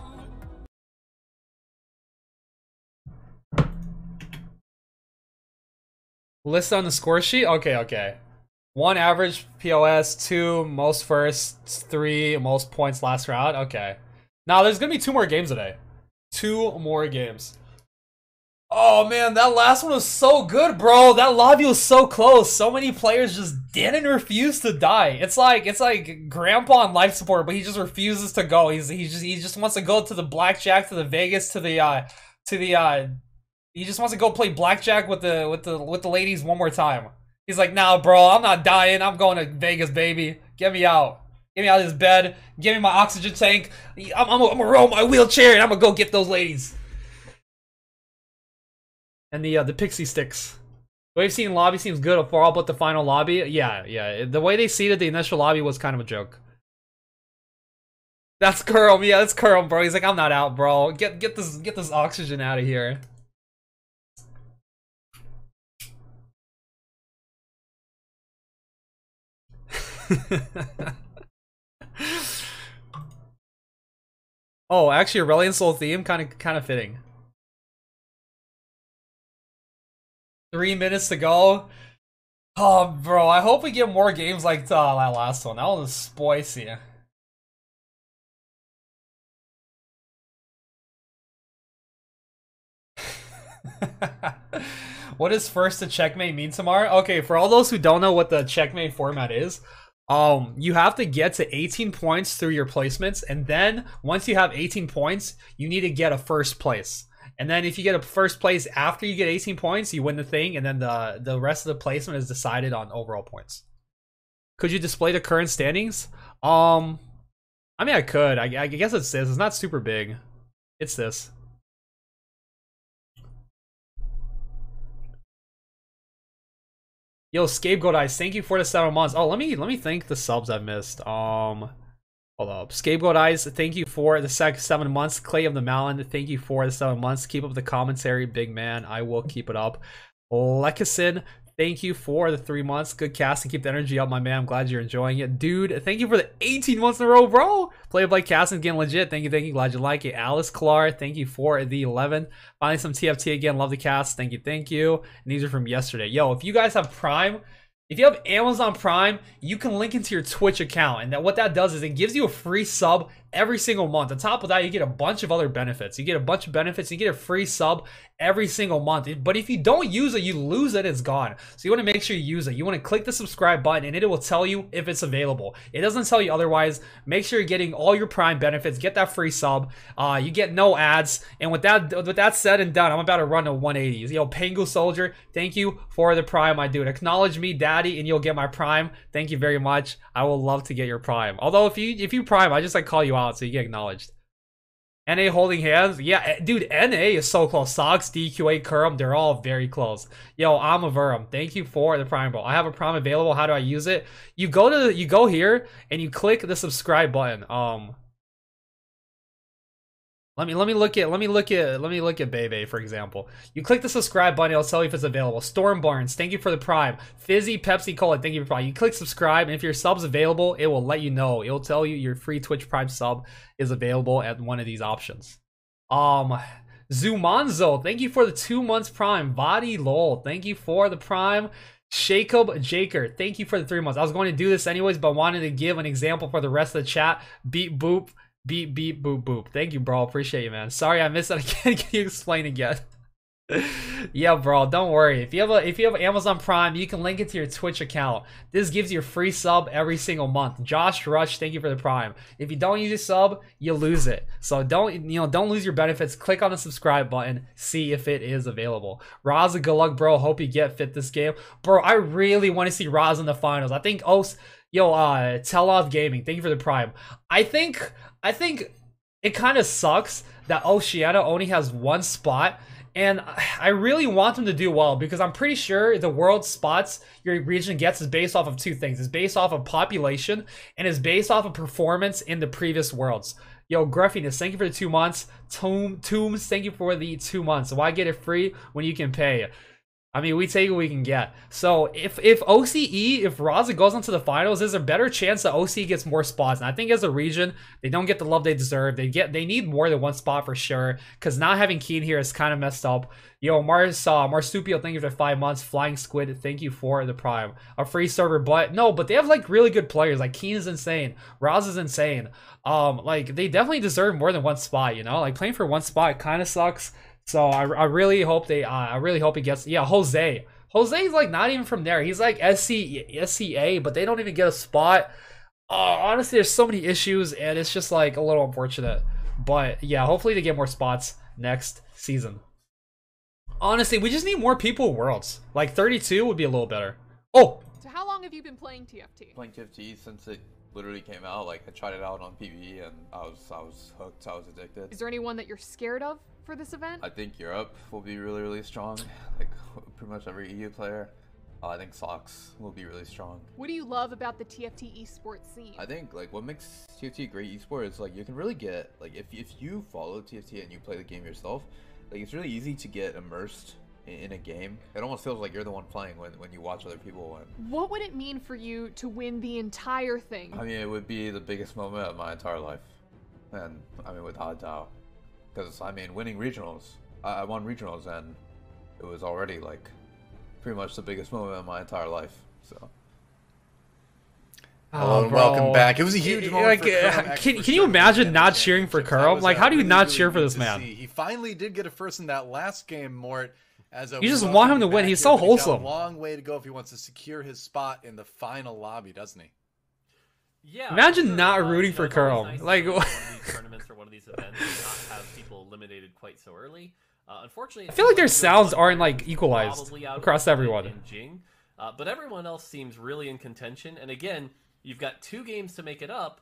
List on the score sheet? Okay. 1 average POS, 2 most firsts, 3 most points last round. Okay. Now there's gonna be 2 more games today. 2 more games. Oh man, that last one was so good, bro. That lobby was so close. So many players just didn't refuse to die. It's like Grandpa on life support, but he just refuses to go. He just wants to go to the blackjack, to the Vegas, he just wants to go play blackjack with the ladies one more time. He's like, nah, bro, I'm not dying. I'm going to Vegas, baby. Get me out. Get me out of this bed. Give me my oxygen tank. I'm gonna roll my wheelchair and I'm gonna go get those ladies. And the pixie sticks. The way I've seen lobby seems good for all but the final lobby. Yeah. The way they seeded the initial lobby was kind of a joke. That's Kerm. Yeah, that's Kerm, bro. He's like, I'm not out, bro. Get this oxygen out of here. Oh, actually, Aurelion Soul theme kind of fitting. 3 minutes to go. Oh, bro, I hope we get more games like that last one. That one was spicy. What does first to checkmate mean tomorrow? Okay, for all those who don't know what the checkmate format is, you have to get to 18 points through your placements, and then once you have 18 points, you need to get a first place. And then if you get a first place after you get 18 points, you win the thing, and then the rest of the placement is decided on overall points. Could you display the current standings? I mean, I could. I guess it's this. It's not super big. It's this. Yo, Scapegoat Eyes, thank you for the 7 months. Oh, let me thank the subs I missed. Hold up. Scapegoat Eyes, thank you for the 7 months. Clay of the Mountain, thank you for the 7 months. Keep up the commentary, big man. I will keep it up. Lekison, thank you for the 3 months. Good cast and keep the energy up, my man. I'm glad you're enjoying it. Dude, thank you for the 18 months in a row, bro. Play of like cast and getting legit. Thank you. Glad you like it. Alice Clar, thank you for the 11. Finally some TFT again. Love the cast. Thank you. And these are from yesterday. Yo, if you guys have Prime, if you have Amazon Prime, you can link into your Twitch account, and what that does is it gives you a free sub every single month. On top of that, you get a bunch of other benefits. You get a free sub every single month. But if you don't use it, you lose it, it's gone. So you want to make sure you use it. You want to click the subscribe button, and it will tell you if it's available. It doesn't tell you otherwise. Make sure you're getting all your Prime benefits. Get that free sub. You get no ads. And with that said and done, I'm about to run to 180s. Yo, Pengu Soldier, thank you for the Prime, my dude. Acknowledge me, daddy, and you'll get my Prime. Thank you very much. I will love to get your Prime. Although if you Prime, I just like call you out so you get acknowledged. NA holding hands. Yeah, dude, NA is so close. Sox, DQA, Kerm, they're all very close. Yo, I'm a Verum. Thank you for the Prime, bro. I have a Prime available. How do I use it? You go here and you click the subscribe button. Let me look at Bebe, for example. You click the subscribe button, it'll tell you if it's available. Storm Barnes, thank you for the Prime. Fizzy Pepsi Cola, thank you for Prime. You click subscribe, and if your sub's available, it will let you know. It will tell you your free Twitch Prime sub is available at one of these options. Zumanzo, thank you for the 2 months Prime. Vadi Lol, thank you for the Prime. Shacob Jaker, thank you for the 3 months. I was going to do this anyways, but wanted to give an example for the rest of the chat. Beep boop. Beep beep boop boop. Thank you, bro. Appreciate you, man. Sorry I missed that again. Can you explain again? Yeah, bro. Don't worry. If you have Amazon Prime, you can link it to your Twitch account. This gives you a free sub every single month. Josh Rush, thank you for the Prime. If you don't use your sub, you lose it. So don't lose your benefits. Click on the subscribe button. See if it is available. Raza, good luck, bro. Hope you get fit this game, bro. I really want to see Raza in the finals. I think Teloff Gaming, thank you for the Prime. I think it kind of sucks that Oceania only has 1 spot, and I really want them to do well because I'm pretty sure the world spots your region gets is based off of 2 things. It's based off of population and it's based off of performance in the previous worlds. Yo, Gruffiness, thank you for the 2 months. Tombs, thank you for the 2 months. Why get it free when you can pay? I mean, we take what we can get. So if Raza goes into the finals, there's a better chance that OCE gets more spots. And I think as a region, they don't get the love they deserve. They need more than 1 spot for sure. Because not having Keen here is kind of messed up. Yo, Marsupio, thank you for 5 months. Flying Squid, thank you for the Prime. A free server, but they have like really good players. Like Keen is insane. Raz is insane. Like they definitely deserve more than 1 spot. Like playing for 1 spot kind of sucks. So I really hope he gets, Jose. Jose's like not even from there. He's like SCA, but they don't even get a spot. Honestly, there's so many issues, and it's just like a little unfortunate. But yeah, hopefully they get more spots next season. Honestly, we just need more people at Worlds. Like 32 would be a little better. Oh! So how long have you been playing TFT? Playing TFT since it literally came out. Like I tried it out on PvE, and I was hooked. I was addicted. Is there anyone that you're scared of for this event? I think Europe will be really strong. Like pretty much every EU player. I think Sox will be really strong. What do you love about the TFT esports scene? I think like what makes TFT a great esport is like you can really get like if you follow TFT and you play the game yourself, like it's really easy to get immersed in a game. It almost feels like you're the one playing when you watch other people win. What would it mean for you to win the entire thing? I mean, it would be the biggest moment of my entire life, and I mean without a doubt. Because, I mean, winning regionals, I won regionals, and it was already, like, pretty much the biggest moment of my entire life, so. Hello and welcome back. It was a huge moment for Kurum. Can you imagine not cheering for Kurum? Like, how do you not cheer for this man? He finally did get a first in that last game, Mort. You just want him to win. He's so wholesome. He's got a long way to go if he wants to secure his spot in the final lobby, doesn't he? Yeah. Imagine not rooting for Kurum. Nice like one of these tournaments or one of these events and not have people eliminated quite so early. Unfortunately, I feel like their sounds aren't like equalized across everyone. Jing, but everyone else seems really in contention. And again, you've got 2 games to make it up.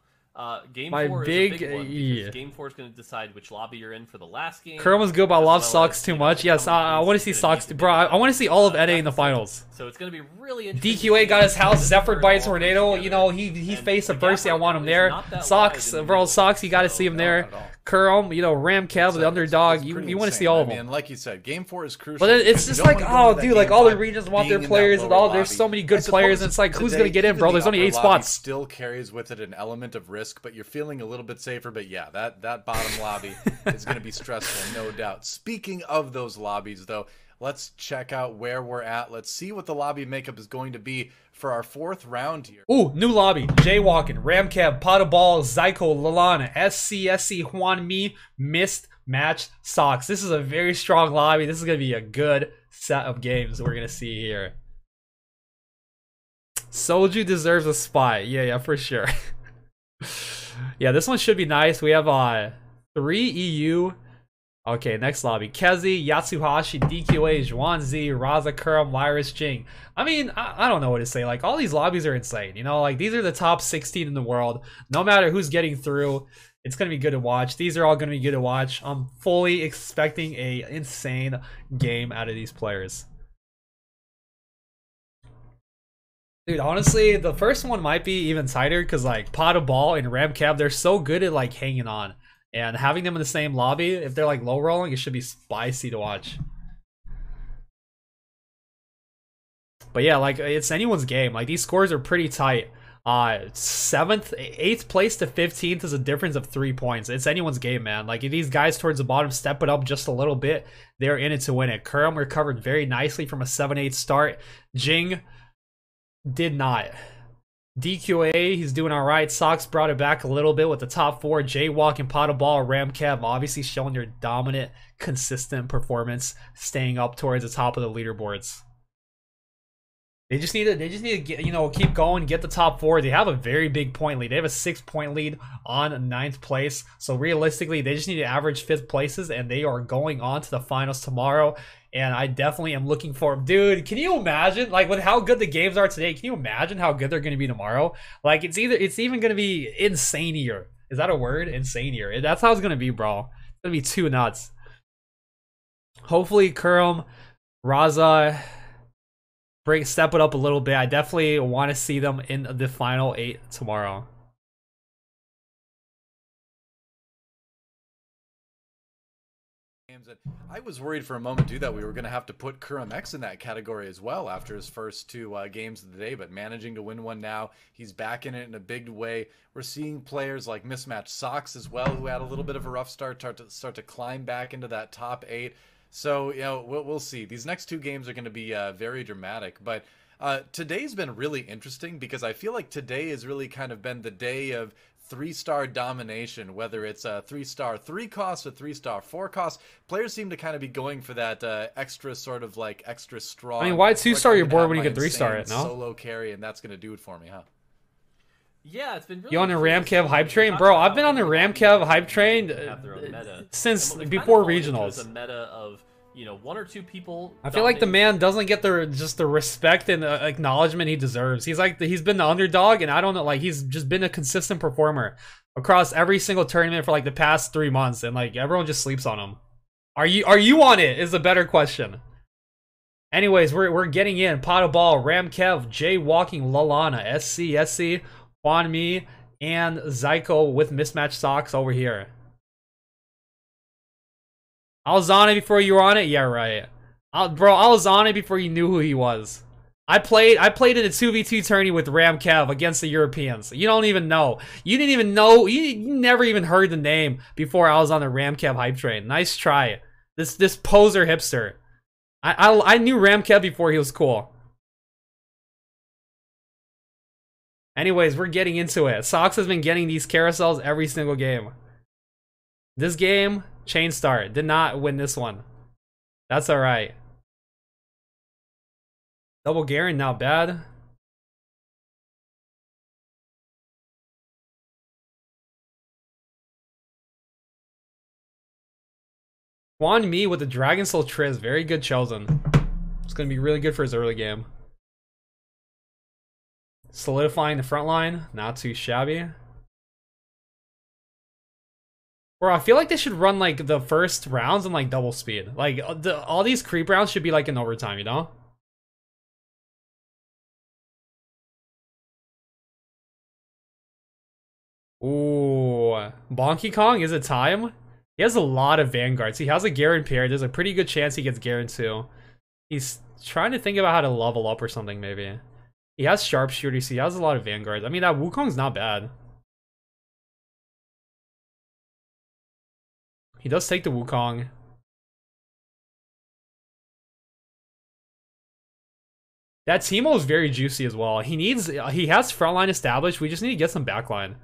Game 4 is a big one because Game 4 is going to decide which lobby you're in for the last game. Kurum was good, but I love Sox too much. Yes, I want to see Sox, bro. I want to see all of NA in the finals. So it's going to be really interesting. DQA got his house zephyred by a tornado. You know, he faced adversity. I want him there. Sox, bro, Sox, you got to see him there. Kurum, Ram Kev, the underdog. You want to see all of them. And like you said, Game 4 is crucial. But it's just like, oh, dude, like all the regions want their players, and there's so many good players, and it's like, who's gonna get in, bro? There's only 8 spots. Still carries with it an element of risk, but you're feeling a little bit safer. But yeah, that bottom lobby is gonna be stressful, no doubt. Speaking of those lobbies, though, let's check out where we're at. Let's see what the lobby makeup is going to be for our 4th round here. Ooh, new lobby. Jaywalking, Ramcab, Pot of Ball, Zyko, Lalana, SC, Juan Mi, Mist, Match, Sox. This is a very strong lobby. This is going to be a good set of games we're going to see here. Soju deserves a spot. Yeah, for sure. Yeah, this one should be nice. We have 3 EU. Okay, next lobby. Kezi, Yatsuhashi, DQA, Zhuanzi, Raza, Kurum, Lyris, Jing. I mean, I don't know what to say. Like, all these lobbies are insane. Like, these are the top 16 in the world. No matter who's getting through, it's going to be good to watch. These are all going to be good to watch. I'm fully expecting a insane game out of these players. Dude, honestly, the first one might be even tighter because, like, Pot of Ball and Ramcab, they're so good at, like, hanging on. And having them in the same lobby, if they're like low rolling, it should be spicy to watch. But yeah, like it's anyone's game. Like these scores are pretty tight. 7th, 8th place to 15th is a difference of 3 points. It's anyone's game, man. Like if these guys towards the bottom step it up just a little bit, they're in it to win it. Kurum recovered very nicely from a 7-8 start. Jing did not. DQA, he's doing all right. Sox brought it back a little bit with the top 4. Jaywalk and Pot of Ball, Ramkev obviously showing their dominant, consistent performance, staying up towards the top of the leaderboards. They just need to get, you know, keep going, get the top 4. They have a very big point lead. They have a 6-point lead on 9th place. So realistically, they just need to average 5th places, and they are going on to the finals tomorrow. And I definitely am looking for, dude, can you imagine, like, with how good the games are today, can you imagine how good they're going to be tomorrow? Like, it's even going to be insane-ier. Is that a word? Insane-ier. That's how it's going to be, bro. It's going to be too nuts. Hopefully, Kurum, Raza step it up a little bit. I definitely want to see them in the final 8 tomorrow. I was worried for a moment too that we were going to have to put Kurum X in that category as well after his first 2 games of the day, but managing to win one now, he's back in it in a big way. We're seeing players like Mismatched Sox as well, who had a little bit of a rough start to climb back into that top 8. So, you know, we'll see. These next 2 games are going to be very dramatic. But today's been really interesting because I feel like today has really kind of been the day of 3-star domination, whether it's a 3-star 3 cost or 3-star 4 cost. Players seem to kind of be going for that extra sort of like extra strong. I mean, why 2-star your board when you can 3-star it, no? Solo carry, and that's going to do it for me, huh? Yeah, it's been really. You on the Ramkev hype train? Bro, I've been on the Ramkev hype train since before regionals. A meta of, you know, 1 or 2 people. I feel like the man doesn't get the respect and acknowledgement he deserves. He's been the underdog, and I don't know, like he's just been a consistent performer across every single tournament for like the past 3 months, and like everyone just sleeps on him. Are you on it? Is the better question. Anyways, we're getting in. Pot of Ball, Ramkev, Jaywalking, Lalana, SC, Juan Mi, and Zyko with Mismatched Socks over here. I was on it before you were on it? Yeah, right. Bro, I was on it before you knew who he was. I played in a 2v2 tourney with Ramkev against the Europeans. You don't even know. You didn't even know. You never even heard the name before I was on the Ramkev hype train. Nice try. This poser hipster. I knew Ramkev before he was cool. Anyways, we're getting into it. Sox has been getting these carousels every single game. This game, chain start. Did not win this one. That's alright. Double Garen, not bad. Juan Mi with the Dragon Soul Triz. Very good chosen. It's going to be really good for his early game. Solidifying the front line. Not too shabby. Bro, I feel like they should run like the first rounds in like double speed. Like all these creep rounds should be like in overtime, you know? Ooh, Bonky Kong, is it time? He has a lot of Vanguards. He has a Garen pair. There's a pretty good chance he gets Garen too. He's trying to think about how to level up or something maybe. He has Sharpshooters. He has a lot of Vanguards. I mean, that Wukong's not bad. He does take the Wukong. That Teemo is very juicy as well. He has frontline established. We just need to get some backline.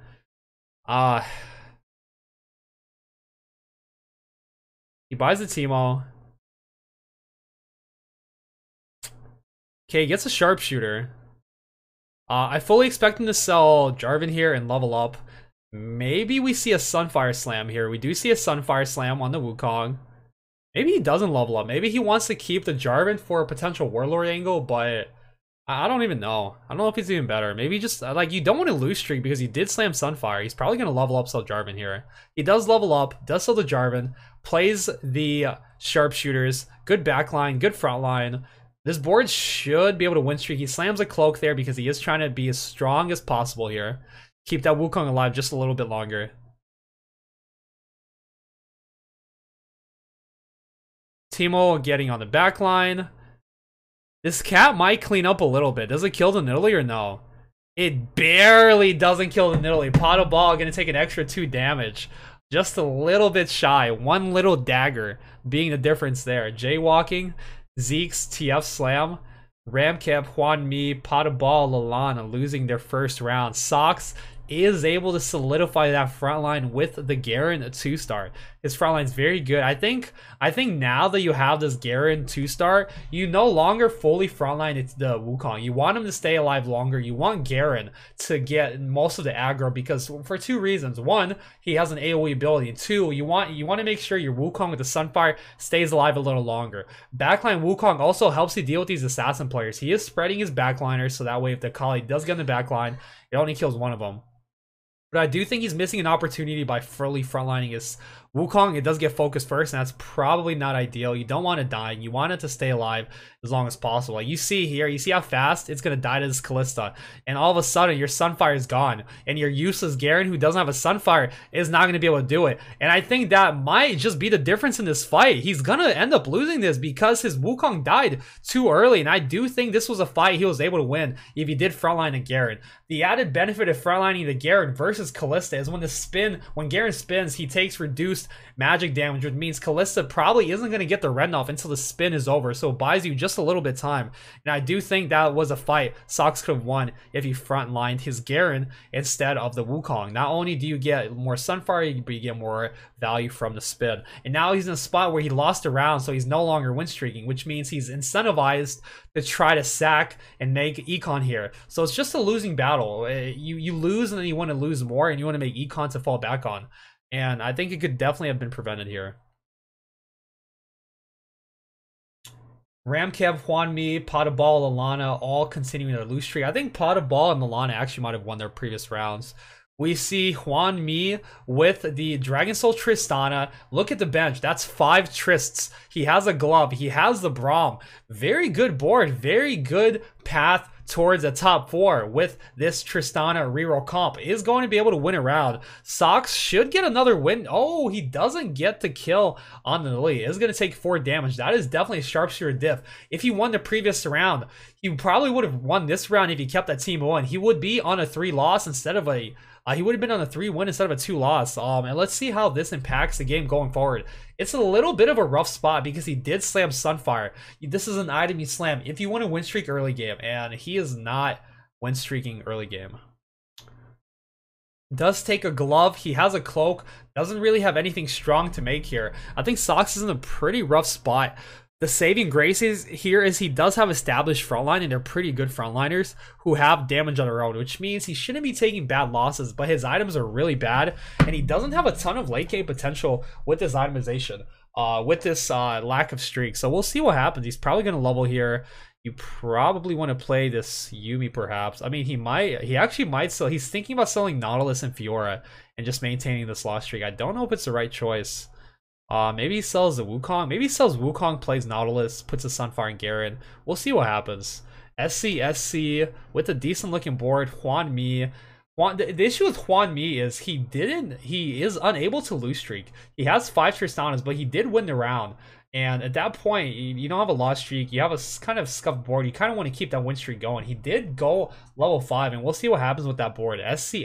He buys the Teemo. Okay, he gets a Sharpshooter. I fully expect him to sell Jarvan here and level up. Maybe we see a Sunfire Slam here. We do see a Sunfire Slam on the Wukong. Maybe he doesn't level up. Maybe he wants to keep the Jarvan for a potential Warlord angle, but I don't even know. I don't know if he's even better. Maybe just, like, you don't want to lose streak because he did slam Sunfire. He's probably going to level up, sell Jarvan here. He does level up, does sell the Jarvan, plays the Sharpshooters. Good backline, good frontline. This board should be able to win streak. He slams a Cloak there because he is trying to be as strong as possible here. Keep that Wukong alive just a little bit longer. Teemo getting on the back line. This cat might clean up a little bit. Does it kill the Nidalee or no? It barely doesn't kill the Nidalee. Pot of Ball gonna take an extra 2 damage. Just a little bit shy. One little dagger being the difference there. Jaywalking, Zeke's TF Slam, Ramcap, Hwan Mi, Pot of Ball, Lalana losing their first round. Sox is able to solidify that front line with the Garen 2-star. His front line's very good. I think now that you have this Garen 2-star, you no longer fully frontline it's the Wukong. You want him to stay alive longer. You want Garen to get most of the aggro because for 2 reasons. 1, he has an AoE ability. And 2, you want to make sure your Wukong with the Sunfire stays alive a little longer. Backline Wukong also helps you deal with these assassin players. He is spreading his backliners so that way if the Kali does get in the backline, it only kills one of them. But I do think he's missing an opportunity by fully frontlining his Wukong. It does get focused first, and that's probably not ideal. You don't want it dying. You want it to stay alive as long as possible. Like you see here, you see how fast it's going to die to this Kalista. And all of a sudden, your Sunfire is gone. And your useless Garen, who doesn't have a Sunfire, is not going to be able to do it. And I think that might just be the difference in this fight. He's going to end up losing this because his Wukong died too early. And I do think this was a fight he was able to win if he did frontline a Garen. The added benefit of frontlining the Garen versus Kalista is when Garen spins, he takes reduced magic damage, which means Kalista probably isn't going to get the Rend off until the spin is over, so it buys you just a little bit of time. And I do think that was a fight Sox could have won if he frontlined his Garen instead of the Wukong. Not only do you get more Sunfire, but you get more value from the spin. And now he's in a spot where he lost a round, so he's no longer win streaking, which means he's incentivized to try to sack and make Econ here. So it's just a losing battle. You lose and then you want to lose more and you want to make Econ to fall back on. And I think it could definitely have been prevented here. Ramkev, Hwan Mi, Pot of Ball, Lalana all continuing their lose streak. I think Pot of Ball and Lalana actually might have won their previous rounds. We see Hwan Mi with the Dragon Soul Tristana. Look at the bench. That's 5 Trists. He has a glove. He has the Braum. Very good board. Very good path towards a top 4 with this Tristana reroll comp. Is going to be able to win a round. Sox should get another win. Oh, he doesn't get the kill on the Nidalee. It's going to take 4 damage. That is definitely a Sharpshooter diff. If he won the previous round, he probably would have won this round if he kept that team on. He would be on a 3 loss instead of a he would have been on a 3 win instead of a 2 loss. And let's see how this impacts the game going forward. It's a little bit of a rough spot because he did slam Sunfire. This is an item you slam if you want to win streak early game, and he is not win streaking early game. Does take a glove. He has a cloak. Doesn't really have anything strong to make here. I think Sox is in a pretty rough spot. The saving grace is here is he does have established frontline, and they're pretty good frontliners who have damage on their own, which means he shouldn't be taking bad losses, but his items are really bad, and he doesn't have a ton of late game potential with this itemization, with this lack of streak. So we'll see what happens. He's probably going to level here. You probably want to play this Yuumi perhaps. I mean, he actually might sell. He's thinking about selling Nautilus and Fiora and just maintaining this loss streak. I don't know if it's the right choice. Maybe he sells the Wukong. Maybe he sells Wukong, plays Nautilus, puts a Sunfire and Garen. We'll see what happens. SC with a decent looking board. Hwan Mi. The issue with Hwan Mi is he is unable to lose streak. He has 5 Tristanas, but he did win the round. And at that point, you don't have a loss streak. You have a kind of scuffed board. You kind of want to keep that win streak going. He did go level 5, and we'll see what happens with that board. SC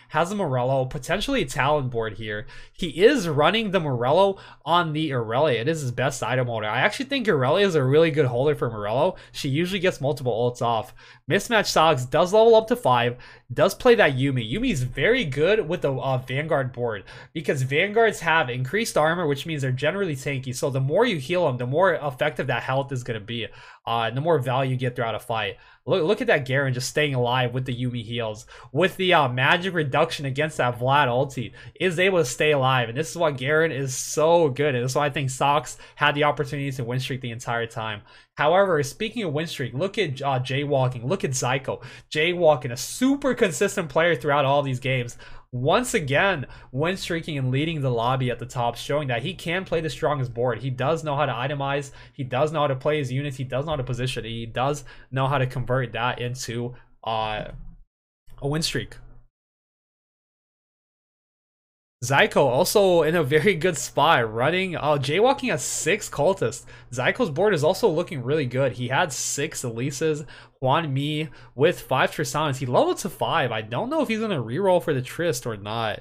has a Morello, potentially a Talon board here. He is running the Morello on the Irelia. It is his best item holder. I actually think Irelia is a really good holder for Morello. She usually gets multiple ults off. Mismatch Sox does level up to 5, does play that Yuumi. Yuumi's very good with the Vanguard board because Vanguards have increased armor, which means they're generally tanky. So the more you heal them, the more effective that health is going to be, and the more value you get throughout a fight. Look at that Garen just staying alive with the Yuumi heals. With the magic reduction against that Vlad ulti, is able to stay alive. And this is why Garen is so good. And this is why I think Sox had the opportunity to win streak the entire time. However, speaking of win streak, look at Jaywalking. Look at Zyko. Jaywalking, a super consistent player throughout all these games. Once again, win streaking and leading the lobby at the top, showing that he can play the strongest board. He does know how to itemize. He does know how to play his units. He does know how to position. He does know how to convert that into a win streak. Zyko also in a very good spot, running, jaywalking has 6 cultists. Zyko's board is also looking really good. He had 6 Elises, Juan Mi with 5 Tristanas. He leveled to 5. I don't know if he's going to reroll for the Trist or not.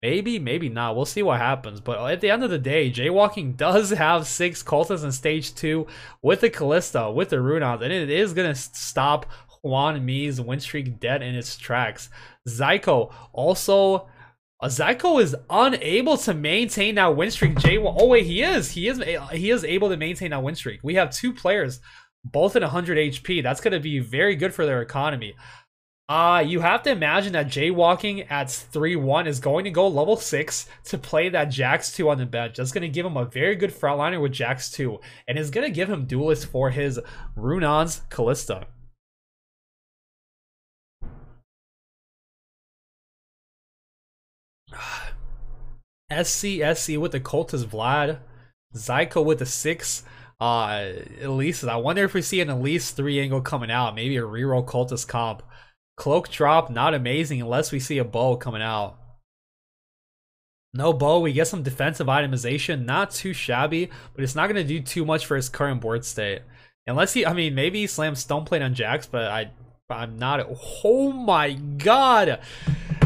Maybe, maybe not. We'll see what happens. But at the end of the day, jaywalking does have 6 cultists in stage 2 with the Kalista, with the Runons, and it is going to stop Juan Mi's win streak dead in its tracks. Zyko also... Zyko is unable to maintain that win streak. Oh wait, he is able to maintain that win streak. We have 2 players, both at 100 HP. That's going to be very good for their economy. You have to imagine that jaywalking at 3-1 is going to go level 6 to play that Jax 2 on the bench. That's going to give him a very good frontliner with Jax 2, and is going to give him duelist for his Runon's Kalista. SC with the Cultist Vlad, Zyko with the 6 Elise. I wonder if we see an Elise 3 angle coming out, maybe a reroll Cultist comp. Cloak drop, not amazing unless we see a bow coming out. No bow, we get some defensive itemization, not too shabby, but it's not going to do too much for his current board state. Unless he, I mean, maybe he slams Stoneplate on Jax, but I'm not. Oh my god!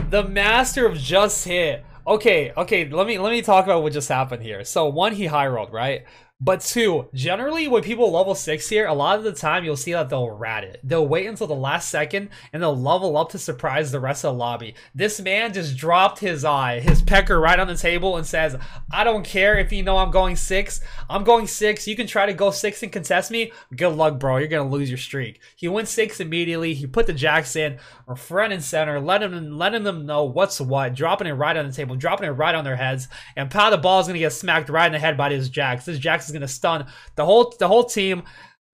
The Master of Just Hit. Okay, let me talk about what just happened here. So 1, he high rolled, right? But 2, generally when people level 6 here, a lot of the time you'll see that they'll rat it. They'll wait until the last second and they'll level up to surprise the rest of the lobby. This man just dropped his pecker right on the table and says, I don't care if you know I'm going 6. I'm going 6. You can try to go 6 and contest me. Good luck, bro. You're going to lose your streak. He went 6 immediately. He put the Jax in front and center, letting them know what's what, dropping it right on the table, dropping it right on their heads, and Pow the Ball is going to get smacked right in the head by this Jax. This Jax is going to stun the whole team.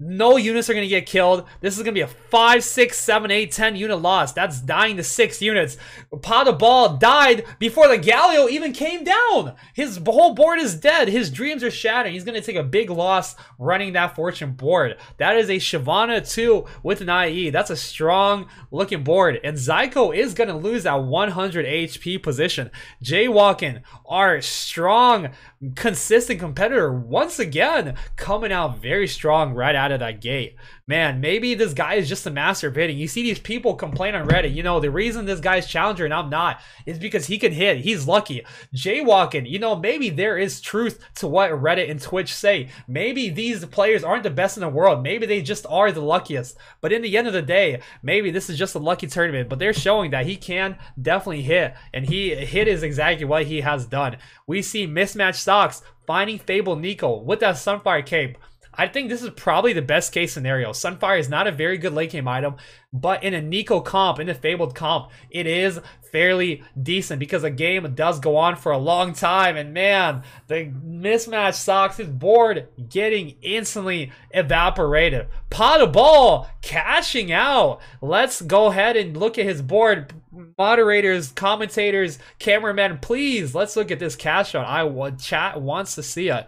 No units are going to get killed. This is going to be a 5, 6, 7, 8, 10 unit loss. That's dying to 6 units. Pow the Ball died before the Galio even came down. His whole board is dead. His dreams are shattered. He's going to take a big loss running that Fortune board. That is a Shyvana 2 with an IE. That's a strong looking board. And Zyko is going to lose that 100 HP position. Jaywalking, our strong, consistent competitor, once again coming out very strong right out of that gate. Man, maybe this guy is just a master of hitting. You see these people complain on Reddit, you know, the reason this guy's challenger and I'm not is because he can hit. He's lucky. Jaywalking, you know, maybe there is truth to what Reddit and Twitch say. Maybe these players aren't the best in the world. Maybe they just are the luckiest. But in the end of the day, maybe this is just a lucky tournament. But they're showing that he can definitely hit. And he hit is exactly what he has done. We see mismatched stocks finding Fable Nico with that Sunfire cape. I think this is probably the best case scenario. Sunfire is not a very good late game item, but in a Nico comp, in a Fabled comp, it is fairly decent because the game does go on for a long time. And man, the mismatch socks, his board getting instantly evaporated. Pot of Ball cashing out. Let's go ahead and look at his board. Moderators, commentators, cameramen, please, let's look at this cash out. Chat wants to see it.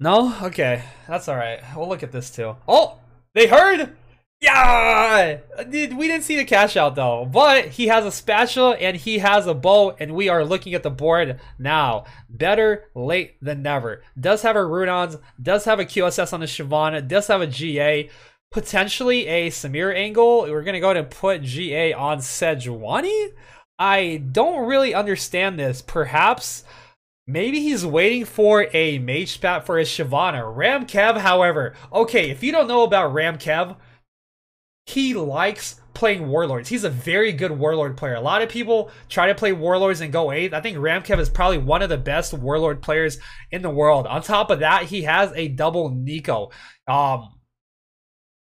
No? Okay. That's alright. We'll look at this too. Oh! They heard! Yeah! We didn't see the cash out though. But he has a spatula and he has a bow, and we are looking at the board now. Better late than never. Does have a Runons, does have a QSS on the Shyvana, does have a GA. Potentially a Samir angle. We're going to go ahead and put GA on Sejuani? I don't really understand this. Perhaps... maybe he's waiting for a mage spat for his Shyvana. Ramkev, however, okay, if you don't know about Ramkev, he likes playing Warlords. He's a very good Warlord player. A lot of people try to play Warlords and go 8th. I think Ramkev is probably one of the best Warlord players in the world. On top of that, he has a double Nico.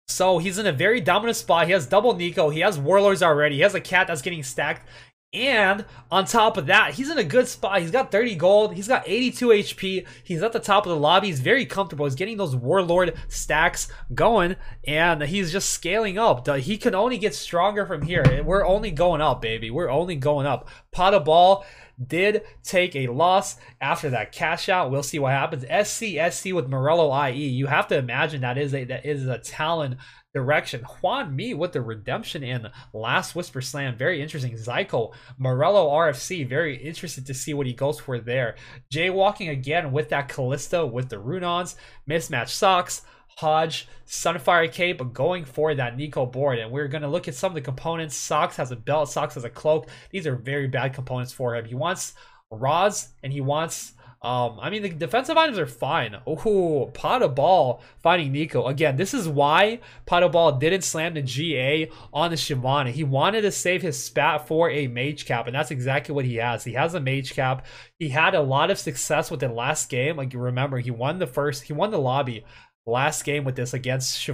So he's in a very dominant spot. He has double Nico. He has Warlords already. He has a cat that's getting stacked. And on top of that, he's in a good spot. He's got 30 gold. He's got 82 HP. He's at the top of the lobby. He's very comfortable. He's getting those Warlord stacks going. And he's just scaling up. He can only get stronger from here. We're only going up, baby. We're only going up. Pot of Ball did take a loss after that cash out. We'll see what happens. SC with Morello IE. You have to imagine that is a talent direction. Juan Mi with the redemption in Last Whisper Slam. Very interesting. Zyko, Morello RFC. Very interested to see what he goes for there. Jaywalking again with that Callisto with the Runons. Mismatch Socks. Hodge, Sunfire Cape going for that Nico board. And we're going to look at some of the components. Socks has a belt. Socks has a cloak. These are very bad components for him. He wants rods and he wants... I mean, the defensive items are fine. Oh, Pot of Ball finding Nico. Again, this is why Pot of Ball didn't slam the GA on the Shyvana. He wanted to save his spat for a Mage Cap, and that's exactly what he has. He has a Mage Cap. He had a lot of success with the last game. Like, you remember, he won the lobby last game with this against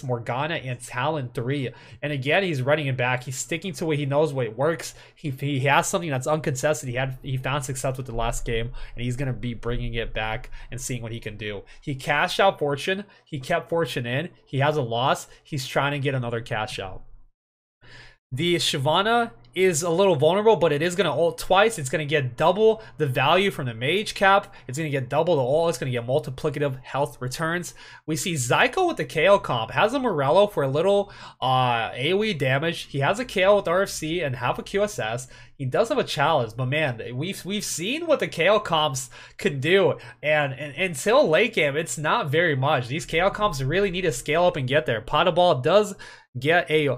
Morgana and Talon 3. And again, he's running it back. He's sticking to what he knows, what works. He has something that's uncontested. He found success with the last game, and he's going to be bringing it back and seeing what he can do. He cashed out Fortune. He kept Fortune in. He has a loss. He's trying to get another cash out. The Shyvana is a little vulnerable, but it is going to ult twice. It's going to get double the value from the Mage Cap. It's going to get double the ult. It's going to get multiplicative health returns. We see Zyko with the KO comp. Has a Morello for a little AoE damage. He has a KO with RFC and half a QSS. He does have a chalice, but man, we've seen what the KO comps can do. And until late game, it's not very much. These KO comps really need to scale up and get there. Pot of Ball does get a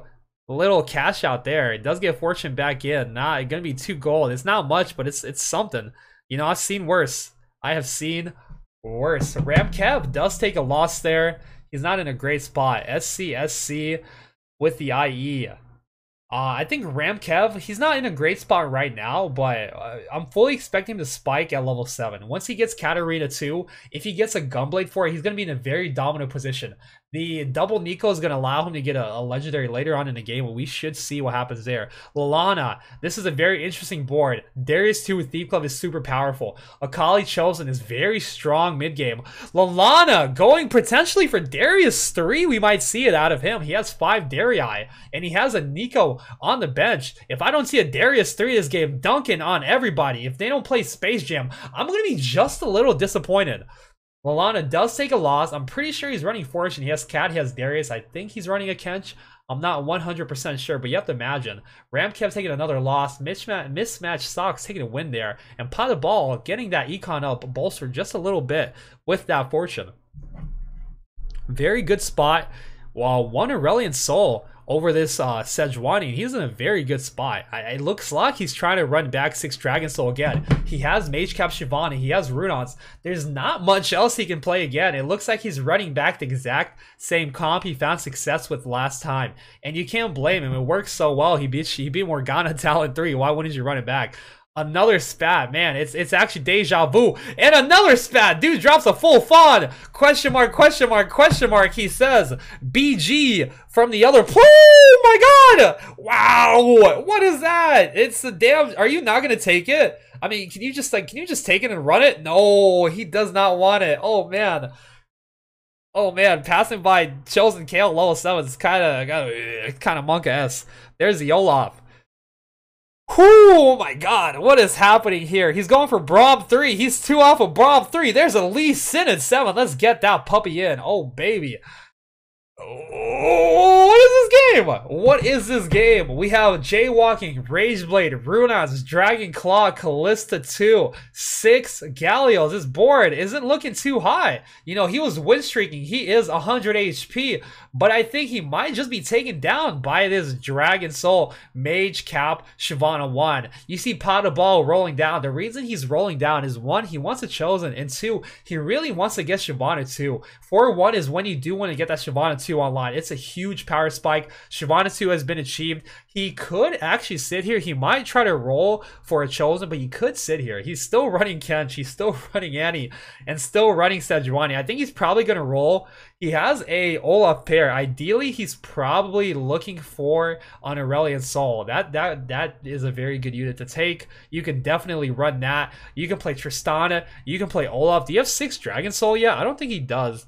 little cash out there. It does get Fortune back in. Not gonna be 2 gold. It's not much, but it's something. You know, I've seen worse. I have seen worse. Ramkev does take a loss there. He's not in a great spot. SC with the IE. I think Ramkev, he's not in a great spot right now, but I'm fully expecting him to spike at level 7. Once he gets Katarina 2, if he gets a Gunblade for it, he's going to be in a very dominant position. The double Nico is going to allow him to get a legendary later on in the game, and we should see what happens there. Lalana, this is a very interesting board. Darius 2 with Thief Club is super powerful. Akali Chosen is very strong mid-game. Lalana going potentially for Darius 3. We might see it out of him. He has 5 Darii, and he has a Nico on the bench. If I don't see a Darius 3 this game dunking on everybody, if they don't play Space Jam, I'm going to be just a little disappointed. Lalana does take a loss. I'm pretty sure he's running Fortune. He has Cat, he has Darius. I think he's running a Kench. I'm not 100% sure, but you have to imagine. Ramkev taking another loss. Mismatch Socks taking a win there. And Pot of Ball getting that econ up bolstered just a little bit with that Fortune. Very good spot. While one Aurelion Soul over this Sejuani, he's in a very good spot. It looks like he's trying to run back 6 Dragon Soul again. He has Mage Cap Shyvana, he has Runons. There's not much else he can play again. It looks like he's running back the exact same comp he found success with last time. And you can't blame him. It works so well. He beat Morgana Talon 3. Why wouldn't you run it back? Another spat, man. It's actually deja vu. And another spat. Dude drops a full fawn. Question mark, question mark, question mark. He says BG from the other. Oh my god! Wow! What is that? It's the damn. Are you not gonna take it? I mean, can you just take it and run it? No, he does not want it. Oh man. Oh man, passing by Chosen Kale level 7 is kind of monk-ass. There's the Olaf. Oh my god, what is happening here? He's going for Braum 3. He's 2 off of Braum 3. There's a Lee Sin at 7. Let's get that puppy in. Oh, baby. Oh, what is this game? What is this game? We have Jaywalking, Rageblade, Runons, Dragon Claw, Callista 2, 6 Gallios. This board isn't looking too high. You know, he was win streaking. He is 100 HP, but I think he might just be taken down by this Dragon Soul, Mage Cap, Shyvana 1. You see Pot of Ball rolling down. The reason he's rolling down is 1, he wants a Chosen, and 2, he really wants to get Shyvana 2. 4-1 is when you do want to get that Shyvana 2 online. It's a huge power spike. Shyvana 2 has been achieved. He could actually sit here. He might try to roll for a Chosen, but he could sit here. He's still running Kench. He's still running Annie and still running Sejuani. I think he's probably going to roll. He has a Olaf pair. Ideally, he's probably looking for an Aurelion Soul. That is a very good unit to take. You can definitely run that. You can play Tristana. You can play Olaf. Do you have 6 Dragon Soul yet? I don't think he does.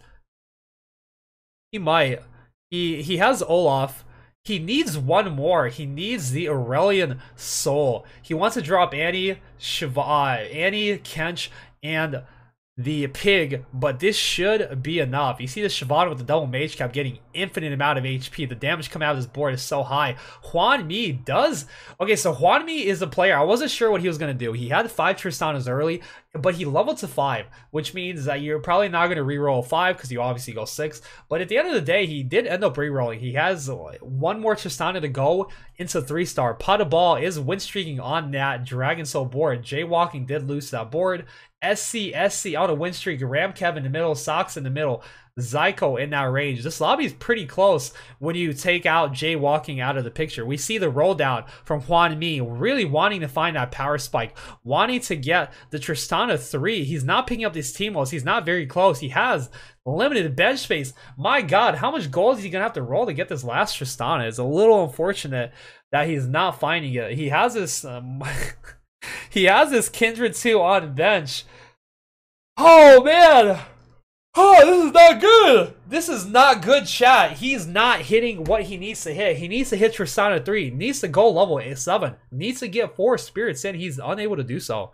He might. He has Olaf. He needs one more. He needs the Aurelian Soul. He wants to drop Annie, Annie, Kench, and the Pig, but this should be enough. You see the Shyvana with the double mage cap getting infinite amount of HP. The damage coming out of this board is so high. Hwan Mi does... Okay, so Hwan Mi is a player. I wasn't sure what he was going to do. He had 5 Tristanas early, but he leveled to 5, which means that you're probably not going to reroll 5 because you obviously go 6. But at the end of the day, he did end up rerolling. He has one more Tristana to go into 3-star. Pot of Ball is win streaking on that Dragon Soul board. Jaywalking did lose that board. SC on a win streak. Ramkev in the middle, Sox in the middle, Zyko in that range. This lobby is pretty close when you take out Jaywalking out of the picture. We see the roll down from Hwan Mi, really wanting to find that power spike, wanting to get the Tristana 3. He's not picking up these Teemos. He's not very close. He has limited bench space. My God, how much gold is he going to have to roll to get this last Tristana? It's a little unfortunate that he's not finding it. He has this... he has this Kindred 2 on bench. Oh, man. Oh, this is not good. This is not good, chat. He's not hitting what he needs to hit. He needs to hit Tristana 3. Needs to go level 7. Needs to get 4 spirits in. He's unable to do so.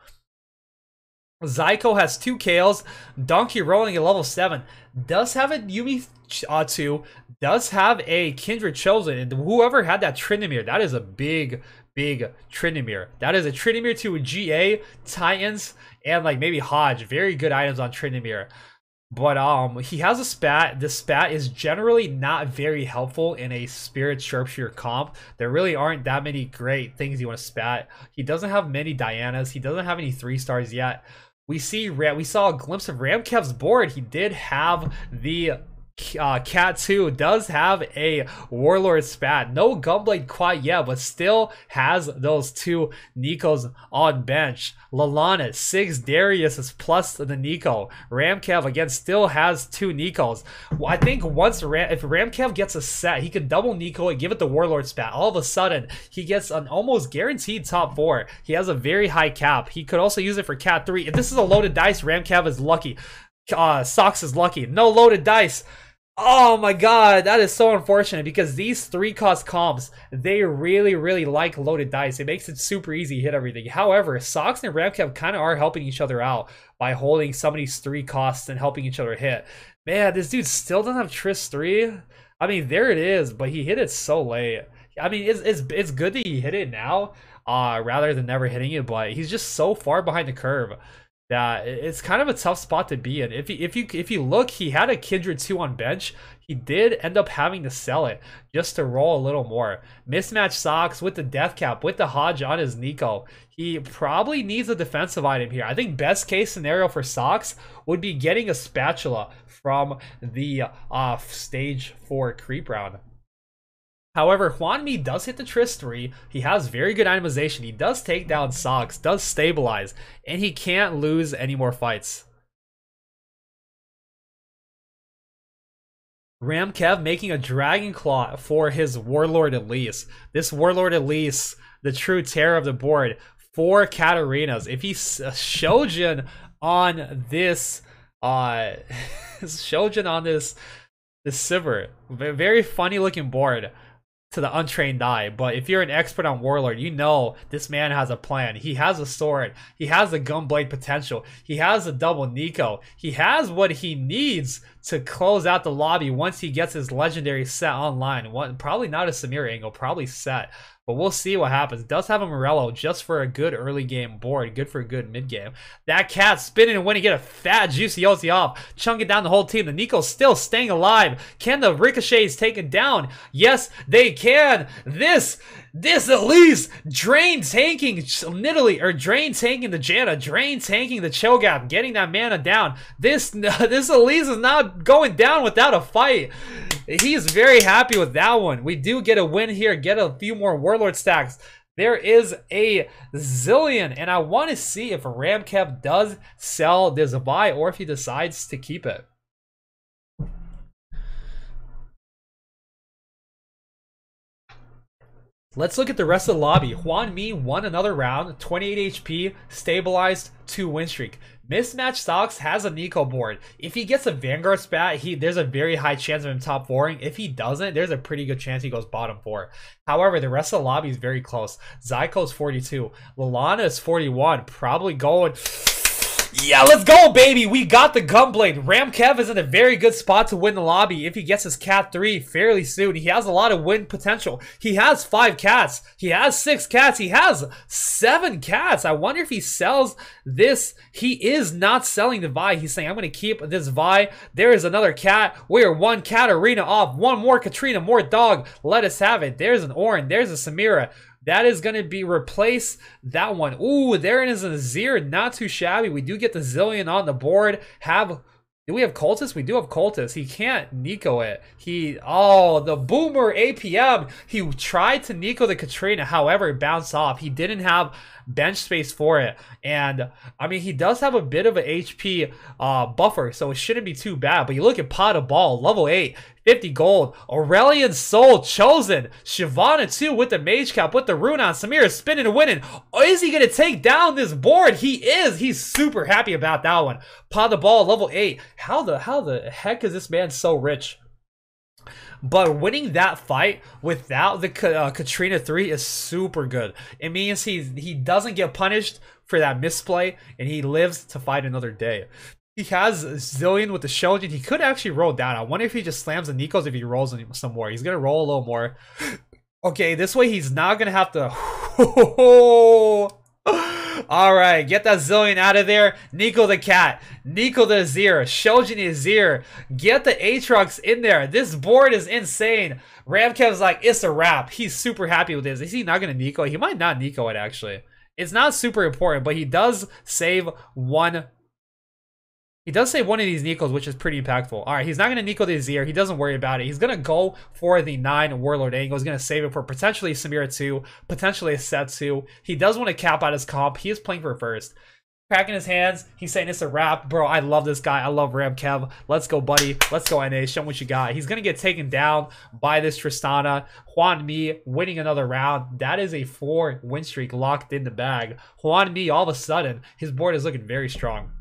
Zyko has 2 KOs. Donkey rolling at level 7. Does have a Yuumi 2. Does have a Kindred Chosen. And whoever had that Tryndamere, that is a big Tryndamere. That is a Tryndamere to a GA, Titans, and like maybe Hodge. Very good items on Tryndamere. But he has a spat. The spat is generally not very helpful in a Spirit Sharpshooter comp. There really aren't that many great things you want to spat. He doesn't have many Dianas. He doesn't have any 3-stars yet. We saw a glimpse of Ramkev's board. He did have the Cat 2, does have a Warlord spat. No Gunblade quite yet, but still has those 2 Nikos on bench. Lalana, 6 Darius plus the Nico. Ramkev again still has 2 Nikos. I think once if Ramkev gets a set, he could double Nico and give it the Warlord spat. All of a sudden, he gets an almost guaranteed top 4. He has a very high cap. He could also use it for Cat 3. If this is a loaded dice, Ramkev is lucky. Sox is lucky. No loaded dice. Oh my God, that is so unfortunate because these 3-cost comps, they really like loaded dice. It makes it super easy to hit everything. However, Sox and Ramkev kind of are helping each other out by holding some of these 3 costs and helping each other hit. Man, this dude still doesn't have Trist 3. I mean, there it is, but he hit it so late. I mean, it's good that he hit it now rather than never hitting it, but he's just so far behind the curve that it's kind of a tough spot to be in. If you look, he had a Kindred 2 on bench. He did end up having to sell it just to roll a little more. Mismatch Sox with the death cap, with the Hodge on his Nico. He probably needs a defensive item here. I think best case scenario for Sox would be getting a spatula from the stage 4 creep round. However, Hwan Mi does hit the Trist 3. He has very good itemization. He does take down Sox, does stabilize, and he can't lose any more fights. Ramkev making a Dragon Claw for his Warlord Elise. This Warlord Elise, the true terror of the board, 4 Katarinas. If he's Shojin on this, Shojin on this Sivir, very funny looking board to the untrained eye, but if you're an expert on Warlord, you know this man has a plan. He has a sword. He has the Gunblade potential. He has a double Nico. He has what he needs to close out the lobby once he gets his legendary set online. Probably not a Samir angle, probably set. But we'll see what happens. Does have a Morello just for a good early game board. Good for a good mid game. That cat spinning and winning. Get a fat juicy OC off. Chunking down the whole team. The Nico's still staying alive. Can the Ricochets take it down? Yes, they can. This Elise drain tanking Nidalee, or drain tanking the Janna, drain tanking the Cho'Gath, getting that mana down. This Elise is not going down without a fight. He's very happy with that one. We do get a win here, get a few more Warlord stacks. There is a Zilean, and I want to see if Ramkev does sell this buy or if he decides to keep it. Let's look at the rest of the lobby. Hwan Mi won another round, 28 HP, stabilized, 2 win streak. Mismatch Stocks has a Nico board. If he gets a Vanguard spat, there's a very high chance of him top 4ing. If he doesn't, there's a pretty good chance he goes bottom 4. However, the rest of the lobby is very close. Zyko's 42. Lalana is 41. Probably going... Yeah, let's go, baby. We got the Gunblade. Ramkev is in a very good spot to win the lobby if he gets his Cat 3 fairly soon. He has a lot of win potential. He has 5 cats. He has 6 cats. He has 7 cats. I wonder if he sells this. He is not selling the Vi. He's saying, I'm going to keep this Vi. There is another cat. We are 1 cat arena off. 1 more Katrina, more dog. Let us have it. There's an Orin. There's a Samira. That is going to be replace that one. Ooh, there it is in Azir. Not too shabby. We do get the Zillion on the board. Do we have Cultist? We do have Cultist. He can't Nico it. The Boomer APM. He tried to Nico the Katrina. However, it bounced off. He didn't have bench space for it. And, I mean, he does have a bit of an HP buffer, so it shouldn't be too bad. But you look at Pot of Ball, level 8. 50 gold. Aurelion Sol chosen. Shyvana too with the Mage Cap, with the Rune on. Samir spinning and winning. Oh, is he going to take down this board? He is. He's super happy about that one. Pot the Ball, level 8. How the heck is this man so rich? But winning that fight without the Katrina 3 is super good. It means he doesn't get punished for that misplay, and he lives to fight another day. He has Zillion with the Shojin. He could actually roll down. I wonder if he just slams the Nikos if he rolls some more. He's going to roll a little more. Okay, this way he's not going to have to... Alright, get that Zillion out of there. Nico the Cat. Nico the Azir. Shojin the Azir. Get the Aatrox in there. This board is insane. Ramkev's like, it's a wrap. He's super happy with this. Is he not going to Nico? He might not Nico it, actually. It's not super important, but he does save one... He does save one of these Nikos, which is pretty impactful. All right, he's not going to Nico the Azir. He doesn't worry about it. He's going to go for the 9 Warlord angle. He's going to save it for potentially Samira 2, potentially a Set 2. He does want to cap out his comp. He is playing for first. Cracking his hands. He's saying it's a wrap. Bro, I love this guy. I love Ramkev. Let's go, buddy. Let's go, NA. Show him what you got. He's going to get taken down by this Tristana. Hwan Mi winning another round. That is a 4 win streak locked in the bag. Hwan Mi, all of a sudden, his board is looking very strong.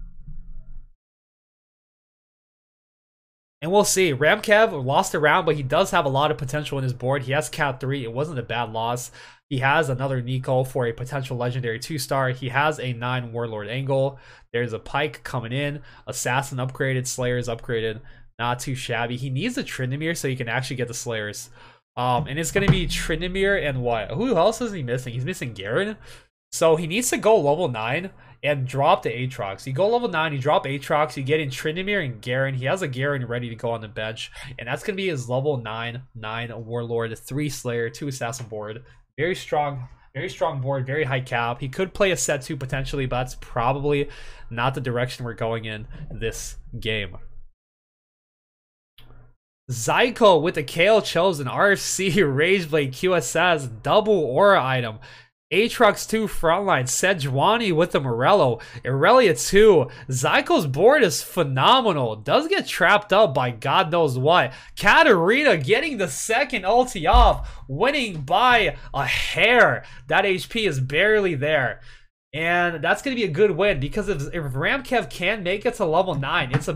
And we'll see. Ramkev lost a round, but he does have a lot of potential in his board. He has Cat 3. It wasn't a bad loss. He has another Nico for a potential legendary 2-star. He has a 9 Warlord angle. There's a Pike coming in. Assassin upgraded. Slayer is upgraded. Not too shabby. He needs a Tryndamere so he can actually get the Slayers. And it's going to be Tryndamere and what? Who else is he missing? He's missing Garen. So he needs to go level 9 and drop the Aatrox. You go level 9, you drop Aatrox, you get in Tryndamere and Garen. He has a Garen ready to go on the bench. And that's going to be his level 9 Warlord, 3 Slayer, 2 Assassin board. Very strong board, very high cap. He could play a Set 2 potentially, but that's probably not the direction we're going in this game. Zyko with the KO chosen, RFC, Rageblade, QSS, double aura item. Aatrox 2 frontline, Sejuani with the Morello, Irelia 2. Zyko's board is phenomenal. Does get trapped up by God knows what. Katarina getting the second ulti off, winning by a hair. That HP is barely there. And that's going to be a good win because if Ramkev can make it to level 9, it's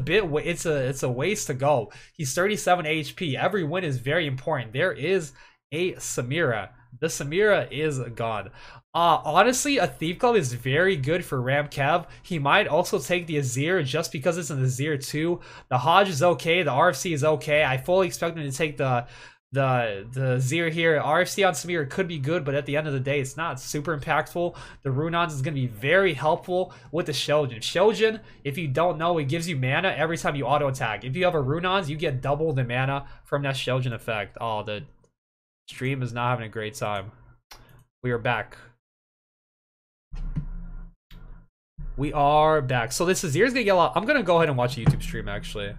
a ways to go. He's 37 HP. Every win is very important. There is a Samira. The Samira is gone. Honestly, a Thief Club is very good for Ramkev. He might also take the Azir just because it's an Azir 2. The Hodge is okay. The RFC is okay. I fully expect him to take the Azir here. RFC on Samira could be good, but at the end of the day, it's not super impactful. The Runons is going to be very helpful with the Shojin. Shojin, if you don't know, it gives you mana every time you auto attack. If you have a Runons, you get double the mana from that Shojin effect. Oh, the stream is not having a great time. We are back. We are back. So this Azir's gonna get a lot. I'm gonna go ahead and watch a YouTube stream actually.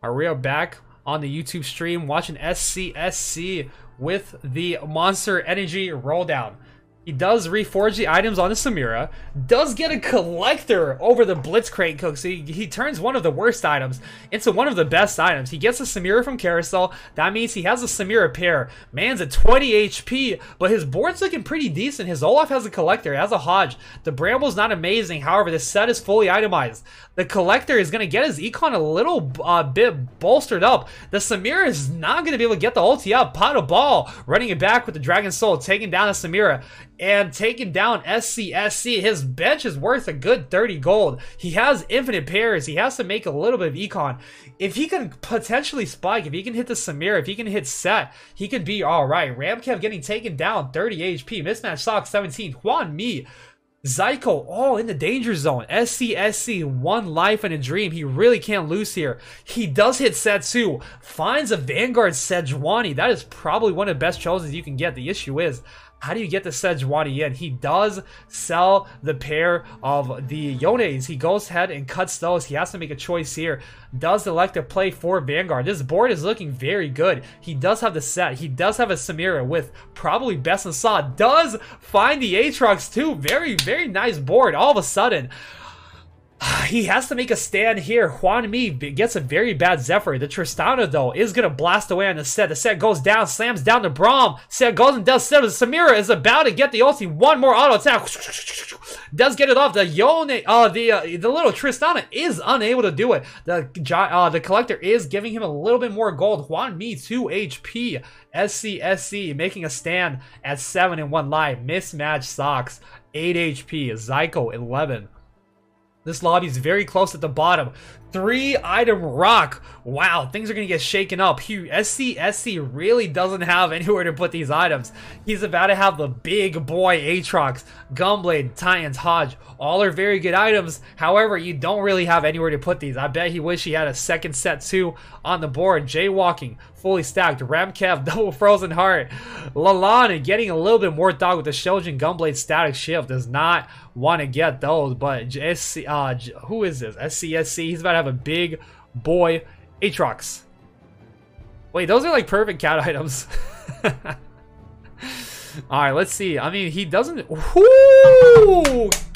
Alright, we are back on the YouTube stream watching SCSC with the Monster Energy roll down. He does reforge the items on the Samira, does get a collector over the Blitzcrank Cook, so he turns one of the worst items into one of the best items. He gets a Samira from Carousel, that means he has a Samira pair. Man's at 20 HP, but his board's looking pretty decent. His Olaf has a collector, has a Hodge. The Bramble's not amazing, however, this set is fully itemized. The collector is going to get his econ a little bit bolstered up. The Samira is not going to be able to get the ulti up. Pot of Ball, running it back with the Dragon Soul, taking down a Samira. And taking down SCSC. His bench is worth a good 30 gold. He has infinite pairs. He has to make a little bit of econ. If he can potentially spike, if he can hit the Samira, if he can hit set, he could be alright. Ramkev getting taken down, 30 HP. Mismatch Sock, 17. Hwan Mi, Zyko, all in the danger zone. SCSC, 1 life and a dream. He really can't lose here. He does hit Setsu. Finds a Vanguard Sejuani. That is probably one of the best chosens you can get. The issue is, how do you get the Sejuani in? He does sell the pair of the Yones. He goes ahead and cuts those. He has to make a choice here. Does elect to play for Vanguard. This board is looking very good. He does have the set. He does have a Samira with probably best in Saw. Does find the Aatrox too. Very, very nice board. All of a sudden, he has to make a stand here. Hwan Mi gets a very bad Zephyr. The Tristana, though, is going to blast away on the set. The set goes down, slams down the Braum. Set goes and does set. Samira is about to get the ulti. One more auto attack. Does get it off. The Yone, the little Tristana is unable to do it. The Collector is giving him a little bit more gold. Hwan Mi, 2 HP. SCSC making a stand at 7 and 1 life. Mismatch Socks, 8 HP. Zyko, 11. This lobby is very close at the bottom. 3 item rock. Wow, things are going to get shaken up. SCSC really doesn't have anywhere to put these items. He's about to have the big boy Aatrox, Gunblade, Titans, Hodge. All are very good items. However, you don't really have anywhere to put these. I bet he wish he had a second set 2 on the board. Jaywalking, fully stacked. Ramkev, double Frozen Heart. Lalana getting a little bit more dog with the Shojin Gunblade static shift. Does not want to get those, but who is this? SCSC. He's about to have a big boy Aatrox. Wait, those are like perfect cat items. Alright, let's see. I mean, he doesn't...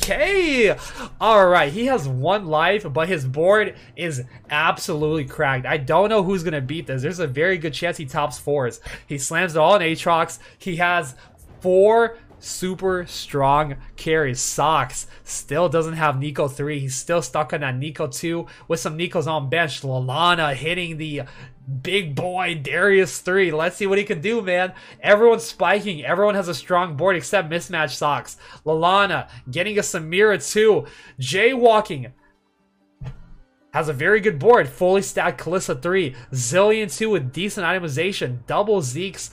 Okay! Alright, he has 1 life, but his board is absolutely cracked. I don't know who's going to beat this. There's a very good chance he tops 4s. He slams it all in Aatrox. He has 4 super strong carries. Socks still doesn't have Nico 3. He's still stuck on that Nico 2 with some Nikos on bench. Lalana hitting the big boy Darius 3. Let's see what he can do, man. Everyone's spiking. Everyone has a strong board except Mismatch Socks. Lalana getting a Samira 2. Jaywalking has a very good board. Fully stacked Kalista 3. Zillion 2 with decent itemization. Double Zeke's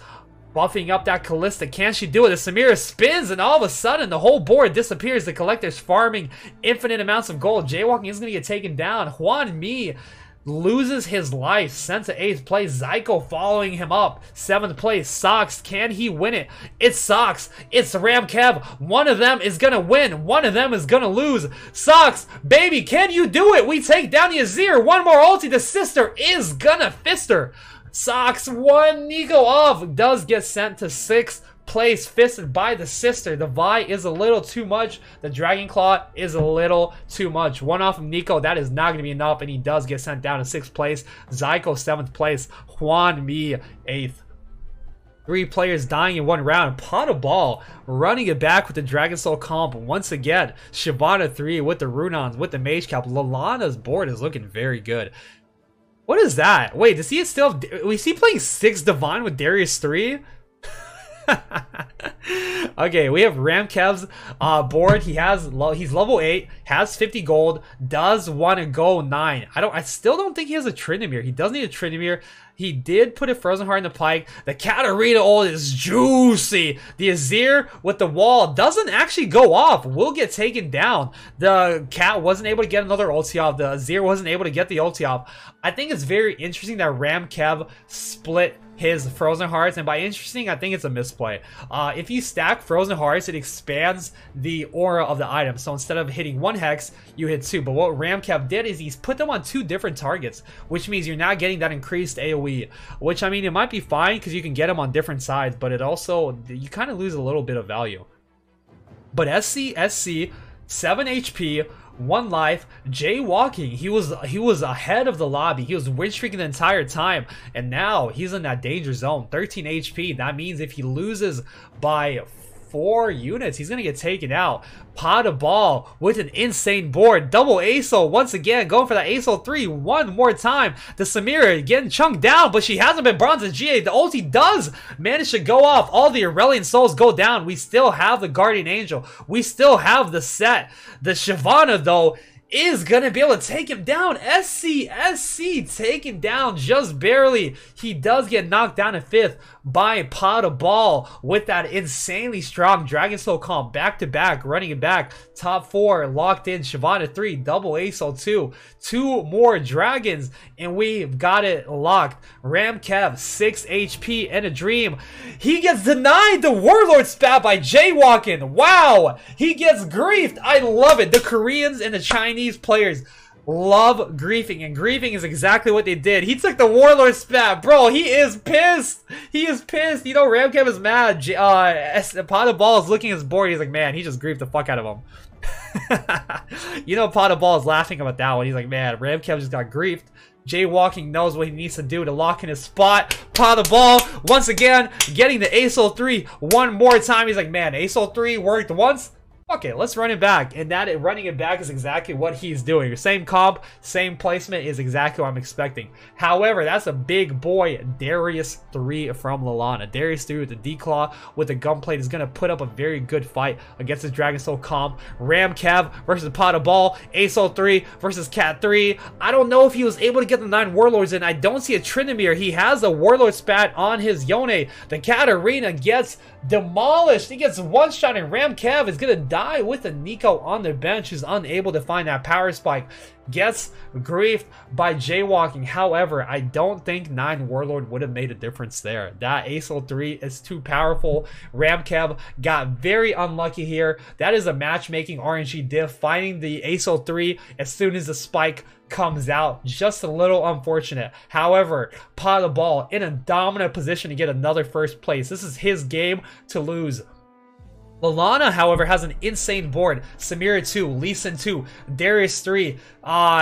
buffing up that Kalista. Can she do it? The Samira spins and all of a sudden the whole board disappears. The Collector's farming infinite amounts of gold. Jaywalking is going to get taken down. Hwan Mi loses his life, sent to 8th place. Zyko following him up, 7th place. Socks, can he win it? It's Socks, it's Ramkev. One of them is gonna win, one of them is gonna lose. Socks, baby, can you do it? We take down the Azir. One more ulti, the sister is gonna fist her. Socks, 1 Nico off, does get sent to 6th place, fisted by the sister. The Vi is a little too much. The Dragon Claw is a little too much. 1 off of Nico, that is not going to be enough, and he does get sent down to 6th place. Zyko, 7th place. Hwan Mi, 8th. 3 players dying in 1 round. Pot of Ball running it back with the Dragon Soul comp once again. Shyvana 3 with the Runons, with the Mage Cap. Lalana's board is looking very good. What is that? Wait, does he still... is he playing 6 Divine with Darius 3? Okay, we have Ramkev's board. He's level 8, has 50 gold, does want to go 9. I still don't think he has a Tryndamere. He does need a Tryndamere. He did put a Frozen Heart in the Pike. The Katarina ult is juicy. The Azir with the wall doesn't actually go off. Will get taken down. The Cat wasn't able to get another ulti off. The Azir wasn't able to get the ulti off. I think it's very interesting that Ramkev split his Frozen Hearts, and by interesting, I think it's a misplay. If you stack Frozen Hearts, it expands the aura of the item. So instead of hitting 1 hex, you hit 2. But what Ramkev did is he's put them on 2 different targets, which means you're not getting that increased AoE. Which, I mean, it might be fine because you can get them on different sides, but it also, you kind of lose a little bit of value. But SC, 7 HP, 1 life, jaywalking. He was ahead of the lobby. He was win streaking the entire time, and now he's in that danger zone. 13 HP. That means if he loses by 4 units, he's gonna get taken out. Pot of ball with an insane board. Double ASO once again, going for that ASO 3 one more time. The Samira getting chunked down, but she hasn't been bronze in GA. The ulti does manage to go off. All the Aurelion Souls go down. We still have the Guardian Angel. We still have the set. The Shyvana, though, is gonna be able to take him down. SC take him down just barely. He does get knocked down in 5th by Pot of Ball with that insanely strong Dragon Soul comp back to back, running it back. Top 4 locked in. Shyvana 3, double ASO 2, 2 more dragons, and we've got it locked. Ramkev 6 HP and a dream. He gets denied the Warlord spat by jaywalking. Wow, he gets griefed. I love it. The Koreans and the Chinese players love griefing, and griefing is exactly what they did. He took the Warlord spat. Bro, he is pissed. He is pissed. You know, Ramkev is mad. Pot of Ball is looking at his board. He's like, man, he just griefed the fuck out of him. You know, Pot of Ball is laughing about that one. He's like, man, Ramkev just got griefed. Jaywalking knows what he needs to do to lock in his spot. Pot of Ball, once again, getting the ASO 3 one more time. He's like, man, ASO 3 worked once. Okay, let's run it back. And that running it back is exactly what he's doing. Same comp, same placement is exactly what I'm expecting. However, that's a big boy Darius 3 from Lalana. Darius 3 with the Declaw with the Gunplate is going to put up a very good fight against his Dragon Soul comp. Ramkev versus Pot of Ball. ASO 3 versus Cat 3. I don't know if he was able to get the 9 Warlords in. I don't see a Tryndamere. He has a Warlord spat on his Yone. The Katarina gets demolished. He gets one shot, and Ramkev is going to die with a Nico on the bench who's unable to find that power spike. Gets griefed by jaywalking. However, I don't think 9 Warlord would have made a difference there. That ASO 3 is too powerful. Ramkev got very unlucky here. That is a matchmaking RNG diff, finding the ASO 3 as soon as the spike comes out. Just a little unfortunate. However, Pot of Ball in a dominant position to get another first place. This is his game to lose. Lalana, however, has an insane board. Samira 2, Lee Sin 2, Darius 3,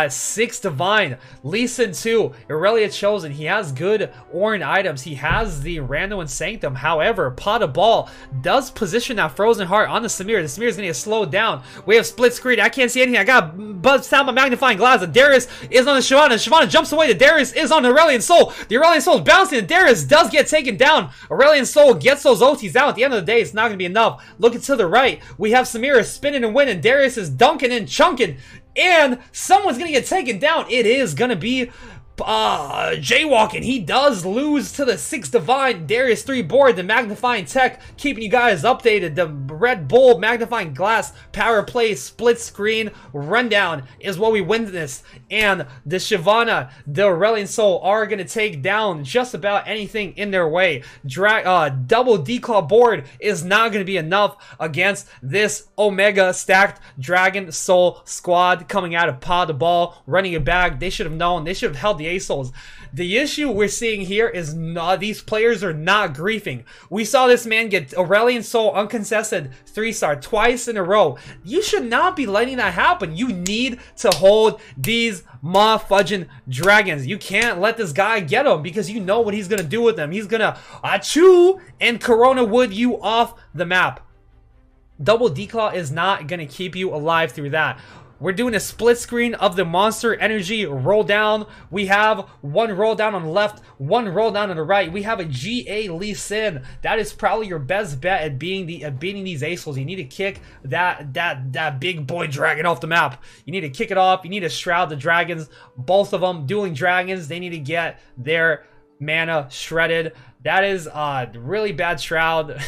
6 Divine, Lee Sin 2, Aurelia Chosen. He has good Orin items. He has the Rando and Sanctum. However, Pot of Ball does position that Frozen Heart on the Samira. The Samira is going to get slowed down. We have split screen. I can't see anything. I got buzzed down by magnifying glass. The Darius is on the Shyvana. Shyvana jumps away. The Darius is on the Aurelion Soul. The Aurelion Soul is bouncing. The Darius does get taken down. Aurelion Soul gets those OTs out. At the end of the day, it's not going to be enough. Looking to the right, we have Samira spinning and winning. Darius is dunking and chunking, and someone's gonna get taken down. It is gonna be jaywalking. He does lose to the 6 Divine. Darius 3 board. The magnifying tech keeping you guys updated. The Red Bull magnifying glass power play split screen rundown is what we witnessed. And the Shyvana, the Aurelion Soul are going to take down just about anything in their way. Double Declaw board is not going to be enough against this Omega stacked Dragon Soul squad coming out of Pot of Ball, running it back. They should have known. They should have held the ASOs. The issue we're seeing here is these players are not griefing. We saw this man get Aurelion Soul uncontested 3-star twice in a row. You should not be letting that happen. You need to hold these fudging dragons. You can't let this guy get them because you know what he's gonna do with them. He's gonna achoo and Corona Wood you off the map. Double Declaw is not gonna keep you alive through that. We're doing a split screen of the Monster Energy roll down. We have one roll down on the left, one roll down on the right. We have a GA Lee Sin. That is probably your best bet at beating these ASOs. You need to kick that big boy dragon off the map. You need to kick it off. You need to shroud the dragons. Both of them, Dueling Dragons, they need to get their mana shredded. That is a really bad shroud.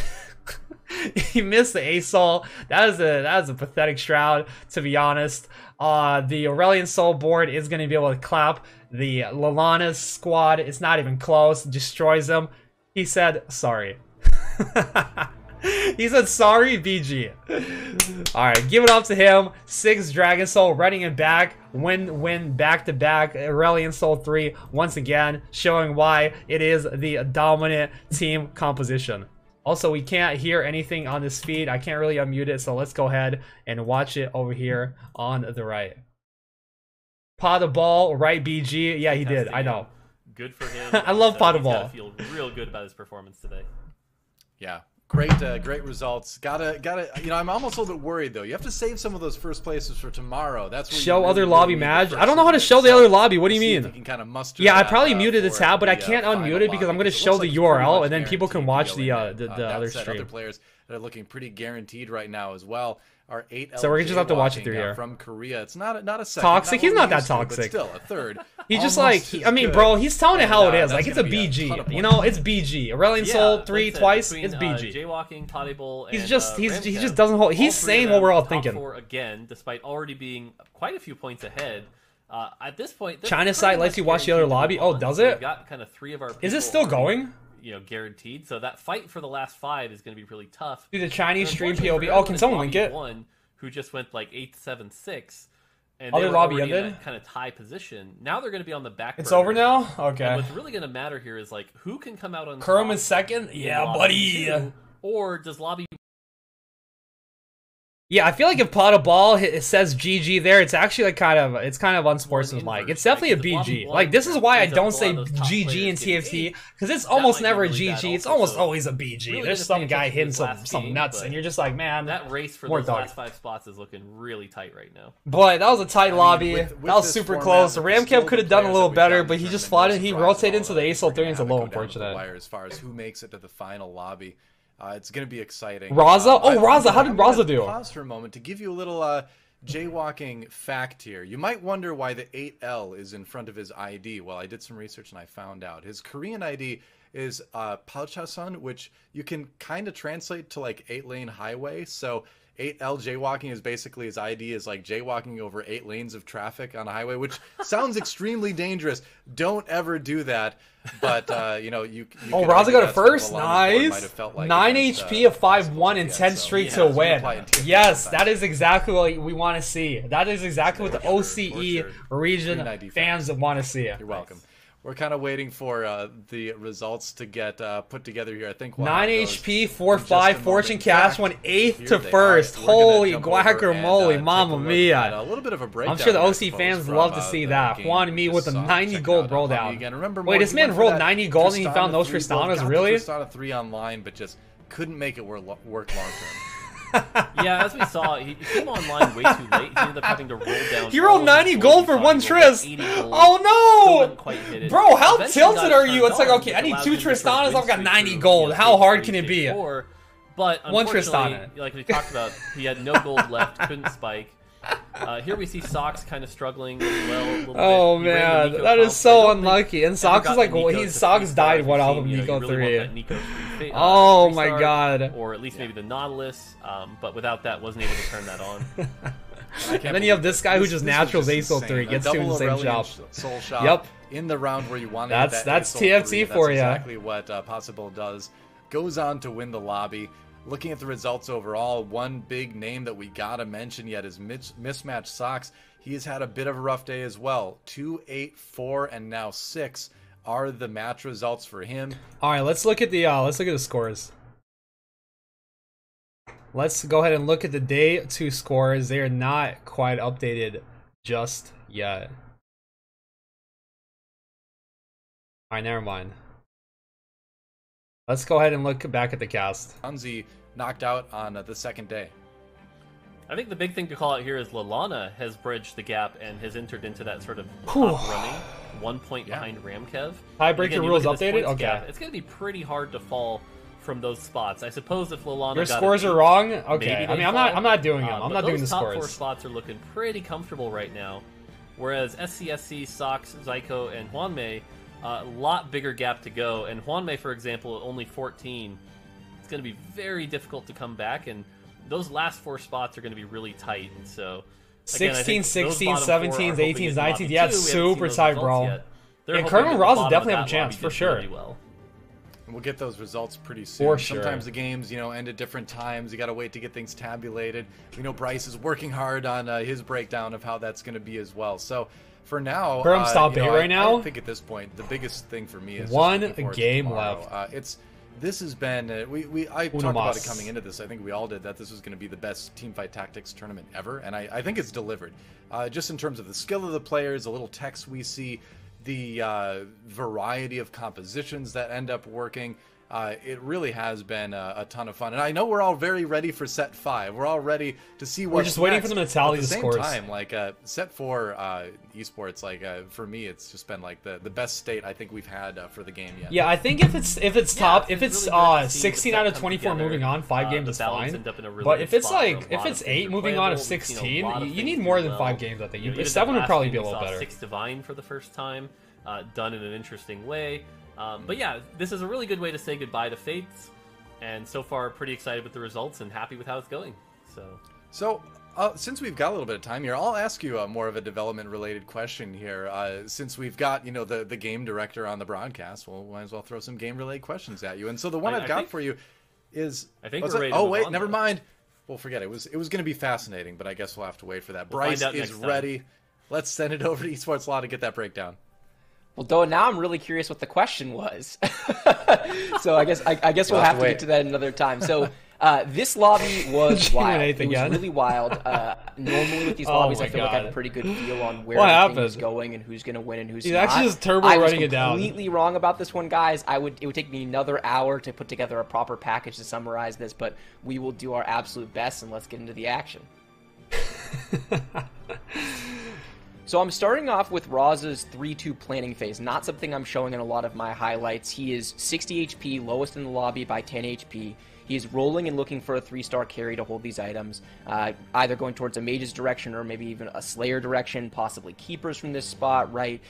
He missed the ASOL. That is a pathetic shroud, to be honest. The Aurelion Soul board is going to be able to clap the Lalana's squad. It's not even close. Destroys them. He said sorry. He said sorry, BG. Alright, give it up to him. 6 Dragon Soul running it back. Win back to back. Aurelion Soul 3 once again, showing why it is the dominant team composition. Also, we can't hear anything on this feed. I can't really unmute it, so let's go ahead and watch it over here on the right. Pot of ball, right BG. Yeah, he did. I know. Good for him. I love pot of He's ball. gotta feel real good about his performance today. Yeah. Great results. Gotta. You know, I'm almost a little bit worried though. You have to save some of those first places for tomorrow. That's where Show you other really lobby need match. the I don't know how to first show the so other lobby. What do you see if mean? you can kind of muster Yeah, I that, probably muted the for tab, but I the, can't final unmute it because I'm lobby, going to it show looks the like it's pretty URL much and then people can guaranteed watch to the go in there. the other That said, stream. Other players that are looking pretty guaranteed right now as well are 8L. So we're gonna just have to watch it through here. From Korea. It's not a second. Toxic? He's what not we're that used to, but toxic. still a third. He's just Almost like, as I mean, good. bro, he's telling it how it is. And, Like, it's a that's gonna be ton of BG. You points. know, it's BG. Aurelian Soul 3 twice, it's BG. Jaywalking, Potty Bowl, and He just Ramkev, doesn't hold. He's all three saying of what them we're all top thinking. 4 again, despite already being quite a few points ahead. At this point, China site lets you watch the other lobby. Oh, does it? We've got kind of 3 of our. Is it people still already, going? You know, guaranteed. So that fight for the last 5 is going to be really tough. Do the Chinese And stream unfortunately POV. for Oh, can everyone someone in link it? Lobby 1, who just went like 8-7-6. And Other they were lobby already in ended? that kind of tie position. Now they're going to be on the back. It's burner. over now? Okay. And what's really going to matter here is like who can come out on Kurum top is second? in Yeah, lobby buddy. 2, or does lobby? Yeah, I feel like if Pot of Ball it says GG there, it's actually like kind of unsportsmanlike. It's definitely a BG. Like this is why I don't say GG in TFT because it's almost never a GG. It's almost always a BG. There's some guy hitting some nuts, and you're just like, man, That race for more those dog. last 5 spots is looking really tight right now. Boy, that was a tight lobby. with That was this super format, close. with the Ramkev skilled could have done a players little that we've better, got in but he the just tournament, fought it. He no rotated surprise into the at all. ASL 3 We're and it's a gonna little have to go down to the unfortunate. wire as far as who makes it to the final lobby. It's going to be exciting. Raza? Oh, I- Raza, how did I'm gonna Raza do? Pause for a moment to give you a little jaywalking fact here. You might wonder why the 8L is in front of his ID. Well, I did some research and I found out. His Korean ID is Palchason, which you can kind of translate to like 8-lane highway. So 8L jaywalking is basically his ID is like jaywalking over 8 lanes of traffic on a highway, which sounds extremely dangerous. Don't ever do that. But you know, you Oh, could Raza argue got it that's what first. Lalana Ford might Nice. have felt like 9 against, HP of 5-1 and 10 so, streak yeah, to it's gonna win. apply in TFT Yes, sometimes. that is exactly what we want to see. That is exactly what the OCE region 390 fans want to see. You're welcome. We're kind of waiting for the results to get put together here. I think 9 HP, in 4-5, just a Fortune moment. Cash In won fact, 8th here to they are. 1st. We're gonna Holy jump over and, guacamole, take mamma a look mia. at a little bit of a breakdown. I'm sure the I OC suppose, fans from, love to see the that. game Juan we Me just with a saw. 90 Check gold out roll Juan Me down. again. Remember, Wait, this he man went for rolled that 90 gold and he found those 3 gold. Tristanas? Got the Really? Tristana 3 online, but just couldn't make it work long term. Yeah, as we saw, he came online way too late. He ended up having to roll down. He rolled 90 gold for one Tris. Oh no! Bro, how tilted are you? It's like, okay, I need 2 Tristanas, I've got 90 gold. How hard can it be? But One unfortunately, Tristana. like we talked about, he had no gold left, couldn't spike. Here we see Sox kind of struggling as well. A little Oh bit. He ran the man, Nico that is comp, so but I don't think unlucky. And ever Sox got is like, the Nico he's to Sox 3 died stars. one We've off of seen, Nico you really want 3. that Nico 3 Oh 3 my star, god. Or at least maybe the Nautilus, but without that, wasn't able to turn that on. And then you have this guy who just naturals ASO 3, gets 2 in the same shop. Soul shop. Yep. In the round where you wanted That's that TFT ASO 3, for ya. That's exactly what Possible does. Goes on to win the lobby. Looking at the results overall, one big name that we gotta mention yet is Mismatch Sox. He has had a bit of a rough day as well. 2, 8, 4, and now 6 are the match results for him. All right, let's look at the scores. Let's go ahead and look at the day 2 scores. They are not quite updated just yet. All right, never mind. Let's go ahead and look back at the cast. Hanzi knocked out on the second day. I think the big thing to call out here is Lalana has bridged the gap and has entered into that sort of Whew. top running, 1 point behind Ramkev. Tiebreaker Again, you rules look at this updated? points Okay. gap, it's going to be pretty hard to fall from those spots. I suppose if Lalana Your got scores an are 8, wrong? maybe Okay. I they mean, I'm fall. not doing them. I'm But not doing the those top scores. 4 spots are looking pretty comfortable right now. Whereas SCSC, Sox, Zyko, and Juanmei, a lot bigger gap to go. And Juanmei, for example, at only 14. It's going to be very difficult to come back, and those last 4 spots are going to be really tight. And so, again, I 16, think those 16, bottom 4 are 17s, hoping 18s, in 19s. lobby Yeah, it's 2. We haven't seen super those tight, results bro. yet. They're Yeah, hoping Kerman that and the Raza bottom definitely of have a that chance, lobby for did sure. really well. And we'll get those results pretty soon. For sure. Sometimes the games, end at different times. You got to wait to get things tabulated. We know Bryce is working hard on his breakdown of how that's going to be as well. So for now, Bro, I'm stop you know, bait right now. I think at this point, the biggest thing for me is One just looking forward to game tomorrow. left. this has been I talked Uno about mas. it coming into this. I think we all did, that this was going to be the best Teamfight Tactics tournament ever, and I think it's delivered. Just in terms of the skill of the players, the little text we see, the variety of compositions that end up working. It really has been a ton of fun, and I know we're all very ready for set 5. We're all ready to see what's We're just waiting next. for them to tally At the the same scores. time, like set 4 esports, like for me, it's just been like the best state I think we've had for the game yet. Yeah, I think if it's top, if it's really good to see 16 the out set of come 24 together. moving on, 5 games The is balance fine. end up in a really But good if it's spot where like a if lot it's of things 8 are moving on of playable. We've seen a 16, lot of you things need do more than well. 5 games. I think You know, even 7 would last probably game be a we little saw better. Six Divine for the first time, done in an interesting way. But yeah, this is a really good way to say goodbye to Fates. And so far, pretty excited with the results and happy with how it's going. So, since we've got a little bit of time here, I'll ask you more of a development-related question here. Since we've got, you know, the game director on the broadcast, well, might as well throw some game-related questions at you. And so the one I've got for you is... I think what's we're that? ready to Oh, move wait, on, never though. mind. Well, forget it. It was going to be fascinating, but I guess we'll have to wait for that. We'll find Bryce out is next time. ready. Let's send it over to Esports Law to get that breakdown. Well, though now I'm really curious what the question was. So I guess we'll have to get to that another time. So this lobby was wild. It was really wild. Normally with these lobbies, I feel like I have a pretty good feel on where everything is going and who's going to win and who's He's not. actually just turbo I was running it down. completely wrong about this one, guys. It would take me another hour to put together a proper package to summarize this, but we will do our absolute best, and let's get into the action. So I'm starting off with Raza's 3-2 planning phase, not something I'm showing in a lot of my highlights. He is 60 HP, lowest in the lobby by 10 HP. He is rolling and looking for a 3-star carry to hold these items, either going towards a mage's direction or maybe even a slayer direction, possibly keepers from this spot, right?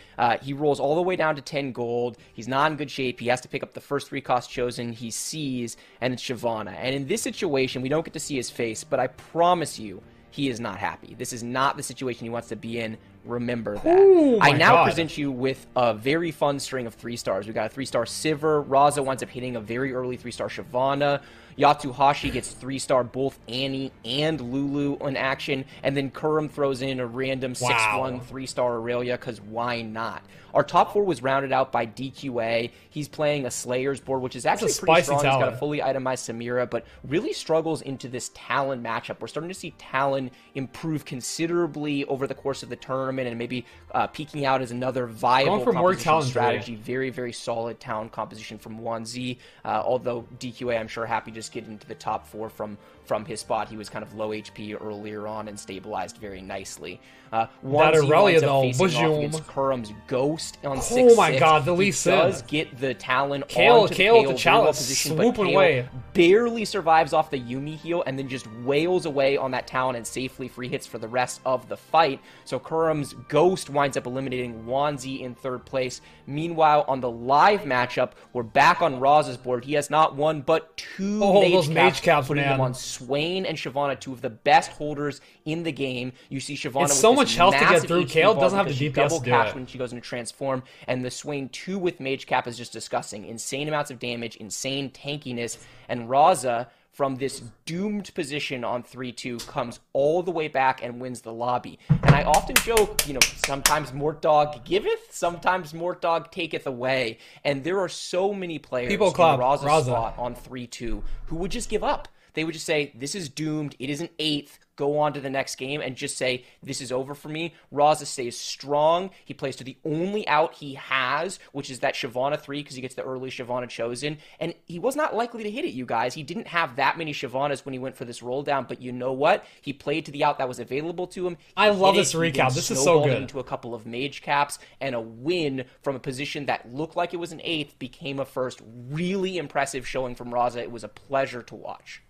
He rolls all the way down to 10 gold. He's not in good shape. He has to pick up the first 3 cost chosen he sees, and it's Shyvana. And in this situation, we don't get to see his face, but I promise you, he is not happy. This is not the situation he wants to be in. Remember that. Ooh, I my now God. present you with a very fun string of 3-stars. We got a 3-star Sivir. Raza winds up hitting a very early 3-star Shyvana. Yatsuhashi gets 3-star both Annie and Lulu in action. And then Kurum throws in a random 6-1 3-star Aurelia, because why not? Our top 4 was rounded out by DQA. He's playing a Slayer's board, which is actually a pretty spicy strong. He's got Talon. a fully itemized Samira, but really struggles into this Talon matchup. We're starting to see Talon improve considerably over the course of the tournament and maybe peeking out as another viable Going for more composition Talon strategy. Very, very solid Talon composition from 1Z. Although DQA, I'm sure, happy to just get into the top 4 from his spot. He was kind of low HP earlier on and stabilized very nicely. 1Z Aurelia, winds up though, facing off boom. against Kurum's Ghost on 6-6. Oh my God, the Lee He Sin. does get the Talon Kale onto with the very well chalice, positioned, but swooping Kale away. barely survives off the Yumi heal and then just wails away on that Talon and safely free hits for the rest of the fight. So Kurum's Ghost winds up eliminating Wanzi in 3rd place. Meanwhile, on the live matchup, we're back on Raza's board. He has not one but 2 those mage caps, putting man. them on Swain and Shyvana, 2 of the best holders in the game. You see Shyvana It's with so this much health to get massive through. HP Kale bar doesn't have because the she DPS double to do caps it. when she goes into transform, and the Swain 2 with mage cap is just disgusting. Insane amounts of damage, insane tankiness, and Raza from this doomed position on 3-2 comes all the way back and wins the lobby. And I often joke, you know, sometimes Mortdog giveth, sometimes Mortdog taketh away. And there are so many players People in clap, Raza's Raza. spot on 3-2 who would just give up. They would just say, this is doomed, it is an 8th, go on to the next game, and just say, this is over for me. Raza stays strong. He plays to the only out he has, which is that Shyvana 3, because he gets the early Shyvana chosen. And he was not likely to hit it, you guys. He didn't have that many Shyvanas when he went for this roll down, but you know what? He played to the out that was available to him. He I love hit this it. He recap. then This is so snowballed good. it into a couple of mage caps, and a win from a position that looked like it was an 8th became a 1st. Really impressive showing from Raza. It was a pleasure to watch.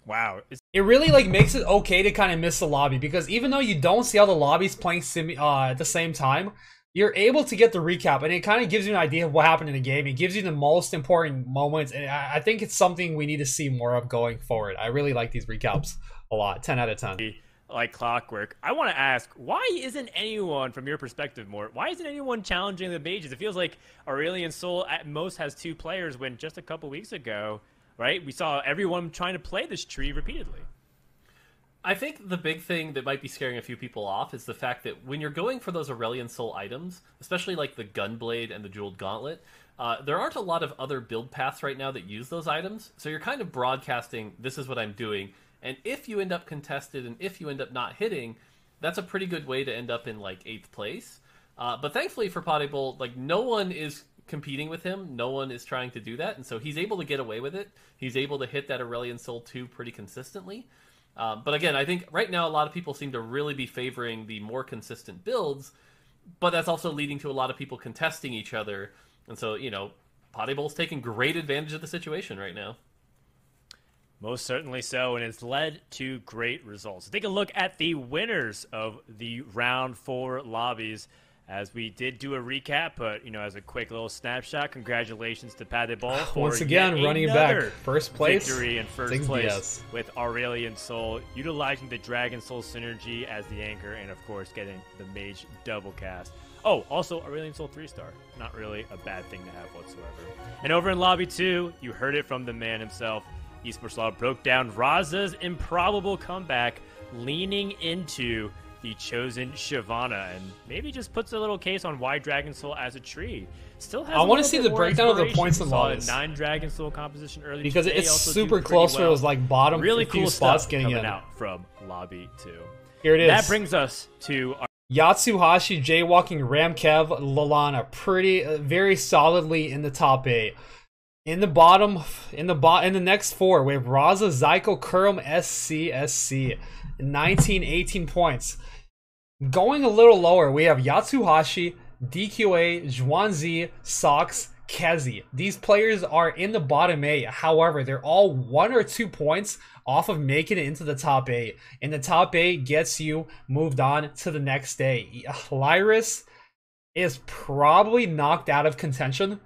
Wow. It really like makes it okay to kind of miss the lobby, because even though you don't see all the lobbies playing at the same time, you're able to get the recap, and it kind of gives you an idea of what happened in the game. It gives you the most important moments, and I think it's something we need to see more of going forward. I really like these recaps a lot. 10 out of 10. Like clockwork. I want to ask, why isn't anyone, from your perspective, Mort, why isn't anyone challenging the mages? It feels like Aurelion Sol at most has 2 players, when just a couple weeks ago, right, we saw everyone trying to play this tree repeatedly. I think the big thing that might be scaring a few people off is the fact that when you're going for those Aurelion Sol items, especially like the Gunblade and the Jeweled Gauntlet, there aren't a lot of other build paths right now that use those items. So you're kind of broadcasting, this is what I'm doing. And if you end up contested and if you end up not hitting, that's a pretty good way to end up in like 8th place. But thankfully for Potty Bowl, like no one is competing with him. No one is trying to do that. And so he's able to get away with it. He's able to hit that Aurelion Sol 2 pretty consistently. But again, I think right now a lot of people seem to really be favoring the more consistent builds, but that's also leading to a lot of people contesting each other. And so, you know, Potty Bowl's taking great advantage of the situation right now. Most certainly so, and it's led to great results. Take a look at the winners of the round 4 lobbies. As we did do a recap, but, you know, as a quick little snapshot, congratulations to Paddy Ball for once again running back first place victory in first place with Aurelion Sol, utilizing the Dragon Soul synergy as the anchor, and of course getting the Mage double cast. Oh, also Aurelion Sol 3-star. Not really a bad thing to have whatsoever. And over in Lobby 2, you heard it from the man himself. Esports Law broke down Raza's improbable comeback, leaning into the chosen Shyvana, and maybe just puts a little case on why Dragon Soul as a tree still has. I want to see the breakdown of the points and losses. 9 Dragon Soul composition early because today. it's Also super close for those like bottom really few cool spots stuff getting coming in. out from Lobby 2. Here it is. That brings us to our Yatsuhashi, Jaywalking, Ramkev, Lalana, pretty very solidly in the top 8. In the bottom, in the next 4, we have Raza, Zyko, Kurum, SC, 19, 18 points. Going a little lower, we have Yatsuhashi, DQA, Zhuangzi, Sox, Kezi. These players are in the bottom 8. However, they're all 1 or 2 points off of making it into the top 8. And the top 8 gets you moved on to the next day. Lyris is probably knocked out of contention.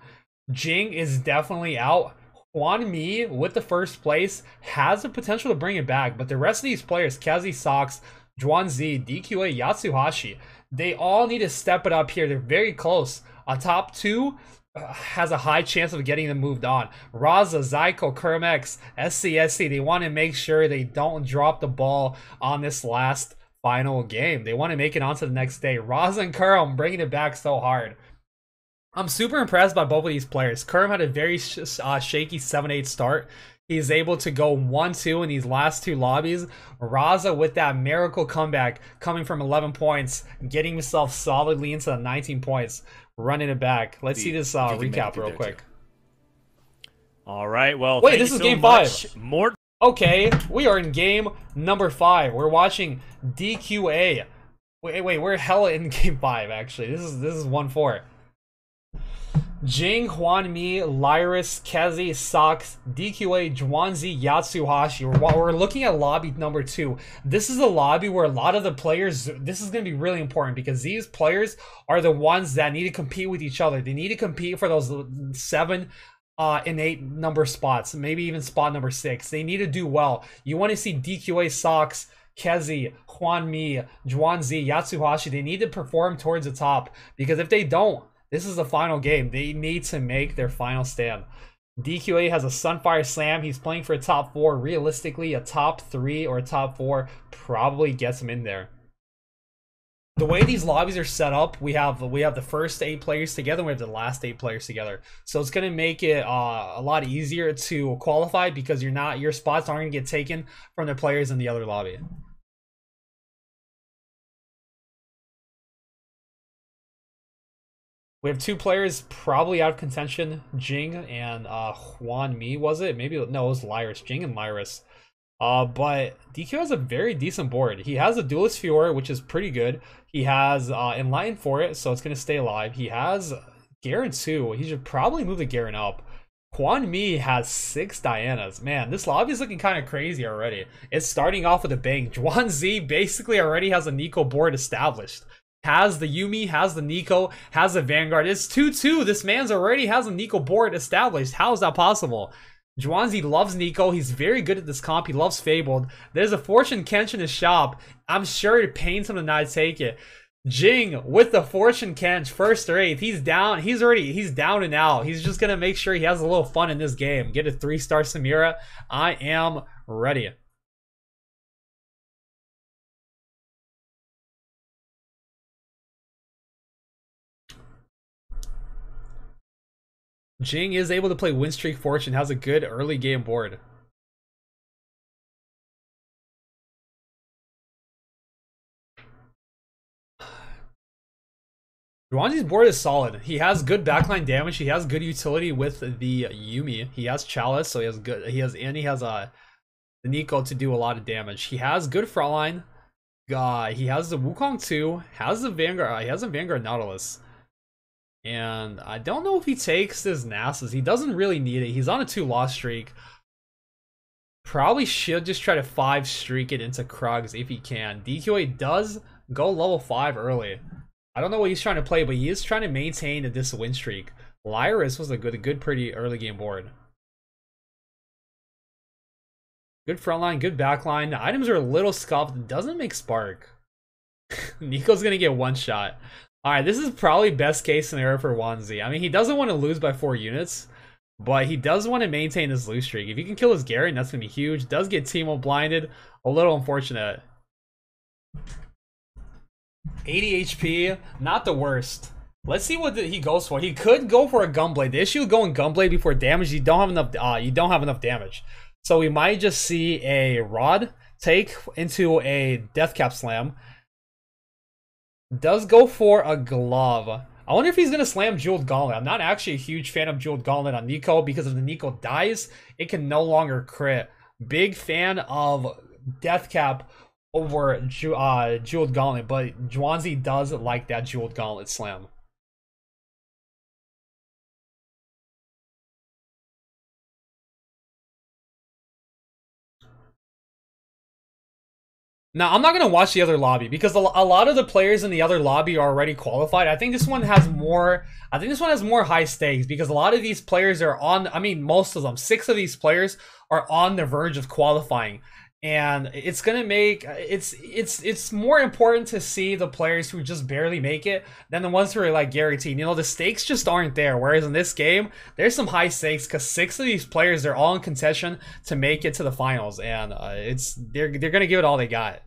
Jing is definitely out. Huan Mi, with the first place, has the potential to bring it back. But the rest of these players, Kezi, Sox, Zhuangzi, DQA, Yatsuhashi, they all need to step it up here. They're very close. A top 2 has a high chance of getting them moved on. Raza, Zyko, Kermex, SCSC, they want to make sure they don't drop the ball on this last final game. They want to make it on to the next day. Raza and Kurum bringing it back so hard. I'm super impressed by both of these players. Kurum had a very shaky 7-8 start. He's able to go 1-2 in these last 2 lobbies. Raza with that miracle comeback, coming from 11 points, getting himself solidly into the 19 points, running it back. Let's see this recap real quick. All right, well, wait, this is game 5. More. Okay, we are in game number 5. We're watching DQA. Wait, we're hella in game 5 actually. This is 1-4. Jing, Huan Mi, Lyris, Kezi, Sox, DQA, Zhuangzi, Yatsuhashi. We're looking at lobby number 2. This is a lobby where a lot of the players, this is going to be really important because these players are the ones that need to compete with each other. They need to compete for those 7 and 8 number spots, maybe even spot number 6. They need to do well. You want to see DQA, Sox, Kezi, Huan Mi, Zhuangzi, Yatsuhashi. They need to perform towards the top because if they don't, this is the final game. They need to make their final stand. DQA has a Sunfire Slam. He's playing for a top 4. Realistically, a top 3 or a top 4 probably gets him in there. The way these lobbies are set up, we have the first 8 players together, and we have the last 8 players together. So it's gonna make it a lot easier to qualify because your spots aren't gonna get taken from the players in the other lobby. We have 2 players probably out of contention, Jing and Huan Mi, was it? Maybe, no, it was Lyris, Jing and Lyris. But DQ has a very decent board. He has a Duelist Fiora, which is pretty good. He has Enlighten for it, so it's going to stay alive. He has Garen too. He should probably move the Garen up. Huan Mi has 6 Dianas. Man, this lobby is looking kind of crazy already. It's starting off with a bang. Zhuangzi basically already has a Nico board established. Has the Yuumi, has the Nico, has the Vanguard. It's 2-2. This man's already has a Nico board established. How is that possible? Zhuangzi loves Nico. He's very good at this comp. He loves Fabled. There's a Fortune Kench in his shop. I'm sure it pains him to not take it. Jing with the Fortune Kench, first or 8th. He's down. He's down and out. He's just gonna make sure he has a little fun in this game. Get a 3-star Samira. I am ready. Jing is able to play Win Streak Fortune, has a good early game board. Zhuangzi's board is solid. He has good backline damage. He has good utility with the Yuumi. He has Chalice, so he has he has the Nico to do a lot of damage. He has good frontline. He has the Wukong too. Has the Vanguard. He has a Vanguard Nautilus. And I don't know if he takes his Nasus. He doesn't really need it. He's on a 2-loss streak. Probably should just try to 5-streak it into Krugs if he can. DQA does go level 5 early. I don't know what he's trying to play, but he is trying to maintain this win streak. Lyris was a good pretty early game board. Good front line, good back line. The items are a little scuffed. It doesn't make Spark. Nico's gonna get one shot. Alright, this is probably best case scenario for Wanzi. I mean, he doesn't want to lose by 4 units, but he does want to maintain this lose streak. If he can kill his Garen, that's gonna be huge. Does get Teemo blinded. A little unfortunate. 80 HP, not the worst. Let's see what he goes for. He could go for a Gunblade. The issue with going Gunblade before damage, you don't have enough damage. So we might just see a Rod take into a Deathcap Slam. Does go for a Glove. I wonder if he's going to slam Jeweled Gauntlet. I'm not actually a huge fan of Jeweled Gauntlet on Nico because if the Nico dies, it can no longer crit. Big fan of Deathcap over Jeweled Gauntlet, but Zhuangzi does like that Jeweled Gauntlet slam. Now, I'm not going to watch the other lobby because a lot of the players in the other lobby are already qualified. I think this one has more high stakes because a lot of these players are on, I mean, most of them, 6 of these players are on the verge of qualifying. And it's going to make, it's more important to see the players who just barely make it than the ones who are like guaranteed. You know, the stakes just aren't there. Whereas in this game, there's some high stakes because 6 of these players are all in contention to make it to the finals. And they're going to give it all they got.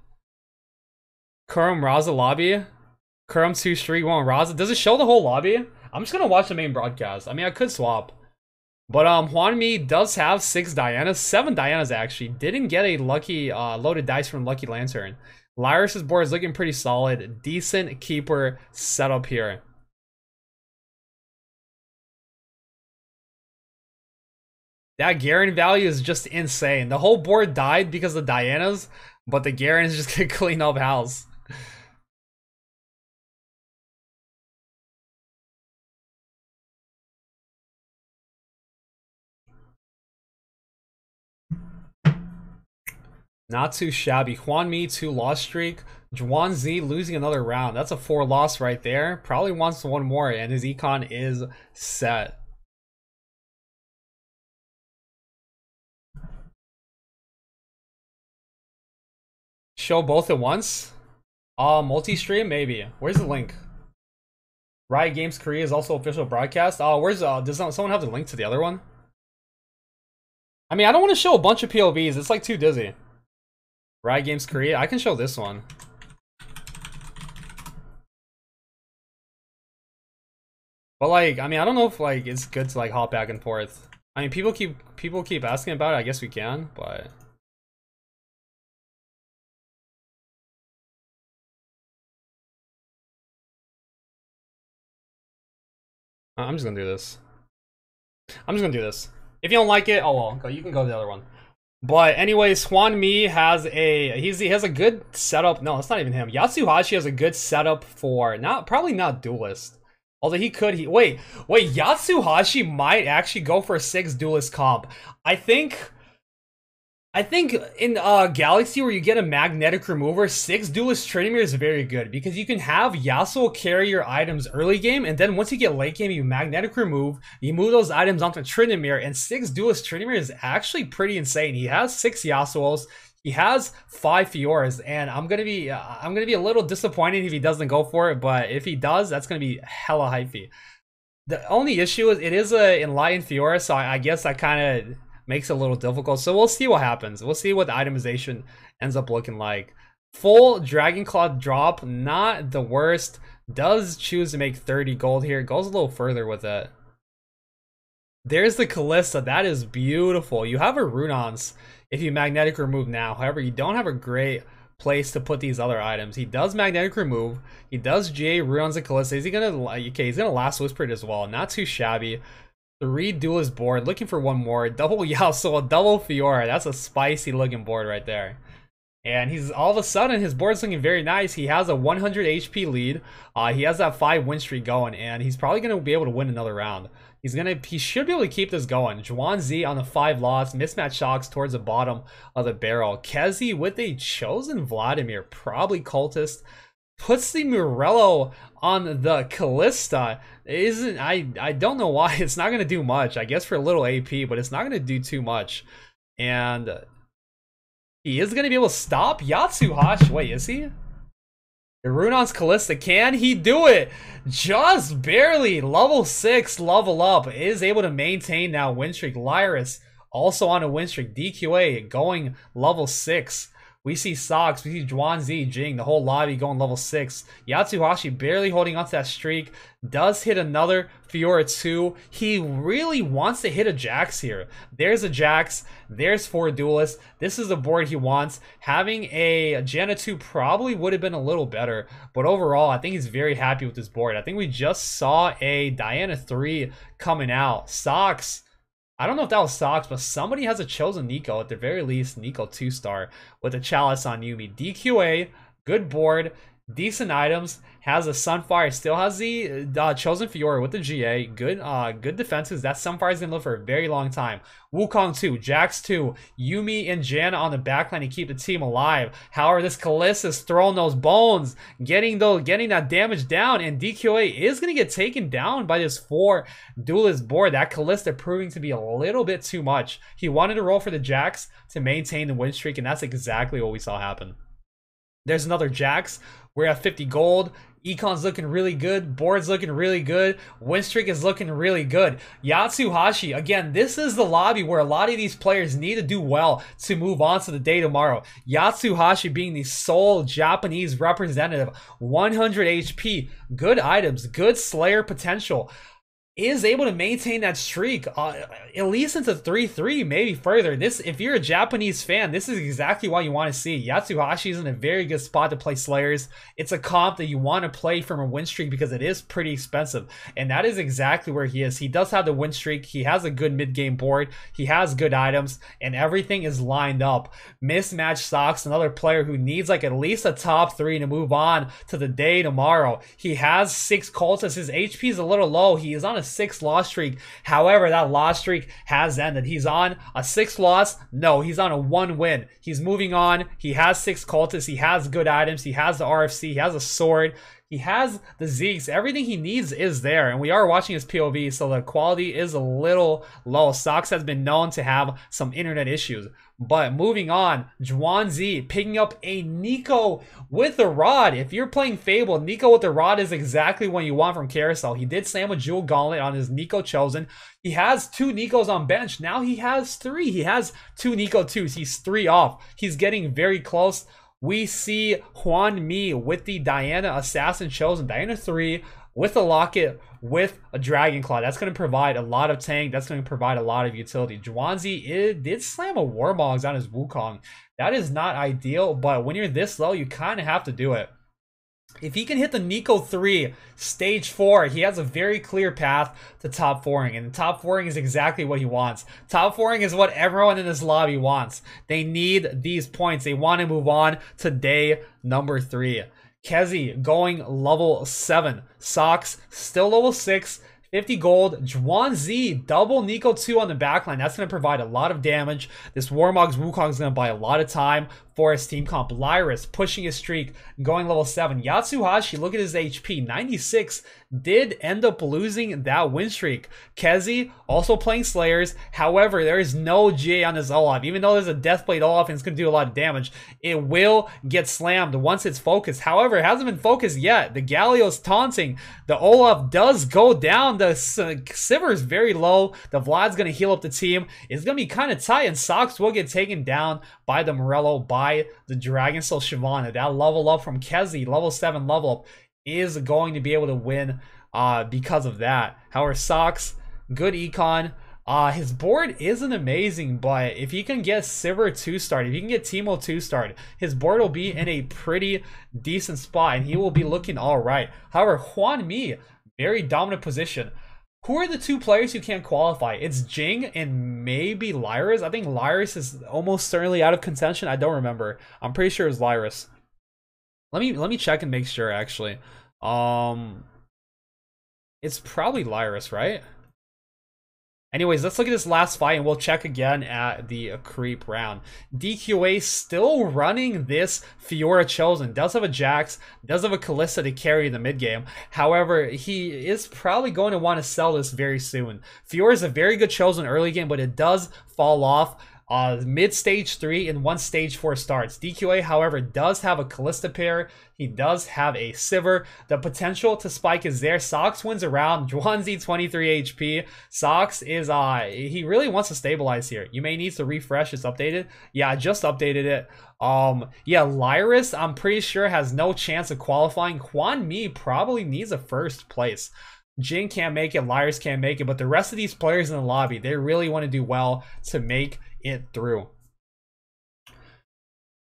Kurum Raza lobby. Kurum 2 streak 1 Raza. Does it show the whole lobby? I'm just going to watch the main broadcast. I mean, I could swap. But Hwanmi does have 6 Dianas, 7 Dianas actually. Didn't get a lucky loaded dice from Lucky Lantern. Lyris' board is looking pretty solid. Decent keeper setup here. That Garen value is just insane. The whole board died because of Dianas, but the Garen is just going to clean up house. Not too shabby. Hwanmi 2-loss streak. Zhuangzi losing another round. That's a 4-loss right there. Probably wants 1 more, and his econ is set. Show both at once? Multi-stream? Maybe. Where's the link? Riot Games Korea is also official broadcast. Does someone have the link to the other one? I mean, I don't want to show a bunch of POVs. It's like too dizzy. Riot Games Korea. I can show this one. But like, I mean, I don't know if like it's good to like hop back and forth. I mean, people keep asking about it. I guess we can, but I'm just gonna do this. If you don't like it, oh well, you can go to the other one. But anyways, Hwanmi has he has a good setup. No, it's not even him. Yatsuhashi has a good setup for probably not Duelist. Although wait, Yatsuhashi might actually go for a 6 Duelist comp. I think in Galaxy where you get a magnetic remover, 6 Duelist Tryndamere is very good because you can have Yasuo carry your items early game, and then once you get late game, you magnetic remove, you move those items onto Tryndamere, and 6 Duelist Tryndamere is actually pretty insane. He has 6 Yasuos, he has 5 Fioras, and I'm gonna be a little disappointed if he doesn't go for it, but if he does, that's gonna be hella hypey. The only issue is it is a Enlightened Fiora, so I guess that kind of makes it a little difficult. So we'll see what happens. We'll see what the itemization ends up looking like. Full Dragon Claw drop, not the worst. Does choose to make 30 gold here. Goes a little further with it. There's the Kalista. That is beautiful. You have a Runons if you magnetic remove now. However, you don't have a great place to put these other items. He does magnetic remove. He does GA Runons and Kalista. Is he gonna? Okay, he's gonna last Whisper it as well. Not too shabby. 3 Duelist board. Looking for one more. Double Yasuo, double Fiora. That's a spicy looking board right there. And he's all of a sudden his board's looking very nice. He has a 100 HP lead. He has that 5 win streak going, and he's probably gonna be able to win another round. He should be able to keep this going. Zhuan on the 5 loss, mismatch shocks towards the bottom of the barrel. Kezi with a chosen Vladimir, probably cultist. Puts the Morello on the Kalista. I don't know why. It's not gonna do much. I guess for a little AP, but it's not gonna do too much. And he is gonna be able to stop Yatsuhashi. Wait, is he? The Runon's Kalista, can he do it? Just barely. Level 6 level up. Is able to maintain now win streak. Lyris also on a win streak. DQA going level 6. We see Sox, we see Zhuan Jing, the whole lobby going level 6. Yatsuhashi barely holding on to that streak. Does hit another Fiora 2. He really wants to hit a Jax here. There's a Jax. There's 4 Duelists. This is the board he wants. Having a Janna 2 probably would have been a little better. But overall, I think he's very happy with this board. I think we just saw a Diana 3 coming out. Sox. I don't know if that was Sox, but somebody has a chosen Nico. At the very least, Nico 2-star with a Chalice on Yuumi. DQA, good board, decent items. Has a Sunfire, still has the chosen Fiora with the GA. Good defenses. That Sunfire's gonna live for a very long time. Wukong 2, Jax 2, Yuumi and Janna on the backline to keep the team alive. However, this Kalista's throwing those bones, getting that damage down, and DQA is gonna get taken down by this 4 Duelist board. That Kalista proving to be a little bit too much. He wanted to roll for the Jax to maintain the win streak, and that's exactly what we saw happen. There's another Jax. We're at 50 gold. Econ's looking really good. Board's looking really good. Win streak is looking really good. Yatsuhashi, again, this is the lobby where a lot of these players need to do well to move on to the day tomorrow. Yatsuhashi being the sole Japanese representative. 100 HP. Good items. Good Slayer potential. Is able to maintain that streak at least into 3-3, maybe further. This, if you're a Japanese fan, this is exactly what you want to see. Yatsuhashi is in a very good spot to play Slayers. It's a comp that you want to play from a win streak because it is pretty expensive, and that is exactly where he is. He does have the win streak. He has a good mid-game board. He has good items, and everything is lined up. Mismatch Sox, another player who needs like at least a top 3 to move on to the day tomorrow. He has 6 cultists. His HP is a little low. He is on a 6 loss streak. However, that loss streak has ended. He's on a 6 loss. No, he's on a 1 win. He's moving on. He has 6 cultists. He has good items. He has the RFC. He has a sword. He has the Zeeks. Everything he needs is there. And we are watching his POV, so the quality is a little low. Sox has been known to have some internet issues. But moving on, Zhuan picking up a Nico with the rod. If you're playing Fable, Nico with the rod is exactly what you want from Carousel. He did slam a Jewel Gauntlet on his Nico chosen. He has 2 Nikos on bench. Now he has 3. He has 2 Nico 2s. He's 3 off. He's getting very close. We see Huan Mi with the Diana Assassin chosen. Diana 3 with a Locket, with a Dragon Claw. That's going to provide a lot of tank. That's going to provide a lot of utility. Zhuan did slam a Warmogs on his Wukong. That is not ideal, but when you're this low, you kind of have to do it. If he can hit the Nico 3, stage 4, he has a very clear path to top 4ing. And top 4ing is exactly what he wants. Top 4ing is what everyone in this lobby wants. They need these points. They want to move on to day number 3. Kezi going level 7. Sox still level 6. 50 gold. Zhuan double Nico 2 on the backline. That's going to provide a lot of damage. This Warmog's Wukong is going to buy a lot of time for his team comp. Lyris pushing his streak, going level 7. Yatsuhashi, look at his HP, 96. Did end up losing that win streak. Kezi also playing Slayers. However, there is no GA on this Olaf. Even though there's a Deathblade Olaf and it's going to do a lot of damage, it will get slammed once it's focused. However, it hasn't been focused yet. The Galio's taunting. The Olaf does go down. The Sivir is very low. The Vlad's going to heal up the team. It's going to be kind of tight, and Sox will get taken down by the Morello, by the Dragon Soul Shyvana. That level up from Kezi, level 7 level up, is going to be able to win because of that. However, Sox, good econ, His board isn't amazing, but if he can get Sivir 2-starred, if he can get Teemo 2-starred, his board will be in a pretty decent spot, and he will be looking alright. However, Hwan Mi, very dominant position. Who are the 2 players who can't qualify? It's Jing and maybe Lyris. I think Lyris is almost certainly out of contention. I don't remember. I'm pretty sure it's Lyris. Let me check and make sure, actually. It's probably Lyris, right? Anyways, let's look at this last fight and we'll check again at the creep round. DQA still running this Fiora Chosen. Does have a Jax, does have a Kalista to carry the mid game. However, he is probably going to want to sell this very soon. Fiora is a very good Chosen early game, but it does fall off mid stage 3 and 1 stage 4 starts. DQA, however, does have a Kalista pair. He does have a Sivir. The potential to spike is there. Sox wins around. Zhuanzi 23 HP. Sox is he really wants to stabilize here. You may need to refresh. It's updated. Yeah, I just updated it. Yeah, Lyris, I'm pretty sure has no chance of qualifying. Hwan Mi probably needs a first place. Jing can't make it, Lyris can't make it, but the rest of these players in the lobby, they really want to do well to make it through.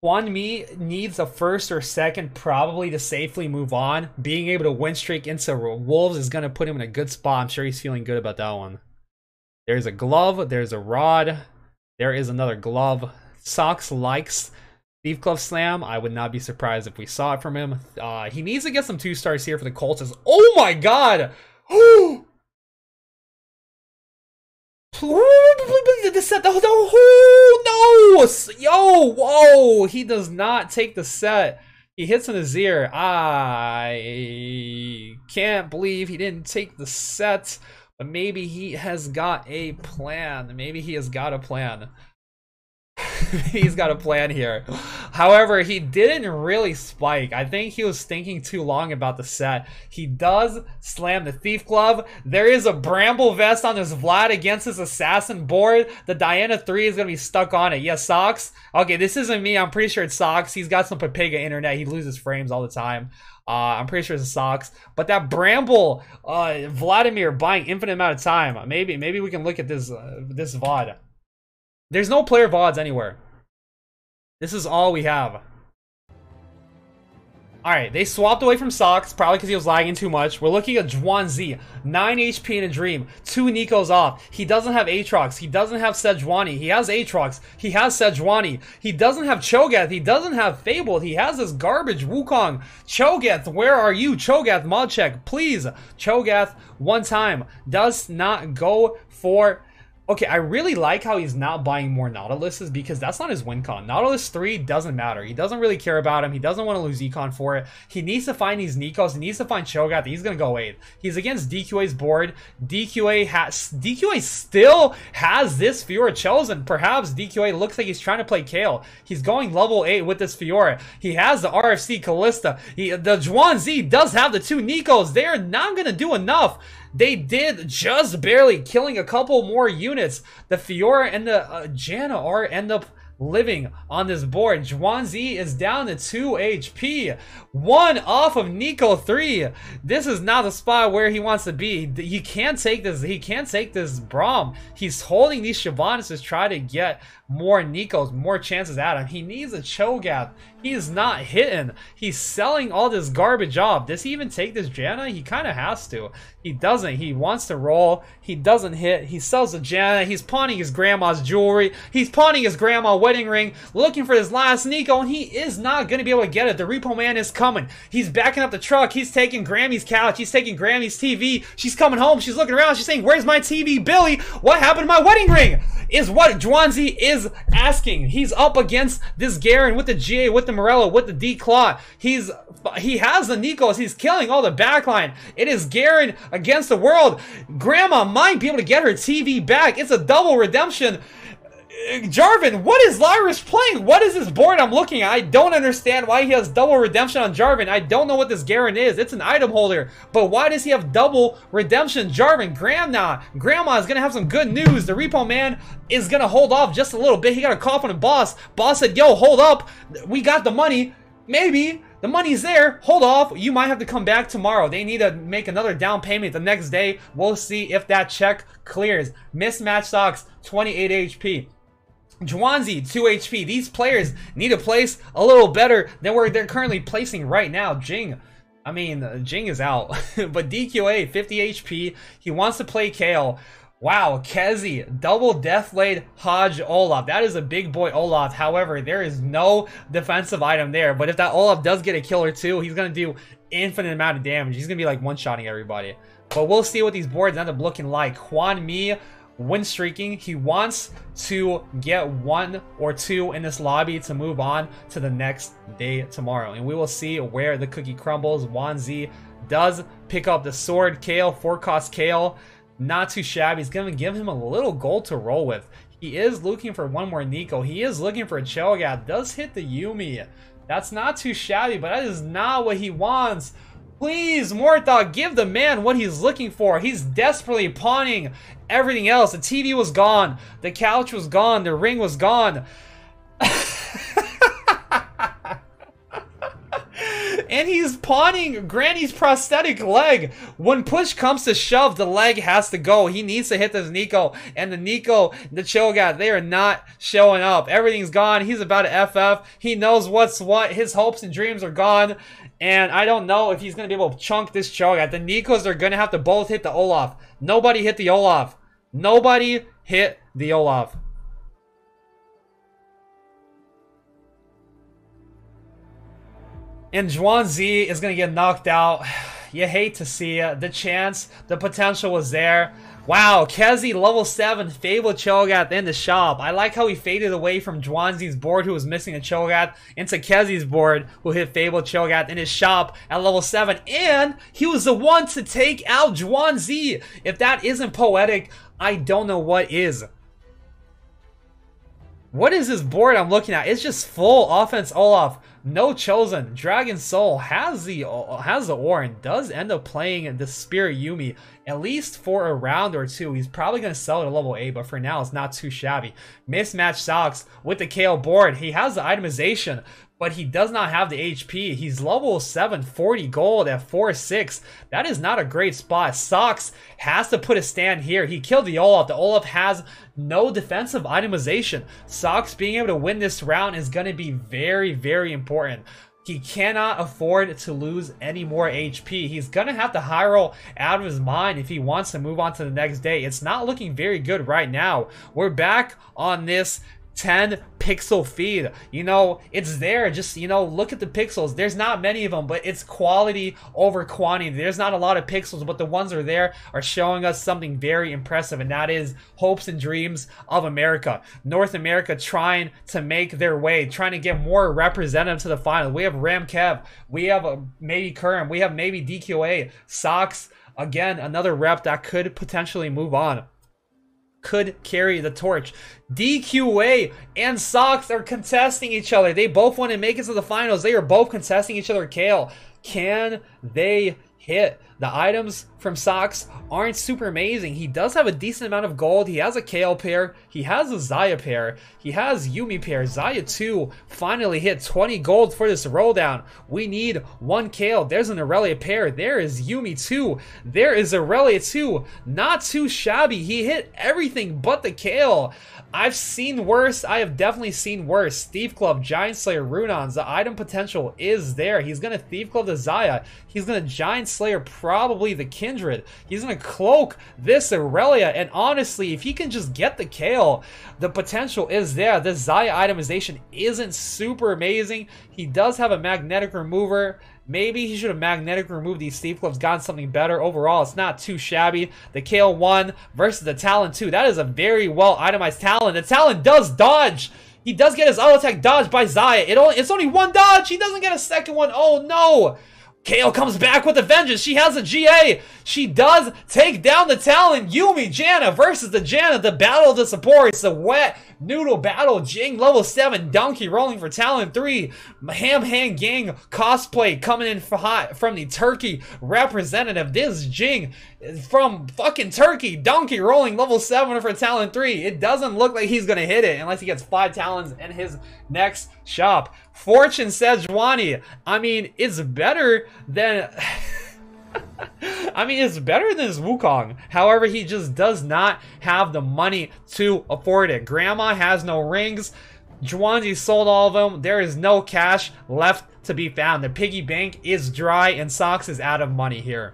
Hwan Mi needs a first or second probably to safely move on. Being able to win streak into Wolves is going to put him in a good spot. I'm sure he's feeling good about that one. There's a glove, there's a rod, there is another glove. Sox likes Thief Glove Slam. I would not be surprised if we saw it from him. He needs to get some 2-stars here for the Colts. Oh my god! The set, oh no! Yo, whoa! He does not take the set. He hits in his ear. I can't believe he didn't take the set. But maybe he has got a plan. Maybe he has got a plan. He's got a plan here. However, he didn't really spike. I think he was thinking too long about the set. He does slam the Thief Glove. There is a Bramble Vest on this Vlad against his Assassin board. The Diana 3 is going to be stuck on it. Yes, Sox. Okay, this isn't me. I'm pretty sure it's Sox. He's got some Pepega internet. He loses frames all the time. I'm pretty sure it's Sox. But that Bramble, Vladimir buying infinite amount of time. Maybe we can look at this this VOD. There's no player VODs anywhere. This is all we have. Alright, they swapped away from Sox, probably because he was lagging too much. We're looking at Zhuanzi, 9 HP in a dream, 2 Nikos off. He doesn't have Aatrox, he doesn't have Sejuani, he has Aatrox, he has Sejuani, he doesn't have Cho'Gath, he doesn't have Fable, he has this garbage Wukong. Cho'Gath, where are you? Cho'Gath, mod check, please. Cho'Gath, one time, does not go for... Okay, I really like how he's not buying more Nautiluses because that's not his win con. Nautilus 3 doesn't matter. He doesn't really care about him. He doesn't want to lose econ for it. He needs to find these Nikos. He needs to find Cho'Gath. He's going to go 8th. He's against DQA's board. DQA still has this Fiora Chosen. Perhaps DQA looks like he's trying to play Kale. He's going level 8 with this Fiora. He has the RFC Kalista. The Zhuanzi does have the 2 Nikos. They are not going to do enough. They did just barely, killing a couple more units. The Fiora and the Janna are end up living on this board. Zhuanzi is down to 2 HP. 1 off of Nico 3. This is not the spot where he wants to be. He can't take this. He can't take this Braum. He's holding these Shyvanas to try to get more Nikos, more chances at him. He needs a Cho'Gath. He is not hitting. He's selling all this garbage off. Does he even take this Janna? He kind of has to. He doesn't. He wants to roll. He doesn't hit. He sells the Janna. He's pawning his grandma's jewelry. He's pawning his grandma wedding ring, looking for his last Nico, and he is not going to be able to get it. The Repo Man is coming. He's backing up the truck. He's taking Grammy's couch. He's taking Grammy's TV. She's coming home. She's looking around. She's saying, "Where's my TV, Billy? What happened to my wedding ring?" Is what Zhuanzi is asking. He's up against this Garen with the GA, with the Morello, with the D-Claw. He has the Nikos. He's killing all the backline. It is Garen against the world. Grandma might be able to get her TV back. It's a double redemption. Jarvan, what is Lyris playing? What is this board I'm looking at? I don't understand why he has double redemption on Jarvan. I don't know what this Garen is. It's an item holder. But why does he have double redemption? Jarvan, Grandma is going to have some good news. The Repo Man is going to hold off just a little bit. He got a call from the boss. Boss said, "Yo, hold up. We got the money. Maybe." The money's there. Hold off. You might have to come back tomorrow. They need to make another down payment the next day. We'll see if that check clears. Mismatch Sox, 28 HP. Zhuangzi, 2 HP. These players need to place a little better than where they're currently placing right now. Jing is out. But DQA, 50 HP. He wants to play Kale. Wow, Kezi, double Deathblade, Hodge, Olaf. That is a big boy Olaf. However, there is no defensive item there. But if that Olaf does get a kill or two, he's going to do infinite amount of damage. He's going to be like one-shotting everybody. But we'll see what these boards end up looking like. Hwan Mi, win streaking. He wants to get 1 or 2 in this lobby to move on to the next day tomorrow. And we will see where the cookie crumbles. Wanzi does pick up the sword. Kale, 4-cost Kale. Not too shabby. He's going to give him a little gold to roll with. He is looking for one more Nico. He is looking for a Cho'Gath. Does hit the Yuumi. That's not too shabby, but that is not what he wants. Please, Morthog, give the man what he's looking for. He's desperately pawning everything else. The TV was gone. The couch was gone. The ring was gone. And he's pawning Granny's prosthetic leg. When push comes to shove, the leg has to go. He needs to hit this Nico. And the Nico, the Cho'Gath, they are not showing up. Everything's gone. He's about to FF. He knows what's what. His hopes and dreams are gone. And I don't know if he's going to be able to chunk this Cho'Gath. The Nikos are going to have to both hit the Olaf. Nobody hit the Olaf. Nobody hit the Olaf. And Zhuangzi is going to get knocked out. You hate to see it. The chance, the potential was there. Wow, Kezi, level 7, Fabled Cho'Gath in the shop. I like how he faded away from Zhuangzi's board, who was missing a Cho'Gath, into Kezi's board, who hit Fabled Cho'Gath in his shop at level 7. And he was the one to take out Zhuangzi. If that isn't poetic, I don't know what is. What is this board I'm looking at? It's just full offense Olaf. No Chosen. Dragon Soul has the ore and does end up playing the Spirit Yuumi at least for a round or two. He's probably going to sell it at level 8, but for now it's not too shabby. Mismatch Sox with the Kale board. He has the itemization, but he does not have the HP. He's level 7, 40 gold at 4-6. That is not a great spot. Sox has to put a stand here. He killed the Olaf. The Olaf has no defensive itemization. Sox being able to win this round is going to be very, very important. He cannot afford to lose any more HP. He's going to have to high roll out of his mind if he wants to move on to the next day. It's not looking very good right now. We're back on this 10 pixel feed. You know, it's there. Just, you know, look at the pixels. There's not many of them, but it's quality over quantity. There's not a lot of pixels, but the ones that are there are showing us something very impressive, and that is hopes and dreams of America. North America trying to make their way, trying to get more representative to the final. We have Ram Kev. We have maybe Kerm. We have maybe DQA. Sox, again, another rep that could potentially move on. Could carry the torch. DQA and Sox are contesting each other. They both want to make it to the finals. They are both contesting each other. Kale, can they hit? The items from Sox aren't super amazing. He does have a decent amount of gold. He has a Kale pair. He has a Xayah pair. He has Yuumi pair. Xayah 2 finally hit 20 gold for this roll down. We need 1 Kale. There's an Aurelia pair. There is Yuumi 2. There is Aurelia 2. Not too shabby. He hit everything but the Kale. I've seen worse. I have definitely seen worse. Thief Club, Giant Slayer, Runons. The item potential is there. He's going to Thief Club the Xayah. He's going to Giant Slayer probably the Kindred. He's going to cloak this Aurelia. And honestly, if he can just get the Kale, the potential is there. The Xayah itemization isn't super amazing. He does have a magnetic remover. Maybe he should have magnetic removed these Thief Clubs, gotten something better. Overall, it's not too shabby. The Kale 1 versus the Talon 2. That is a very well itemized Talon. The Talon does dodge. He does get his auto attack dodged by Xayah. It's only 1 dodge. He doesn't get a second one. Oh no. Kale comes back with a vengeance. She has a GA. She does take down the Talon. Yuumi, Janna versus the Janna. The battle of the supports. The wet Noodle battle. Jing level 7. Donkey rolling for Talon 3. Ham Hand Gang cosplay coming in hot from the Turkey representative. This is Jing from fucking Turkey. Donkey rolling level 7 for Talon 3. It doesn't look like he's gonna hit it unless he gets 5 Talons in his next shop. Fortune Sejuani. I mean, it's better than it's better than his Wukong. However, he just does not have the money to afford it. Grandma has no rings. Juwanzi sold all of them. There is no cash left to be found. The piggy bank is dry and Sox is out of money here.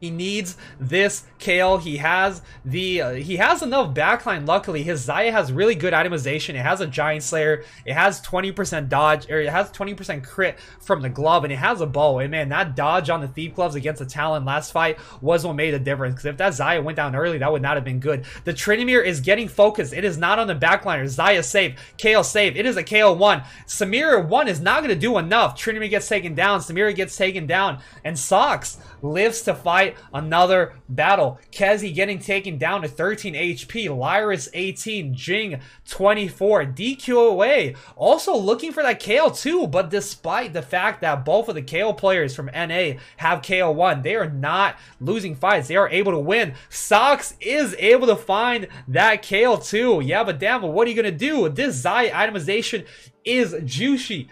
He needs this KO. He has enough backline. Luckily, his Xayah has really good itemization. It has a Giant Slayer. It has 20% dodge, or it has 20% crit from the glove, and it has a bow. And man, that dodge on the Thief Gloves against the Talon last fight was what made a difference. Because if that Xayah went down early, that would not have been good. The Tryndamere is getting focused. It is not on the backliner. Xayah save. KO save. It is a KO 1. Samira 1 is not going to do enough. Tryndamere gets taken down. Samira gets taken down. And Sox lives to fight another battle. Kezi getting taken down to 13 HP. Lyris 18. Jing 24. DQ away. Also looking for that KO too, but despite the fact that both of the KO players from NA have KO 1, they are not losing fights. They are able to win. Sox is able to find that KO 2. Yeah, but damn, what are you going to do? This Xayah itemization is juicy.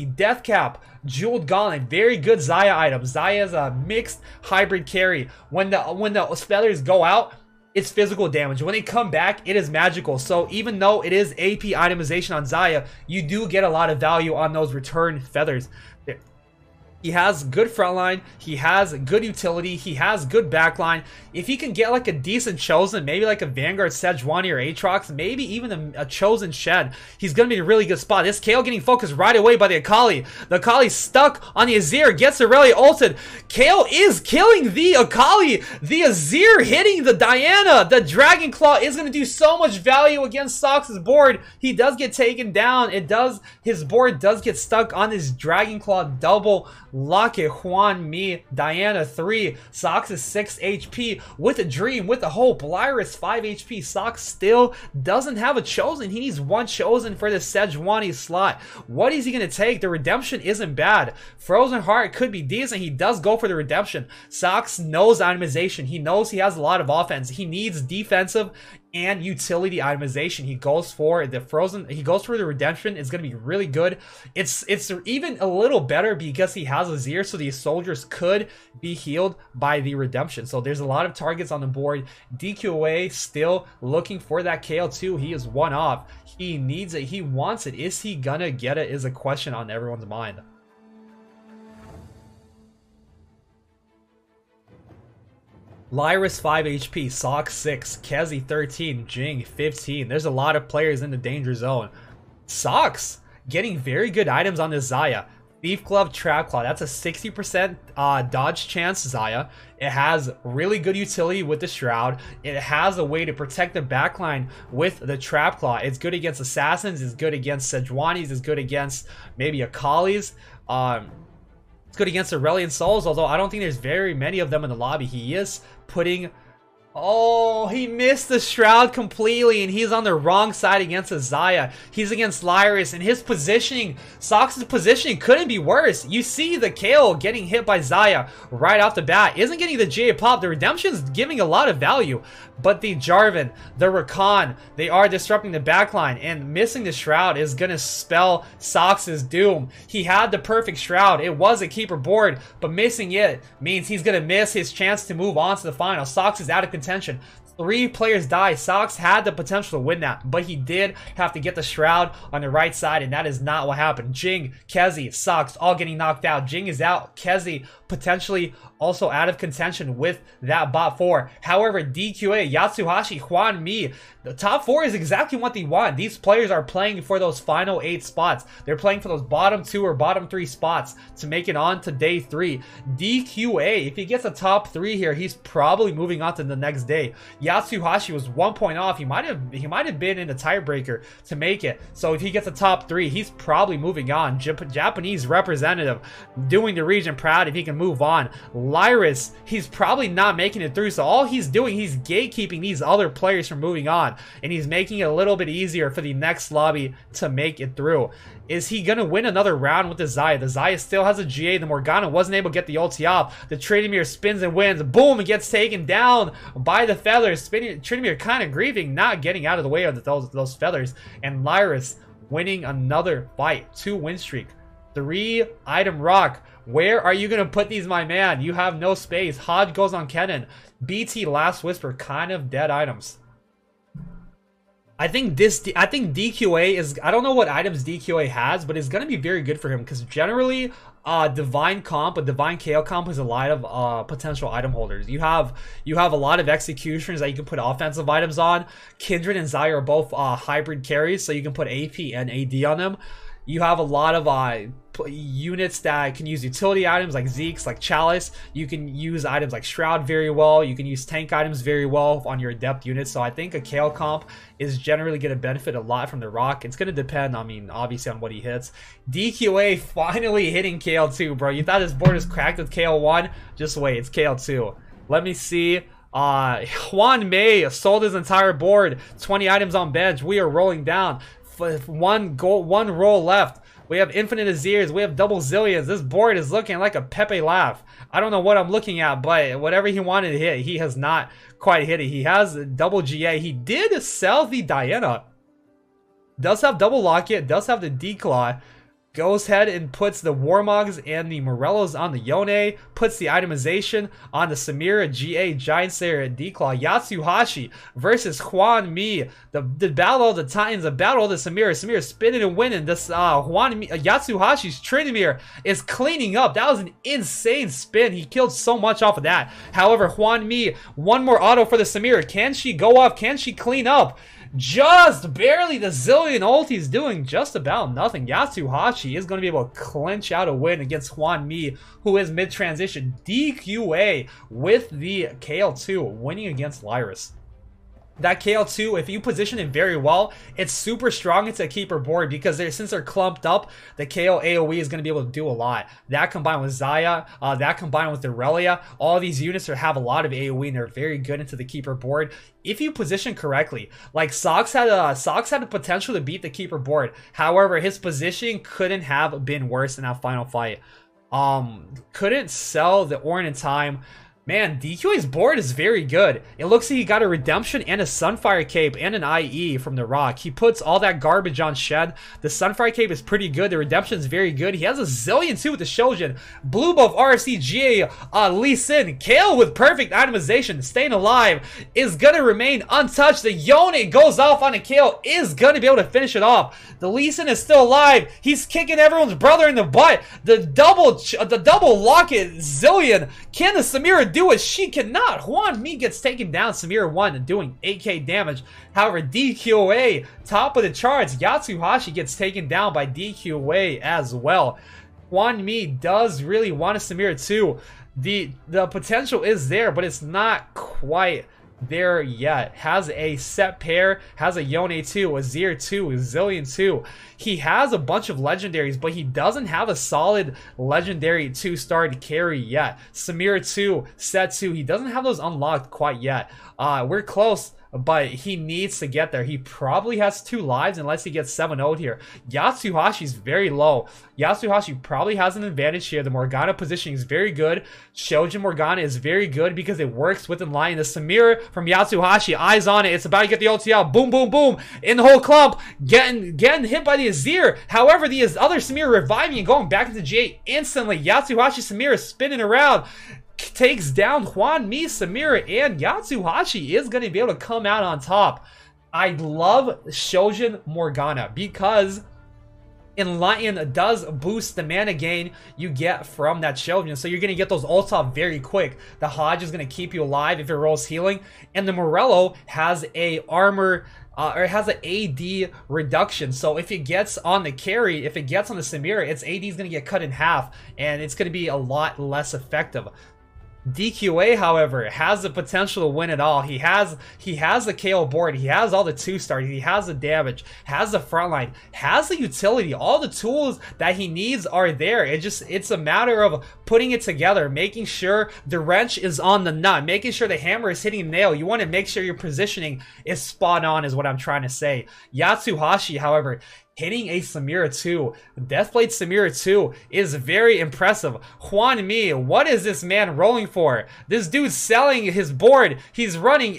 Death Cap, Jeweled Gauntlet, very good Xayah item. Xayah is a mixed hybrid carry. When the feathers go out, it's physical damage. When they come back, it is magical. So even though it is AP itemization on Xayah, you do get a lot of value on those return feathers. He has good frontline, he has good utility, he has good backline. If he can get like a decent Chosen, maybe like a Vanguard Sejuani or Aatrox, maybe even a Chosen Shed, he's going to be in a really good spot. This KO getting focused right away by the Akali. The Akali stuck on the Azir, gets Aurelia ulted. KO is killing the Akali. The Azir hitting the Diana. The Dragon Claw is going to do so much value against Sox's board. He does get taken down. His board does get stuck on his Dragon Claw double. Lock it, Juan Mi, Diana 3, Sox is 6 HP, with a Dream, with a Hope, Lyris 5 HP, Sox still doesn't have a Chosen. He needs one Chosen for the Sejuani slot. What is he going to take? The Redemption isn't bad. Frozen Heart could be decent. He does go for the Redemption. Sox knows itemization. He knows he has a lot of offense. He needs defensive and utility itemization. He goes for the Redemption. It's going to be really good. It's even a little better because he has Azir, so these soldiers could be healed by the Redemption. So there's a lot of targets on the board. DQA still looking for that KO2. He is one off. He needs it. He wants it. Is he gonna get it is a question on everyone's mind. Lyris 5 HP, Sox 6, Kezi 13, Jing 15. There's a lot of players in the danger zone. Sox getting very good items on this Xayah. Thief Glove, Trap Claw. That's a 60% dodge chance Xayah. It has really good utility with the Shroud. It has a way to protect the backline with the Trap Claw. It's good against Assassins. It's good against Sejuanis. It's good against maybe Akalis. It's good against Aurelian Souls, although I don't think there's very many of them in the lobby. He is putting... Oh, he missed the Shroud completely, and he's on the wrong side against a Xayah. He's against Lyris, and his positioning, Sox's positioning couldn't be worse. You see the KO getting hit by Xayah right off the bat. Isn't getting the J pop. The Redemption's giving a lot of value, but the Jarvan, the Rakan, they are disrupting the backline, and missing the Shroud is going to spell Sox's doom. He had the perfect Shroud. It was a keeper board, but missing it means he's going to miss his chance to move on to the final. Sox is out of contention. 3 players die. Sox had the potential to win that, but he did have to get the Shroud on the right side, and that is not what happened. Jing, Kezi, Sox all getting knocked out. Jing is out. Kezi potentially also out of contention with that bot 4. However, DQA, Yatsuhashi, Juan Mi, the top 4 is exactly what they want. These players are playing for those final 8 spots. They're playing for those bottom 2 or bottom 3 spots to make it on to day 3. DQA, if he gets a top 3 here, he's probably moving on to the next day. Yatsuhashi was 1 point off. He might have been in the tiebreaker to make it. So if he gets a top 3, he's probably moving on. Japanese representative doing the region proud if he can move on. Lyris, he's probably not making it through. So all he's doing, he's gatekeeping these other players from moving on, and he's making it a little bit easier for the next lobby to make it through. Is he going to win another round with the Xayah? The Xayah still has a GA. The Morgana wasn't able to get the ulti off. The Tryndamere spins and wins. Boom, it gets taken down by the feathers. Tryndamere kind of grieving, not getting out of the way of those feathers. And Lyris winning another fight. 2-win streak. 3-item rock. Where are you going to put these, my man? You have no space. Hodge goes on Kennen. BT Last Whisper, kind of dead items. I think DQA is, I don't know what items DQA has, but it's going to be very good for him because generally Divine comp, a Divine KO comp is a lot of potential item holders. You have a lot of executioners that you can put offensive items on. Kindred and Xayah are both hybrid carries, so you can put AP and AD on them. You have a lot of units that can use utility items like Zeke's, like Chalice. You can use items like Shroud very well. You can use tank items very well on your adept units. So I think a KO comp is generally going to benefit a lot from the Rock. It's going to depend, I mean, obviously on what he hits. DQA finally hitting KL2, bro. You thought his board was cracked with KL1? Just wait, it's KL2. Let me see. Juan May sold his entire board. 20 items on bench. We are rolling down. One roll left. We have infinite Azirs. We have double Zillions. This board is looking like a Pepe laugh. I don't know what I'm looking at, but whatever he wanted to hit, he has not quite hit it. He has double GA. He did sell the Diana. Does have double Locket. Does have the D-Claw. Goes ahead and puts the Warmogs and the Morellos on the Yone. Puts the itemization on the Samira, GA, Giant Slayer, and D-Claw. Yatsuhashi versus Hwan Mi. The battle of the Titans, the battle of the Samira. Samira spinning and winning. This Yatsuhashi's Tryndamere is cleaning up. That was an insane spin. He killed so much off of that. However, Hwan Mi, one more auto for the Samira. Can she go off? Can she clean up? Just barely. The Zillion ulti is doing just about nothing. Yatsuhashi is going to be able to clinch out a win against Hwan Mi, who is mid-transition. DQA with the KL2 winning against Lyris. That KL2, if you position it very well, it's super strong. It's a keeper board because since they're clumped up, the KO AoE is going to be able to do a lot. That combined with Xayah, that combined with Irelia, all these units have a lot of AoE and they're very good into the keeper board. If you position correctly, like Sox had the potential to beat the keeper board. However, his positioning couldn't have been worse in that final fight. Couldn't sell the Ornn in time. Man, DQA's board is very good. It looks like he got a Redemption and a Sunfire Cape and an IE from the Rock. He puts all that garbage on Shen. The Sunfire Cape is pretty good. The Redemption is very good. He has a Zillion too with the Shojin. Blue buff RC GA, Lee Sin. Kale with perfect itemization. Staying alive is going to remain untouched. The Yone goes off on a Kale. Is going to be able to finish it off. The Lee Sin is still alive. He's kicking everyone's brother in the butt. The double Locket Zillion. Can the Samira do it? She cannot. Hwan Mi gets taken down. Samira 1 doing 8k damage. However, DQA top of the charts. Yatsuhashi gets taken down by DQA as well. Hwan Mi does really want a Samira 2. The potential is there, but it's not quite there yet. Has a set pair, has a Yone 2, a Zir 2, a Zillion 2. He has a bunch of legendaries, but he doesn't have a solid legendary 2-star to carry yet. Samira 2, set 2, he doesn't have those unlocked quite yet. We're close, but he needs to get there. He probably has 2 lives unless he gets 7-0'd here. Yatsuhashi's very low. Yatsuhashi probably has an advantage here. The Morgana positioning is very good. Shojin Morgana is very good because it works within line. The Samira from Yatsuhashi, eyes on it. It's about to get the ulti out. Boom, boom, boom. In the whole clump. Getting hit by the Azir. However, the other Samira reviving and going back into J instantly. Yatsuhashi Samira spinning around. Takes down Hwan Mi, Samira, and Yatsuhashi is going to be able to come out on top. I love Shojin Morgana because Enlighten does boost the mana gain you get from that Shojin, so you're going to get those ults off very quick. The Hodge is going to keep you alive if it rolls healing, and the Morello has a armor or it has an AD reduction. So if it gets on the carry, if it gets on the Samira, its AD is going to get cut in half, and it's going to be a lot less effective. DQA, however, has the potential to win it all. He has the KO board, he has all the 2-stars, he has the damage, has the frontline, has the utility. All the tools that he needs are there. It's a matter of putting it together, making sure the wrench is on the nut, making sure the hammer is hitting the nail. You want to make sure your positioning is spot on, is what I'm trying to say. Yatsuhashi, however, hitting a Samira 2, Deathblade Samira 2, is very impressive. Hwan Mi, what is this man rolling for? This dude's selling his board. He's running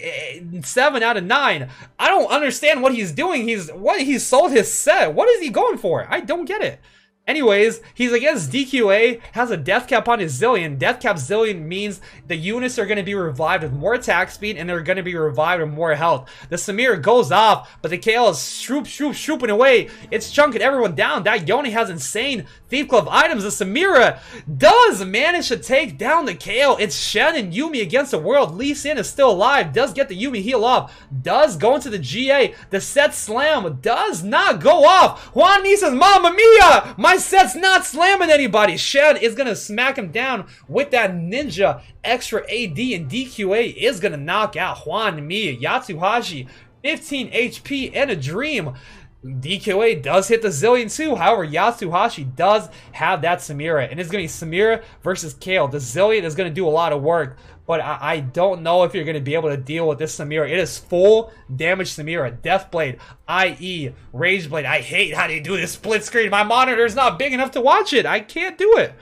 7 out of 9. I don't understand what he's doing. He sold his set. What is he going for? I don't get it. Anyways, he's against DQA, has a death cap on his Zilean. Death cap Zilean means the units are going to be revived with more attack speed, and they're going to be revived with more health. The Samir goes off, but the KL is swooping away. It's chunking everyone down. That Yone has insane Thief Glove items. The Samira does manage to take down the KO. It's Shen and Yuumi against the world. Lee Sin is still alive, does get the Yuumi heal off, does go into the GA. The set slam does not go off. Hwan Mi says, Mamma Mia! My set's not slamming anybody. Shen is going to smack him down with that ninja extra AD, and DQA is going to knock out Hwan Mi. Yatsuhashi, 15 HP and a dream. DQA does hit the Zilean too. However, Yatsuhashi does have that Samira, and it's going to be Samira versus Kale. The Zilean is going to do a lot of work, but I don't know if you're going to be able to deal with this Samira. It is full damage Samira. Deathblade, IE, Rageblade. I hate how they do this split screen. My monitor is not big enough to watch it. I can't do it.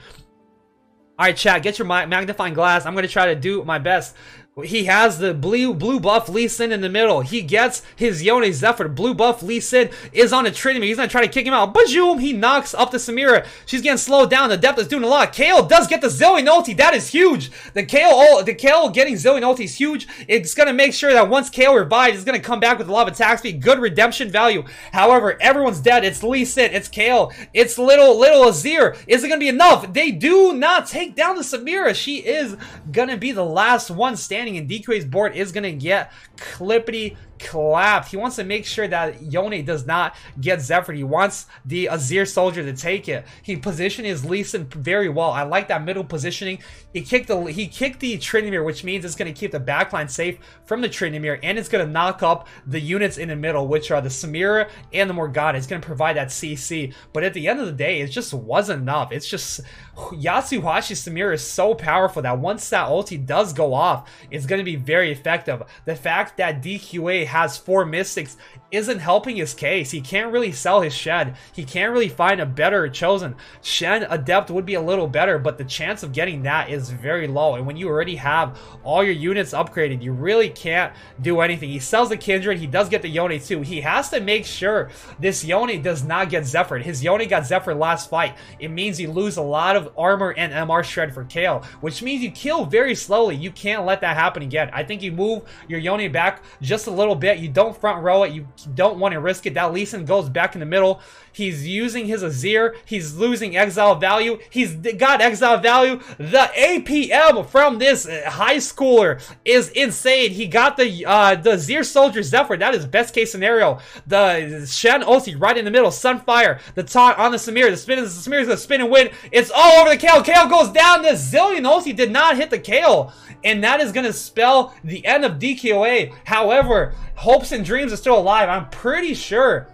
Alright, chat, get your magnifying glass. I'm going to try to do my best. He has the blue buff Lee Sin in the middle. He gets his Yone Zephyr. Blue buff Lee Sin is on a Trinity. He's going to try to kick him out. Bajoom! He knocks up the Samira. She's getting slowed down. The depth is doing a lot. Kale does get the Zilean ulti. That is huge. The Kale getting Zilean ulti is huge. It's going to make sure that once Kale revives, it's going to come back with a lot of attack speed. Good redemption value. However, everyone's dead. It's Lee Sin. It's Kale. It's little Azir. Is it going to be enough? They do not take down the Samira. She is going to be the last one standing, and DQA's board is going to get clippity clapped. He wants to make sure that Yone does not get Zephyr. He wants the Azir soldier to take it. He positioned his Lee Sin very well. I like that middle positioning. He kicked the Tryndamere, which means it's going to keep the backline safe from the Tryndamere, and it's going to knock up the units in the middle, which are the Samira and the Morgana. It's going to provide that CC, but at the end of the day, it just wasn't enough. It's just Yatsuhashi Samira is so powerful that once that ulti does go off, it's going to be very effective. The fact that DQA has 4 Mystics isn't helping his case. He can't really sell his Shed. He can't really find a better chosen. Shen Adept would be a little better, but the chance of getting that is very low. And when you already have all your units upgraded, you really can't do anything. He sells the Kindred. He does get the Yone too. He has to make sure this Yone does not get Zephyr. His Yone got Zephyr last fight. It means you lose a lot of armor and MR shred for Kale, which means you kill very slowly. You can't let that happen again. I think you move your Yone back just a little bit. You don't front row it. You don't want to risk it. That Lee Sin goes back in the middle. He's using his Azir. He's losing exile value. He's got exile value. The APM from this high schooler is insane. He got the Azir Soldier Zephyr. That is best case scenario. The Shen ulti right in the middle. Sunfire. The taunt on the Samir. The Samir's going to spin and win. It's all over the Kale. Kale goes down. The Zilean ulti did not hit the Kale, and that is going to spell the end of DQA. However, hopes and dreams are still alive. I'm pretty sure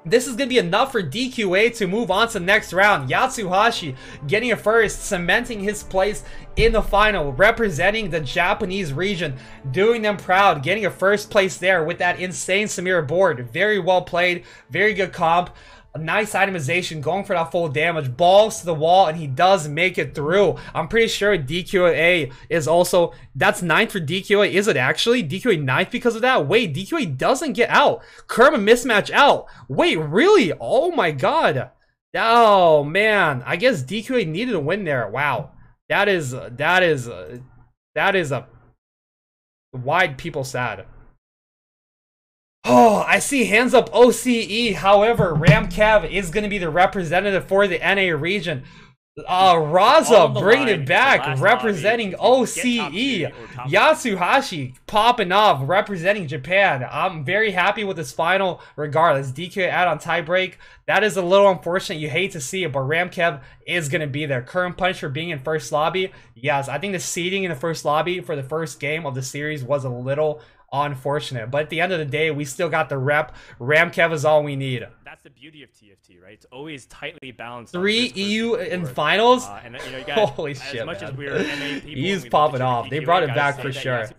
this is going to be enough for DQA to move on to the next round. Yatsuhashi getting a first, cementing his place in the final, representing the Japanese region, doing them proud, getting a first place there with that insane Samira board. Very well played, very good comp. A nice itemization, going for that full damage, balls to the wall, and he does make it through. I'm pretty sure DQA is also, that's 9th for DQA. Is it actually? DQA 9th because of that? Wait, DQA doesn't get out. Kerma mismatch out. Wait, really? Oh my god. Oh man, I guess DQA needed a win there. Wow. That is a wide people sad. Oh, I see hands up OCE. However, Ramcav is going to be the representative for the NA region. Raza bringing line it back, last representing lobby. If you OCE. get top 3 or top Yasuhashi popping off, representing Japan. I'm very happy with this final regardless. DQ out on tiebreak. That is a little unfortunate. You hate to see it, but Ramkev is going to be there. Current Punisher being in first lobby. Yes, I think the seeding in the first lobby for the first game of the series was a little unfortunate. But at the end of the day, we still got the rep. Ramkev is all we need. That's the beauty of TFT, right? It's always tightly balanced. 3 EU in finals? And you guys, Holy as shit, much man. as we're NA people, He's popping off. They brought it back for sure.